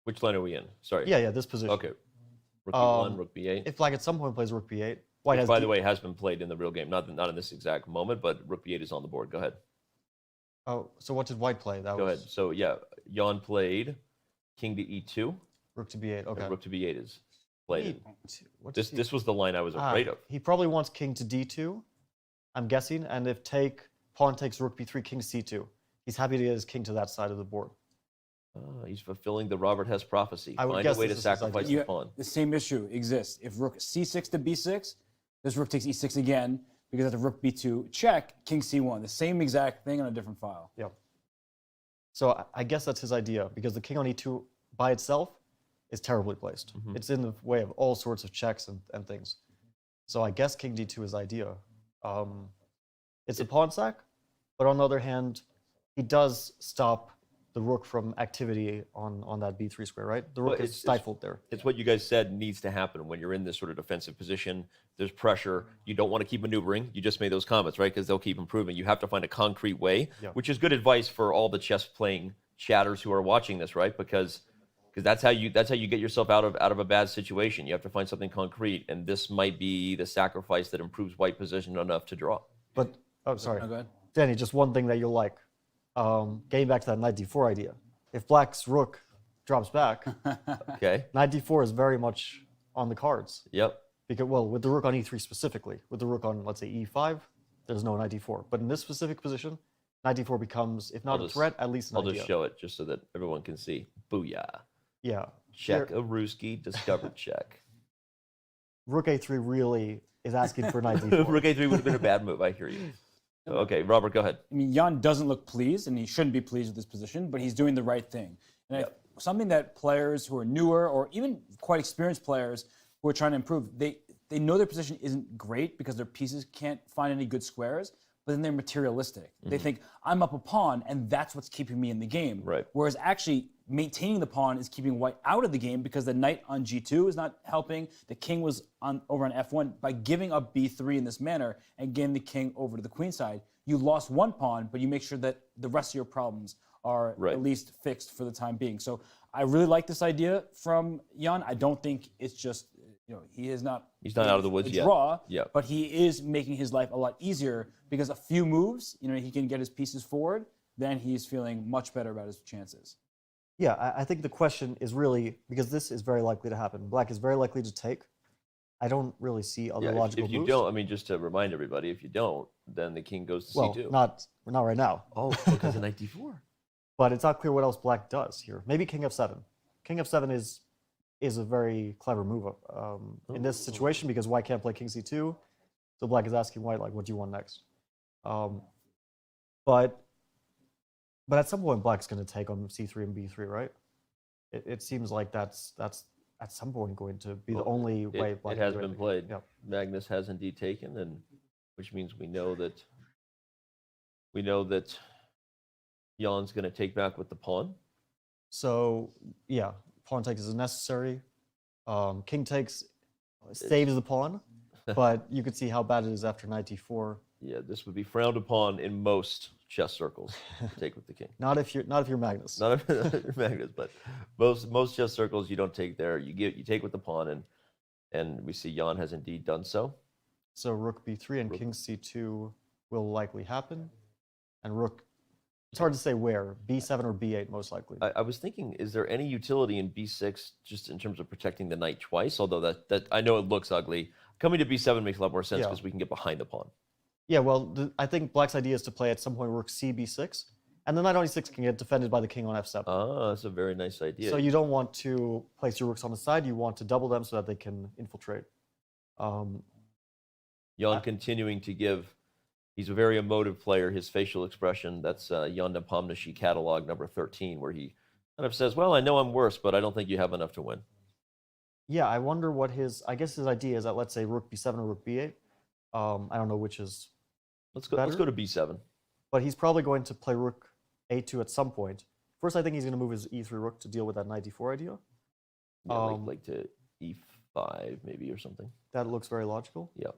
Which line are we in? Sorry. Yeah, this position. Okay. Rook B1, Rook B8. If Black at some point plays Rook B8, Which, by the way, has been played in the real game. Not in this exact moment, but Rook B8 is on the board. Go ahead. Oh, so what did White play? Go ahead. So yeah, Jan played King to E2. Rook to B8. Okay. Rook to B8 is played. This This was the line I was afraid of. He probably wants King to D2, I'm guessing, and if pawn takes Rook B3, King to C2. He's happy to get his king to that side of the board. He's fulfilling the Robert Hess prophecy. I would Find guess a way to this is his sacrifice idea. the pawn. The same issue exists. If Rook C6 to B6, this Rook takes E6 again because after Rook B2 check, King C1. The same exact thing on a different file. Yep. So I guess that's his idea because the king on E2 by itself is terribly placed. It's in the way of all sorts of checks and things. So I guess King D2 is idea. It's a pawn sack, but on the other hand, he does stop the rook from activity on that B3 square, right? The rook is stifled there. It's what you guys said needs to happen when you're in this sort of defensive position. There's pressure. You don't want to keep maneuvering. You just made those comments, right? Because they'll keep improving. You have to find a concrete way, which is good advice for all the chess playing chatters who are watching this, right? Because that's how you get yourself out of a bad situation. You have to find something concrete, and this might be the sacrifice that improves white position enough to draw. But sorry, go ahead. Danny, just one thing that you'll like. Getting back to that knight d4 idea. If Black's rook drops back, okay, knight d4 is very much on the cards. Yep. Because with the rook on e3 specifically, with the rook on let's say e5, there's no knight d4. But in this specific position, knight d4 becomes, if not a threat, at least an idea. I'll just show it just so that everyone can see. Booyah. Yeah. Check a Ruski, discovered check. Rook a3 really is asking for knight d4. Rook a3 would have been a bad move. I hear you. Okay, Robert, go ahead. I mean, Jan doesn't look pleased, and he shouldn't be pleased with this position, but he's doing the right thing. And something that players who are newer, or even quite experienced players who are trying to improve, they know their position isn't great because their pieces can't find any good squares, but then they're materialistic. They think, I'm up a pawn, and that's what's keeping me in the game. Right. Whereas actually, maintaining the pawn is keeping white out of the game because the knight on g2 is not helping. The king was over on f1. By giving up b3 in this manner and getting the king over to the queen side, you lost one pawn, but you make sure that the rest of your problems are at least fixed for the time being. So I really like this idea from Jan. I don't think it's just, he's not out of the woods yet. Draw, but he is making his life a lot easier because a few moves, he can get his pieces forward, then he's feeling much better about his chances. Yeah, I think the question is really, because this is very likely to happen. Black is very likely to take. I don't really see other logical moves. If you don't, I mean, just to remind everybody, if you don't, then the king goes to c2. Not right now. Oh, because of knight d4. But it's not clear what else Black does here. Maybe king f7. King f7 is a very clever move in this situation because White can't play king c2. So Black is asking White, like, what do you want next? But at some point, Black's going to take on c3 and b3, right? It seems like that's at some point going to be the only way Black it has can do been played. Yep. Magnus has indeed taken, and which means we know that Jan's going to take back with the pawn. So yeah, pawn takes is necessary. King takes saves the pawn, but you could see how bad it is after knight d4. Yeah, this would be frowned upon in most chess circles to take with the king. Not if you're Magnus. Not if you're Magnus, but most chess circles you don't take there. You take with the pawn, and we see Jan has indeed done so. So rook b3 and king c2 will likely happen, and rook. It's hard to say where, b7 or b8 most likely. I was thinking, is there any utility in b6 just in terms of protecting the knight twice? Although that I know it looks ugly. Coming to b7 makes a lot more sense because we can get behind the pawn. Yeah, well, I think Black's idea is to play at some point rook c b6, and the knight on e6 can get defended by the king on f7. Ah, that's a very nice idea. So you don't want to place your rooks on the side. You want to double them so that they can infiltrate. Jan continuing to give. He's a very emotive player. His facial expression, that's Ian Nepomniachtchi catalog number 13, where he kind of says, well, I know I'm worse, but I don't think you have enough to win. Yeah, I wonder what I guess his idea is that, let's say, rook b7 or rook b8. I don't know which is Let's go to b7. But he's probably going to play rook a2 at some point. First, I think he's going to move his e3 rook to deal with that knight d4 idea. Yeah, like to e5 maybe or something. That looks very logical. Yeah.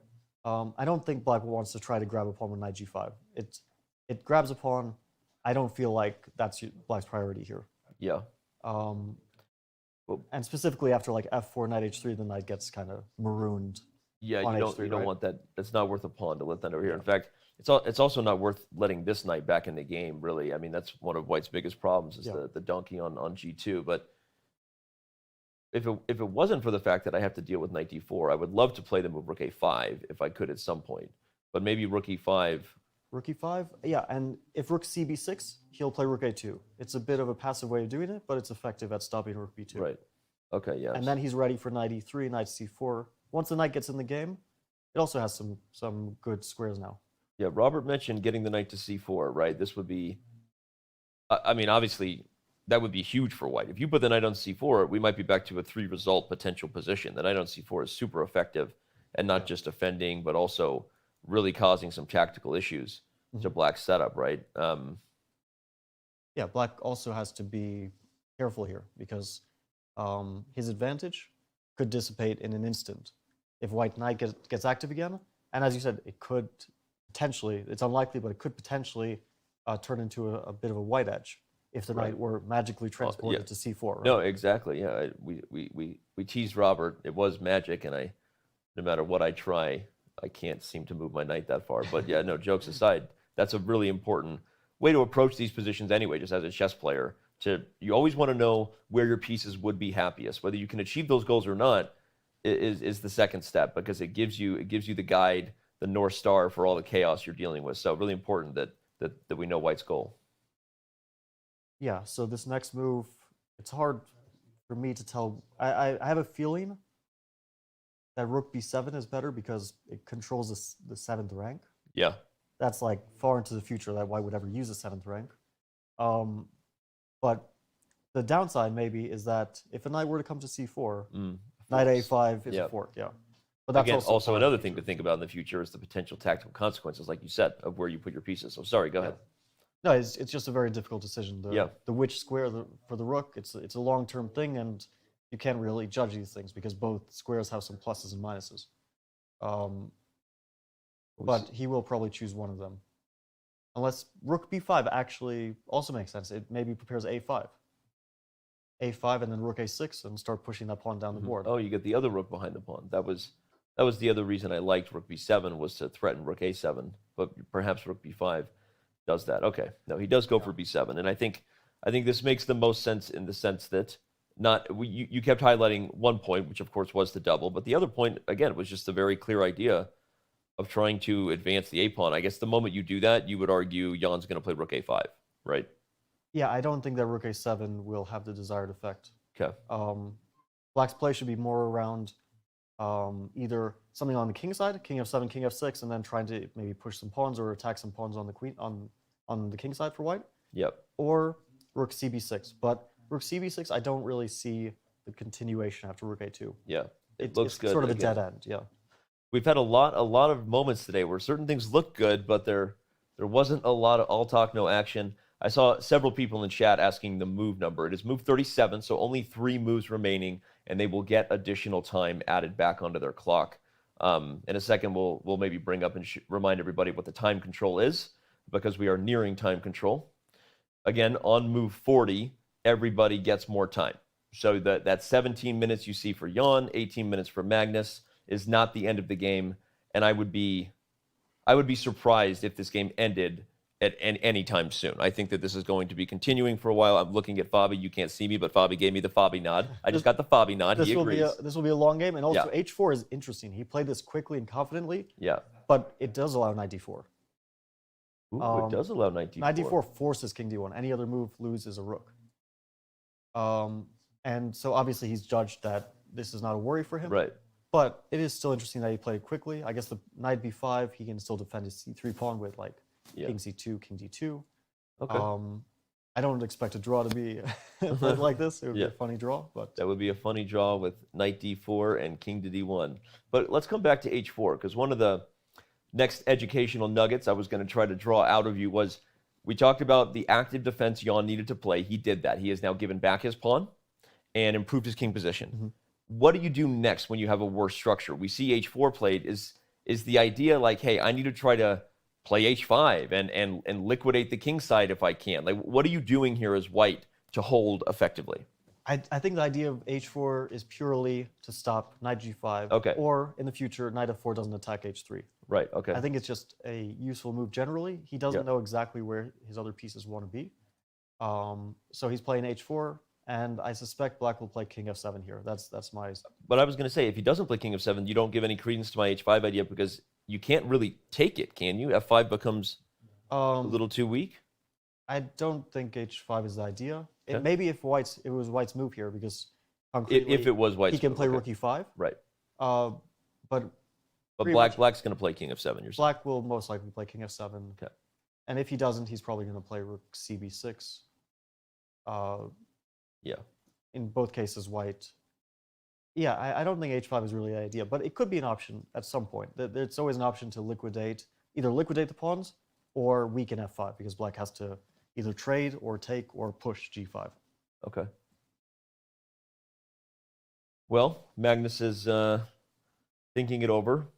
I don't think Black wants to try to grab a pawn with knight g5. It grabs a pawn. I don't feel like that's Black's priority here. Yeah. And specifically after like f4, knight h3, the knight gets kind of marooned. Yeah, on you don't, h3, you don't right? want that. It's not worth a pawn to let that over here. In fact, it's also not worth letting this knight back in the game, really. I mean, that's one of White's biggest problems is the donkey on g2. But if it wasn't for the fact that I have to deal with knight d4, I would love to play the move rook a5 if I could at some point. But maybe rook e5. Rook e5, yeah, and if rook cb6, he'll play rook a2. It's a bit of a passive way of doing it, but it's effective at stopping rook b2. Right. Okay, yeah. And then he's ready for knight e3, knight c4. Once the knight gets in the game, it also has some good squares now. Yeah, Robert mentioned getting the knight to c4, right? This would be, I mean, obviously, that would be huge for White. If you put the knight on c4, we might be back to a 3-result potential position. The knight on c4 is super effective, and not just defending, but also really causing some tactical issues to Black's setup, right? Yeah, Black also has to be careful here because his advantage could dissipate in an instant if White knight gets active again. And as you said, it could potentially, it's unlikely, but it could potentially turn into a bit of a white edge if the knight were magically transported to c4. Right? No, exactly. Yeah, we teased Robert. It was magic, and no matter what I try, I can't seem to move my knight that far. But yeah, no, jokes aside, that's a really important way to approach these positions anyway, just as a chess player. You always want to know where your pieces would be happiest. Whether you can achieve those goals or not is the second step, because it gives you the guide, the North Star for all the chaos you're dealing with. So really important that we know White's goal. Yeah, so this next move, it's hard for me to tell. I have a feeling that rook b7 is better because it controls the 7th rank. Yeah. That's like far into the future that White would ever use a 7th rank. But the downside maybe is that if a knight were to come to c4, knight a5 is a fork, yeah. But that's Again, also another thing to think about in the future is the potential tactical consequences, like you said, of where you put your pieces. So sorry, go ahead. No, it's just a very difficult decision. The which square for the rook, it's a long-term thing, and you can't really judge these things because both squares have some pluses and minuses. But he will probably choose one of them. Unless rook b5 actually also makes sense. It maybe prepares a5. a5 and then rook a6 and start pushing that pawn down the board. Oh, you get the other rook behind the pawn. That was the other reason I liked rook b7, was to threaten rook a7, but perhaps rook b5 does that. Okay, no, he does go for b7, and I think this makes the most sense in the sense that you kept highlighting one point, which of course was the double, but the other point again was just a very clear idea of trying to advance the a pawn. I guess the moment you do that, you would argue Jan's going to play rook a5, right? Yeah, I don't think that rook a7 will have the desired effect. Okay. Black's play should be more around either something on the king side, king f7, king f6, and then trying to maybe push some pawns or attack some pawns on the queen on the king side for White. Yep. Or rook cb6. But rook cb6, I don't really see the continuation after rook a2. Yeah, it looks good. It's sort of a dead end. Yeah. We've had a lot of moments today where certain things look good, but there wasn't a lot of all talk, no action. I saw several people in chat asking the move number. It is move 37, so only 3 moves remaining, and they will get additional time added back onto their clock. In a second, we'll maybe bring up and remind everybody what the time control is, because we are nearing time control. Again, on move 40, everybody gets more time. So that 17 minutes you see for Jan, 18 minutes for Magnus, is not the end of the game, and I would be surprised if this game ended at any time soon. I think that this is going to be continuing for a while. I'm looking at Fabi. You can't see me, but Fabi gave me the Fabi nod. I just got the Fabi nod. He agrees. This will be a long game, and also h4 is interesting. He played this quickly and confidently. Yeah. But it does allow knight d4. Ooh, it does allow knight d4. Knight d4 forces king d1. Any other move loses a rook. And so obviously he's judged that this is not a worry for him. Right. But it is still interesting that he played quickly. I guess the knight b5, he can still defend his c3 pawn with like king c2, king d2. Okay. I don't expect a draw to be like this. It would be a funny draw, but that would be a funny draw with knight d4 and king to d1. But let's come back to h4, because one of the next educational nuggets I was going to try to draw out of you was, we talked about the active defense Jan needed to play. He did that. He has now given back his pawn and improved his king position. What do you do next when you have a worse structure? We see h4 played. Is the idea like, hey, I need to try to play h5 and liquidate the king side if I can? Like, what are you doing here as White to hold effectively? I think the idea of h4 is purely to stop knight g5. Okay. Or in the future, knight f4 doesn't attack h3. Right, okay. I think it's just a useful move generally. He doesn't know exactly where his other pieces want to be. So he's playing h4, and I suspect black will play king f7 here. That's my... But I was going to say, if he doesn't play king f7, you don't give any credence to my h5 idea because you can't really take it, can you? f5 becomes a little too weak? I don't think h5 is the idea. Okay. Maybe if it was white's move here, because if it was white's he can move, play okay. rook e5. Right. But black's going to play king f7, you're saying? Black will most likely play king f7. Okay. And if he doesn't, he's probably going to play rook cb6. Yeah. In both cases, white. Yeah, I don't think h5 is really the idea, but it could be an option at some point. It's always an option to either liquidate the pawns or weaken f5, because black has to either trade or take or push g5. Okay. Well, Magnus is thinking it over.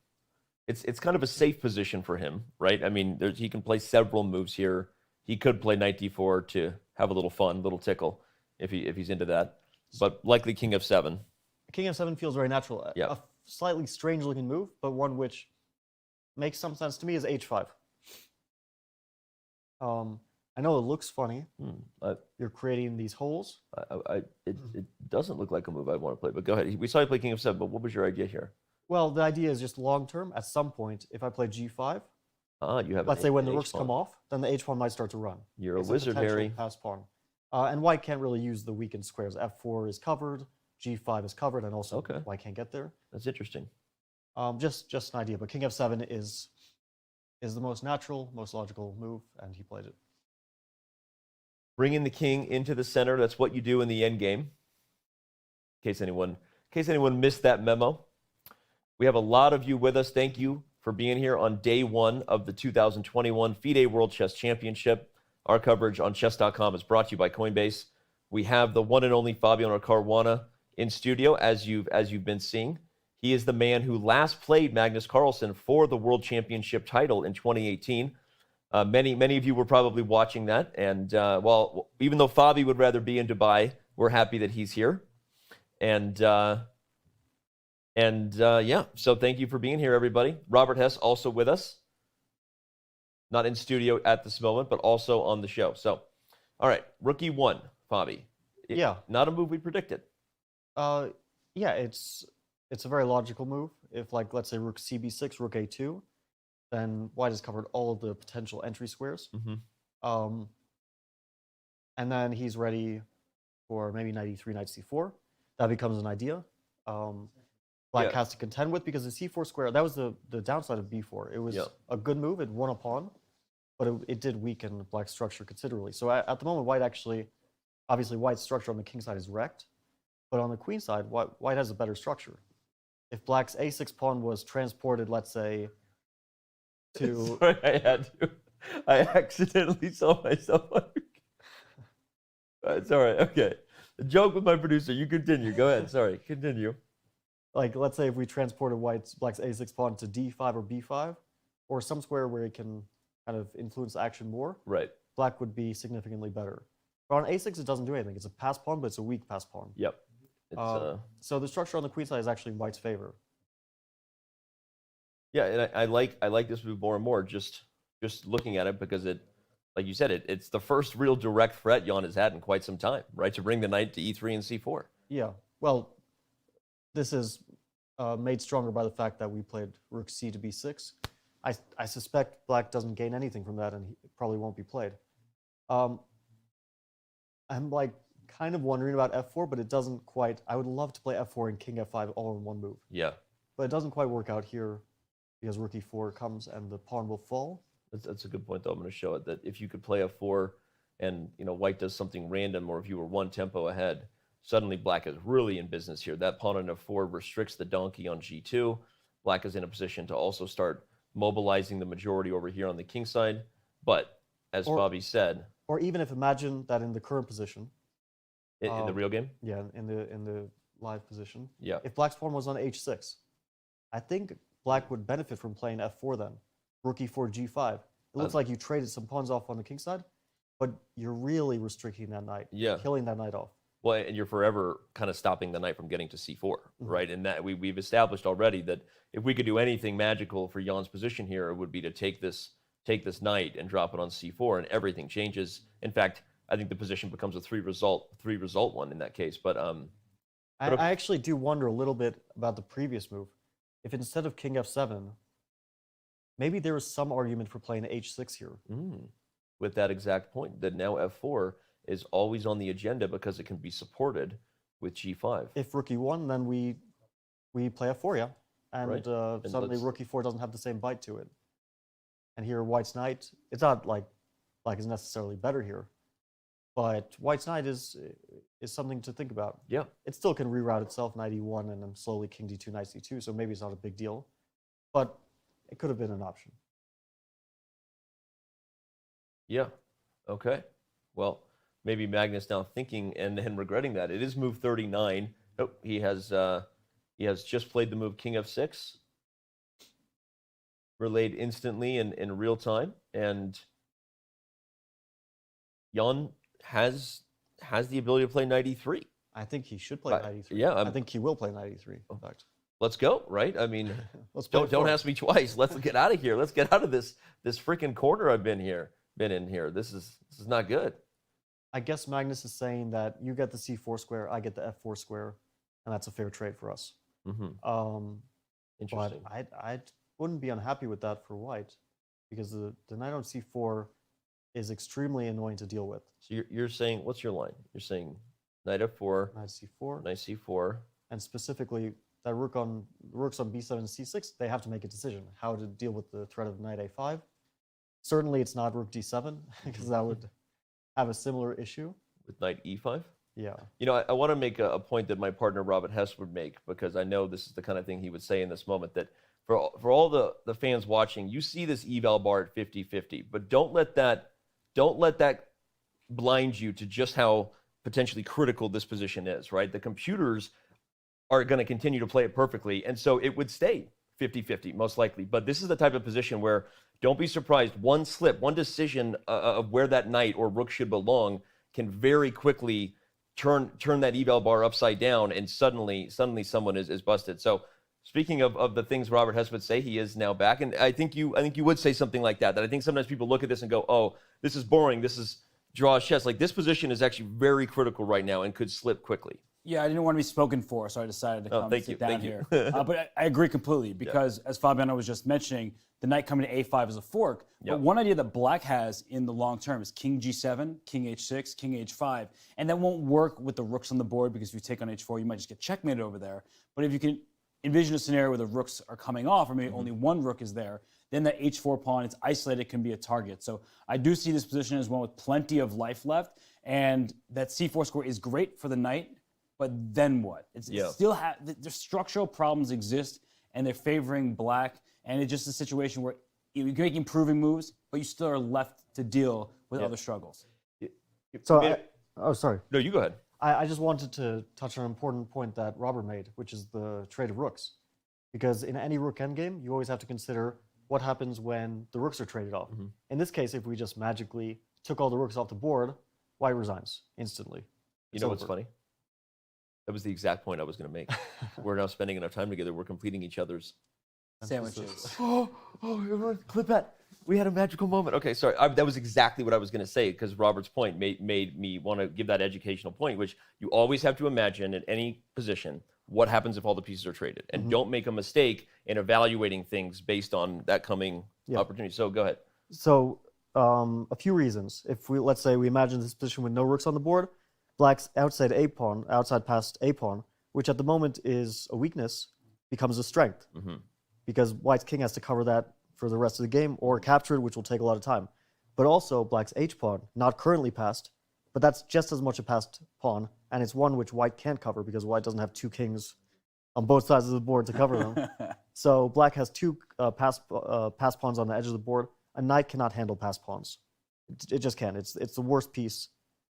It's kind of a safe position for him, right? I mean, he can play several moves here. He could play knight d4 to have a little fun, little tickle, if he's into that. But likely king f7. King f7 feels very natural. Yeah. A slightly strange-looking move, but one which makes some sense to me is h5. I know it looks funny. You're creating these holes. It doesn't look like a move I want to play, but go ahead. We saw you play king f7, but what was your idea here? Well, the idea is just long-term. At some point, if I play g5, you have let's say when the rooks come off, then the h pawn might start to run. You're a wizard, Harry. Pass pawn. And white can't really use the weakened squares. f4 is covered, g5 is covered, and also white can't get there. That's interesting. Just an idea, but king f7 is the most natural, most logical move, and he played it. Bringing the king into the center, that's what you do in the end game. In case anyone missed that memo. We have a lot of you with us. Thank you for being here on day one of the 2021 FIDE World Chess Championship. Our coverage on Chess.com is brought to you by Coinbase. We have the one and only Fabiano Caruana in studio, as you've been seeing. He is the man who last played Magnus Carlsen for the World Championship title in 2018. Many of you were probably watching that, and well, even though Fabi would rather be in Dubai, we're happy that he's here. And yeah, so thank you for being here, everybody. Robert Hess also with us. Not in studio at this moment, but also on the show. So, all right, rook e1, Fabi. Yeah. Not a move we predicted. Yeah, it's a very logical move. If, like, let's say rook cb6, rook a2, then white has covered all of the potential entry squares. And then he's ready for maybe knight e3, knight c4. That becomes an idea. Black has to contend with, because the c4 square, that was the downside of b4. It was a good move, it won a pawn, but it did weaken black's structure considerably. So at the moment, obviously white's structure on the king side is wrecked, but on the queen side, white has a better structure. If black's a6 pawn was transported, let's say, to... Sorry, I accidentally saw myself. It's all right, okay. The joke with my producer, you continue. Go ahead, sorry, continue. Like, let's say if we transported black's a6 pawn to d5 or b5, or some square where it can kind of influence action more, right? Black would be significantly better. But on a6, it doesn't do anything. It's a pass pawn, but it's a weak pass pawn. Yep. So the structure on the queen side is actually in white's favor. Yeah, and I like this move more and more, just looking at it, because it, like you said, it's the first real direct threat Jan has had in quite some time, right? To bring the knight to e3 and c4. Yeah, well, this is made stronger by the fact that we played rook c to b6. I suspect black doesn't gain anything from that, and he probably won't be played. I'm like kind of wondering about f4, but it doesn't quite. I would love to play f4 and king f5 all in one move. Yeah. But it doesn't quite work out here, because rook e4 comes and the pawn will fall. That's a good point, though. I'm going to show it that if you could play f4 and white does something random, or if you were one tempo ahead, suddenly black is really in business here. That pawn on f4 restricts the donkey on g2. Black is in a position to also start mobilizing the majority over here on the king side. But as Bobby said, or even if imagine that in the current position, in the real game, yeah, in the live position, yeah, if black's pawn was on h6, I think black would benefit from playing f4 then. Rook e4, g5. It looks like you traded some pawns off on the king side, but you're really restricting that knight, killing that knight off. Well, and you're forever kind of stopping the knight from getting to c4, right? And that we've established already that if we could do anything magical for Jan's position here, it would be to take this knight and drop it on c4, and everything changes. In fact, I think the position becomes a three result one in that case. But I actually do wonder a little bit about the previous move. If instead of king f7, maybe there was some argument for playing h6 here. With that exact point, that now f4 is always on the agenda because it can be supported with g5. If rook e1, then we play f4, yeah. And, Right. And suddenly rook e4 doesn't have the same bite to it. And here white's knight, it's not like black is necessarily better here, but white's knight is something to think about. Yeah. It still can reroute itself, knight e1, and then slowly king d2, knight c2, so maybe it's not a big deal. But it could have been an option. Yeah. Okay. Well, maybe Magnus now thinking and regretting that. It is move 39. Oh, he has just played the move king f6, relayed instantly in real time, and Jan has the ability to play knight e3. I think he should play knight e3. Yeah, I think he will play knight e3, in fact. Let's go, right? I mean, don't it. ask me twice. Let's get out of here. Let's get out of this freaking corner I've been in here. This is not good. I guess Magnus is saying that you get the c4 square, I get the f4 square, and that's a fair trade for us. Interesting. But I wouldn't be unhappy with that for white, because the knight on c4 is extremely annoying to deal with. So you're saying, what's your line? You're saying knight f4, knight c4, knight c4, and specifically that rooks on b7 and c6, they have to make a decision how to deal with the threat of knight a5. Certainly it's not rook d7, because that would have a similar issue. with knight e5. Yeah. You know, I want to make a point that my partner Robert Hess would make, because I know this is the kind of thing he would say in this moment, that for all the fans watching, you see this eval bar at 50-50, but don't let that blind you to just how potentially critical this position is, right? The computers are going to continue to play it perfectly, and so it would stay 50-50 most likely. But this is the type of position where don't be surprised, one slip, one decision of where that knight or rook should belong can very quickly turn that eval bar upside down, and suddenly someone is busted. So speaking of the things Robert Hess would say, he is now back, and I think you would say something like that. That I think sometimes people look at this and go, "Oh, this is boring. This is draw chess." Like, this position is actually very critical right now and could slip quickly. Yeah, I didn't want to be spoken for, so I decided to come and sit down here. But I agree completely, because as Fabiano was just mentioning, the knight coming to a5 is a fork. But one idea that black has in the long term is king g7, king h6, king h5. And that won't work with the rooks on the board, because if you take on h4, you might just get checkmated over there. But if you can envision a scenario where the rooks are coming off, or maybe only one rook is there, then that h4 pawn, it's isolated, can be a target. So I do see this position as one with plenty of life left, and that c4 square is great for the knight, but then what? It's still the structural problems exist, and they're favoring black, and it's just a situation where you're making improving moves, but you still are left to deal with other struggles. So, sorry. No, you go ahead. I just wanted to touch on an important point that Robert made, which is the trade of rooks. Because in any rook endgame, you always have to consider what happens when the rooks are traded off. In this case, if we just magically took all the rooks off the board, white resigns instantly. You know what's funny? That was the exact point I was going to make. We're now spending enough time together. We're completing each other's sandwiches. Everyone, clip that. We had a magical moment. Okay, sorry. That was exactly what I was going to say, because Robert's point made me want to give that educational point, which you always have to imagine in any position what happens if all the pieces are traded. And don't make a mistake in evaluating things based on that coming opportunity. So go ahead. So a few reasons. If let's say we imagine this position with no rooks on the board, black's outside past a pawn, which at the moment is a weakness, becomes a strength. Because white's king has to cover that for the rest of the game, or capture it, which will take a lot of time. But also black's h-pawn, not currently passed, but that's just as much a passed pawn, and it's one which white can't cover, because white doesn't have two kings on both sides of the board to cover them. So black has two passed pawns on the edge of the board. A knight cannot handle passed pawns. It just can't. It's the worst piece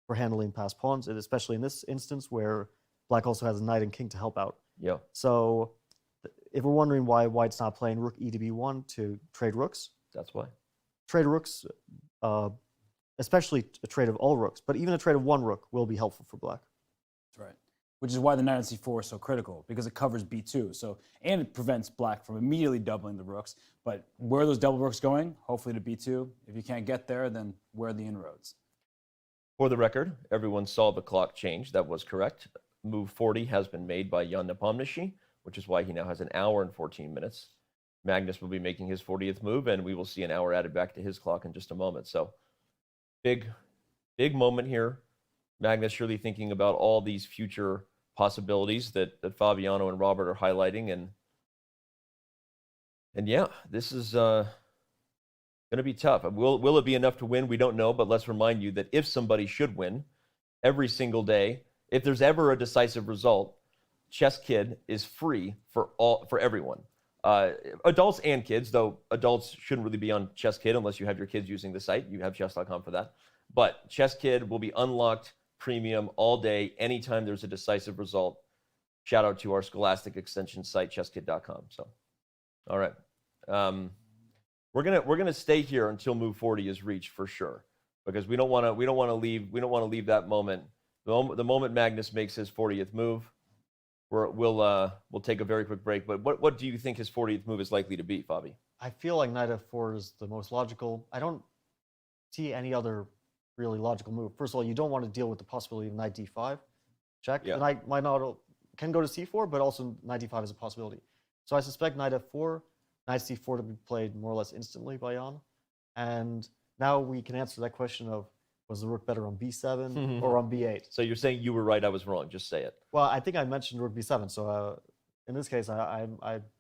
for handling passed pawns, and especially in this instance where black also has a knight and king to help out. Yeah. So if we're wondering why white's not playing rook e to b1 to trade rooks, that's why. Trade rooks, especially a trade of all rooks, but even a trade of one rook will be helpful for black. That's right. Which is why the knight on c4 is so critical, because it covers b2. So, and it prevents black from immediately doubling the rooks. But where are those double rooks going? Hopefully to b2. If you can't get there, then where are the inroads? For the record, everyone saw the clock change. That was correct. Move 40 has been made by Ian Nepomniachtchi, which is why he now has an hour and 14 minutes. Magnus will be making his 40th move, and we will see an hour added back to his clock in just a moment. So, big moment here. Magnus surely thinking about all these future possibilities that Fabiano and Robert are highlighting. And yeah, this is going to be tough. Will it be enough to win? We don't know, but let's remind you that if somebody should win every single day, if there's ever a decisive result, Chess Kid is free for everyone. Adults and kids, though adults shouldn't really be on Chess Kid unless you have your kids using the site. You have Chess.com for that. But Chess Kid will be unlocked premium all day, anytime there's a decisive result. Shout out to our Scholastic extension site, Chess.com. So, all right, we're gonna stay here until move 40 is reached for sure, because we don't want to leave that moment. The moment Magnus makes his 40th move, we'll take a very quick break. But what do you think his 40th move is likely to be, Fabi? I feel like knight f4 is the most logical. I don't see any other really logical move. First of all, you don't want to deal with the possibility of knight d5 check. Yeah. The knight might not can go to c4, but also knight d5 is a possibility. So I suspect knight f4, knight c4 to be played more or less instantly by Jan. And now we can answer that question of, was the rook better on b7 or on b8? So you're saying you were right, I was wrong. Just say it. Well, I think I mentioned rook b7. So in this case,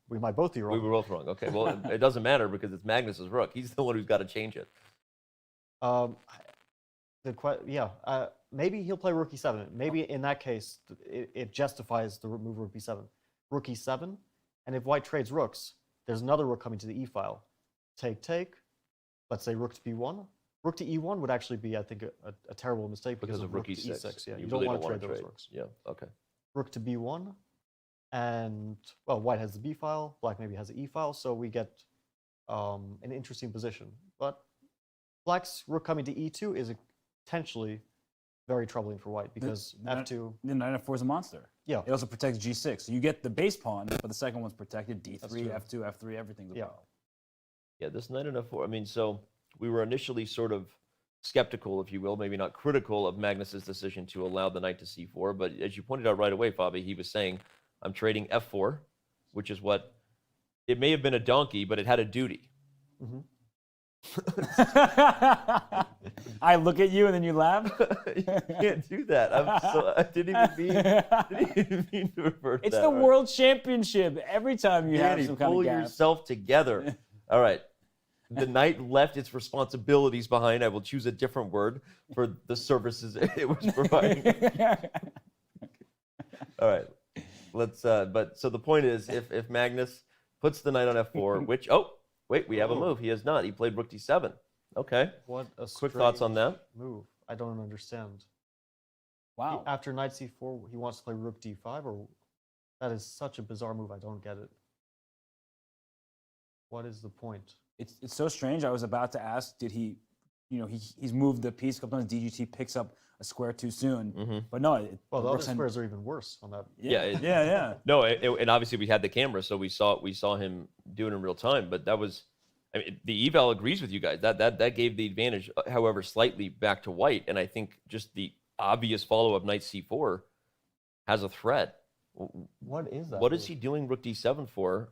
we might both be wrong. We were both wrong. Okay. Well, it doesn't matter because it's Magnus's rook. He's the one who's got to change it. Maybe he'll play rook e7. Maybe in that case, it justifies the move rook b7. Rook e7, and if white trades rooks, there's another rook coming to the e file. Take. Let's say rook to b1. Rook to e1 would actually be, I think, a terrible mistake because of rook to e6. Yeah, you don't want to trade those rooks. Yeah, okay. Rook to b1, and well, white has the b file, black maybe has the e file, so we get an interesting position. But black's rook coming to e2 is potentially very troubling for white because f2. The knight f4 is a monster. Yeah. It also protects g6. So you get the base pawn, but the second one's protected. d3, f2, f3, everything's a problem. Yeah, this knight on f4. I mean, so we were initially sort of skeptical, if you will, maybe not critical of Magnus's decision to allow the knight to c4. But as you pointed out right away, Fabi, he was saying, I'm trading f4, which is what it may have been a donkey, but it had a duty. Mm-hmm. I look at you and then you laugh. You can't do that. I didn't even mean to revert. It's the World Championship. Every time you have some kind of gap. Pull yourself together. All right. The knight left its responsibilities behind. I will choose a different word for the services it was providing. All right. Let's. But so the point is, if Magnus puts the knight on f4, which wait, we have a move. He has not. He played rook d7. Okay. What a quick thoughts on that move. I don't understand. Wow. After knight c4, he wants to play rook d5, or that is such a bizarre move. I don't get it. What is the point? It's so strange. I was about to ask, did he, he's moved the piece a couple times. DGT picks up a square too soon, but no. Well, the other squares are even worse on that. Yeah. No, and obviously we had the camera, so we saw him do it in real time. But that was, I mean, the eval agrees with you guys. That gave the advantage, however, slightly back to white. And I think just the obvious follow-up knight c4 has a threat. What is that? What is he doing rook d7 for?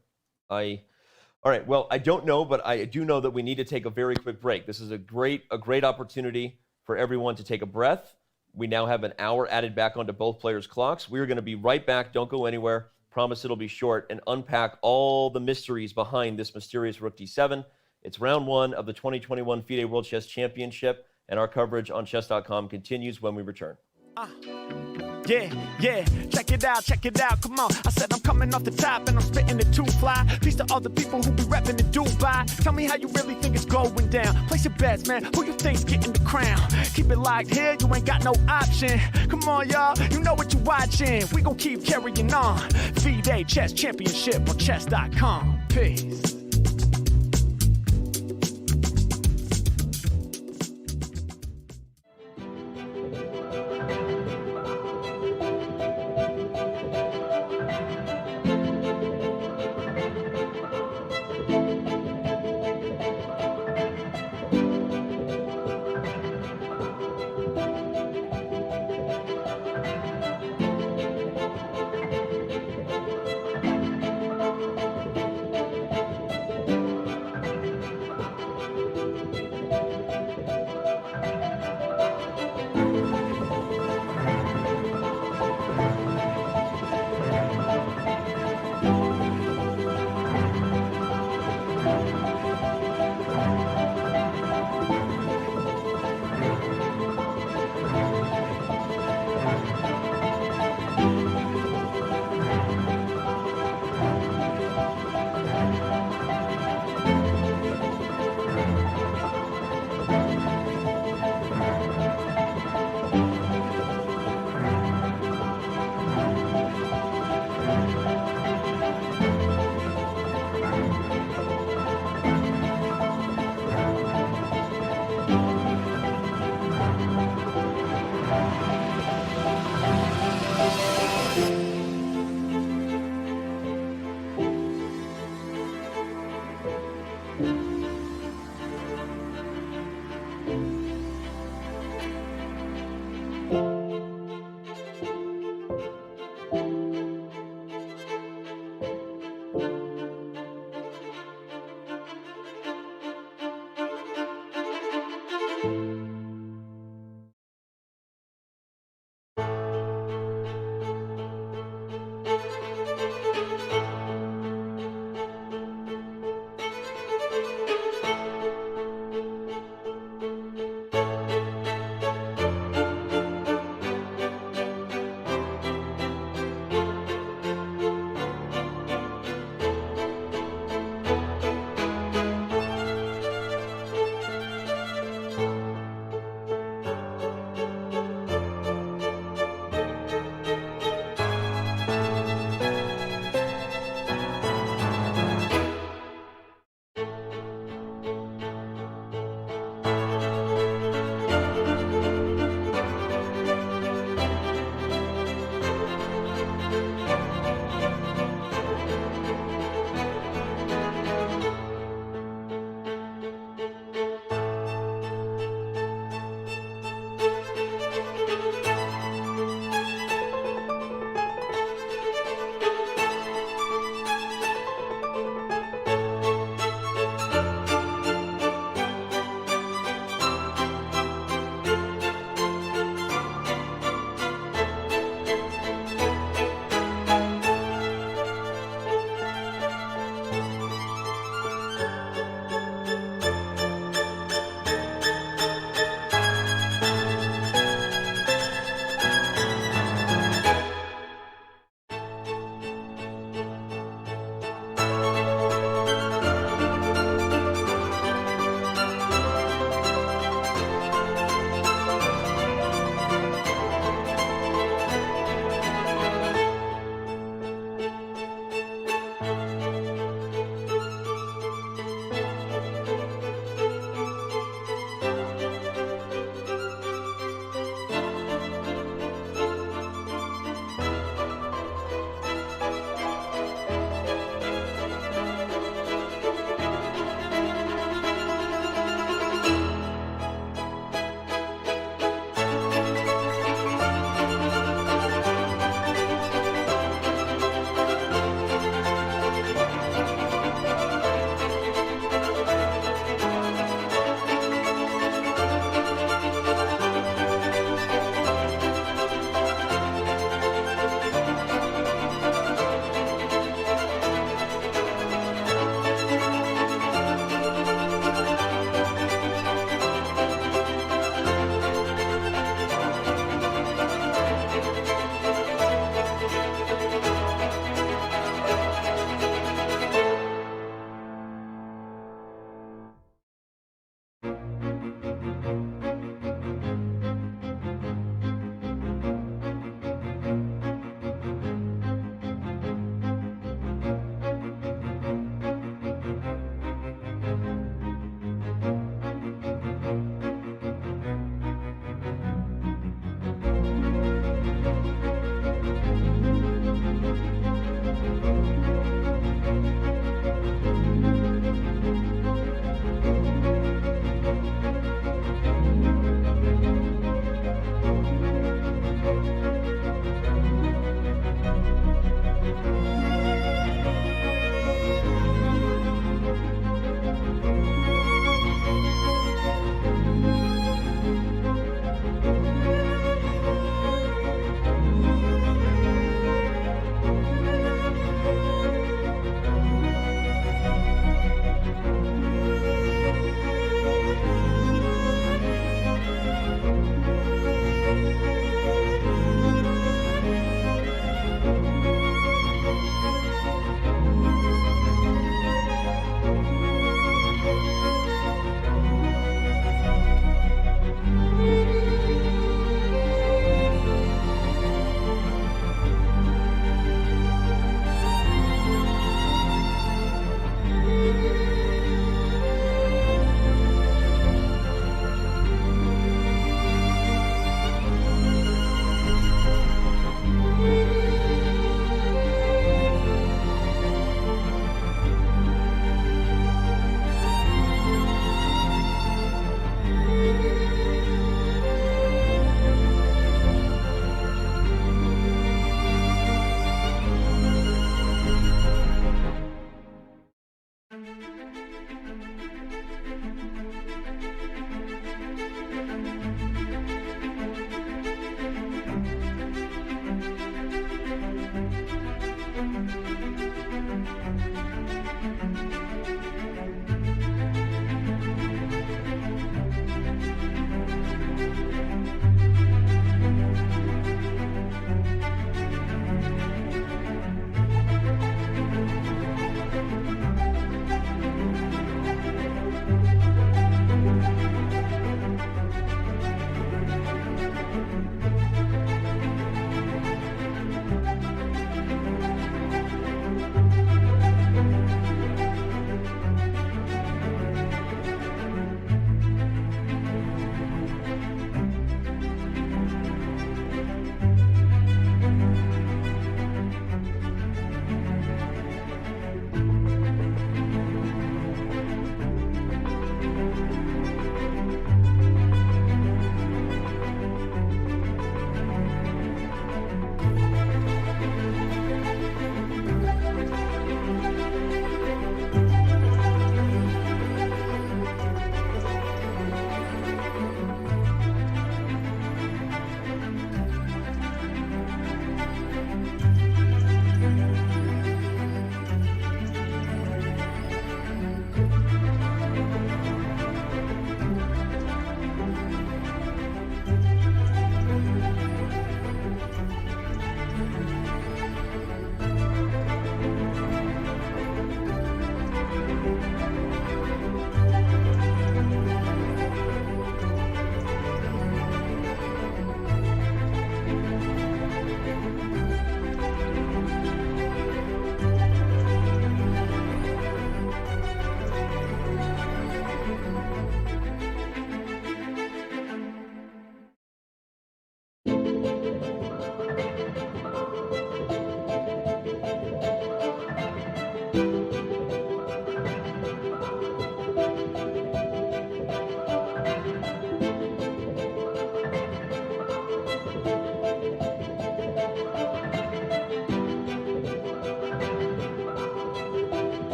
All right. Well, I don't know, but I do know that we need to take a very quick break. This is a great opportunity for everyone to take a breath. We now have an hour added back onto both players' clocks. We're going to be right back. Don't go anywhere. Promise it'll be short, and unpack all the mysteries behind this mysterious rook d7. It's round 1 of the 2021 FIDE World Chess Championship, and our coverage on Chess.com continues when we return. Yeah, check it out, come on. I said I'm coming off the top and I'm spitting it too fly. Peace to all the people who be repping in Dubai. Tell me how you really think it's going down. Place your bets, man, who you think's getting the crown? Keep it locked here, you ain't got no option. Come on, y'all, you know what you watching. We gon' keep carrying on. FIDE Chess Championship on Chess.com. Peace.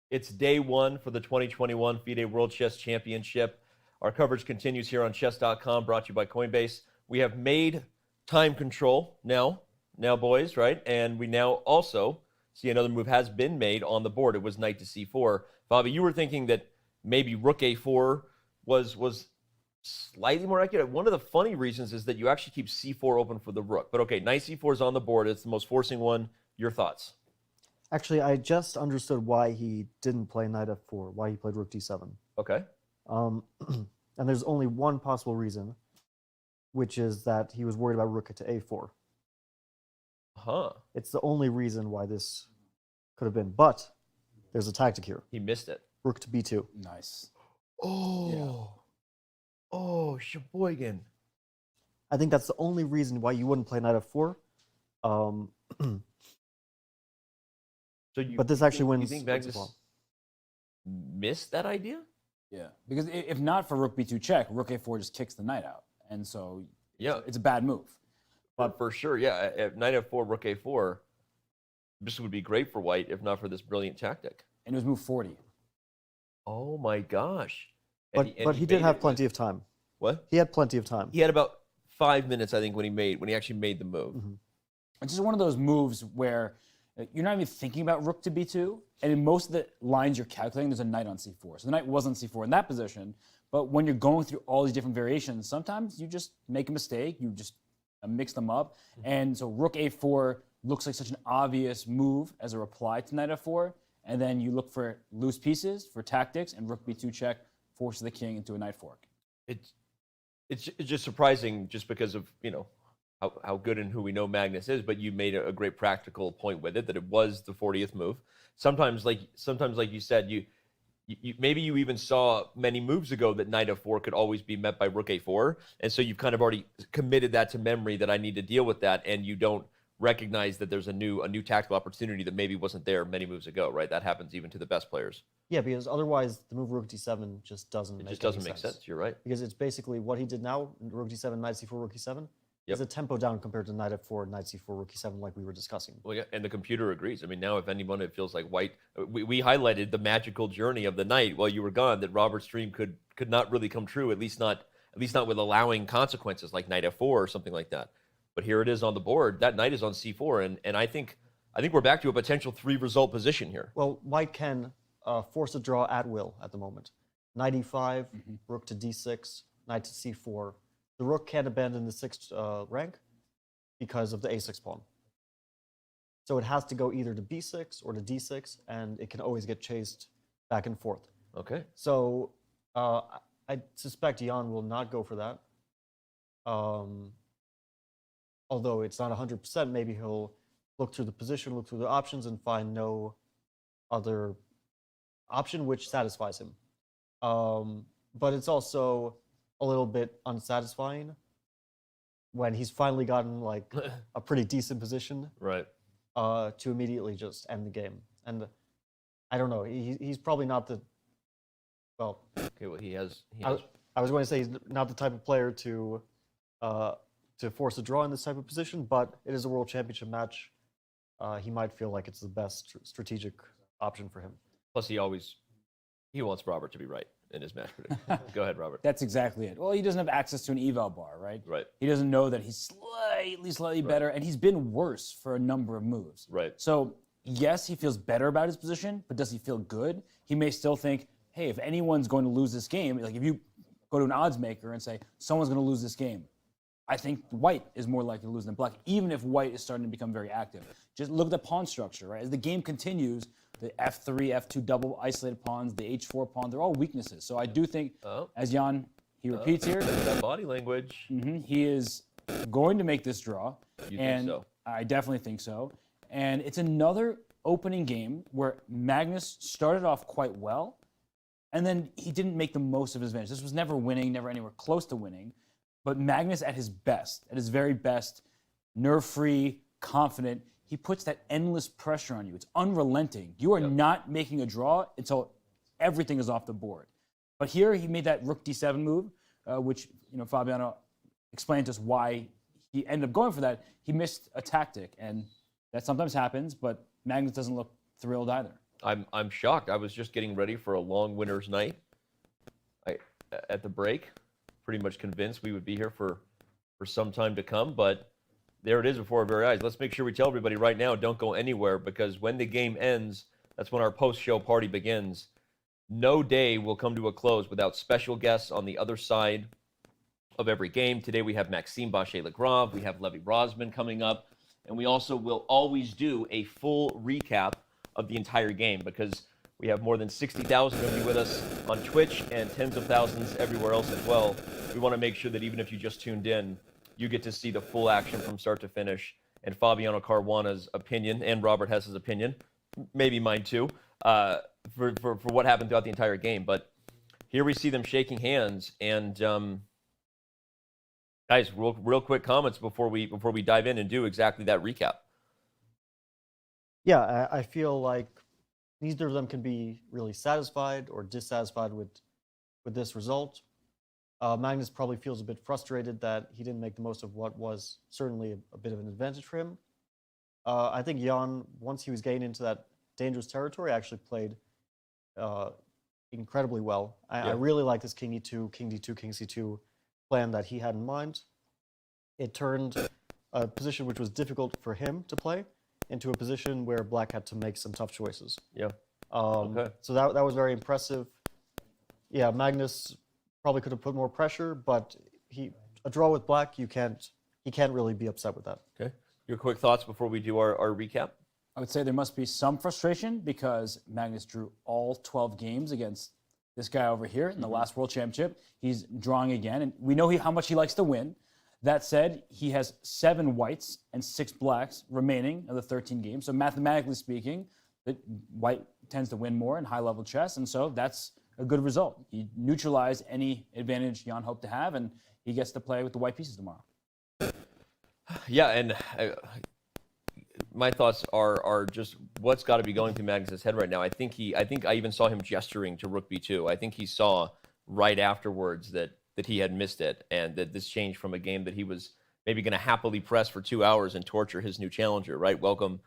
It's day one for the 2021 FIDE World Chess Championship. Our coverage continues here on Chess.com, brought to you by Coinbase. We have made time control now, boys, right? And we now also see another move has been made on the board. It was knight to c4. Bobby, you were thinking that maybe rook a4 was slightly more accurate. One of the funny reasons is that you actually keep c4 open for the rook. But okay, knight c4 is on the board. It's the most forcing one. Your thoughts? Actually, I just understood why he didn't play knight f4, why he played rook d7. Okay. And there's only one possible reason, which is that he was worried about rook to a4. Huh. It's the only reason why this could have been. But there's a tactic here. He missed it. Rook to b2. Nice. Oh. Yeah. Oh, Sheboygan. I think that's the only reason why you wouldn't play knight f4. But this actually wins. You think Magnus missed that idea? Yeah, because if not for rook b2 check, rook a4 just kicks the knight out, and so yeah, it's a bad move. But for sure, yeah, if knight f4, rook a4, this would be great for white if not for this brilliant tactic. And it was move 40. Oh my gosh! But he did have plenty of time. What? He had plenty of time. He had about 5 minutes, I think, when he actually made the move. Mm-hmm. It's just one of those moves where you're not even thinking about rook to b2, and in most of the lines you're calculating, there's a knight on c4. So the knight was on c4 in that position, but when you're going through all these different variations, sometimes you just make a mistake, you just mix them up, and so rook a4 looks like such an obvious move as a reply to knight f4, and then you look for loose pieces, for tactics, and rook b2 check forces the king into a knight fork. It's just surprising just because of, how good and who we know Magnus is, but you made a great practical point with it, that it was the 40th move. Sometimes like you said, you maybe you even saw many moves ago that knight f4 could always be met by rook a4, and so you've kind of already committed that to memory, that I need to deal with that, and you don't recognize that there's a new tactical opportunity that maybe wasn't there many moves ago, right? That happens even to the best players. Yeah, because otherwise the move rook d7 just doesn't make sense. You're right. Because it's basically what he did now, rook d7, knight c4, rook e7, is a tempo down compared to knight f4, knight c4, rook e7, like we were discussing. Well, yeah, and the computer agrees. I mean, now if anyone, it feels like white. We highlighted the magical journey of the knight while you were gone, that Robert's dream could not really come true, at least not with allowing consequences like knight f4 or something like that. But here it is on the board. That knight is on c4, and I think we're back to a potential 3-result position here. Well, white can force a draw at will at the moment. Knight e5, rook to d6, knight to c4. The rook can't abandon the 6th rank because of the a6 pawn. So it has to go either to b6 or to d6, and it can always get chased back and forth. Okay. So I suspect Jan will not go for that. Although it's not 100%, maybe he'll look through the position, look through the options, and find no other option which satisfies him. But it's also a little bit unsatisfying when he's finally gotten like a pretty decent position, right? To immediately just end the game. And I don't know, he's probably not the Okay, well he has. I was going to say he's not the type of player to force a draw in this type of position, but it is a World Championship match. He might feel like it's the best strategic option for him. Plus, he wants Robert to be right in his match prediction. Go ahead, Robert. That's exactly it. Well, he doesn't have access to an eval bar, right? Right. He doesn't know that he's slightly better, and he's been worse for a number of moves. Right. So, yes, he feels better about his position, but does he feel good? He may still think, hey, if anyone's going to lose this game, like if you go to an odds maker and say, someone's going to lose this game, I think white is more likely to lose than black, even if white is starting to become very active. Just look at the pawn structure, right? As the game continues, the f3, f2 double isolated pawns, the h4 pawn, they're all weaknesses. So I do think, as Jan, he repeats here. That body language. He is going to make this draw. You think so? I definitely think so. And it's another opening game where Magnus started off quite well, and then he didn't make the most of his advantage. This was never winning, never anywhere close to winning. But Magnus at his best, at his very best, nerve-free, confident, he puts that endless pressure on you. It's unrelenting. You are not making a draw until everything is off the board. But here he made that rook d7 move, which Fabiano explained to us why he ended up going for that. He missed a tactic, and that sometimes happens, but Magnus doesn't look thrilled either. I'm shocked. I was just getting ready for a long winter's night. At the break, pretty much convinced we would be here for some time to come, but there it is before our very eyes. Let's make sure we tell everybody right now, don't go anywhere, because when the game ends, that's when our post-show party begins. No day will come to a close without special guests on the other side of every game. Today we have Maxime Bachet-Legrave, we have Levy Rosman coming up, and we also will always do a full recap of the entire game, because we have more than 60,000 of you with us on Twitch and tens of thousands everywhere else as well. We want to make sure that even if you just tuned in, you get to see the full action from start to finish. And Fabiano Caruana's opinion, and Robert Hess's opinion, maybe mine too, for what happened throughout the entire game. But here we see them shaking hands. And guys, real quick comments before we dive in and do exactly that recap. Yeah, I feel like neither of them can be really satisfied or dissatisfied with this result. Magnus probably feels a bit frustrated that he didn't make the most of what was certainly a bit of an advantage for him. I think Jan, once he was getting into that dangerous territory, actually played incredibly well. I really like this king e2, king d2, king c2 plan that he had in mind. It turned a position which was difficult for him to play into a position where black had to make some tough choices. Yeah. Okay. So that was very impressive. Yeah, Magnus probably could have put more pressure, but a draw with black, he can't really be upset with that. Okay. Your quick thoughts before we do our recap? I would say there must be some frustration because Magnus drew all 12 games against this guy over here in the last World Championship. He's drawing again, and we know how much he likes to win. That said, he has 7 whites and 6 blacks remaining of the 13 games. So mathematically speaking, white tends to win more in high-level chess, and so that's a good result. He neutralized any advantage Jan hoped to have, and he gets to play with the white pieces tomorrow. Yeah, and my thoughts are just what's got to be going through Magnus's head right now. I think I even saw him gesturing to Rook B2. I think he saw right afterwards that he had missed it, and that this changed from a game that he was maybe going to happily press for 2 hours and torture his new challenger, right? Welcome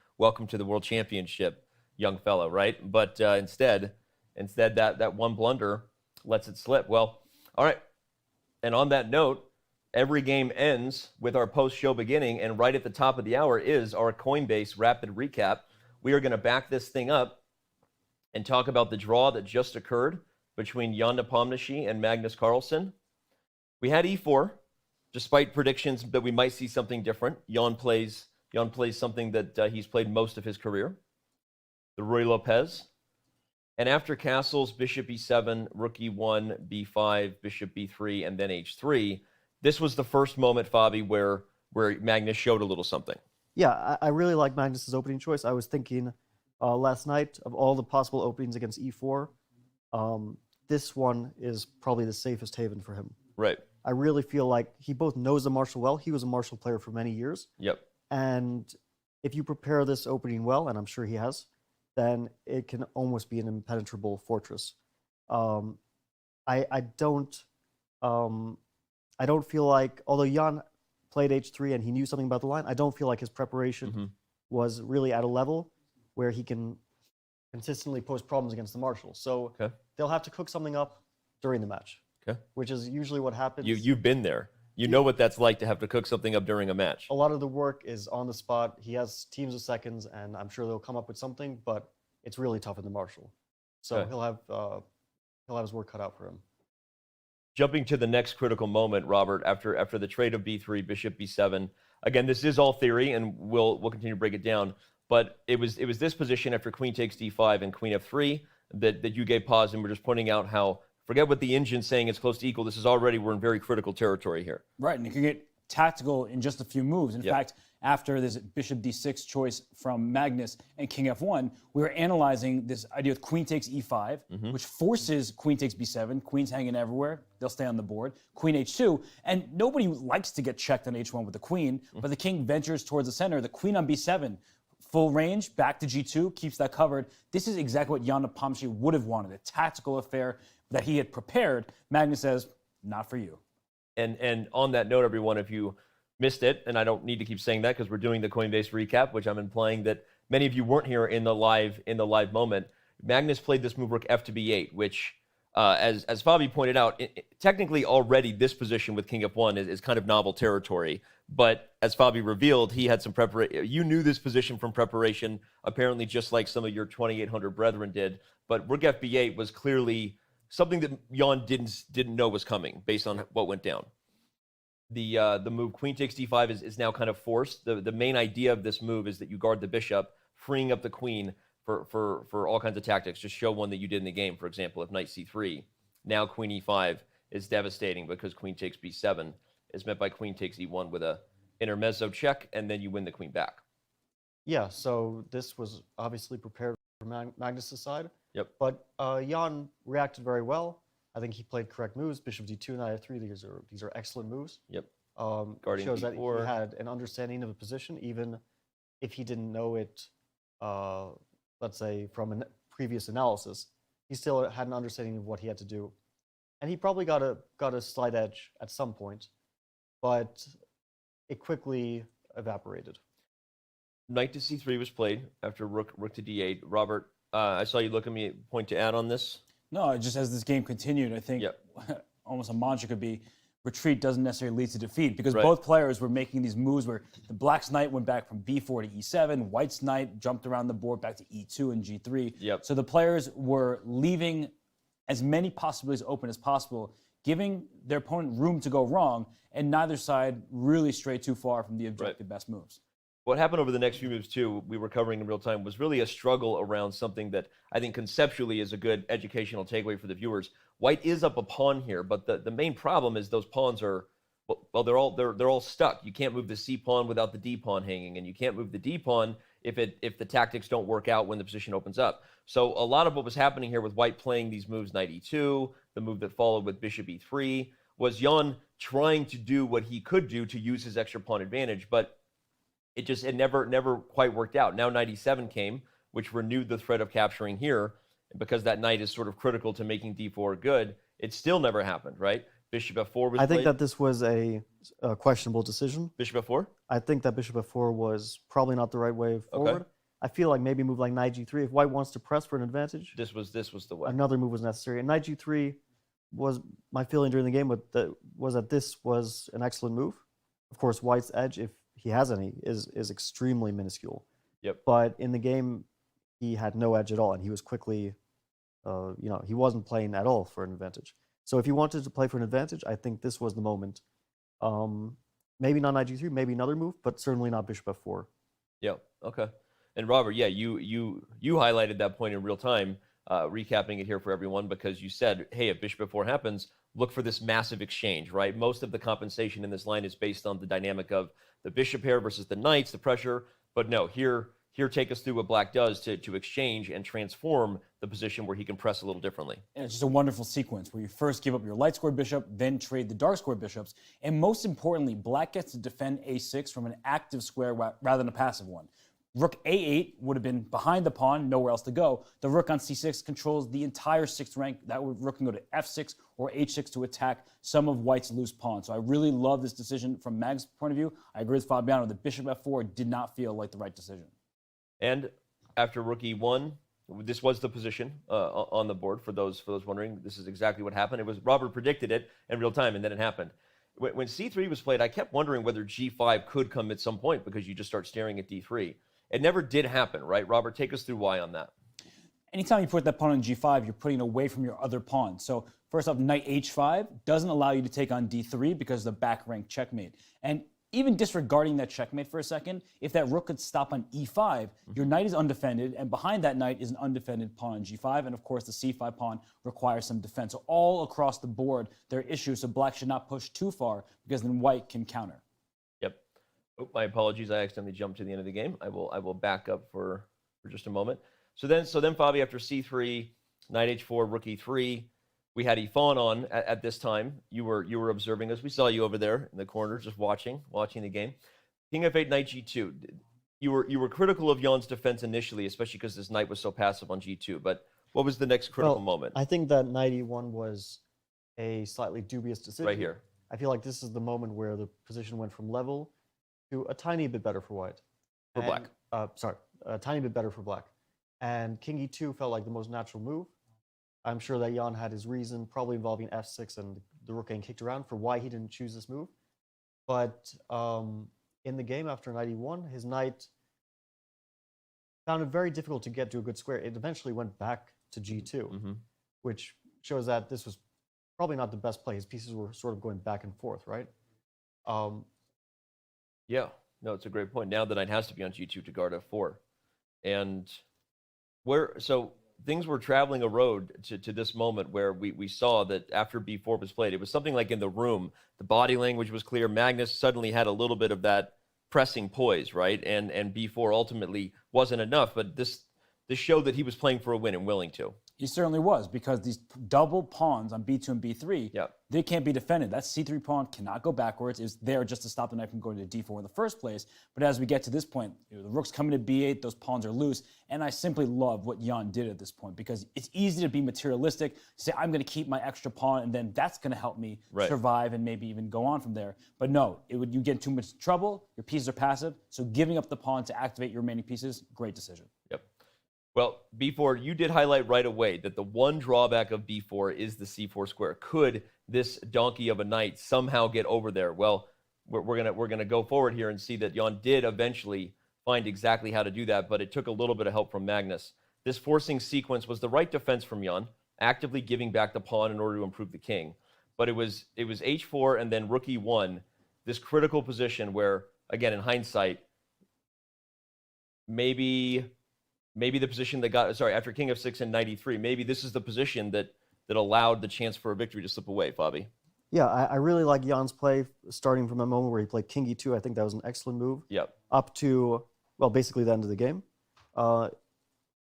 to the World Championship, young fellow, right? But instead that one blunder lets it slip. Well, all right. And on that note, every game ends with our post-show beginning, and right at the top of the hour is our Coinbase rapid recap. We are going to back this thing up and talk about the draw that just occurred between Ian Nepomniachtchi and Magnus Carlsen. We had E4, despite predictions that we might see something different. Ian plays something that he's played most of his career, the Ruy Lopez. And after castles, bishop E7, rook E1, B5, bishop B3, and then H3, this was the first moment, Fabi, where Magnus showed a little something. Yeah, I really like Magnus's opening choice. I was thinking last night of all the possible openings against E4. This one is probably the safest haven for him. Right. I really feel like he both knows the Marshall well. He was a Marshall player for many years. Yep. And if you prepare this opening well, and I'm sure he has, then it can almost be an impenetrable fortress. I don't feel like, although Jan played H3 and he knew something about the line, I don't feel like his preparation was really at a level where he can consistently pose problems against the Marshall. So they'll have to cook something up during the match, which is usually what happens. You've been there. You know what that's like to have to cook something up during a match. A lot of the work is on the spot. He has teams of seconds, and I'm sure they'll come up with something, but it's really tough in the Marshall. So he'll have his work cut out for him. Jumping to the next critical moment, Robert, after the trade of B3, bishop B7. Again, this is all theory, and we'll continue to break it down. But it was this position after queen takes D5 and queen F3 that you gave pause, and we're just pointing out how, forget what the engine's saying, it's close to equal. This is already, we're in very critical territory here. Right, and you can get tactical in just a few moves. In fact, after this bishop D6 choice from Magnus and king F1, we were analyzing this idea with queen takes E5, which forces queen takes B7. Queen's hanging everywhere. They'll stay on the board. Queen H2, and nobody likes to get checked on H1 with the queen, but the king ventures towards the center. The queen on B7, full range, back to G2, keeps that covered. This is exactly what Ian Nepomniachtchi would have wanted, a tactical affair that he had prepared. Magnus says, not for you. And on that note, everyone, if you missed it, and I don't need to keep saying that because we're doing the Coinbase recap, which I'm implying that many of you weren't here in the live moment. Magnus played this move rook F to B8, which, as Fabi pointed out, technically already this position with king F1 is kind of novel territory. But as Fabi revealed, he had some preparation. You knew this position from preparation, apparently just like some of your 2,800 brethren did. But rook F B8 was clearly something that Jan didn't know was coming based on what went down. The move queen takes D5 is now kind of forced. The main idea of this move is that you guard the bishop, freeing up the queen for all kinds of tactics. Just show one that you did in the game. For example, if knight C3, now queen E5 is devastating because queen takes B7 is met by queen takes E1 with a intermezzo check, and then you win the queen back. Yeah, so this was obviously prepared for Magnus' side. Yep. But Jan reacted very well. I think he played correct moves. Bishop D2, knight F3. These are excellent moves. Yep. Guarding shows that he had an understanding of a position, even if he didn't know it. Let's say from a previous analysis, he still had an understanding of what he had to do, and he probably got a slight edge at some point, but it quickly evaporated. Knight to C3 was played after rook to D8. Robert, I saw you look at me, point to add on this. No, just as this game continued, I think almost a mantra could be retreat doesn't necessarily lead to defeat, because both players were making these moves where the black's knight went back from B4 to E7, white's knight jumped around the board back to E2 and G3. Yep. So the players were leaving as many possibilities open as possible, giving their opponent room to go wrong, and neither side really strayed too far from the objective best moves. What happened over the next few moves, too, we were covering in real time, was really a struggle around something that I think conceptually is a good educational takeaway for the viewers. White is up a pawn here, but the main problem is those pawns are Well, they're all stuck. You can't move the C pawn without the D pawn hanging, and you can't move the D pawn if the tactics don't work out when the position opens up. So a lot of what was happening here with White playing these moves, knight e2, the move that followed with bishop e3, was Jan trying to do what he could do to use his extra pawn advantage, but it never quite worked out. Now knight e7 came, which renewed the threat of capturing here, and because that knight is sort of critical to making d4 good, it still never happened, right? Bishop f4 was I think played. that this was a questionable decision. Bishop f4? I think that bishop f4 was probably not the right way forward. Okay. I feel like maybe a move like knight g3, if White wants to press for an advantage. This was the way. Another move was necessary. And knight g3 was my feeling during the game was that this was an excellent move. Of course, White's edge, if he has any, is extremely minuscule. Yep. But in the game, he had no edge at all, and he was quickly, he wasn't playing at all for an advantage. So if he wanted to play for an advantage, I think this was the moment. Maybe not knight g3, maybe another move, but certainly not bishop f4. Yeah. Okay. And Robert, yeah, you highlighted that point in real time, recapping it here for everyone, because you said, hey, if bishop f4 happens, look for this massive exchange, right? Most of the compensation in this line is based on the dynamic of the bishop pair versus the knights, the pressure. But no, here take us through what Black does to exchange and transform the position where he can press a little differently. And it's just a wonderful sequence where you first give up your light square bishop, then trade the dark square bishops, and most importantly, Black gets to defend a6 from an active square rather than a passive one. Rook a8 would have been behind the pawn, nowhere else to go. The rook on c6 controls the entire sixth rank. That rook can go to f6 or h6 to attack some of White's loose pawns. So I really love this decision from Mag's point of view. I agree with Fabiano. The bishop f4 did not feel like the right decision. And after rook e1, this was the position on the board for those wondering. This is exactly what happened. It was Robert predicted it in real time, and then it happened. When c3 was played, I kept wondering whether g5 could come at some point because you just start staring at d3. It never did happen, right? Robert, take us through why on that. Anytime you put that pawn on g5, you're putting away from your other pawn. So first off, knight h5 doesn't allow you to take on d3 because of the back rank checkmate. And even disregarding that checkmate for a second, if that rook could stop on e5, your knight is undefended, and behind that knight is an undefended pawn on g5, and of course the c5 pawn requires some defense. So all across the board, there are issues, so Black should not push too far because then White can counter. Yep. Oh, my apologies, I accidentally jumped to the end of the game. I will back up for just a moment. So then Fabi, after c3, knight h4, rook e3, we had e-fawn on at this time. You were observing us. We saw you over there in the corner, just watching the game. King f8, knight g2. You were critical of Jan's defense initially, especially because this knight was so passive on g2. But what was the next critical moment? I think that knight e1 was a slightly dubious decision. Right here. I feel like this is the moment where the position went from level to a tiny bit better for White. For Black. A tiny bit better for Black. And king e2 felt like the most natural move. I'm sure that Jan had his reason, probably involving f6 and the rook getting kicked around, for why he didn't choose this move. But in the game after knight e1, his knight found it very difficult to get to a good square. It eventually went back to g2, which shows that this was probably not the best play. His pieces were sort of going back and forth, right? Yeah, no, it's a great point. Now the knight has to be on g2 to guard f4. And so things were traveling a road to this moment where we saw that after b4 was played, it was something like in the room, the body language was clear. Magnus suddenly had a little bit of that pressing poise, right? And b4 ultimately wasn't enough, but this showed that he was playing for a win and willing to. He certainly was, because these double pawns on b2 and b3, they can't be defended. That c3 pawn cannot go backwards. It's there just to stop the knight from going to d4 in the first place. But as we get to this point, the rook's coming to b8, those pawns are loose, and I simply love what Jan did at this point, because it's easy to be materialistic, say, I'm going to keep my extra pawn, and then that's going to help me survive and maybe even go on from there. But no, you get in too much trouble, your pieces are passive, so giving up the pawn to activate your remaining pieces, great decision. Yep. Well, b4, you did highlight right away that the one drawback of b4 is the c4 square. Could this donkey of a knight somehow get over there? Well, we're gonna go forward here and see that Jan did eventually find exactly how to do that, but it took a little bit of help from Magnus. This forcing sequence was the right defense from Jan, actively giving back the pawn in order to improve the king. But it was h4 and then rook e1, this critical position where, again, in hindsight, maybe the position that after king f6 and knight e3, maybe this is the position that allowed the chance for a victory to slip away, Fabi. Yeah, I really like Jan's play, starting from a moment where he played King E2. I think that was an excellent move. Yep. Up to, well, basically the end of the game.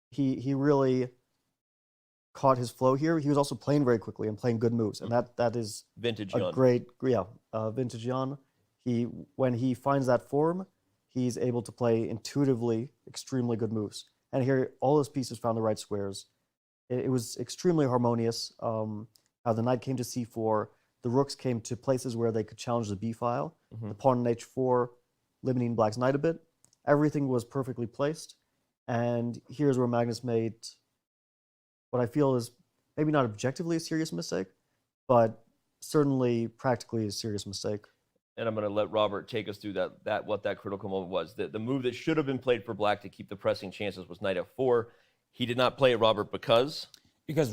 He really caught his flow here. He was also playing very quickly and playing good moves, and that is vintage a Jan. great, vintage Jan. When he finds that form, he's able to play intuitively extremely good moves. And here, all his pieces found the right squares. It was extremely harmonious. How the knight came to c4, the rooks came to places where they could challenge the b file. The pawn on h4, limiting black's knight a bit. Everything was perfectly placed. And here's where Magnus made what I feel is maybe not objectively a serious mistake, but certainly practically a serious mistake. And I'm going to let Robert take us through what that critical moment was. The move that should have been played for black to keep the pressing chances was knight f4. He did not play it, Robert, because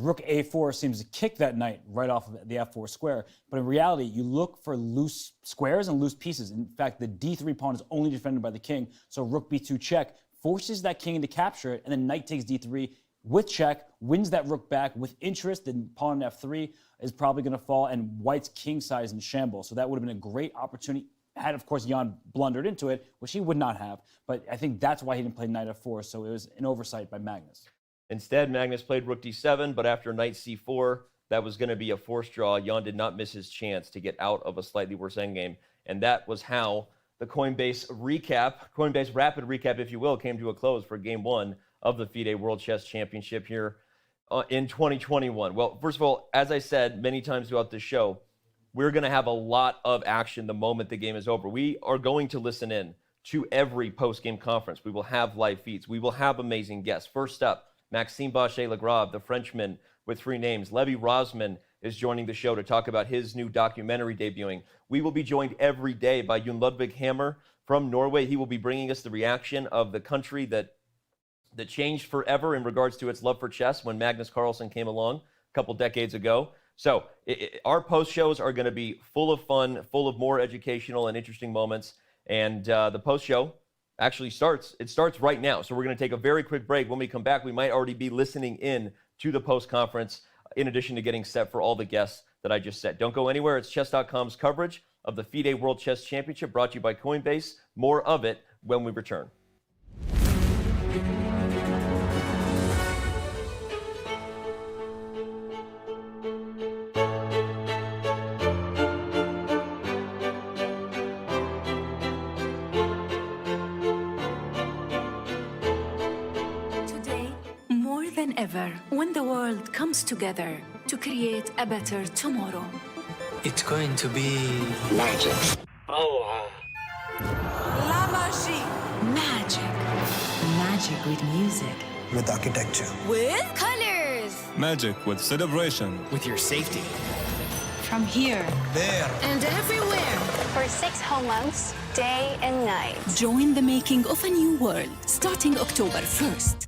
rook a4 seems to kick that knight right off of the f4 square. But in reality, you look for loose squares and loose pieces. In fact, the d3 pawn is only defended by the king, so rook b2 check forces that king into capture it, and then knight takes d3 with check, wins that rook back with interest. Then pawn on f3 is probably going to fall, and white's king side is in shambles. So that would have been a great opportunity, had, of course, Jan blundered into it, which he would not have. But I think that's why he didn't play knight f4, so it was an oversight by Magnus. Instead, Magnus played rook d7, but after knight c4, that was going to be a forced draw. Jan did not miss his chance to get out of a slightly worse endgame, and that was how the Coinbase rapid recap, if you will, came to a close for game one of the FIDE World Chess Championship here in 2021. Well, first of all, as I said many times throughout this show, we're going to have a lot of action the moment the game is over. We are going to listen in to every post-game conference. We will have live feeds. We will have amazing guests. First up, Maxime Bachet-Lagrave, the Frenchman with 3 names. Levi Rosman is joining the show to talk about his new documentary debuting. We will be joined every day by Jon Ludvig Hammer from Norway. He will be bringing us the reaction of the country that changed forever in regards to its love for chess when Magnus Carlsen came along a couple decades ago. So our post shows are going to be full of fun, full of more educational and interesting moments. And the post show actually starts right now. So we're going to take a very quick break. When we come back, we might already be listening in to the post conference, in addition to getting set for all the guests that I just said. Don't go anywhere. It's Chess.com's coverage of the FIDE World Chess Championship, brought to you by Coinbase. More of it when we return. Ever, when the world comes together to create a better tomorrow. It's going to be magic. La magie. Magic. Magic with music. with architecture. With colors. Magic with celebration. With your safety. From here. There. And everywhere. For 6 home months, day and night. Join the making of a new world starting October 1st.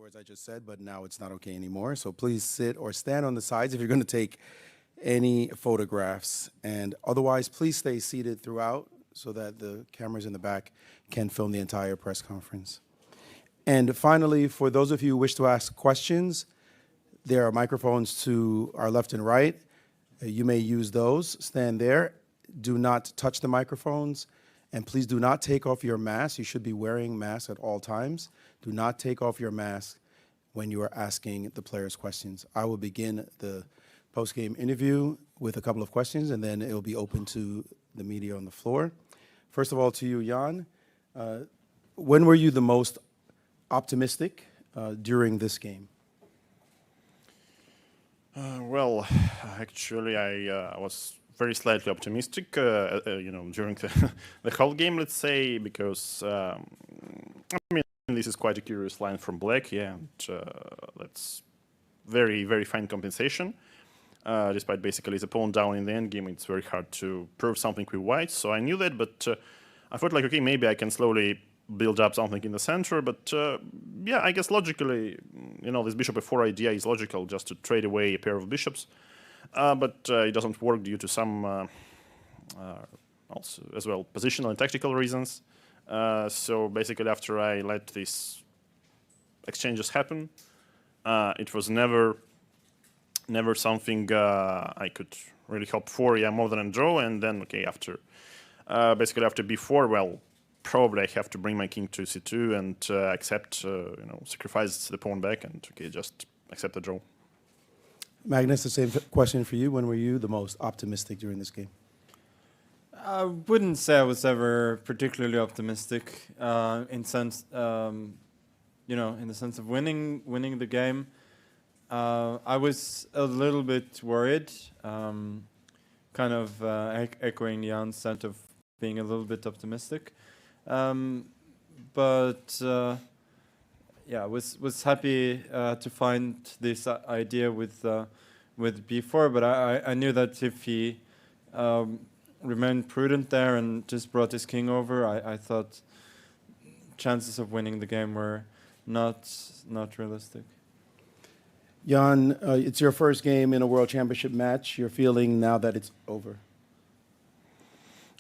words I just said, but now it's not okay anymore. So please sit or stand on the sides if you're going to take any photographs. And otherwise, please stay seated throughout so that the cameras in the back can film the entire press conference. And finally, for those of you who wish to ask questions, there are microphones to our left and right. You may use those. Stand there. Do not touch the microphones. And please do not take off your mask. You should be wearing masks at all times. Do not take off your mask when you are asking the players questions. I will begin the post-game interview with a couple of questions, and then it will be open to the media on the floor. First of all, to you, Jan, when were you the most optimistic during this game? Well, actually, I was very slightly optimistic, during the whole game, let's say, because I mean, this is quite a curious line from Black, yeah, and that's very, very fine compensation. Despite basically the pawn down in the endgame, it's very hard to prove something with White, so I knew that, but I thought like, okay, maybe I can slowly build up something in the center, but yeah, I guess logically, this bishop f4 idea is logical, just to trade away a pair of bishops, but it doesn't work due to some also as well positional and tactical reasons. So basically, after I let these exchanges happen, it was never something I could really hope for. Yeah, more than a draw, and then okay, after basically after b4, well, probably I have to bring my king to c2 and accept, sacrifice the pawn back and okay, just accept the draw. Magnus, the same question for you. When were you the most optimistic during this game? I wouldn't say I was ever particularly optimistic in sense, in the sense of winning the game. I was a little bit worried, kind of echoing Jan's sense of being a little bit optimistic. But yeah, was happy to find this idea with b4, but I knew that if he remained prudent there and just brought his king over, I thought chances of winning the game were not realistic. Jan, it's your first game in a World Championship match. Your feeling now that it's over?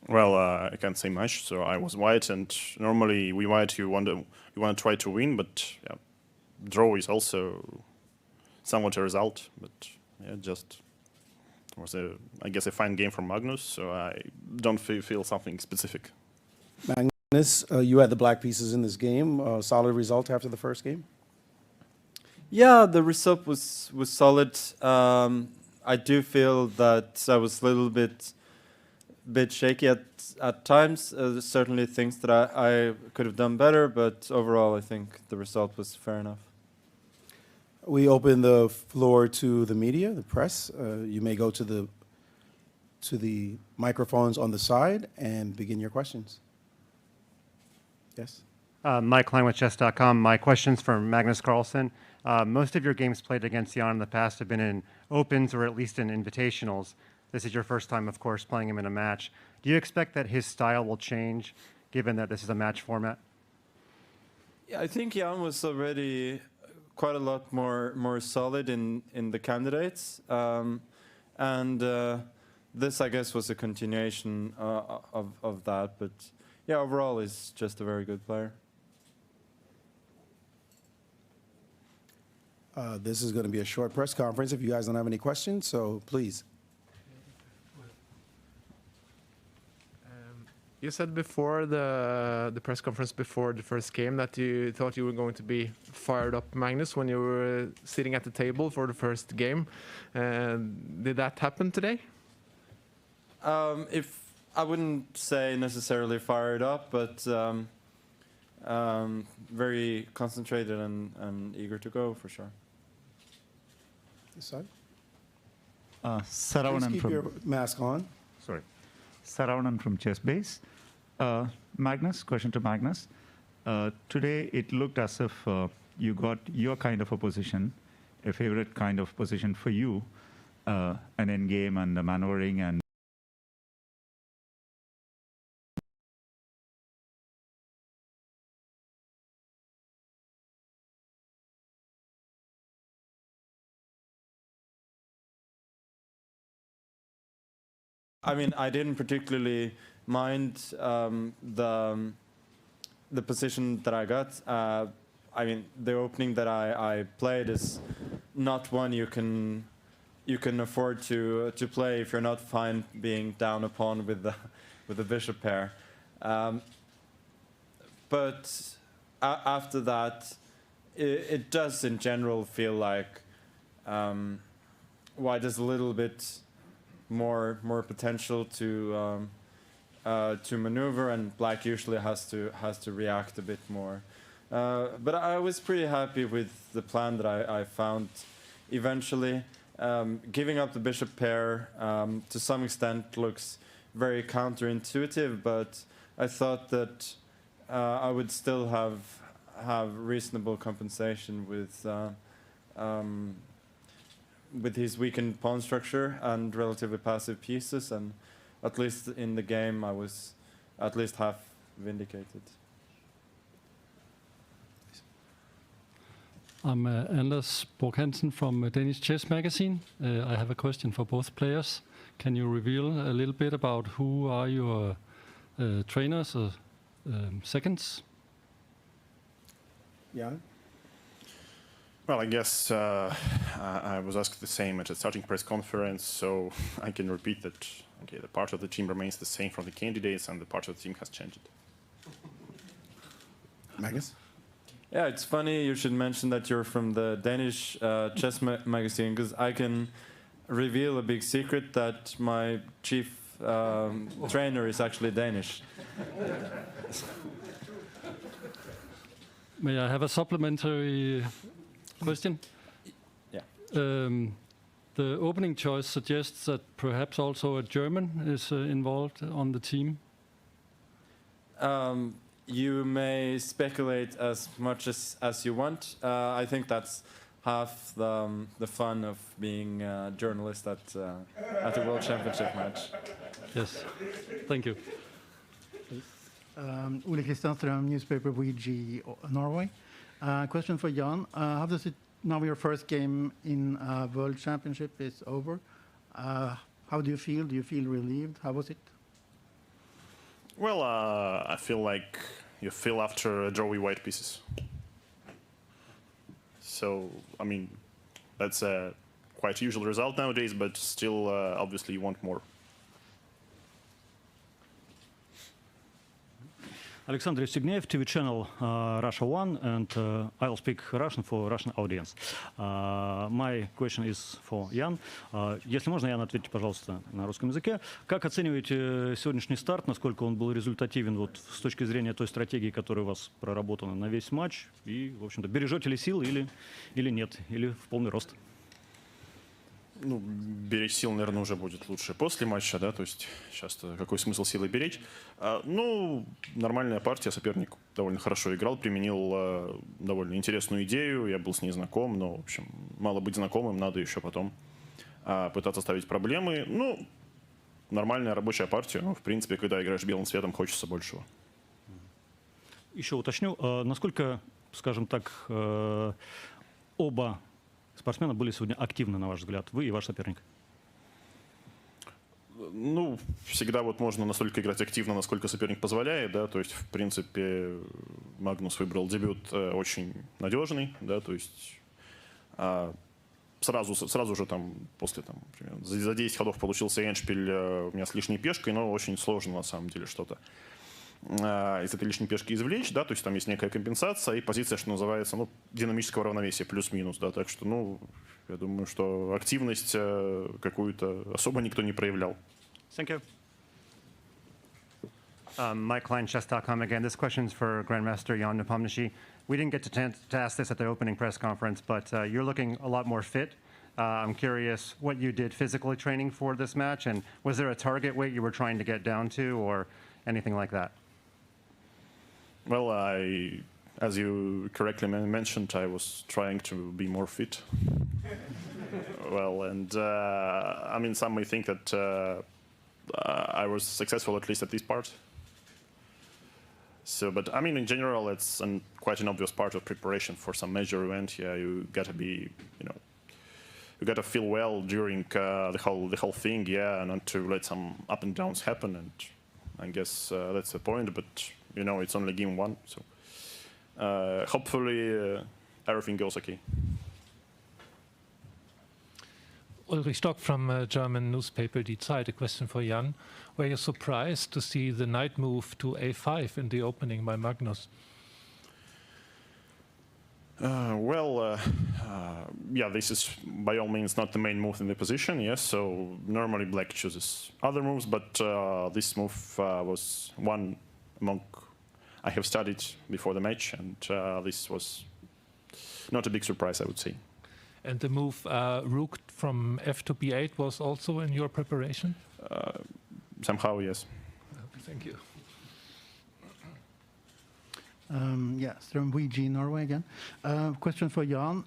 Well, I can't say much. So I was White, and normally we White you want to try to win, but yeah, draw is also somewhat a result. But yeah, just was I guess a fine game from Magnus. So I don't feel something specific. Magnus, you had the black pieces in this game. Solid result after the first game. Yeah, the result was solid. I do feel that I was a little bit shaky at times. There's certainly things that I could have done better, but overall I think the result was fair enough. We open the floor to the media, the press. You may go to the microphones on the side and begin your questions. Yes? Mike Klein with Chess.com. My question's for Magnus Carlsen. Most of your games played against Jan in the past have been in opens or at least in invitationals. This is your first time, of course, playing him in a match. Do you expect that his style will change, given that this is a match format? Yeah, I think Jan was already quite a lot more solid in the candidates, and this, I guess, was a continuation of that. But yeah, overall, he's just a very good player. This is going to be a short press conference if you guys don't have any questions, so please. You said before the press conference before the first game that you thought you were going to be fired up, Magnus, when you were sitting at the table for the first game. Did that happen today? If I wouldn't say necessarily fired up, but very concentrated and eager to go for sure. This side. Saravanan Please keep your mask on. Sorry. Saravanan from ChessBase. Magnus, question to Magnus. Today it looked as if you got your kind of a position, a favorite kind of position for you, an endgame and the maneuvering and I mean, I didn't particularly mind the position that I got. I mean, the opening that I played is not one you can afford to play if you're not fine being down a pawn with the bishop pair. But after that, it does in general feel like white has a little bit more potential to maneuver, and black usually has to react a bit more. But I was pretty happy with the plan that I found eventually. Giving up the bishop pair to some extent looks very counterintuitive, but I thought that I would still have reasonable compensation with his weakened pawn structure and relatively passive pieces, and at least in the game I was at least half vindicated. I'm Anders Borg Hansen from Danish Chess Magazine. I have a question for both players. Can you reveal a little bit about who are your trainers or seconds? Yeah. Well, I guess I was asked the same at the starting press conference, so I can repeat that. Okay, the part of the team remains the same from the candidates, and the part of the team has changed. Magnus? Yeah, it's funny you should mention that you're from the Danish Chess Magazine, because I can reveal a big secret that my chief trainer is actually Danish. May I have a supplementary question? Yeah. The opening choice suggests that perhaps also a German is involved on the team. You may speculate as much as you want. I think that's half the fun of being a journalist at a World Championship match. Yes, thank you. Ole Kristianström, newspaper VG Norway. Question for Jan. How does it, now your first game in World Championship is over, how do you feel? Do you feel relieved? How was it? Well, I feel like you feel after a draw with white pieces. So, I mean, that's a quite usual result nowadays, but still, obviously, you want more. Alexander Evstigneev, TV channel Russia 1, and I'll speak Russian for Russian audience. My question is for Jan. Если можно, Ян, ответьте, пожалуйста, на русском языке. Как оцениваете сегодняшний старт, насколько он был результативен вот, с точки зрения той стратегии, которая у вас проработана на весь матч? И, в общем-то, бережете ли силы или нет, или в полный рост? Ну, беречь сил, наверное, уже будет лучше после матча, да, то есть сейчас-то какой смысл силы беречь? Ну, нормальная партия, соперник довольно хорошо играл, применил довольно интересную идею, я был с ней знаком, но, в общем, мало быть знакомым, надо еще потом пытаться ставить проблемы. Ну, нормальная рабочая партия, ну, в принципе, когда играешь белым цветом, хочется большего. Еще уточню, насколько, скажем так, оба спортсмены были сегодня активны, на ваш взгляд, вы и ваш соперник? Ну, всегда вот можно настолько играть активно, насколько соперник позволяет, да, то есть, в принципе, Магнус выбрал дебют очень надежный, да, то есть сразу же там, после, там, например, за 10 ходов получился эндшпиль у меня с лишней пешкой, но очень сложно, на самом деле, что-то из этой лишней пешки извлечь, да, то есть там есть некая компенсация и позиция, что называется, ну, динамического равновесия, плюс-минус, да, так что, ну, я думаю, что активность какую-то особо никто не проявлял. Thank you. Mike Klein, Chess.com again. This question's for Grandmaster Ian Nepomniachtchi. We didn't get to ask this at the opening press conference, but you're looking a lot more fit. I'm curious what you did physically training for this match, and was there a target weight you were trying to get down to, or anything like that? Well, as you correctly mentioned, I was trying to be more fit. Well, and I mean, some may think that I was successful at least at this part. So, but I mean, in general, it's quite an obvious part of preparation for some major event. Yeah, you got to be, you know, you gotta feel well during the whole thing, yeah, and not to let some up and downs happen. And I guess that's the point. But you know, it's only game one, so hopefully everything goes okay. Ulrich Stock from German newspaper Die Zeit. A question for Jan. Were you surprised to see the knight move to a5 in the opening by Magnus? Yeah, this is by all means not the main move in the position, yes, so normally black chooses other moves, but this move was one among I have studied before the match, and this was not a big surprise, I would say. And the move rook from f to b8 was also in your preparation? Somehow, yes. Thank you. Yes, from VG Norway again. Question for Jan.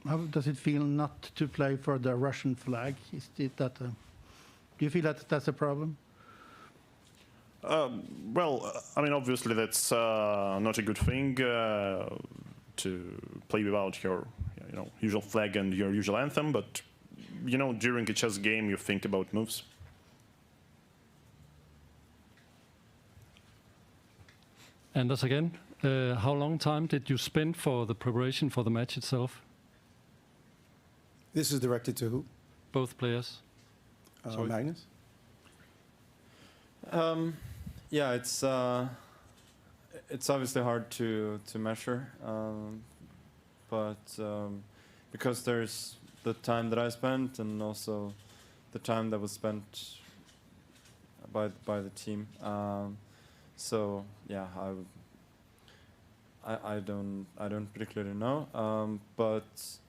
How does it feel not to play for the Russian flag? Is it that? Do you feel that that's a problem? Well, I mean, obviously that's not a good thing to play without your, usual flag and your usual anthem. But during a chess game, you think about moves. Anders again, how long time did you spend for the preparation for the match itself? This is directed to who? Both players. Magnus? Yeah, it's obviously hard to measure, but because there's the time that I spent and also the time that was spent by the team. So yeah, I don't particularly know, but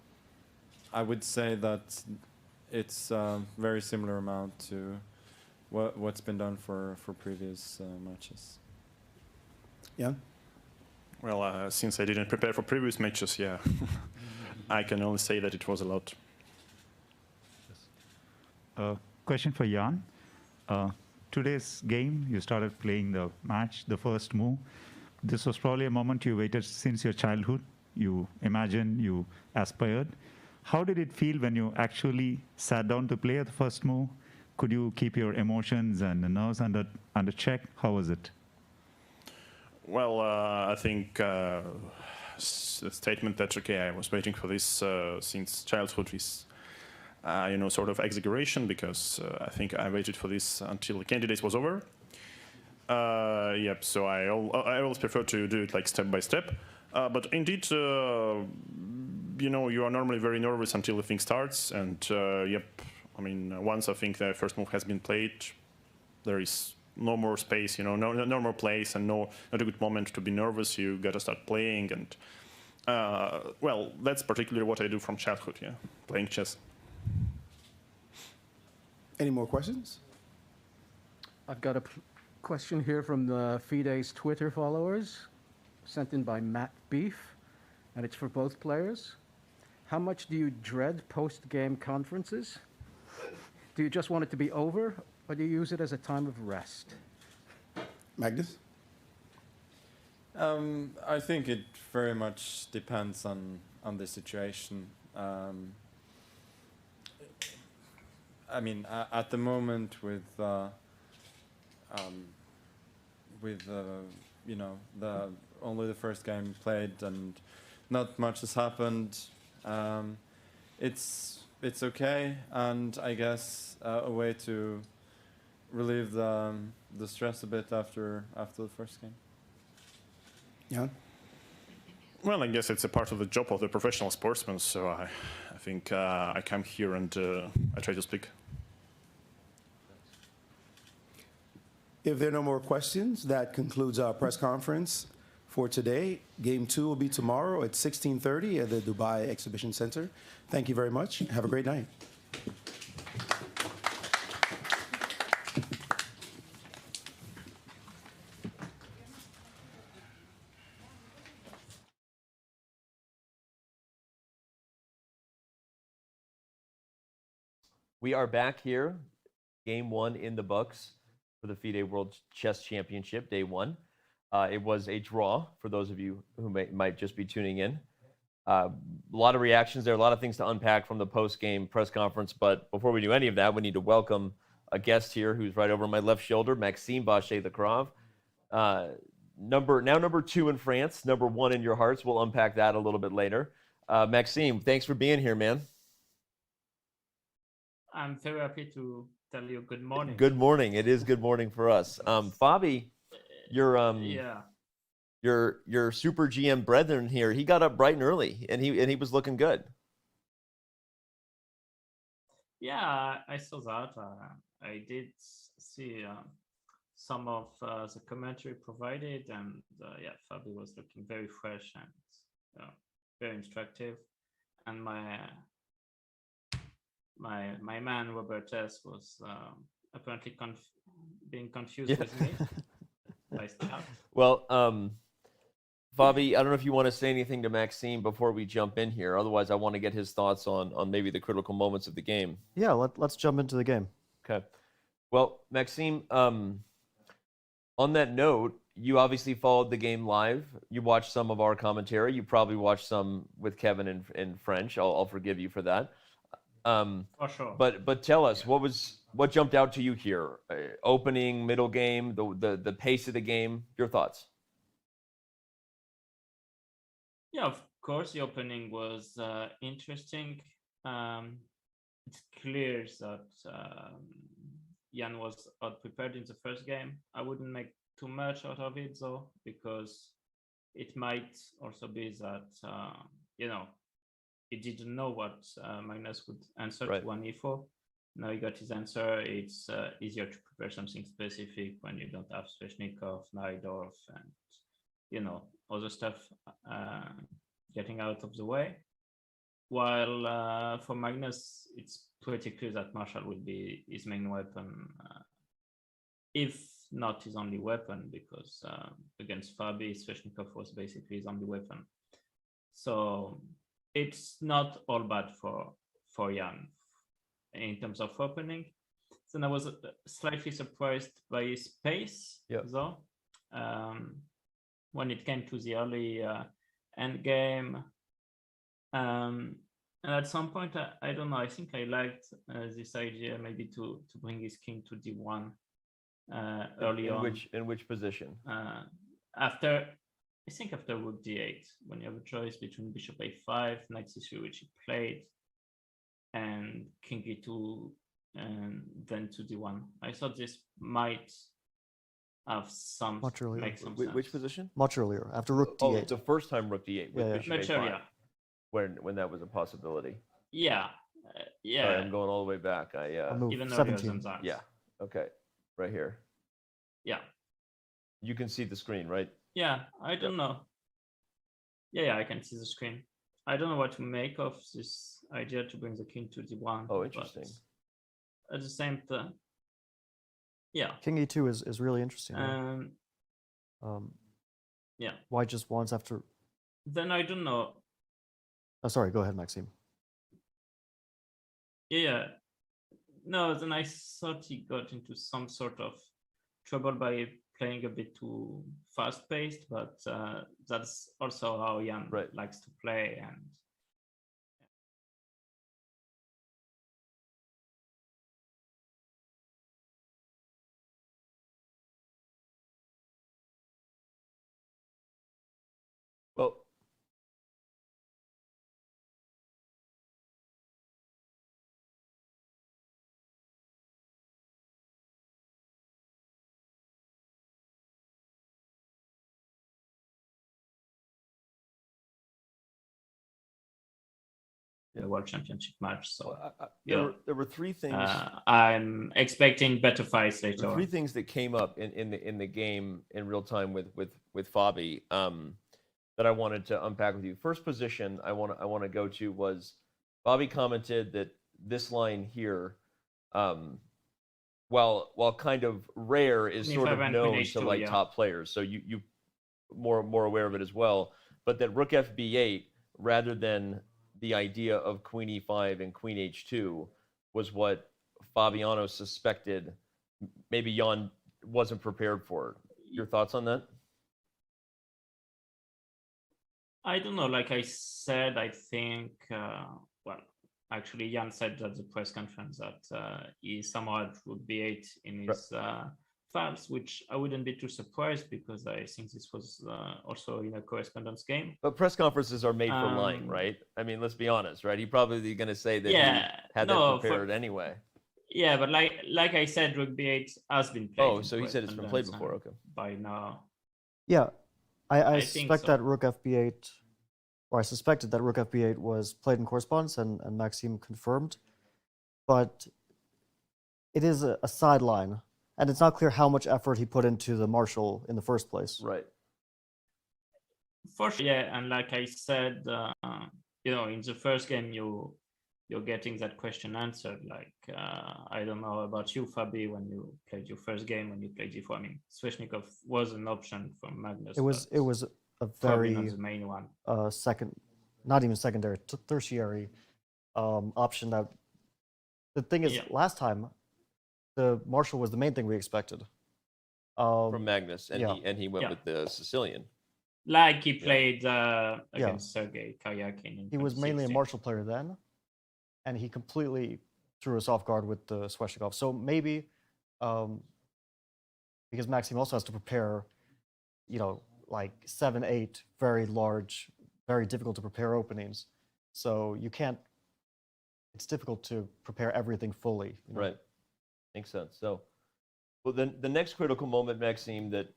I would say that it's a very similar amount to what's been done for previous matches. Yeah. Well, since I didn't prepare for previous matches, yeah, I can only say that it was a lot. Question for Jan. Today's game, you started playing the match, the first move. This was probably a moment you waited since your childhood. You imagined, you aspired. How did it feel when you actually sat down to play the first move? Could you keep your emotions and the nerves under check? How was it? Well, I think the statement that, okay, I was waiting for this since childhood is sort of exaggeration, because I think I waited for this until the candidates was over. Yep, so I always prefer to do it like step by step. But indeed, you are normally very nervous until the thing starts. And yep, I mean, once I think the first move has been played, there is no more space, no more place, and not a good moment to be nervous. You gotta start playing, and well, that's particularly what I do from childhood, yeah, playing chess. Any more questions? I've got a question here from the FIDE's Twitter followers, sent in by Matt Beef, and it's for both players. How much do you dread post-game conferences? Do you just want it to be over, or do you use it as a time of rest? Magnus? I think it very much depends on the situation. I mean, at the moment with only the first game played and not much has happened, it's okay, and I guess a way to relieve the stress a bit after the first game. Yeah. Well, I guess it's a part of the job of the professional sportsman, so I think I come here and I try to speak. If there are no more questions, that concludes our press conference for today. Game 2 will be tomorrow at 16:30 at the Dubai Exhibition Center. Thank you very much. Have a great night. We are back here, game 1 in the books for the FIDE World Chess Championship, day 1. It was a draw for those of you who might just be tuning in. A lot of reactions there, a lot of things to unpack from the post-game press conference. But before we do any of that, we need to welcome a guest here who's right over my left shoulder, Maxime Bachet-Lakrov. Number 2 in France, number 1 in your hearts. We'll unpack that a little bit later. Maxime, thanks for being here, man. I'm very happy to tell you good morning. Good morning. It is good morning for us. Fabi, your super GM brethren here, he got up bright and early, and he was looking good. Yeah, I saw that. I did see some of the commentary provided, and yeah, Fabi was looking very fresh and very instructive. And my man Robert S was apparently being confused with me. Well, Fabi, I don't know if you want to say anything to Maxime before we jump in here. Otherwise, I want to get his thoughts on maybe the critical moments of the game. Yeah, let's jump into the game. Okay. Well, Maxime, on that note, you obviously followed the game live. You watched some of our commentary. You probably watched some with Kevin in French. I'll forgive you for that. For sure. But tell us, what jumped out to you here? Opening, middle game, the pace of the game. Your thoughts? Yeah, of course, the opening was interesting. It's clear that Jan was out-prepared in the first game. I wouldn't make too much out of it, though, because it might also be that, he didn't know what Magnus would answer to 1e4. Now he got his answer. It's easier to prepare something specific when you don't have Sveshnikov, Najdorf, and, other stuff getting out of the way. While for Magnus, it's pretty clear that Marshall will be his main weapon, if not his only weapon, because against Fabi, Sveshnikov was basically his only weapon. So it's not all bad for Jan in terms of opening. So I was slightly surprised by his pace, though. When it came to the early end game. And at some point, I don't know, I think I liked this idea maybe to bring his king to d1 early on. In which position? After rook d8, when you have a choice between bishop a5, knight c3, which he played, and king e2, and then to d1. I thought this might have much earlier. Make some sense. Which position? Much earlier, after rook d8. The first time rook d8 with bishop much a5. earlier. When that was a possibility. Yeah. Sorry, I'm going all the way back. Even earlier than that. Yeah. Okay. Right here. Yeah. You can see the screen, right? Yeah. I don't know. Yeah, I can see the screen. I don't know what to make of this idea to bring the king to d1. Oh, interesting. At the same time, yeah. King e2 is really interesting. Yeah. Why just once after? Then I don't know. Oh, sorry. Go ahead, Maxime. Yeah. No, then I thought he got into some sort of trouble by playing a bit too fast-paced, but that's also how Jan likes to play. And well, the World Championship match. So there were three things. I'm expecting better fights later. Three things that came up in the game in real time with Fabi that I wanted to unpack with you. First position I want to go to was Fabi commented that this line here, while kind of rare, is sort of known to like top players. So you more aware of it as well. But that rook fb8 rather than the idea of queen e5 and queen h2 was what Fabiano suspected maybe Jan wasn't prepared for. Your thoughts on that? I don't know. Like I said, I think, well, actually, Jan said at the press conference that he somehow had rook b8 in his files, which I wouldn't be too surprised because I think this was also in a correspondence game. But press conferences are made for lying, right? I mean, let's be honest, right? He's probably going to say that he had that prepared anyway. Yeah, but like I said, rook b8 has been played. Oh, so he said it's been played before. Okay. By now. Yeah, I think suspect so. that rook fb8, or I suspected that rook fb8 was played in correspondence, and Maxime confirmed. But it is a sideline, and it's not clear how much effort he put into the Marshall in the first place. Right. For sure, yeah, and like I said, you know, in the first game, you're getting that question answered. Like, I don't know about you, Fabi, when you played your first game, when you played g4. I mean, Sveshnikov was an option from Magnus. It was a very not the main one. Second, not even secondary, tertiary option. That the thing is, last time the Marshall was the main thing we expected from Magnus, and he went with the Sicilian. Like he played against Sergei Karyakin. He was mainly a Marshall player then, and he completely threw us off guard with the Sveshnikov. So maybe because Maxime also has to prepare, you know, like 7-8 very large, very difficult to prepare openings. So you can't. It's difficult to prepare everything fully. You know? Right. Makes sense. So, well, then the next critical moment, Maxime, that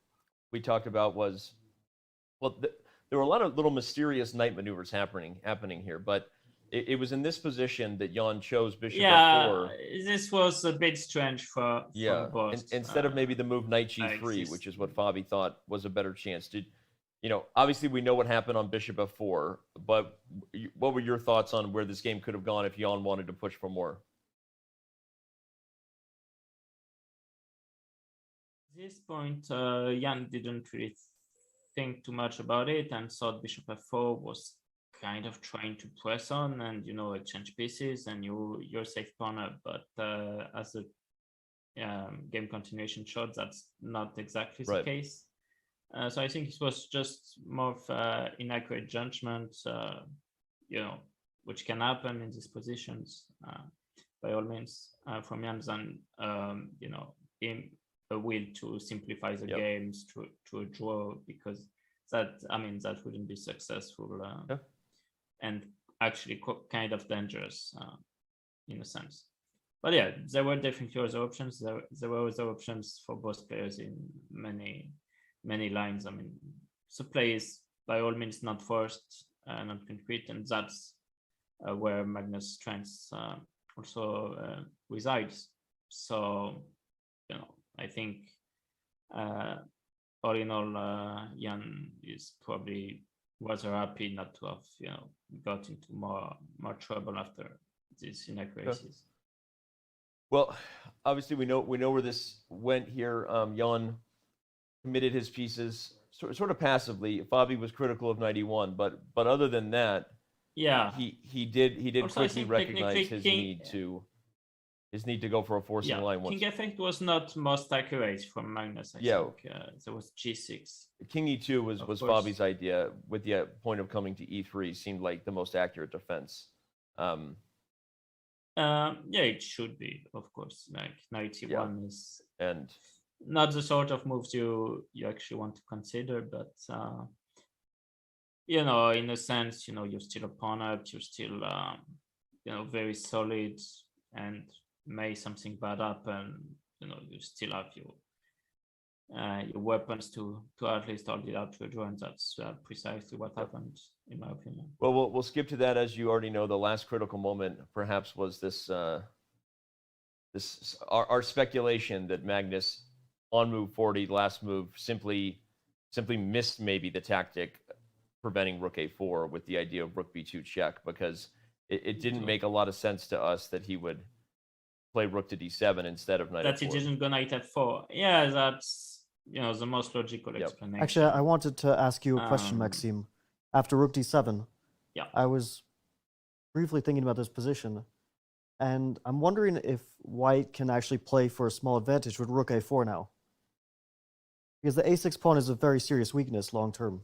we talked about was, well, there were a lot of little mysterious knight maneuvers happening here, but it was in this position that Jan chose bishop f4. This was a bit strange for both. Instead of maybe the move knight g3, which is what Fabi thought was a better chance. You know, obviously we know what happened on bishop f4, but what were your thoughts on where this game could have gone if Jan wanted to push for more? At this point, Jan didn't really think too much about it and thought bishop f4 was kind of trying to press on and, you know, exchange pieces and you're safe pawn up. But as the game continuation showed, that's not exactly the case. So I think it was just more of inaccurate judgment, you know, which can happen in these positions by all means from Jan than, you know, a will to simplify the games to a draw, because that wouldn't be successful and actually kind of dangerous in a sense. But yeah, there were definitely other options. There were other options for both players in many lines. I mean, the play is by all means not forced, not concrete, and that's where Magnus' strengths also resides. So, you know, I think all in all, Jan is probably rather happy not to have, you know, got into more trouble after these inaccuracies. Well, obviously we know where this went here. Jan committed his pieces sort of passively. Fabi was critical of 91, but other than that, he did also quickly recognize his need to go for a forcing line. King f8 was not most accurate from Magnus. I think there was g6. King e2 was Fabi's idea, with the point of coming to e3 seemed like the most accurate defense. Yeah, it should be, of course. Like knight e1 is not the sort of moves you actually want to consider, but you know, in a sense, you know, you're still a pawn up, you're still you know, very solid, and may something bad happen, you know, you still have your weapons to at least hold it out to a draw, and that's precisely what happened, in my opinion. Well, we'll skip to that. As you already know, the last critical moment perhaps was this our speculation that Magnus on move 40, last move, simply missed maybe the tactic preventing rook a4 with the idea of rook b2 check, because it didn't make a lot of sense to us that he would play rook to d7 instead of knight that f4. He didn't go knight f4. Yeah, that's, you know, the most logical explanation. Actually, I wanted to ask you a question, Maxime. After rook d7, I was briefly thinking about this position, and I'm wondering if white can actually play for a small advantage with rook a4 now, because the a6 pawn is a very serious weakness long term.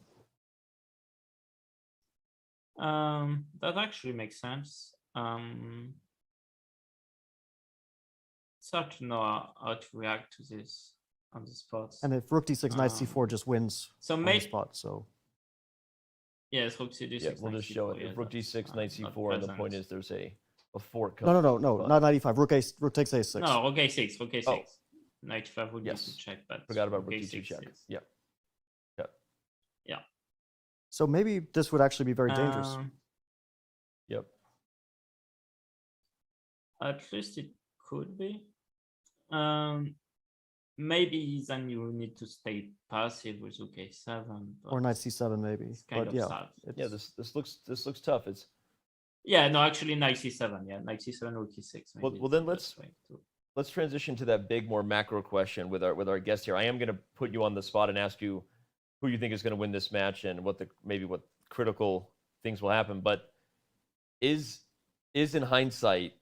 That actually makes sense. It's hard to know how to react to this on the spot. And if rook d6, knight c4 just wins on the spot, so. Yes, rook c6. Yeah, we'll just show it. If rook d6, knight c4, and the point is there's a fork. No, not knight e5. Rook takes a6. No, rook a6, rook a6. Oh. Knight e5 would be to check, but forgot about rook e2 check. Yeah. Yeah. So maybe this would actually be very dangerous. Yep. At least it could be. Maybe then you need to stay passive with rook a7. Or knight c7 maybe. Kind of sad. Yeah, this looks tough. It's no, actually knight c7. Yeah, knight c7, rook e6. Well, then let's transition to that big, more macro question with our guest here. I am going to put you on the spot and ask you who you think is going to win this match and what critical things will happen. But is in hindsight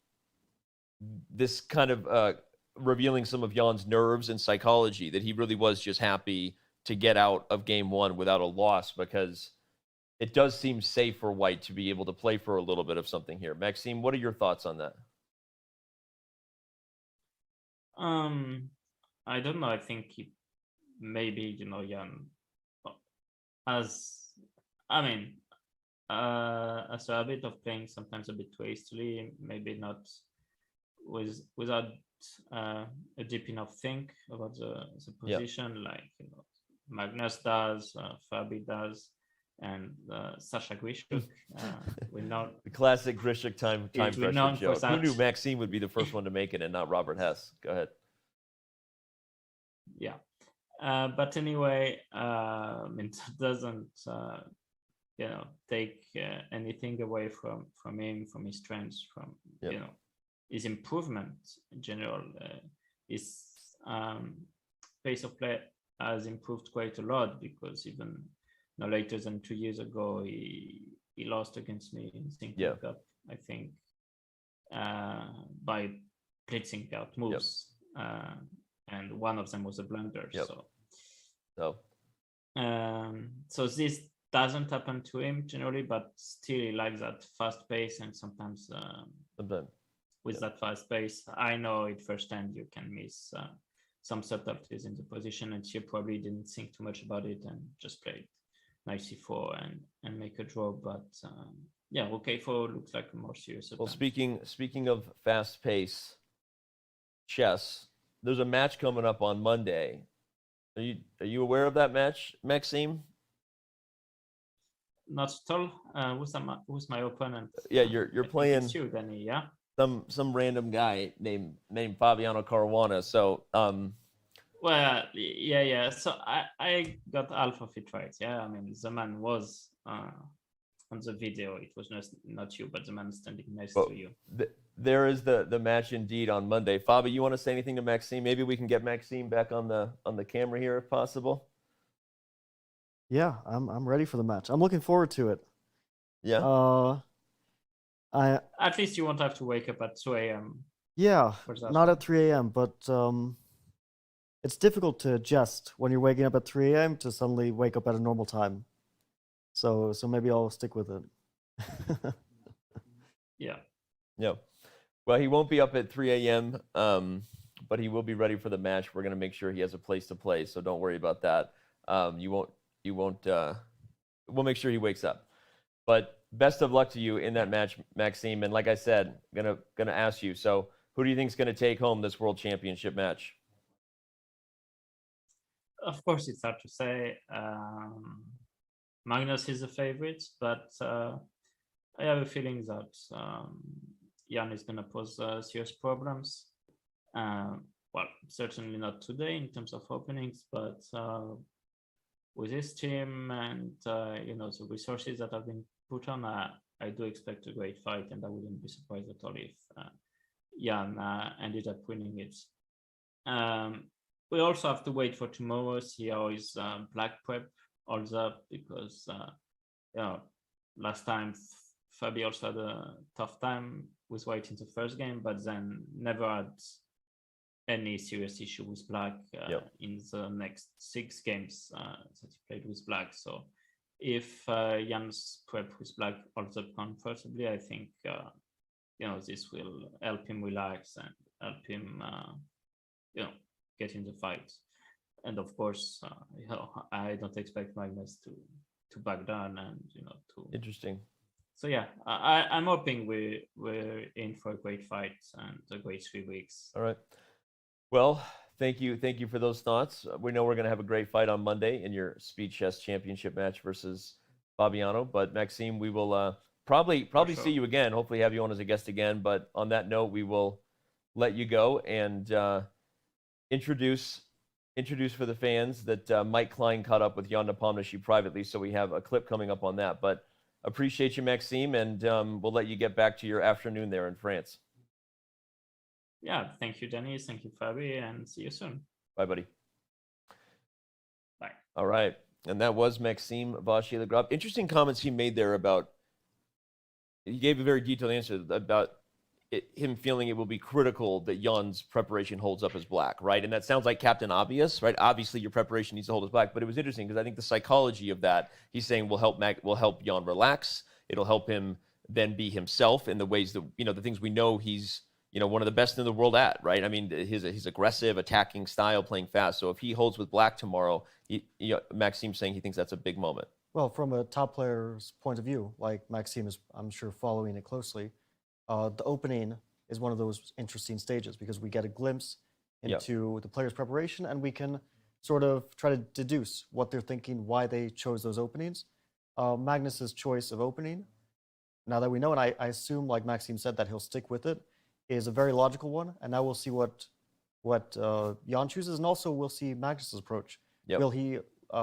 this kind of revealing some of Jan's nerves and psychology, that he really was just happy to get out of game one without a loss, because it does seem safe for White to be able to play for a little bit of something here. Maxime, what are your thoughts on that? I don't know. I think maybe, Jan has a habit of playing sometimes a bit too hastily, maybe not without a deep enough think about the position, like Magnus does, Fabi does, and Sasha Grishuk. We know the classic Grishuk time pressure joke. Who knew Maxime would be the first one to make it and not Robert Hess? Go ahead. Yeah, but anyway, it doesn't take anything away from him, from his strengths, from his improvement in general. His pace of play has improved quite a lot, because even no later than 2 years ago, he lost against me in Thinking Cup, I think, by blitzing out moves. And one of them was a blunder. So this doesn't happen to him generally, but still he likes that fast pace, and sometimes with that fast pace, I know it firsthand you can miss some subtleties in the position, and you probably didn't think too much about it and just played knight c4 and make a draw. But rook a4 looks like a more serious attempt. Well, speaking of fast pace chess, there's a match coming up on Monday. Are you aware of that match, Maxime? Not at all. Who's my opponent? Yeah, you're playing. It's you, Danny. Yeah. Some random guy named Fabiano Caruana. So well, yeah. So I got half of it right. Yeah, I mean, the man was on the video. It was not you, but the man standing next to you. There is the match indeed on Monday. Fabi, you want to say anything to Maxime? Maybe we can get Maxime back on the camera here if possible. Yeah, I'm ready for the match. I'm looking forward to it. Yeah. At least you won't have to wake up at 2 a.m. Yeah, not at 3 a.m. But it's difficult to adjust when you're waking up at 3 a.m. to suddenly wake up at a normal time. So maybe I'll stick with it. Yeah. Well, he won't be up at 3 a.m., but he will be ready for the match. We're going to make sure he has a place to play, so don't worry about that. We'll make sure he wakes up. But best of luck to you in that match, Maxime. And like I said, gonna ask you, so who do you think is going to take home this World Championship match? Of course, it's hard to say. Magnus is the favorite, but I have a feeling that Jan is going to pose serious problems. Well, certainly not today in terms of openings, but with his team and the resources that have been put on, I do expect a great fight, and I wouldn't be surprised at all if Jan ended up winning it. We also have to wait for tomorrow, see how his black prep holds up, because last time Fabi also had a tough time with white in the first game, but then never had any serious issue with black in the next 6 games that he played with black. So if Jan's prep his black also comfortably, I think this will help him relax and help him get in the fight. And of course, I don't expect Magnus to back down and to. Interesting. So yeah, I'm hoping we're in for a great fight and a great 3 weeks. All right. Well, thank you for those thoughts. We know we're going to have a great fight on Monday in your Speed Chess Championship match versus Fabiano. But Maxime, we will probably see you again. Hopefully, have you on as a guest again. But on that note, we will let you go and introduce for the fans that Mike Klein caught up with Ian Nepomniachtchi privately. So we have a clip coming up on that. But appreciate you, Maxime, and we'll let you get back to your afternoon there in France. Yeah, thank you, Dennis. Thank you, Fabi, and see you soon. Bye, buddy. Bye. All right. And that was Maxime Vachier-Lagrave. Interesting comments he made there about, he gave a very detailed answer about him feeling it will be critical that Jan's preparation holds up as black, right? And that sounds like Captain Obvious, right? Obviously, your preparation needs to hold as black, but it was interesting because I think the psychology of that, he's saying will help Jan relax. It'll help him then be himself in the ways that, the things we know he's, one of the best in the world at, right? I mean, his aggressive, attacking style, playing fast. So if he holds with black tomorrow, Maxime's saying he thinks that's a big moment. Well, from a top player's point of view, like Maxime is, I'm sure, following it closely, the opening is one of those interesting stages because we get a glimpse into the player's preparation and we can sort of try to deduce what they're thinking, why they chose those openings. Magnus's choice of opening, now that we know, and I assume, like Maxime said, that he'll stick with it, is a very logical one, and now we'll see what Jan chooses, and also we'll see Magnus's approach. Yep. Will he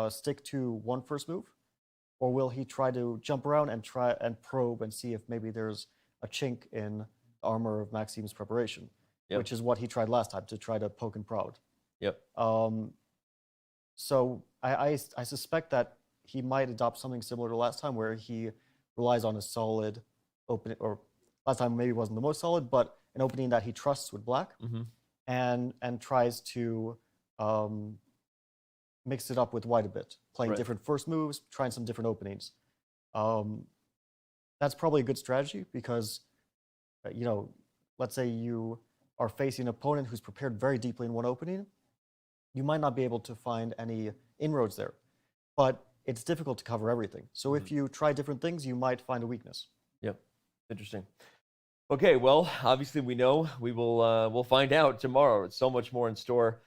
stick to one first move, or will he try to jump around and try and probe and see if maybe there's a chink in the armor of Maxime's preparation, which is what he tried last time, to try to poke and prod. Yep. So I suspect that he might adopt something similar to last time, where he relies on a solid opening, or last time maybe wasn't the most solid, but an opening that he trusts with black, and tries to mix it up with white a bit, playing different first moves, trying some different openings. That's probably a good strategy because, let's say you are facing an opponent who's prepared very deeply in one opening, you might not be able to find any inroads there, but it's difficult to cover everything. So if you try different things, you might find a weakness. Yep, interesting. Okay, well, obviously we know we'll find out tomorrow. It's so much more in store.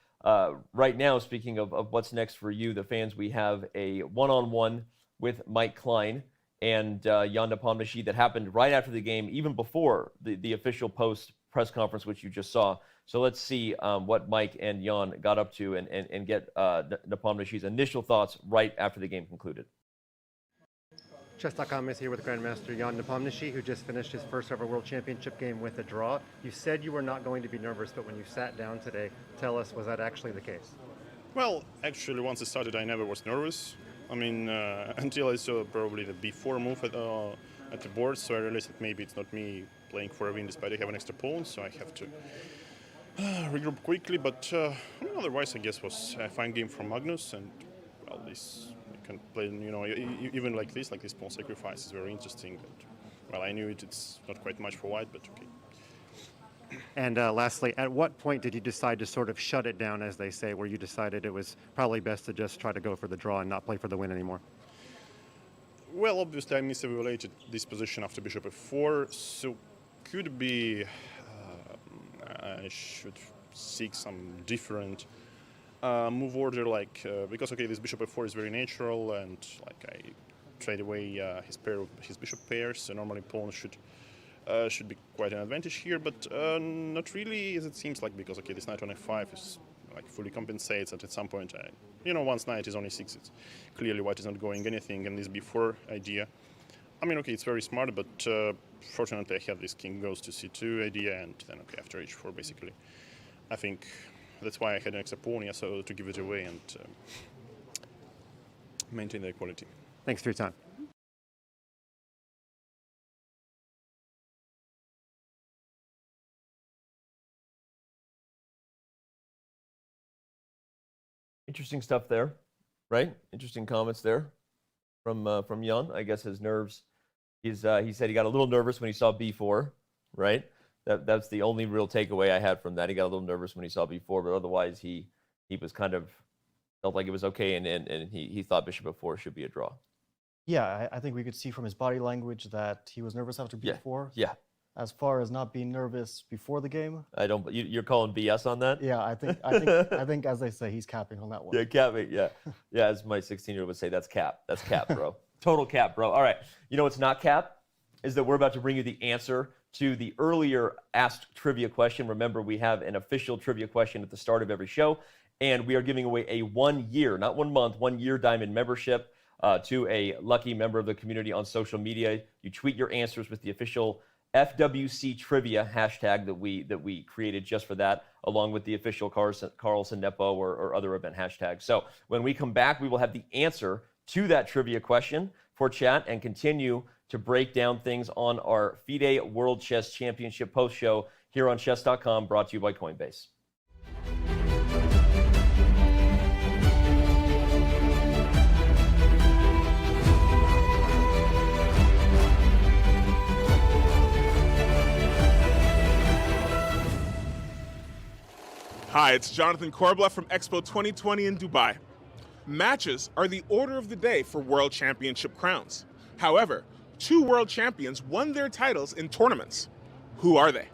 Right now, speaking of what's next for you, the fans, we have a one-on-one with Mike Klein and Ian Nepomniachtchi that happened right after the game, even before the official post press conference, which you just saw. So let's see what Mike and Ian got up to and get Nepomniachtchi's initial thoughts right after the game concluded. Chess.com is here with Grandmaster Ian Nepomniachtchi, who just finished his first ever World Championship game with a draw. You said you were not going to be nervous, but when you sat down today, tell us, was that actually the case? Well, actually, once it started, I never was nervous. I mean, until I saw probably the b4 move at the board, so I realized that maybe it's not me playing for a win despite I have an extra pawn, so I have to regroup quickly. But otherwise, I guess was a fine game from Magnus, and well, this. Can play, even like this pawn sacrifice is very interesting. And, well, I knew it's not quite much for white, but okay. And lastly, at what point did you decide to sort of shut it down, as they say, where you decided it was probably best to just try to go for the draw and not play for the win anymore? Well, obviously, I misevaluated this position after bishop f4, so could be I should seek some different move order, because this bishop f4 is very natural, and I trade away his bishop pairs. So normally pawns should be quite an advantage here, but not really, as it seems like, because this knight on f5 is fully compensates, and at some point, once knight is only 6, it's clearly white is not going anything, and this b4 idea. I mean, it's very smart, but fortunately I have this king goes to c2 idea, and then after h4 basically, I think. That's why I had an extra pawn, so to give it away and maintain the equality. Thanks for your time. Interesting stuff there, right? Interesting comments there. from Jan. I guess his nerves. He said he got a little nervous when he saw B4, right? That's the only real takeaway I had from that. He got a little nervous when he saw B4, but otherwise he was kind of felt like it was okay, and he thought bishop f4 should be a draw. Yeah, I think we could see from his body language that he was nervous after B4. Yeah. As far as not being nervous before the game, You're calling BS on that? yeah, I think as they say, he's capping on that one. Yeah, capping. Yeah, yeah. As my 16-year-old would say, that's cap. That's cap, bro. Total cap, bro. All right. You know what's not cap is that we're about to bring you the answer to the earlier asked trivia question. Remember, we have an official trivia question at the start of every show, and we are giving away a 1 year, not 1 month, 1 year diamond membership to a lucky member of the community on social media. You tweet your answers with the official FWC Trivia hashtag that we created just for that, along with the official Carlsen Nepo or other event hashtags. So when we come back, we will have the answer to that trivia question for chat and continue to break down things on our FIDE World Chess Championship post show here on Chess.com, brought to you by Coinbase. Hi, it's Jonathan Korbla from Expo 2020 in Dubai. Matches are the order of the day for World Championship crowns. However, 2 world champions won their titles in tournaments. Who are they?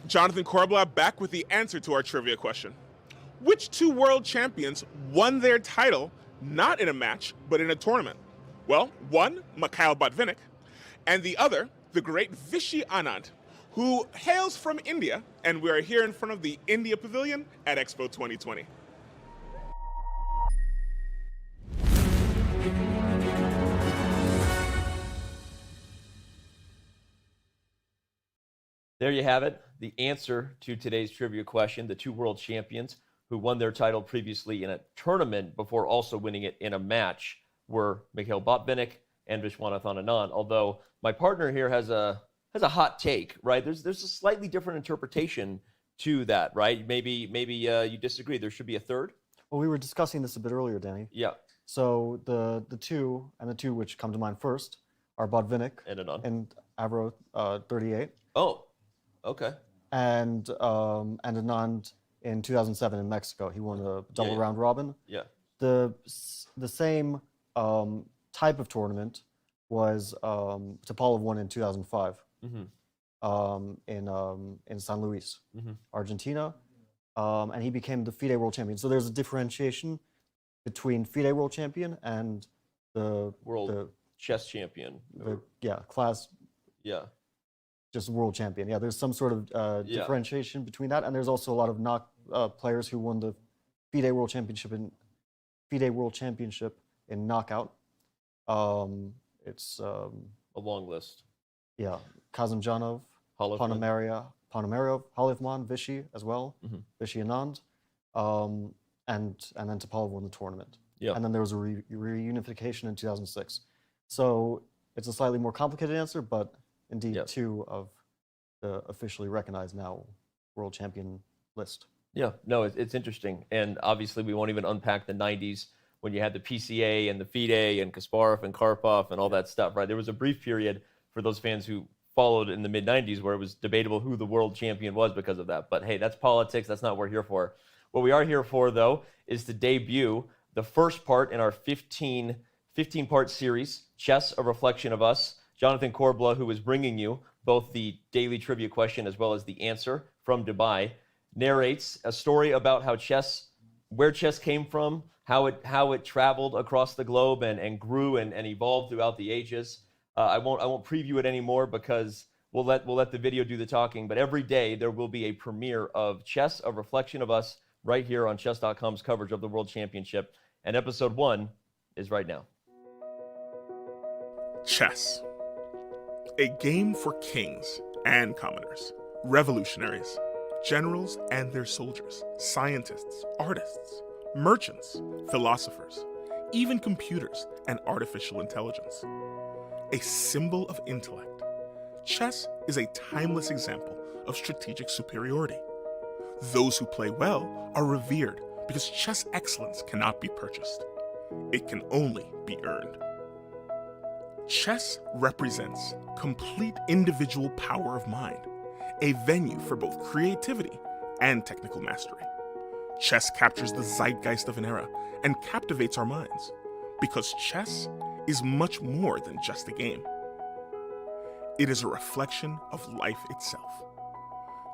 Jonathan Korblab back with the answer to our trivia question. Which two world champions won their title not in a match, but in a tournament? Well, one, Mikhail Botvinnik, and the other, the great Vishy Anand, who hails from India, and we are here in front of the India Pavilion at Expo 2020. There you have it, the answer to today's trivia question. The two world champions who won their title previously in a tournament before also winning it in a match were Mikhail Botvinnik and Viswanathan Anand. Although my partner here has a hot take, right? There's a slightly different interpretation to that, right? Maybe you disagree. There should be a third. Well, we were discussing this a bit earlier, Danny. Yeah. So the two which come to mind first are Botvinnik and Anand and Avro 38. Oh. Okay. And Anand in 2007 in Mexico, he won a double round robin. Yeah. The same type of tournament was Topalov won in 2005 in San Luis, Argentina, and he became the FIDE World Champion. So there's a differentiation between FIDE World Champion and the World Chess Champion. Class. Yeah. Just World Champion. Yeah, there's some sort of differentiation between that, and there's also a lot of players who won the FIDE World Championship in knockout. It's a long list. Yeah, Kazimjanov, Ponomarev, Halivman, Vishy as well, Vishy Anand, and then Topalov won the tournament. Yeah. And then there was a reunification in 2006. So it's a slightly more complicated answer, but indeed, two of the officially recognized now world champion list. Yeah, no, it's interesting. And obviously, we won't even unpack the 90s when you had the PCA and the FIDE and Kasparov and Karpov and all that stuff, right? There was a brief period for those fans who followed in the mid-90s where it was debatable who the world champion was because of that. But hey, that's politics. That's not what we're here for. What we are here for, though, is to debut the first part in our 15-part series, Chess, A Reflection of Us. Jonathan Korbla, who is bringing you both the daily trivia question as well as the answer from Dubai, narrates a story about how where chess came from, how it traveled across the globe and grew and evolved throughout the ages. I won't preview it anymore because we'll let the video do the talking. But every day there will be a premiere of Chess, A Reflection of Us, right here on Chess.com's coverage of the World Championship. And episode 1 is right now. Chess. A game for kings and commoners, revolutionaries, generals and their soldiers, scientists, artists, merchants, philosophers, even computers and artificial intelligence. A symbol of intellect, chess is a timeless example of strategic superiority. Those who play well are revered because chess excellence cannot be purchased. It can only be earned. Chess represents complete individual power of mind, a venue for both creativity and technical mastery. Chess captures the zeitgeist of an era and captivates our minds, because chess is much more than just a game. It is a reflection of life itself.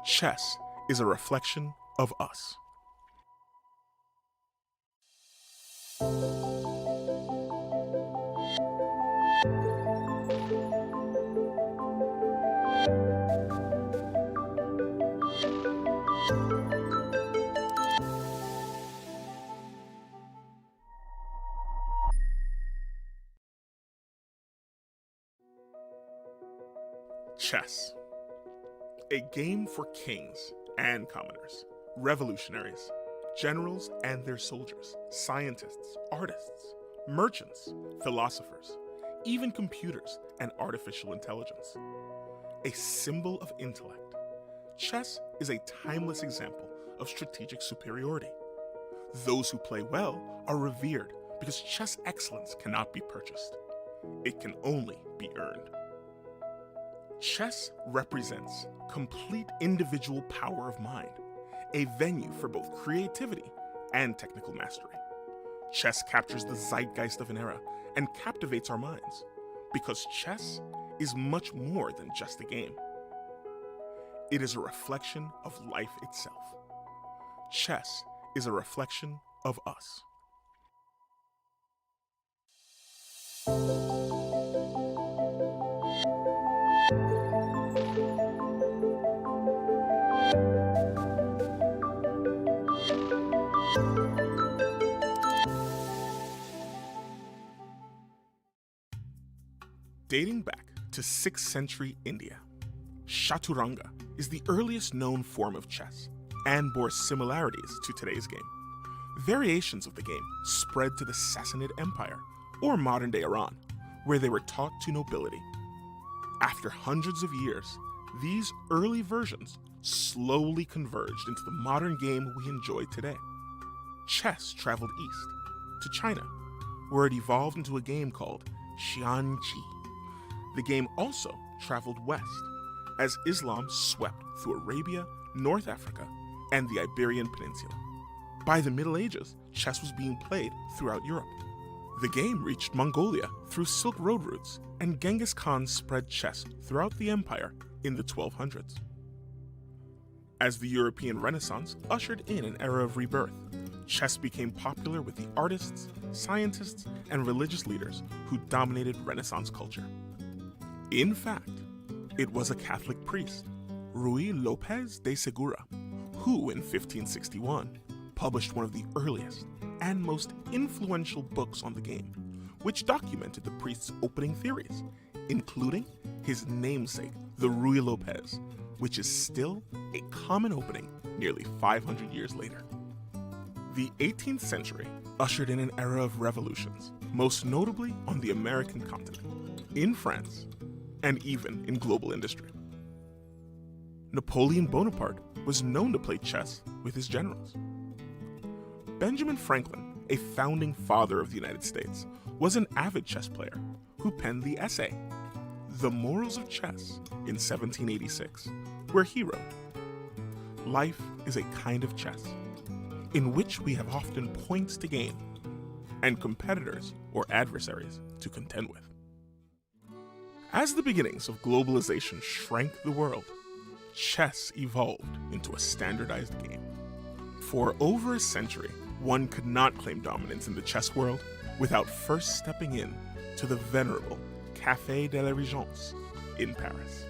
Chess is a reflection of us. Chess. A game for kings and commoners, revolutionaries, generals and their soldiers, scientists, artists, merchants, philosophers, even computers and artificial intelligence. A symbol of intellect, chess is a timeless example of strategic superiority. Those who play well are revered because chess excellence cannot be purchased. It can only be earned. Chess represents complete individual power of mind, a venue for both creativity and technical mastery. Chess captures the zeitgeist of an era and captivates our minds, because chess is much more than just a game. It is a reflection of life itself. Chess is a reflection of us. Dating back to 6th century India, Chaturanga is the earliest known form of chess and bore similarities to today's game. Variations of the game spread to the Sassanid Empire, or modern-day Iran, where they were taught to nobility. After hundreds of years, these early versions slowly converged into the modern game we enjoy today. Chess traveled east to China, where it evolved into a game called Xianqi. The game also traveled west, as Islam swept through Arabia, North Africa, and the Iberian Peninsula. By the Middle Ages, chess was being played throughout Europe. The game reached Mongolia through Silk Road routes, and Genghis Khan spread chess throughout the empire in the 1200s. As the European Renaissance ushered in an era of rebirth, chess became popular with the artists, scientists, and religious leaders who dominated Renaissance culture. In fact, it was a Catholic priest, Ruy López de Segura, who in 1561 published one of the earliest and most influential books on the game, which documented the priest's opening theories, including his namesake, the Ruy López, which is still a common opening nearly 500 years later. The 18th century ushered in an era of revolutions, most notably on the American continent, in France, and even in global industry. Napoleon Bonaparte was known to play chess with his generals. Benjamin Franklin, a founding father of the United States, was an avid chess player who penned the essay, The Morals of Chess, in 1786, where he wrote, "Life is a kind of chess, in which we have often points to gain, and competitors or adversaries to contend with." As the beginnings of globalization shrank the world, chess evolved into a standardized game. For over a century, one could not claim dominance in the chess world without first stepping in to the venerable Café de la Régence in Paris.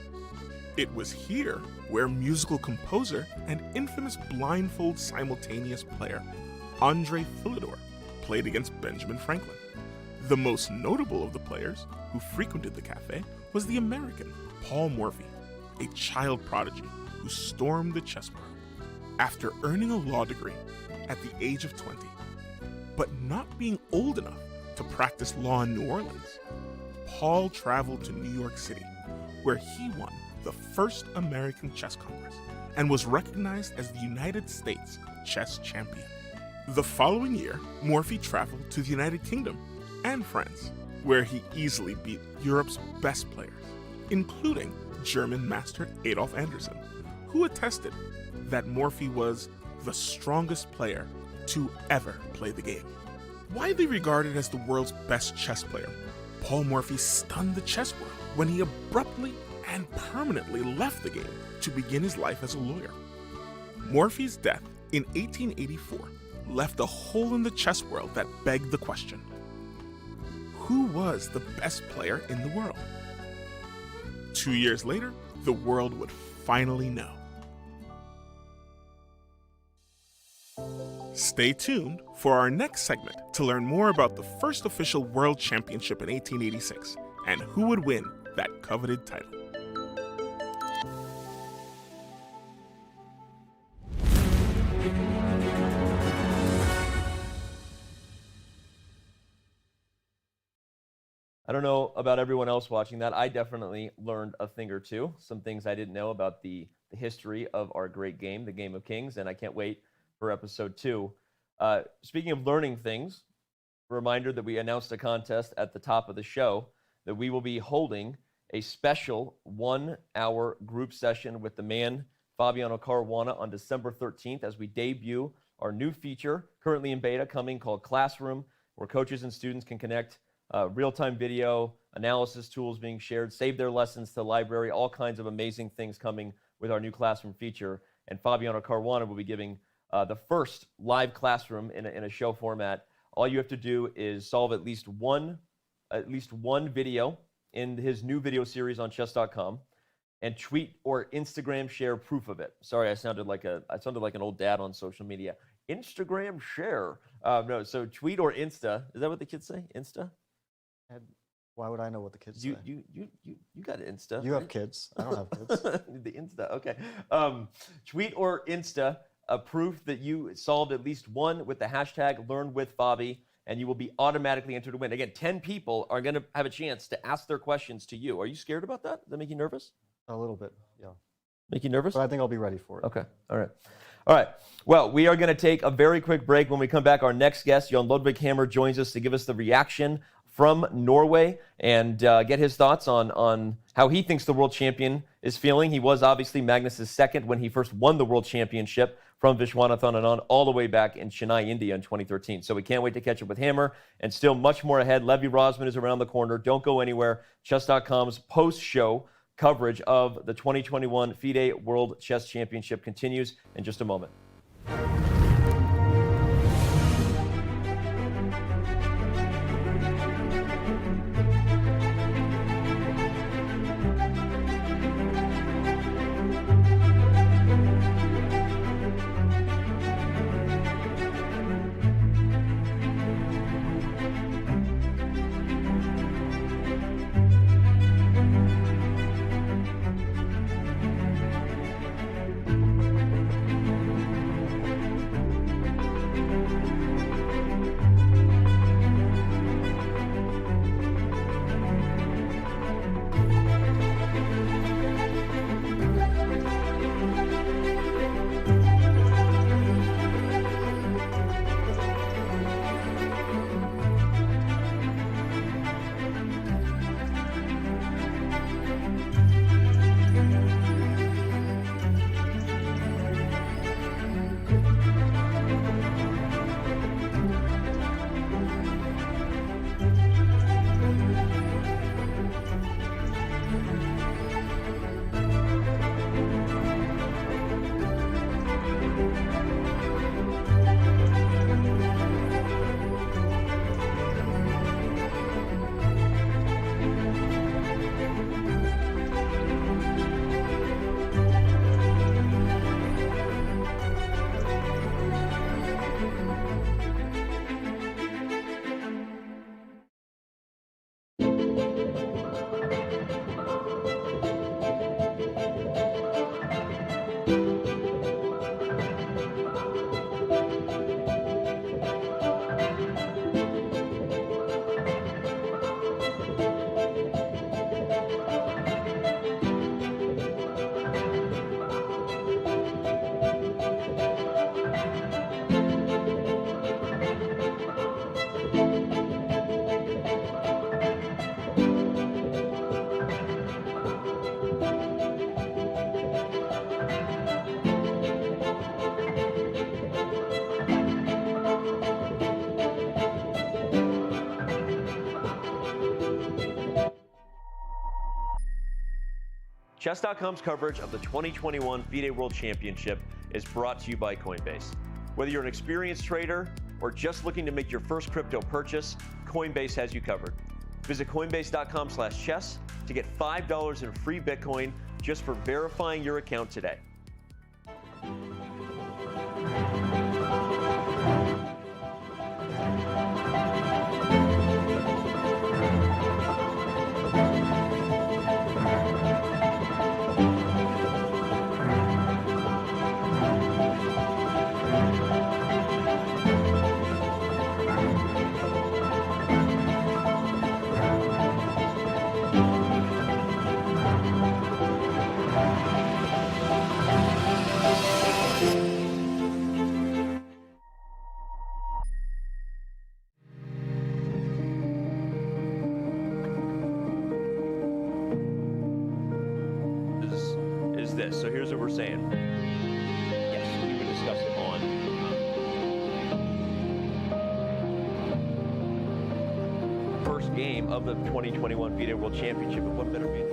It was here where musical composer and infamous blindfold simultaneous player André Philidor played against Benjamin Franklin. The most notable of the players who frequented the cafe was the American Paul Morphy, a child prodigy who stormed the chess world after earning a law degree at the age of 20, but not being old enough to practice law in New Orleans. Paul traveled to New York City, where he won the first American Chess Congress and was recognized as the United States chess champion. The following year, Morphy traveled to the United Kingdom and France, where he easily beat Europe's best players, including German master Adolf Anderssen, who attested that Morphy was the strongest player to ever play the game. Widely regarded as the world's best chess player, Paul Morphy stunned the chess world when he abruptly and permanently left the game to begin his life as a lawyer. Morphy's death in 1884 left a hole in the chess world that begged the question: who was the best player in the world? 2 years later, the world would finally know. Stay tuned for our next segment to learn more about the first official World Championship in 1886 and who would win that coveted title. I don't know about everyone else watching that. I definitely learned a thing or two, some things I didn't know about the history of our great game, the Game of Kings, and I can't wait for episode 2. Speaking of learning things, a reminder that we announced a contest at the top of the show that we will be holding a special 1-hour group session with the man Fabiano Caruana on December 13th as we debut our new feature currently in beta coming called Classroom, where coaches and students can connect real-time video, analysis tools being shared, save their lessons to the library, all kinds of amazing things coming with our new classroom feature. And Fabiano Caruana will be giving the first live classroom in a show format. All you have to do is solve at least one video in his new video series on Chess.com, and tweet or Instagram share proof of it. Sorry, I sounded like an old dad on social media. Instagram share. No, so tweet or Insta. Is that what the kids say? Insta? And why would I know what the kids say? You got Insta. You right? have kids. I don't have kids. The Insta. Okay. Tweet or Insta proof that you solved at least one with the hashtag #LearnWithFabi, and you will be automatically entered to win. Again, 10 people are going to have a chance to ask their questions to you. Are you scared about that? Does that make you nervous? A little bit, yeah. Make you nervous? But I think I'll be ready for it. Okay. All right. All right. Well, we are going to take a very quick break. When we come back, our next guest, Jon Ludvig Hammer, joins us to give us the reaction from Norway and get his thoughts on how he thinks the world champion is feeling. He was obviously Magnus's second when he first won the world championship from Viswanathan Anand all the way back in Chennai, India in 2013. So we can't wait to catch up with Hammer, and still much more ahead. Levy Rosman is around the corner. Don't go anywhere. Chess.com's post-show coverage of the 2021 FIDE World Chess Championship continues in just a moment. Chess.com's coverage of the 2021 FIDE World Championship is brought to you by Coinbase. Whether you're an experienced trader or just looking to make your first crypto purchase, Coinbase has you covered. Visit Coinbase.com/chess to get $5 in free Bitcoin just for verifying your account today. This. So here's what we're saying. Yes, we can discuss it on first game of the 2021 FIDE World Championship. And what better be?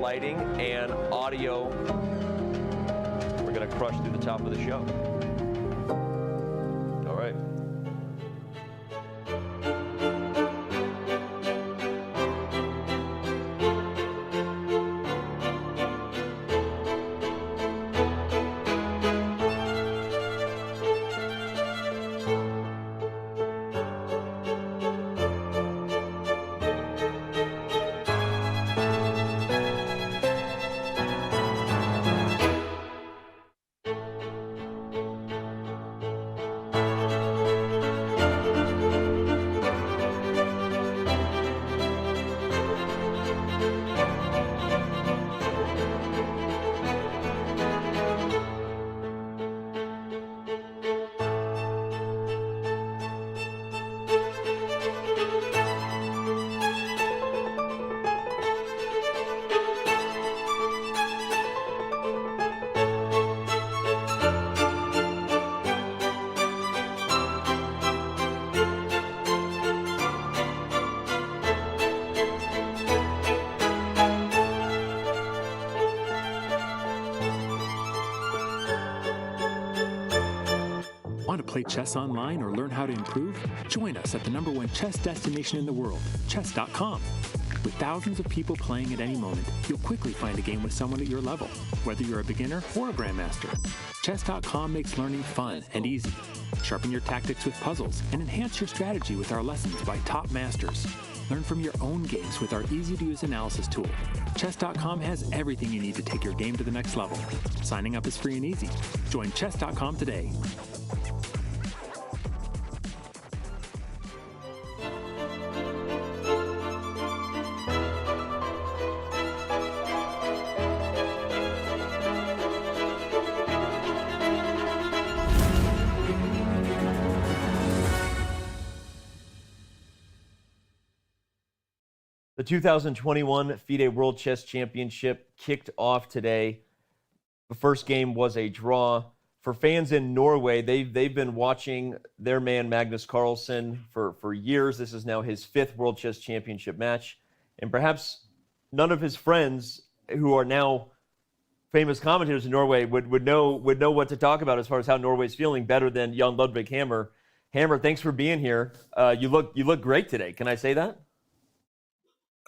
lighting and audio. We're going to crush through the top of the show. All right. Want to play chess online or learn how to improve? Join us at the #1 chess destination in the world, Chess.com. With thousands of people playing at any moment, you'll quickly find a game with someone at your level, whether you're a beginner or a grandmaster. Chess.com makes learning fun and easy. Sharpen your tactics with puzzles and enhance your strategy with our lessons by top masters. Learn from your own games with our easy-to-use analysis tool. Chess.com has everything you need to take your game to the next level. Signing up is free and easy. Join Chess.com today. The 2021 FIDE World Chess Championship kicked off today. The first game was a draw. For fans in Norway, they've been watching their man Magnus Carlsen for years. This is now his 5th World Chess Championship match. And perhaps none of his friends who are now famous commentators in Norway would know what to talk about as far as how Norway's feeling better than Jan Ludvig Hammer. Hammer, thanks for being here. You look great today. Can I say that?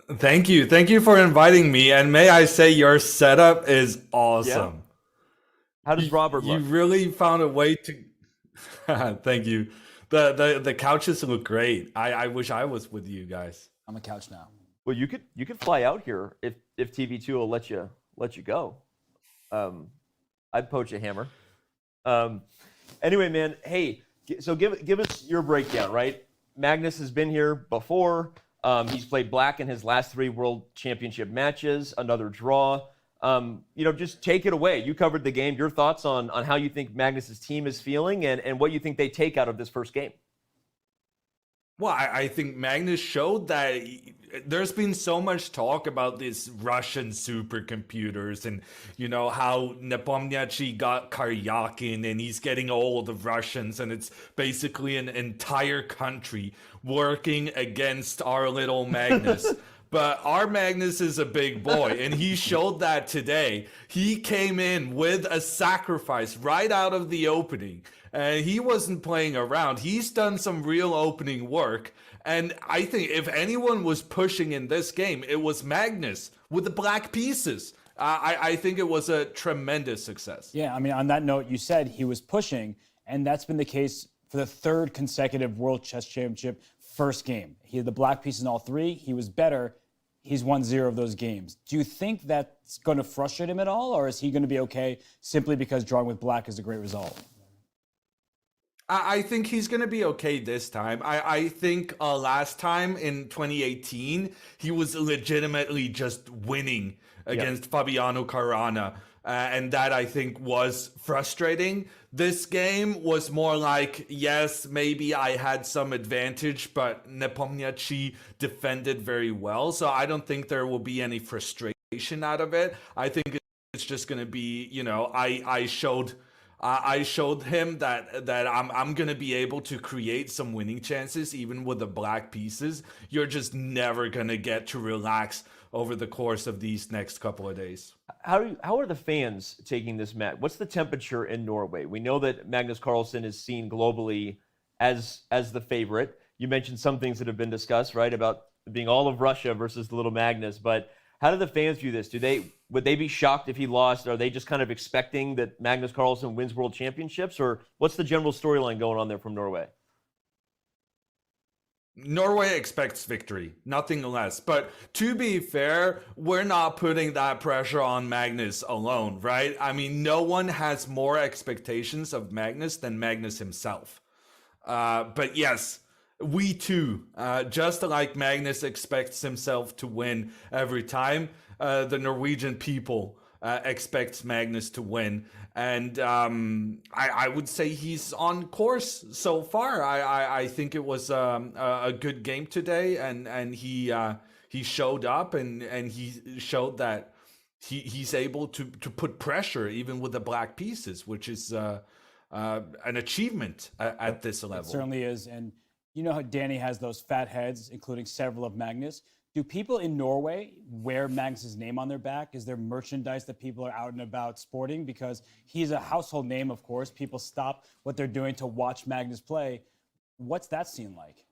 Thank you for inviting me, and may I say your setup is awesome. Yeah. How does Robert look? You really found a way to thank you. The couches look great. I wish I was with you guys. I'm a couch now. Well, you could fly out here if TV2 will let you go. I'd poach a Hammer. Anyway, man, hey, so give us your breakdown, right? Magnus has been here before. He's played black in his last 3 World Championship matches, another draw. Just take it away. You covered the game. Your thoughts on how you think Magnus's team is feeling and what you think they take out of this first game. Well, I think Magnus showed that there's been so much talk about these Russian supercomputers and, how Nepomniachtchi got Karyakin and he's getting all the Russians and it's basically an entire country working against our little Magnus. But our Magnus is a big boy, and he showed that today. He came in with a sacrifice right out of the opening, and he wasn't playing around. He's done some real opening work, and I think if anyone was pushing in this game, it was Magnus with the black pieces. I think it was a tremendous success. Yeah, I mean, on that note, you said he was pushing, and that's been the case for the 3rd consecutive World Chess Championship first game. He had the black pieces in all 3. He was better. He's won 0 of those games. Do you think that's going to frustrate him at all, or is he going to be okay simply because drawing with black is a great result? I think he's going to be okay this time. I think last time in 2018, he was legitimately just winning against Fabiano Caruana. And that, I think, was frustrating. This game was more like, yes, maybe I had some advantage, but Nepomniachtchi defended very well. So I don't think there will be any frustration out of it. I think it's just going to be, I showed him that I'm going to be able to create some winning chances even with the black pieces. You're just never going to get to relax over the course of these next couple of days. How are the fans taking this match? What's the temperature in Norway? We know that Magnus Carlsen is seen globally as the favorite. You mentioned some things that have been discussed, right, about being all of Russia versus the little Magnus. But how do the fans view this? Would they be shocked if he lost? Are they just kind of expecting that Magnus Carlsen wins world championships? Or what's the general storyline going on there from Norway? Norway expects victory, nothing less. But to be fair, we're not putting that pressure on Magnus alone, right? I mean, no one has more expectations of Magnus than Magnus himself. But yes, we too, just like Magnus expects himself to win every time, the Norwegian people expects Magnus to win. And I would say he's on course so far. I think it was a good game today, and he showed up and he showed that he's able to put pressure even with the black pieces, which is an achievement at this level. It certainly is. And you know how Danny has those fat heads, including several of Magnus. Do people in Norway wear Magnus's name on their back? Is there merchandise that people are out and about sporting? Because he's a household name, of course. People stop what they're doing to watch Magnus play. What's that scene like?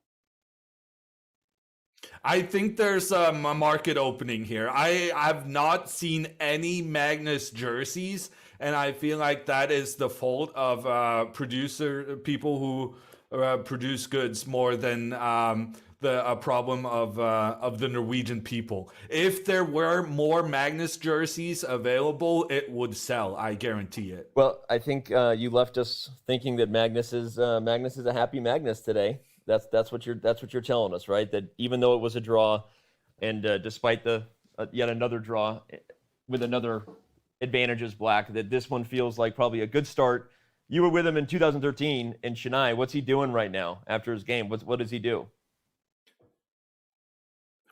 I think there's a market opening here. I have not seen any Magnus jerseys, and I feel like that is the fault of people who produce goods more than a problem of the Norwegian people. If there were more Magnus jerseys available, it would sell. I guarantee it. Well, I think you left us thinking that Magnus is a happy Magnus today. That's what you're telling us, right? That even though it was a draw, and despite the yet another draw with another advantage as black, that this one feels like probably a good start. You were with him in 2013 in Chennai. What's he doing right now after his game? What does he do?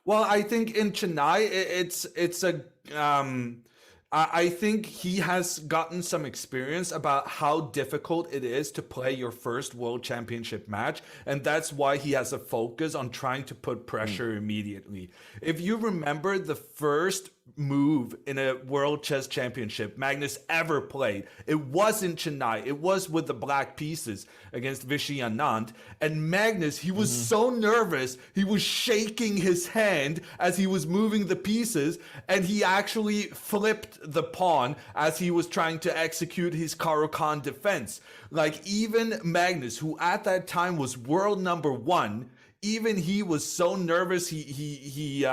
Well, I think in Chennai, I think he has gotten some experience about how difficult it is to play your first World Championship match, and that's why he has a focus on trying to put pressure immediately. If you remember the first move in a World Chess Championship Magnus ever played, it was in Chennai. It was with the black pieces against Vichy Anand. And Magnus, he was so nervous, he was shaking his hand as he was moving the pieces, and he actually flipped the pawn as he was trying to execute his Caro-Kann defense. Like, even Magnus, who at that time was world number 1, even he was so nervous he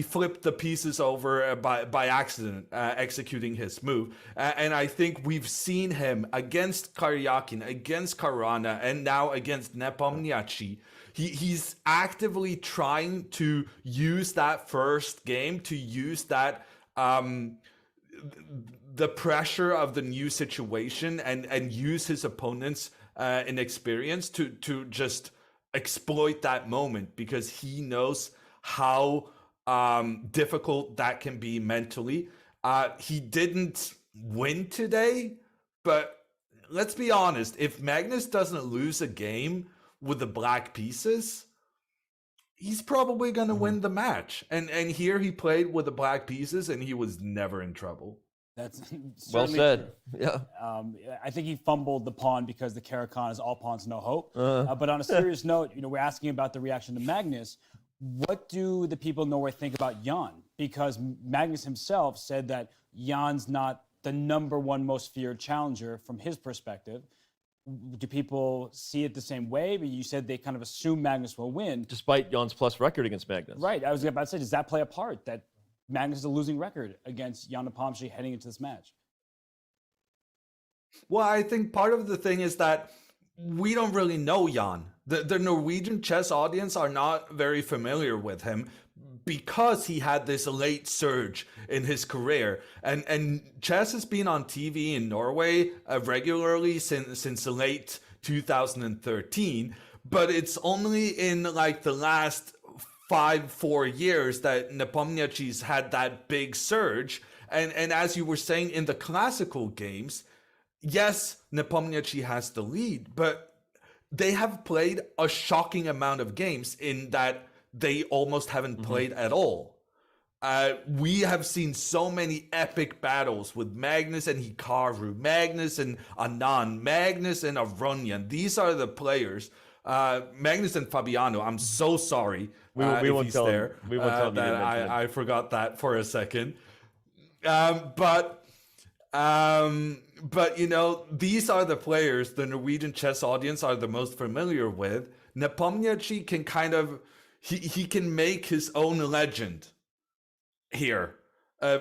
flipped the pieces over by accident, executing his move. And I think we've seen him against Karyakin, against Caruana, and now against Nepomniachtchi. He's actively trying to use that first game, to use that the pressure of the new situation and use his opponent's inexperience to just exploit that moment, because he knows how difficult that can be mentally. He didn't win today, but let's be honest, if Magnus doesn't lose a game with the black pieces, he's probably going to win the match. And here he played with the black pieces and he was never in trouble. That's well said. True. Yeah. I think he fumbled the pawn because the Caro-Kann is all pawns, no hope. But on a serious note, we're asking about the reaction to Magnus. What do the people in Norway think about Jan? Because Magnus himself said that Jan's not the #1 most feared challenger from his perspective. Do people see it the same way? But you said they kind of assume Magnus will win. Despite Jan's plus record against Magnus. Right. I was about to say, does that play a part, that Magnus is a losing record against Ian Nepomniachtchi heading into this match? Well, I think part of the thing is that we don't really know Jan. The Norwegian chess audience are not very familiar with him because he had this late surge in his career. And chess has been on TV in Norway regularly since late 2013. But it's only in like the last 4 years that Nepomniachtchi's had that big surge. And as you were saying, in the classical games, yes, Nepomniachtchi has the lead, but they have played a shocking amount of games in that they almost haven't played at all. we have seen so many epic battles with Magnus and Hikaru, Magnus and Anand, Magnus and Aronian. These are the players. Magnus and Fabiano, I'm so sorry we if won't he's tell there. him. We won't tell him. I forgot that for a second. But you know, these are the players the Norwegian chess audience are the most familiar with. Nepomniachtchi can kind of, he can make his own legend here.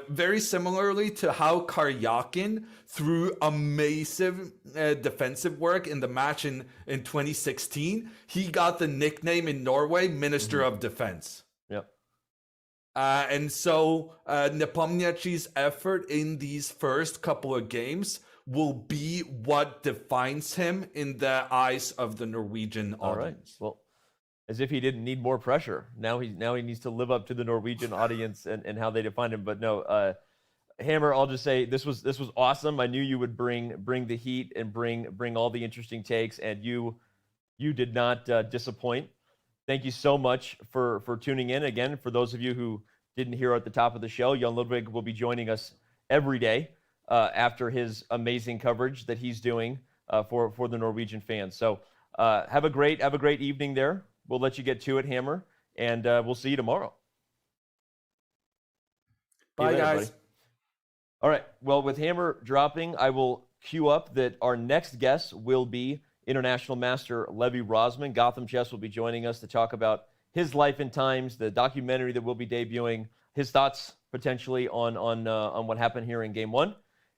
Very similarly to how Karyakin, through amazing defensive work in the match in 2016, he got the nickname in Norway, Minister of Defense. Yep. And so Nepomniachtchi's effort in these first couple of games will be what defines him in the eyes of the Norwegian All right. audience. Well, as if he didn't need more pressure. Now he needs to live up to the Norwegian audience and how they define him. But no, Hammer, I'll just say this was awesome. I knew you would bring the heat and bring all the interesting takes, and you did not disappoint. Thank you so much for tuning in. Again, for those of you who didn't hear at the top of the show, Jan Ludwig will be joining us every day after his amazing coverage that he's doing for the Norwegian fans. So have a great evening there. We'll let you get to it, Hammer, and we'll see you tomorrow. Bye, later, guys. buddy. All right. Well, with Hammer dropping, I will cue up that our next guest will be International Master Levi Rosman. Gotham Chess will be joining us to talk about his life and times, the documentary that will be debuting, his thoughts potentially on what happened here in Game 1.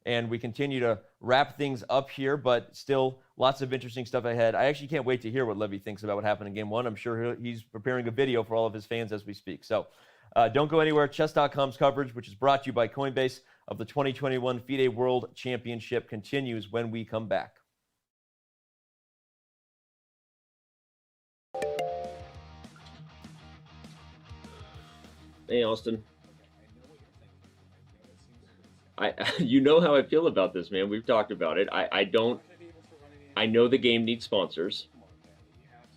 And we continue to wrap things up here, but still lots of interesting stuff ahead. I actually can't wait to hear what Levi thinks about what happened in Game 1. I'm sure he's preparing a video for all of his fans as we speak. So don't go anywhere. Chess.com's coverage, which is brought to you by Coinbase, of the 2021 FIDE World Championship continues when we come back. Hey, Austin. You know how I feel about this, man. We've talked about it. I know the game needs sponsors.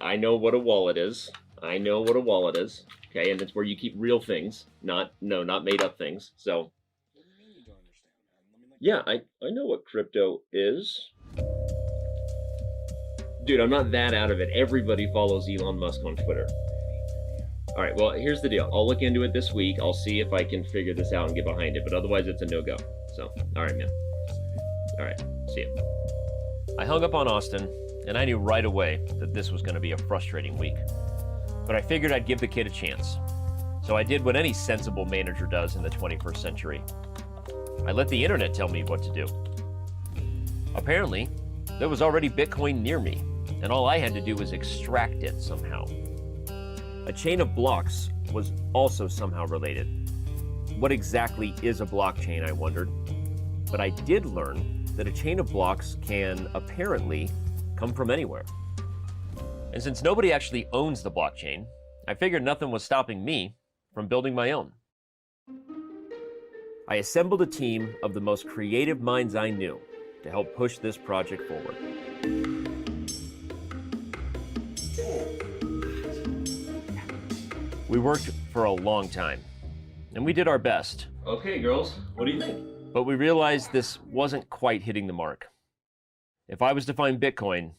I know what a wallet is. Okay, and it's where you keep real things, not made up things. So yeah, I know what crypto is. Dude, I'm not that out of it. Everybody follows Elon Musk on Twitter. All right, well, here's the deal. I'll look into it this week. I'll see if I can figure this out and get behind it, but otherwise it's a no-go. So, all right, man. All right, see you. I hung up on Austin, and I knew right away that this was going to be a frustrating week. But I figured I'd give the kid a chance. So I did what any sensible manager does in the 21st century. I let the internet tell me what to do. Apparently, there was already Bitcoin near me, and all I had to do was extract it somehow. A chain of blocks was also somehow related. What exactly is a blockchain, I wondered. But I did learn that a chain of blocks can apparently come from anywhere. And since nobody actually owns the blockchain, I figured nothing was stopping me from building my own. I assembled a team of the most creative minds I knew to help push this project forward. We worked for a long time, and we did our best. Okay, girls, what do you think? But we realized this wasn't quite hitting the mark. If I was to find Bitcoin,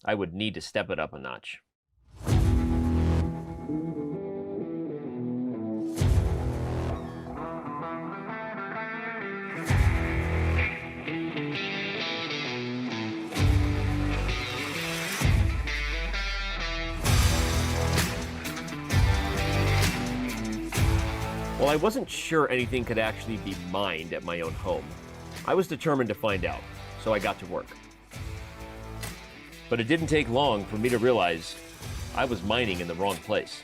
I would need to step it up a notch. While I wasn't sure anything could actually be mined at my own home, I was determined to find out, so I got to work. But it didn't take long for me to realize I was mining in the wrong place.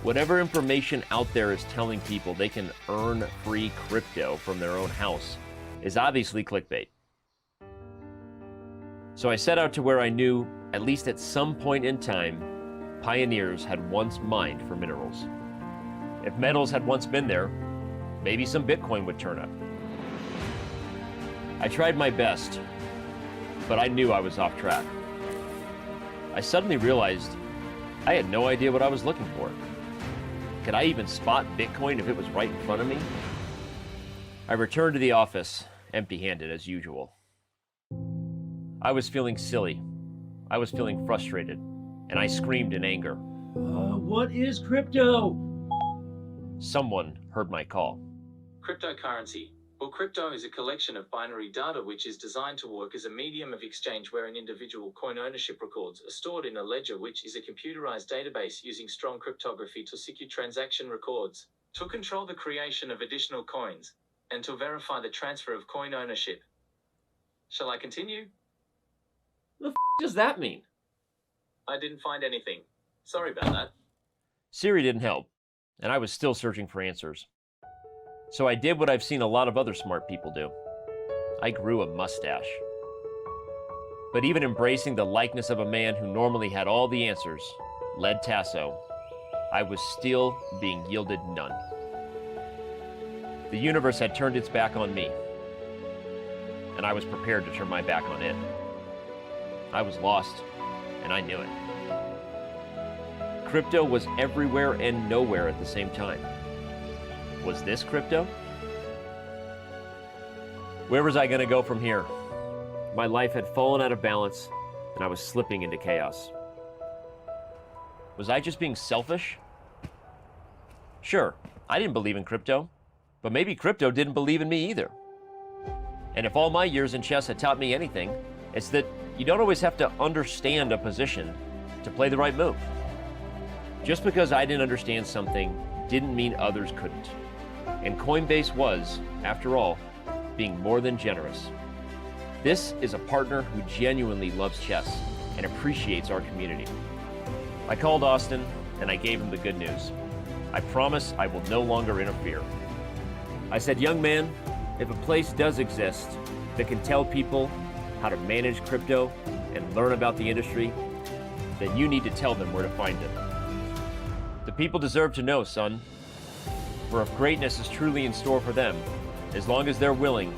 Whatever information out there is telling people they can earn free crypto from their own house is obviously clickbait. So I set out to where I knew, at least at some point in time, pioneers had once mined for minerals. If metals had once been there, maybe some Bitcoin would turn up. I tried my best, but I knew I was off track. I suddenly realized I had no idea what I was looking for. Could I even spot Bitcoin if it was right in front of me? I returned to the office, empty-handed as usual. I was feeling silly. I was feeling frustrated, and I screamed in anger. What is crypto? Someone heard my call. Cryptocurrency, or crypto, is a collection of binary data which is designed to work as a medium of exchange where an individual coin ownership records are stored in a ledger, which is a computerized database using strong cryptography to secure transaction records, to control the creation of additional coins, and to verify the transfer of coin ownership. Shall I continue? What the does that mean? I didn't find anything. Sorry about that. Siri didn't help, and I was still searching for answers. So I did what I've seen a lot of other smart people do. I grew a mustache. But even embracing the likeness of a man who normally had all the answers, led Tasso, I was still being yielded none. The universe had turned its back on me, and I was prepared to turn my back on it. I was lost, and I knew it. Crypto was everywhere and nowhere at the same time. Was this crypto? Where was I going to go from here? My life had fallen out of balance, and I was slipping into chaos. Was I just being selfish? Sure, I didn't believe in crypto, but maybe crypto didn't believe in me either. And if all my years in chess had taught me anything, it's that you don't always have to understand a position to play the right move. Just because I didn't understand something didn't mean others couldn't. And Coinbase was, after all, being more than generous. This is a partner who genuinely loves chess and appreciates our community. I called Austin and I gave him the good news. I promise I will no longer interfere. I said, young man, if a place does exist that can tell people how to manage crypto and learn about the industry, then you need to tell them where to find it. The people deserve to know, son. For if greatness is truly in store for them, as long as they're willing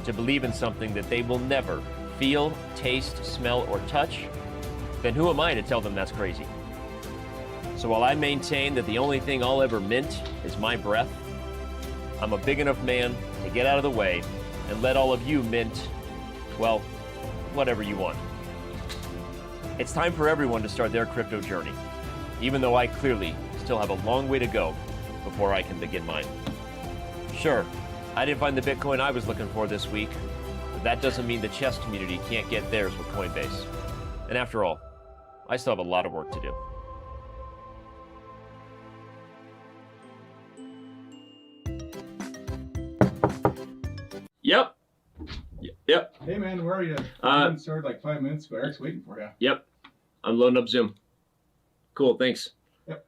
to believe in something that they will never feel, taste, smell, or touch, then who am I to tell them that's crazy? So while I maintain that the only thing I'll ever mint is my breath, I'm a big enough man to get out of the way and let all of you mint, well, whatever you want. It's time for everyone to start their crypto journey, even though I clearly still have a long way to go before I can begin mine. Sure, I didn't find the Bitcoin I was looking for this week, but that doesn't mean the chess community can't get theirs with Coinbase. And after all, I still have a lot of work to do. Yep. Yep. Hey man, where are you? I started like 5 minutes ago. Eric's waiting for you. Yep. I'm loading up Zoom. Cool, thanks. Yep.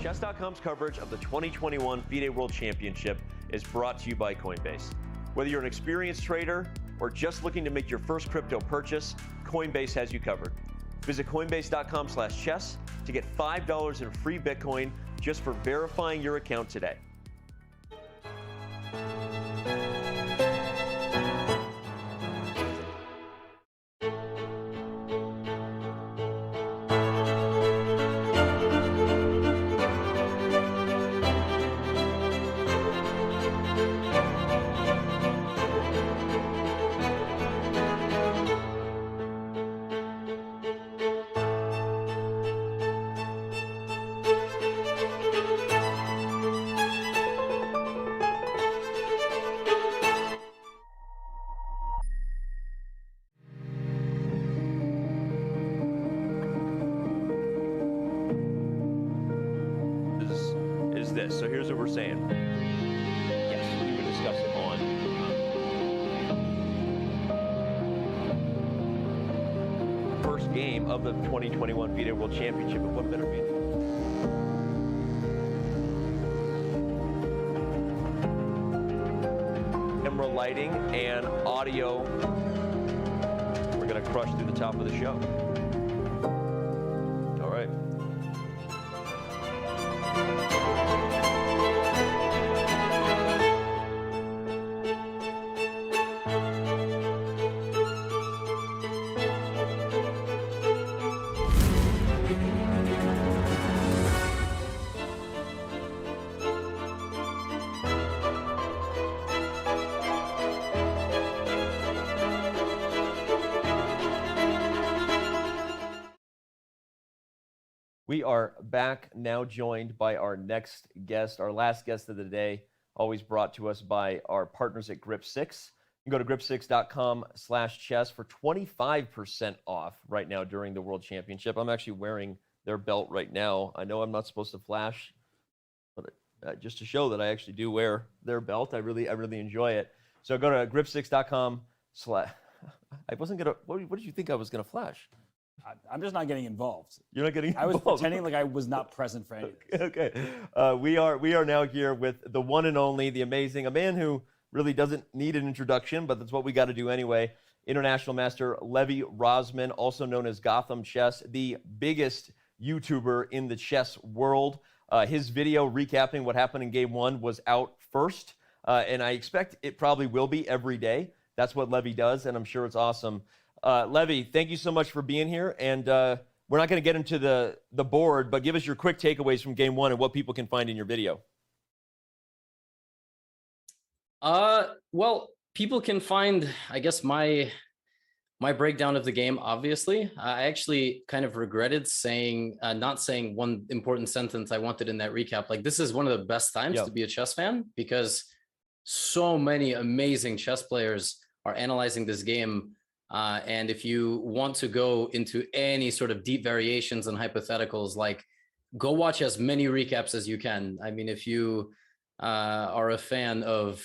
Chess.com's coverage of the 2021 FIDE World Championship is brought to you by Coinbase. Whether you're an experienced trader or just looking to make your first crypto purchase, Coinbase has you covered. Visit Coinbase.com/chess to get $5 in free Bitcoin just for verifying your account today. This. So here's what we're saying. Yes, we can discuss it on first game of the 2021 FIDE World Championship. But what better be? Camera lighting and audio. We're gonna crush through the top of the show. All right. We are back now, joined by our next guest, our last guest of the day, always brought to us by our partners at Grip 6. You can go to grip6.com/chess for 25% off right now during the World Championship. I'm actually wearing their belt right now. I know I'm not supposed to flash, but just to show that I actually do wear their belt. I really enjoy it. So go to grip6.com/. I wasn't gonna. What did you think I was gonna flash? I'm just not getting involved. You're not getting involved. I was pretending like I was not present for any of this. Okay. We are now here with the one and only, the amazing, a man who really doesn't need an introduction, but that's what we got to do anyway. International Master Levy Rozman, also known as Gotham Chess, the biggest YouTuber in the chess world. His video recapping what happened in Game 1 was out first, and I expect it probably will be every day. That's what Levy does, and I'm sure it's awesome. Levy, thank you so much for being here, and we're not going to get into the board, but give us your quick takeaways from Game 1 and what people can find in your video. Well, people can find, I guess, my breakdown of the game. Obviously, I actually kind of regretted not saying one important sentence I wanted in that recap. Like, this is one of the best times to be a chess fan, because so many amazing chess players are analyzing this game. And if you want to go into any sort of deep variations and hypotheticals, like, go watch as many recaps as you can. I mean, if you are a fan of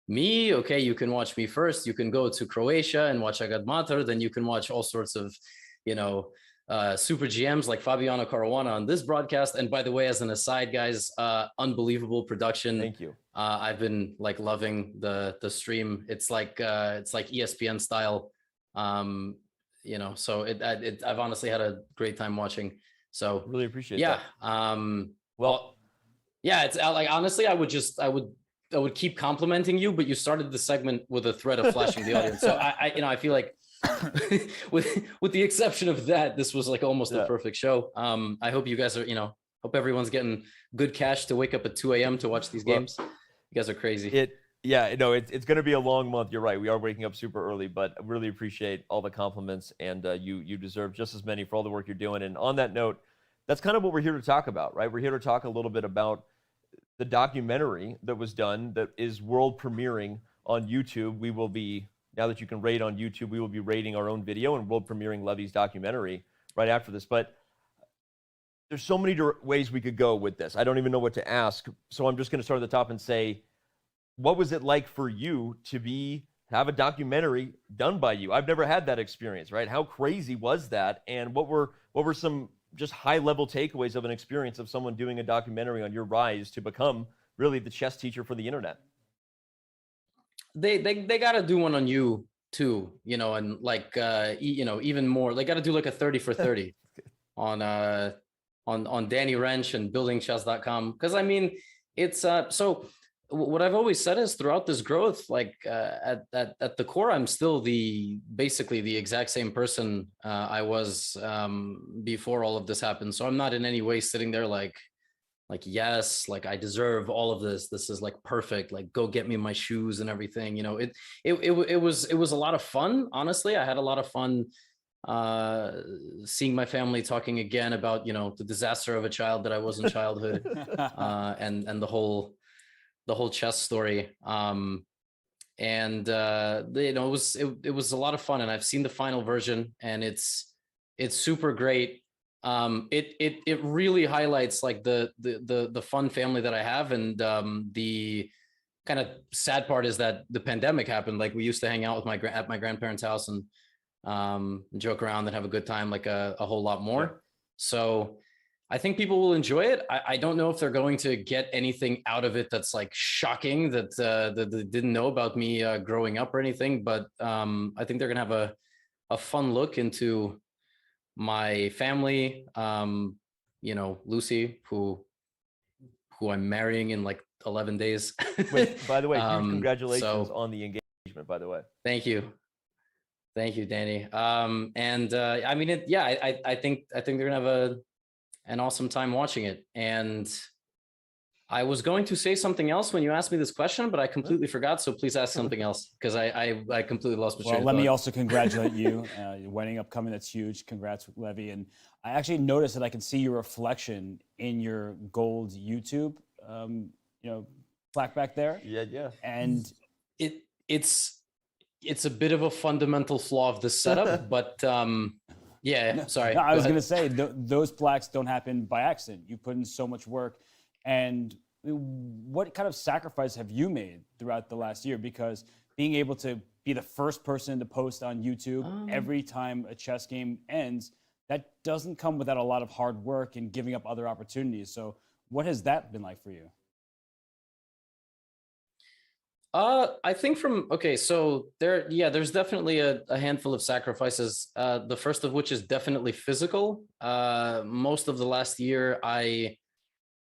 me, okay, you can watch me first. You can go to Croatia and watch Agadmatar. Then you can watch all sorts of, super GMs like Fabiano Caruana on this broadcast. And by the way, as an aside, guys, unbelievable production. Thank you. I've been loving the stream. It's like ESPN style. So I've honestly had a great time watching. So really appreciate that. It's like, honestly, I would keep complimenting you, but you started the segment with a threat of flashing the audience. So I feel like with the exception of that, this was like almost a perfect show. I hope you guys are, hope everyone's getting good cash to wake up at 2 a.m. to watch these games. You guys are crazy. It's going to be a long month. You're right. We are waking up super early, but I really appreciate all the compliments, and you deserve just as many for all the work you're doing. And on that note, that's kind of what we're here to talk about, right? We're here to talk a little bit about the documentary that was done that is world premiering on YouTube. We will be, now that you can rate on YouTube, we will be rating our own video and world premiering Levy's documentary right after this. But there's so many ways we could go with this. I don't even know what to ask. So I'm just going to start at the top and say, what was it like for you to have a documentary done by you? I've never had that experience, right? How crazy was that? And what were some just high-level takeaways of an experience of someone doing a documentary on your rise to become really the chess teacher for the internet? They got to do one on you too, and even more. They got to do like a 30 for 30 on Danny Wrench and buildingchess.com. Because I mean, it's so. What I've always said is, throughout this growth, at the core, I'm still basically the exact same person I was before all of this happened. So I'm not in any way sitting there yes, I deserve all of this. This is perfect. Go get me my shoes and everything. It was a lot of fun. Honestly, I had a lot of fun seeing my family talking again about the disaster of a child that I was in childhood, and the whole chess story. It was a lot of fun, and I've seen the final version, and it's super great. It really highlights the fun family that I have, and the kind of sad part is that the pandemic happened. We used to hang out with at my grandparents' house and joke around and have a good time a whole lot more. Yeah. So I think people will enjoy it. I don't know if they're going to get anything out of it that's shocking that they didn't know about me growing up or anything, but I think they're gonna have a fun look into my family. Lucy, who I'm marrying in 11 days. Wait, by the way, huge congratulations on the engagement, by the way. Thank you, Danny. I think they're gonna have an awesome time watching it. And I was going to say something else when you asked me this question, but I completely forgot. So please ask something else, because I completely lost my train of thought. Let me also congratulate you. Your wedding upcoming, that's huge. Congrats, Levy. And I actually noticed that I can see your reflection in your gold YouTube, plaque back there. Yeah. And it's a bit of a fundamental flaw of the setup, but yeah, sorry. No, I go was ahead. going to say those plaques don't happen by accident. You put in so much work. And what kind of sacrifice have you made throughout the last year? Because being able to be the first person to post on YouTube every time a chess game ends, that doesn't come without a lot of hard work and giving up other opportunities. So what has that been like for you? I think so there's definitely a handful of sacrifices. The first of which is definitely physical. Most of the last year,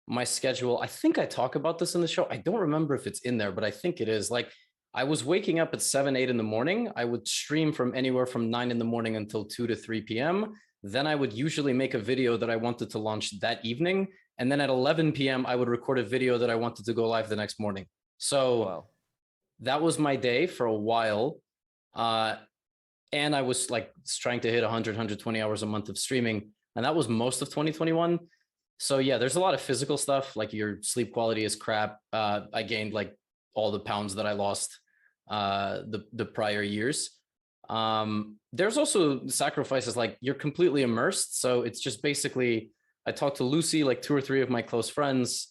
my schedule, I think I talk about this in the show. I don't remember if it's in there, but I think it is. Like, I was waking up at 7, 8 in the morning. I would stream from anywhere from 9 in the morning until 2 to 3 p.m. Then I would usually make a video that I wanted to launch that evening. And then at 11 p.m., I would record a video that I wanted to go live the next morning. So that was my day for a while. And I was like trying to hit 100, 120 hours a month of streaming. And that was most of 2021. So yeah, there's a lot of physical stuff. Like, your sleep quality is crap. I gained like all the pounds that I lost the prior years. There's also sacrifices, like you're completely immersed. So it's just basically, I talk to Lucy, like 2 or 3 of my close friends,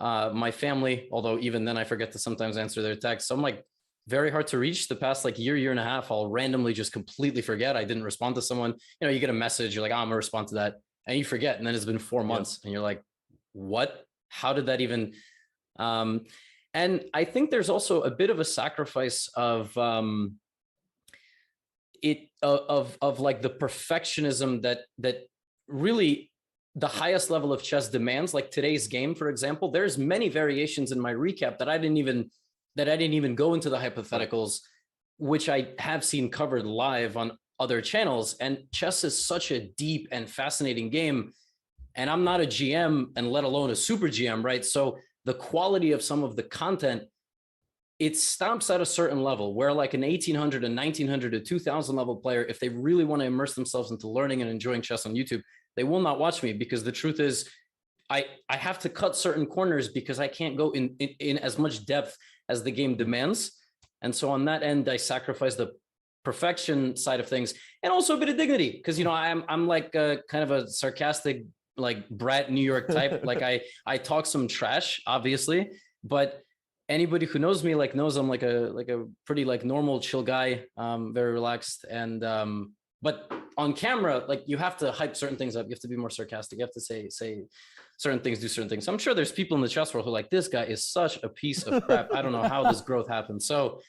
my family, although even then I forget to sometimes answer their texts. So I'm like very hard to reach. The past like year and a half, I'll randomly just completely forget I didn't respond to someone. You get a message, you're like, I'm gonna respond to that. And you forget. And then it's been 4 months and you're like, what? How did that even? And I think there's also a bit of a sacrifice of like the perfectionism that really the highest level of chess demands. Like today's game, for example, there's many variations in my recap that I didn't even go into the hypotheticals, which I have seen covered live on other channels. And chess is such a deep and fascinating game. And I'm not a GM, and let alone a super GM, right? So the quality of some of the content, it stops at a certain level where like an 1800, a 1900, a 2000 level player, if they really want to immerse themselves into learning and enjoying chess on YouTube, they will not watch me, because the truth is I have to cut certain corners because I can't go in as much depth as the game demands. And so on that end, I sacrifice the perfection side of things, and also a bit of dignity, because I'm like a kind of a sarcastic, like brat New York type. Like I talk some trash, obviously, but anybody who knows me like knows I'm like a pretty like normal, chill guy, very relaxed. And but on camera, like you have to hype certain things up. You have to be more sarcastic. You have to say certain things, do certain things. So I'm sure there's people in the chess world who are like, this guy is such a piece of crap. I don't know how this growth happened. So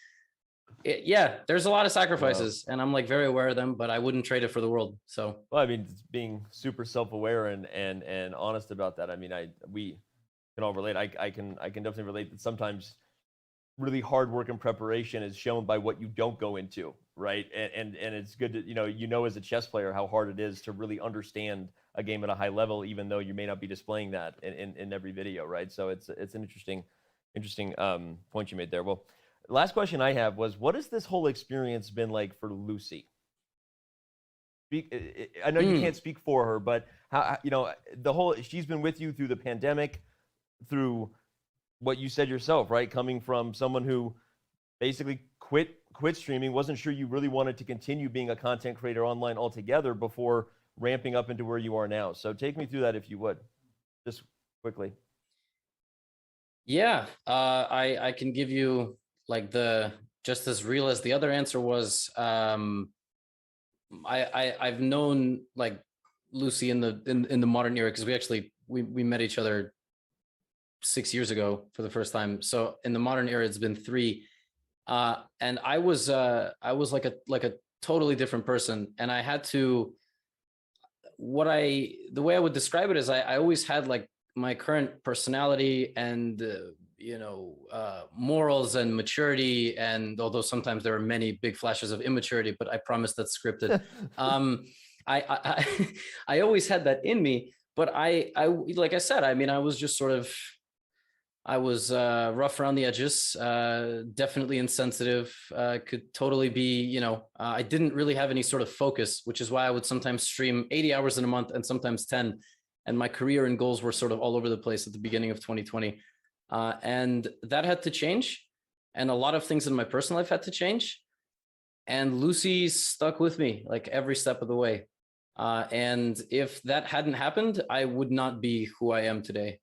yeah, there's a lot of sacrifices, and I'm like very aware of them, but I wouldn't trade it for the world. So, well, I mean, it's being super self-aware and honest about that. I mean, we can all relate. I can definitely relate that sometimes really hard work and preparation is shown by what you don't go into, right? And it's good to as a chess player how hard it is to really understand a game at a high level, even though you may not be displaying that in every video, right? So it's an interesting point you made there. Well, last question I have was, what has this whole experience been like for Lucy? I know you can't speak for her, but how, she's been with you through the pandemic, through what you said yourself, right? Coming from someone who basically quit streaming, wasn't sure you really wanted to continue being a content creator online altogether before ramping up into where you are now. So take me through that if you would, just quickly. Yeah, I can give you like just as real as the other answer was. I've known like Lucy in the modern era, because we met each other 6 years ago for the first time. So in the modern era, it's been 3. And I was like a totally different person. And I had to, the way I would describe it is I always had like my current personality and, morals and maturity. And although sometimes there are many big flashes of immaturity, but I promise that's scripted. I always had that in me, but I like I said, I mean, I was just sort of I was rough around the edges, definitely insensitive, could totally be, I didn't really have any sort of focus, which is why I would sometimes stream 80 hours in a month and sometimes 10. And my career and goals were sort of all over the place at the beginning of 2020. And that had to change. And a lot of things in my personal life had to change. And Lucy stuck with me like every step of the way. And if that hadn't happened, I would not be who I am today.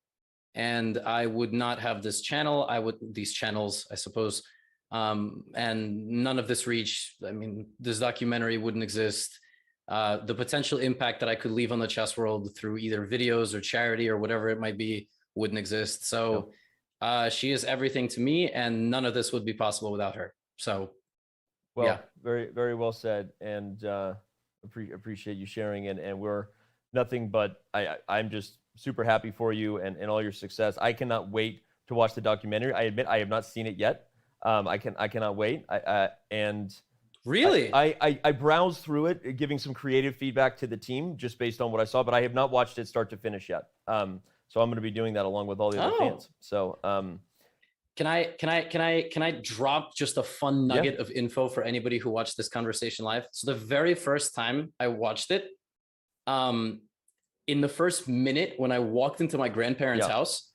And I would not have this channel. These channels, I suppose, and none of this reach. I mean, this documentary wouldn't exist. The potential impact that I could leave on the chess world through either videos or charity or whatever it might be wouldn't exist. So she is everything to me, and none of this would be possible without her. So, well, yeah. very, very well said, and appreciate you sharing. And we're nothing but I'm just super happy for you and all your success. I cannot wait to watch the documentary. I admit I have not seen it yet. I cannot wait. And really, I browsed through it, giving some creative feedback to the team just based on what I saw, but I have not watched it start to finish yet. So I'm going to be doing that along with all the other fans. So can I drop just a fun nugget of info for anybody who watched this conversation live? So the very first time I watched it, in the first minute when I walked into my grandparents' house,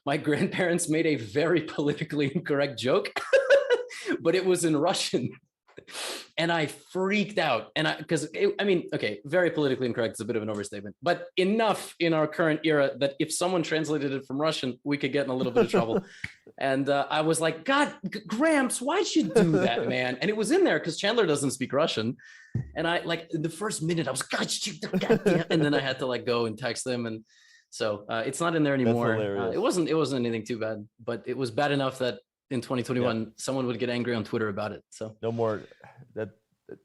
my grandparents made a very politically incorrect joke, but it was in Russian. And I freaked out. And very politically incorrect is a bit of an overstatement, but enough in our current era that if someone translated it from Russian, we could get in a little bit of trouble. And I was like, God, Gramps, why'd you do that, man? And it was in there because Chandler doesn't speak Russian. And I in the first minute, I was, God damn. And then I had to go and text them. And so it's not in there anymore. It wasn't anything too bad, but it was bad enough that in 2021, someone would get angry on Twitter about it. So no more.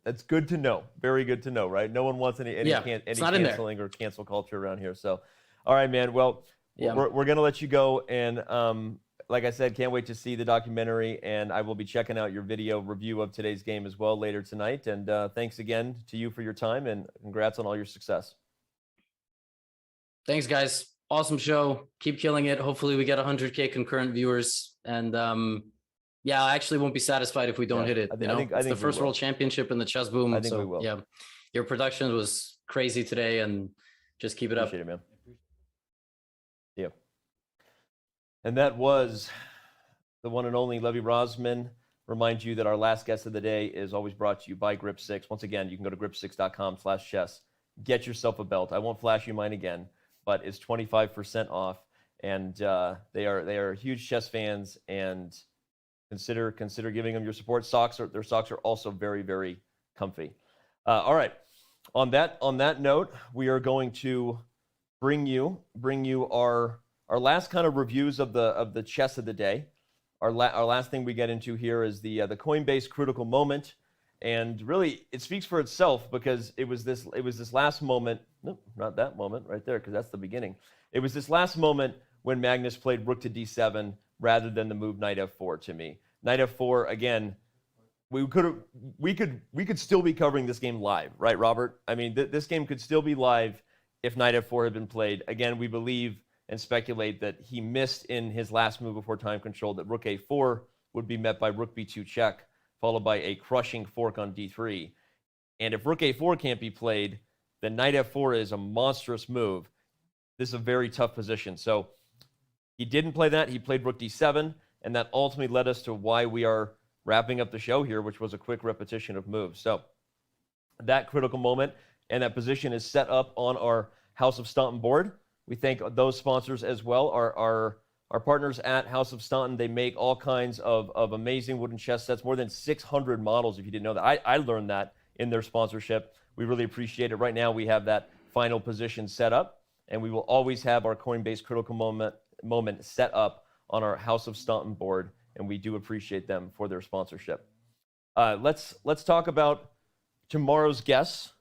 That's good to know. Very good to know, right? No one wants any canceling or cancel culture around here. So, all right, man. Well, we're gonna let you go, and like I said, can't wait to see the documentary, and I will be checking out your video review of today's game as well later tonight. And thanks again to you for your time, and congrats on all your success. Thanks, guys. Awesome show. Keep killing it. Hopefully we get 100K concurrent viewers. And I actually won't be satisfied if we don't hit it. I think it's the first World Championship in the chess boom. I think we will. Yeah, your production was crazy today, and just keep it up. Appreciate it, man. Yeah. And that was the one and only Levy Rosman. Remind you that our last guest of the day is always brought to you by Grip 6. Once again, you can go to grip6.com/chess. Get yourself a belt. I won't flash you mine again, but it's 25% off, and they are huge chess fans, and consider giving them your support. Their socks are also very, very comfy. All right. On that note, we are going to bring you our last kind of reviews of the chess of the day. Our last thing we get into here is the Coinbase critical moment, and really it speaks for itself because it was this last moment. Nope, not that moment right there, because that's the beginning. It was this last moment when Magnus played rook to d7 rather than the move knight f4 to me. Knight f4, again, we could still be covering this game live, right, Robert? I mean, this game could still be live if knight f4 had been played. Again, we believe and speculate that he missed in his last move before time control, that rook a4 would be met by rook b2 check, followed by a crushing fork on d3. And if rook a4 can't be played, then knight f4 is a monstrous move. This is a very tough position. So he didn't play that. He played rook d7, and that ultimately led us to why we are wrapping up the show here, which was a quick repetition of moves. So that critical moment and that position is set up on our House of Staunton board. We thank those sponsors as well. Our partners at House of Staunton, they make all kinds of amazing wooden chess sets, more than 600 models, if you didn't know that. I learned that in their sponsorship. We really appreciate it. Right now, we have that final position set up, and we will always have our Coinbase critical moment set up on our House of Staunton board, and we do appreciate them for their sponsorship. Let's talk about tomorrow's guests.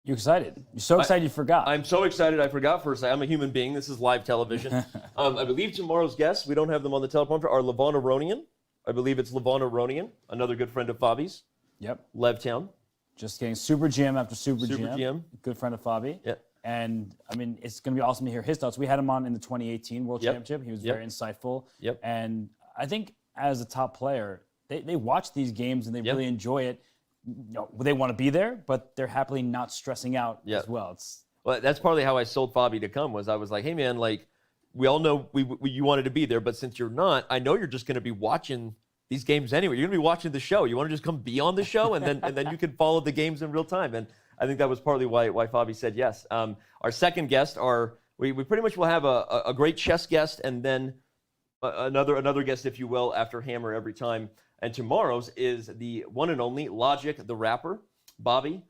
You excited? You're so excited you forgot. I'm so excited I forgot for a second. I'm a human being. This is live television. I believe tomorrow's guests, we don't have them on the teleprompter, are Levon Aronian. I believe it's Levon Aronian, another good friend of Fabi's. Yep. Levtown. Just getting Super GM after Super GM. Good friend of Fabi. Yeah. And I mean, it's going to be awesome to hear his thoughts. We had him on in the 2018 World Championship. He was very insightful. And I think as a top player, they watch these games and they really enjoy it. You know, they want to be there, but they're happily not stressing out as well. Well, that's partly how I sold Fabi to come. Was I was like, hey man, like we all know you wanted to be there, but since you're not, I know you're just going to be watching these games anyway. You're going to be watching the show. You want to just come be on the show, and then you can follow the games in real time. And I think that was partly why Fabi said yes. Our second guest we pretty much will have a great chess guest, and then another guest, if you will, after Hammer every time. And tomorrow's is the one and only Logic, the rapper. Bobby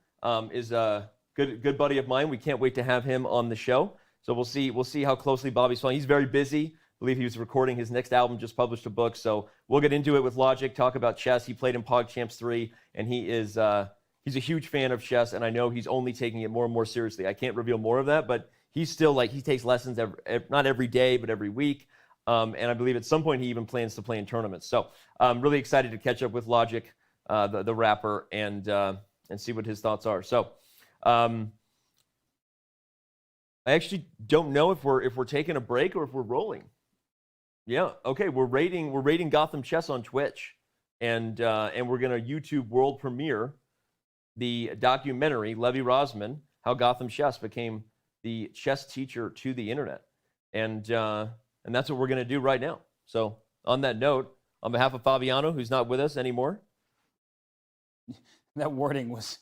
is a good buddy of mine. We can't wait to have him on the show. So we'll see how closely Bobby's following. He's very busy. I believe he was recording his next album, just published a book. So we'll get into it with Logic, talk about chess. He played in PogChamps 3, and he's a huge fan of chess, and I know he's only taking it more and more seriously. I can't reveal more of that, but he's still he takes lessons not every day, but every week. And I believe at some point he even plans to play in tournaments. So I'm really excited to catch up with Logic, the rapper, and see what his thoughts are. So I actually don't know if we're taking a break or if we're rolling. Yeah, okay, we're rating Gotham Chess on Twitch, and we're gonna YouTube world premiere the documentary Levi Rosman, How Gotham Chess Became the Chess Teacher to the Internet, and that's what we're gonna do right now. So on that note, on behalf of Fabiano, who's not with us anymore. That wording was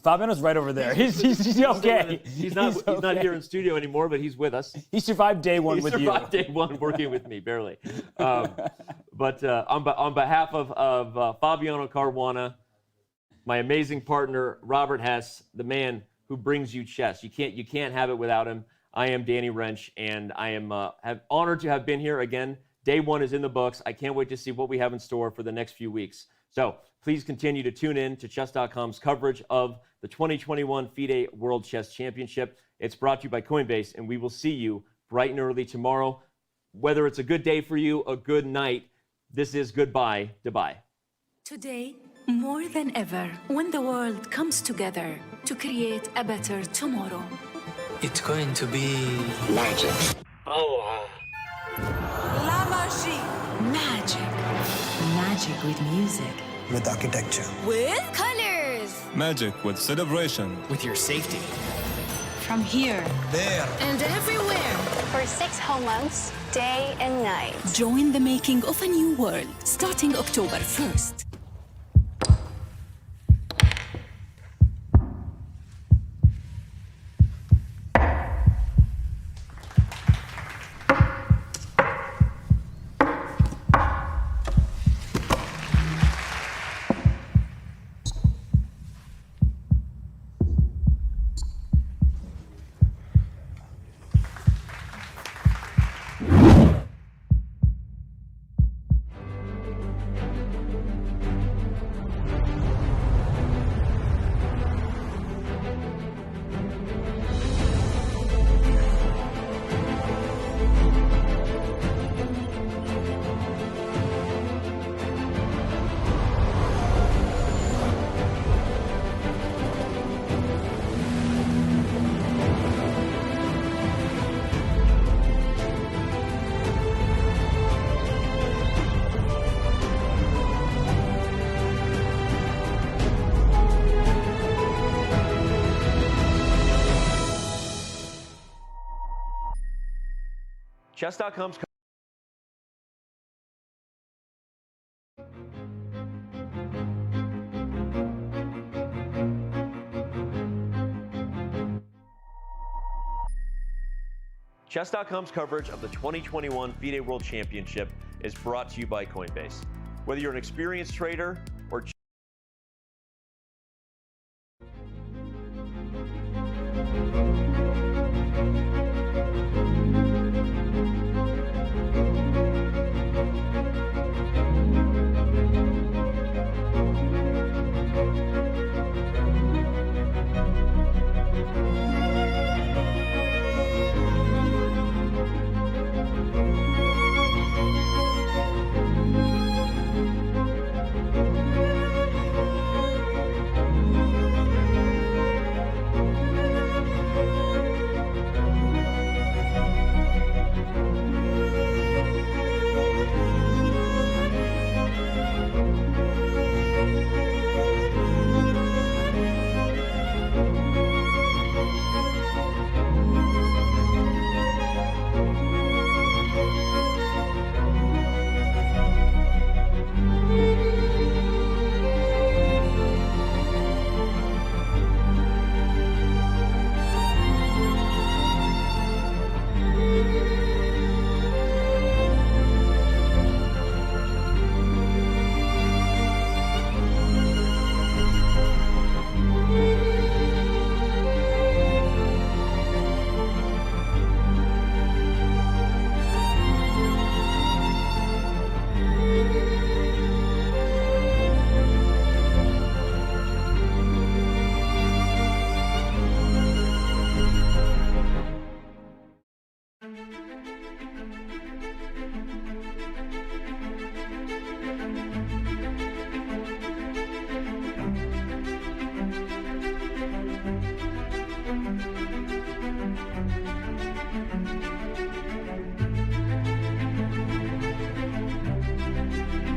Fabiano's right over there. He's okay. He's not here in studio anymore, but he's with us. He survived day one with you. He survived day one working with me, barely. But on behalf of Fabiano Caruana, my amazing partner Robert Hess, the man who brings you chess. You can't have it without him. I am Danny Wrench, and I am honored to have been here again. Day one is in the books. I can't wait to see what we have in store for the next few weeks. So please continue to tune in to Chess.com's coverage of the 2021 FIDE World Chess Championship. It's brought to you by Coinbase, and we will see you bright and early tomorrow. Whether it's a good day for you, a good night, this is goodbye, Dubai. Today, more than ever, when the world comes together to create a better tomorrow. It's going to be magic. Oh, La magie. Magic. Magic with music. with architecture. With colors. Magic with celebration. With your safety. From here. There. And everywhere. For 6 whole months, day and night. Join the making of a new world, starting October 1st. Chess.com's Chess.com's coverage of the 2021 FIDE World Championship is brought to you by Coinbase. Whether you're an experienced trader or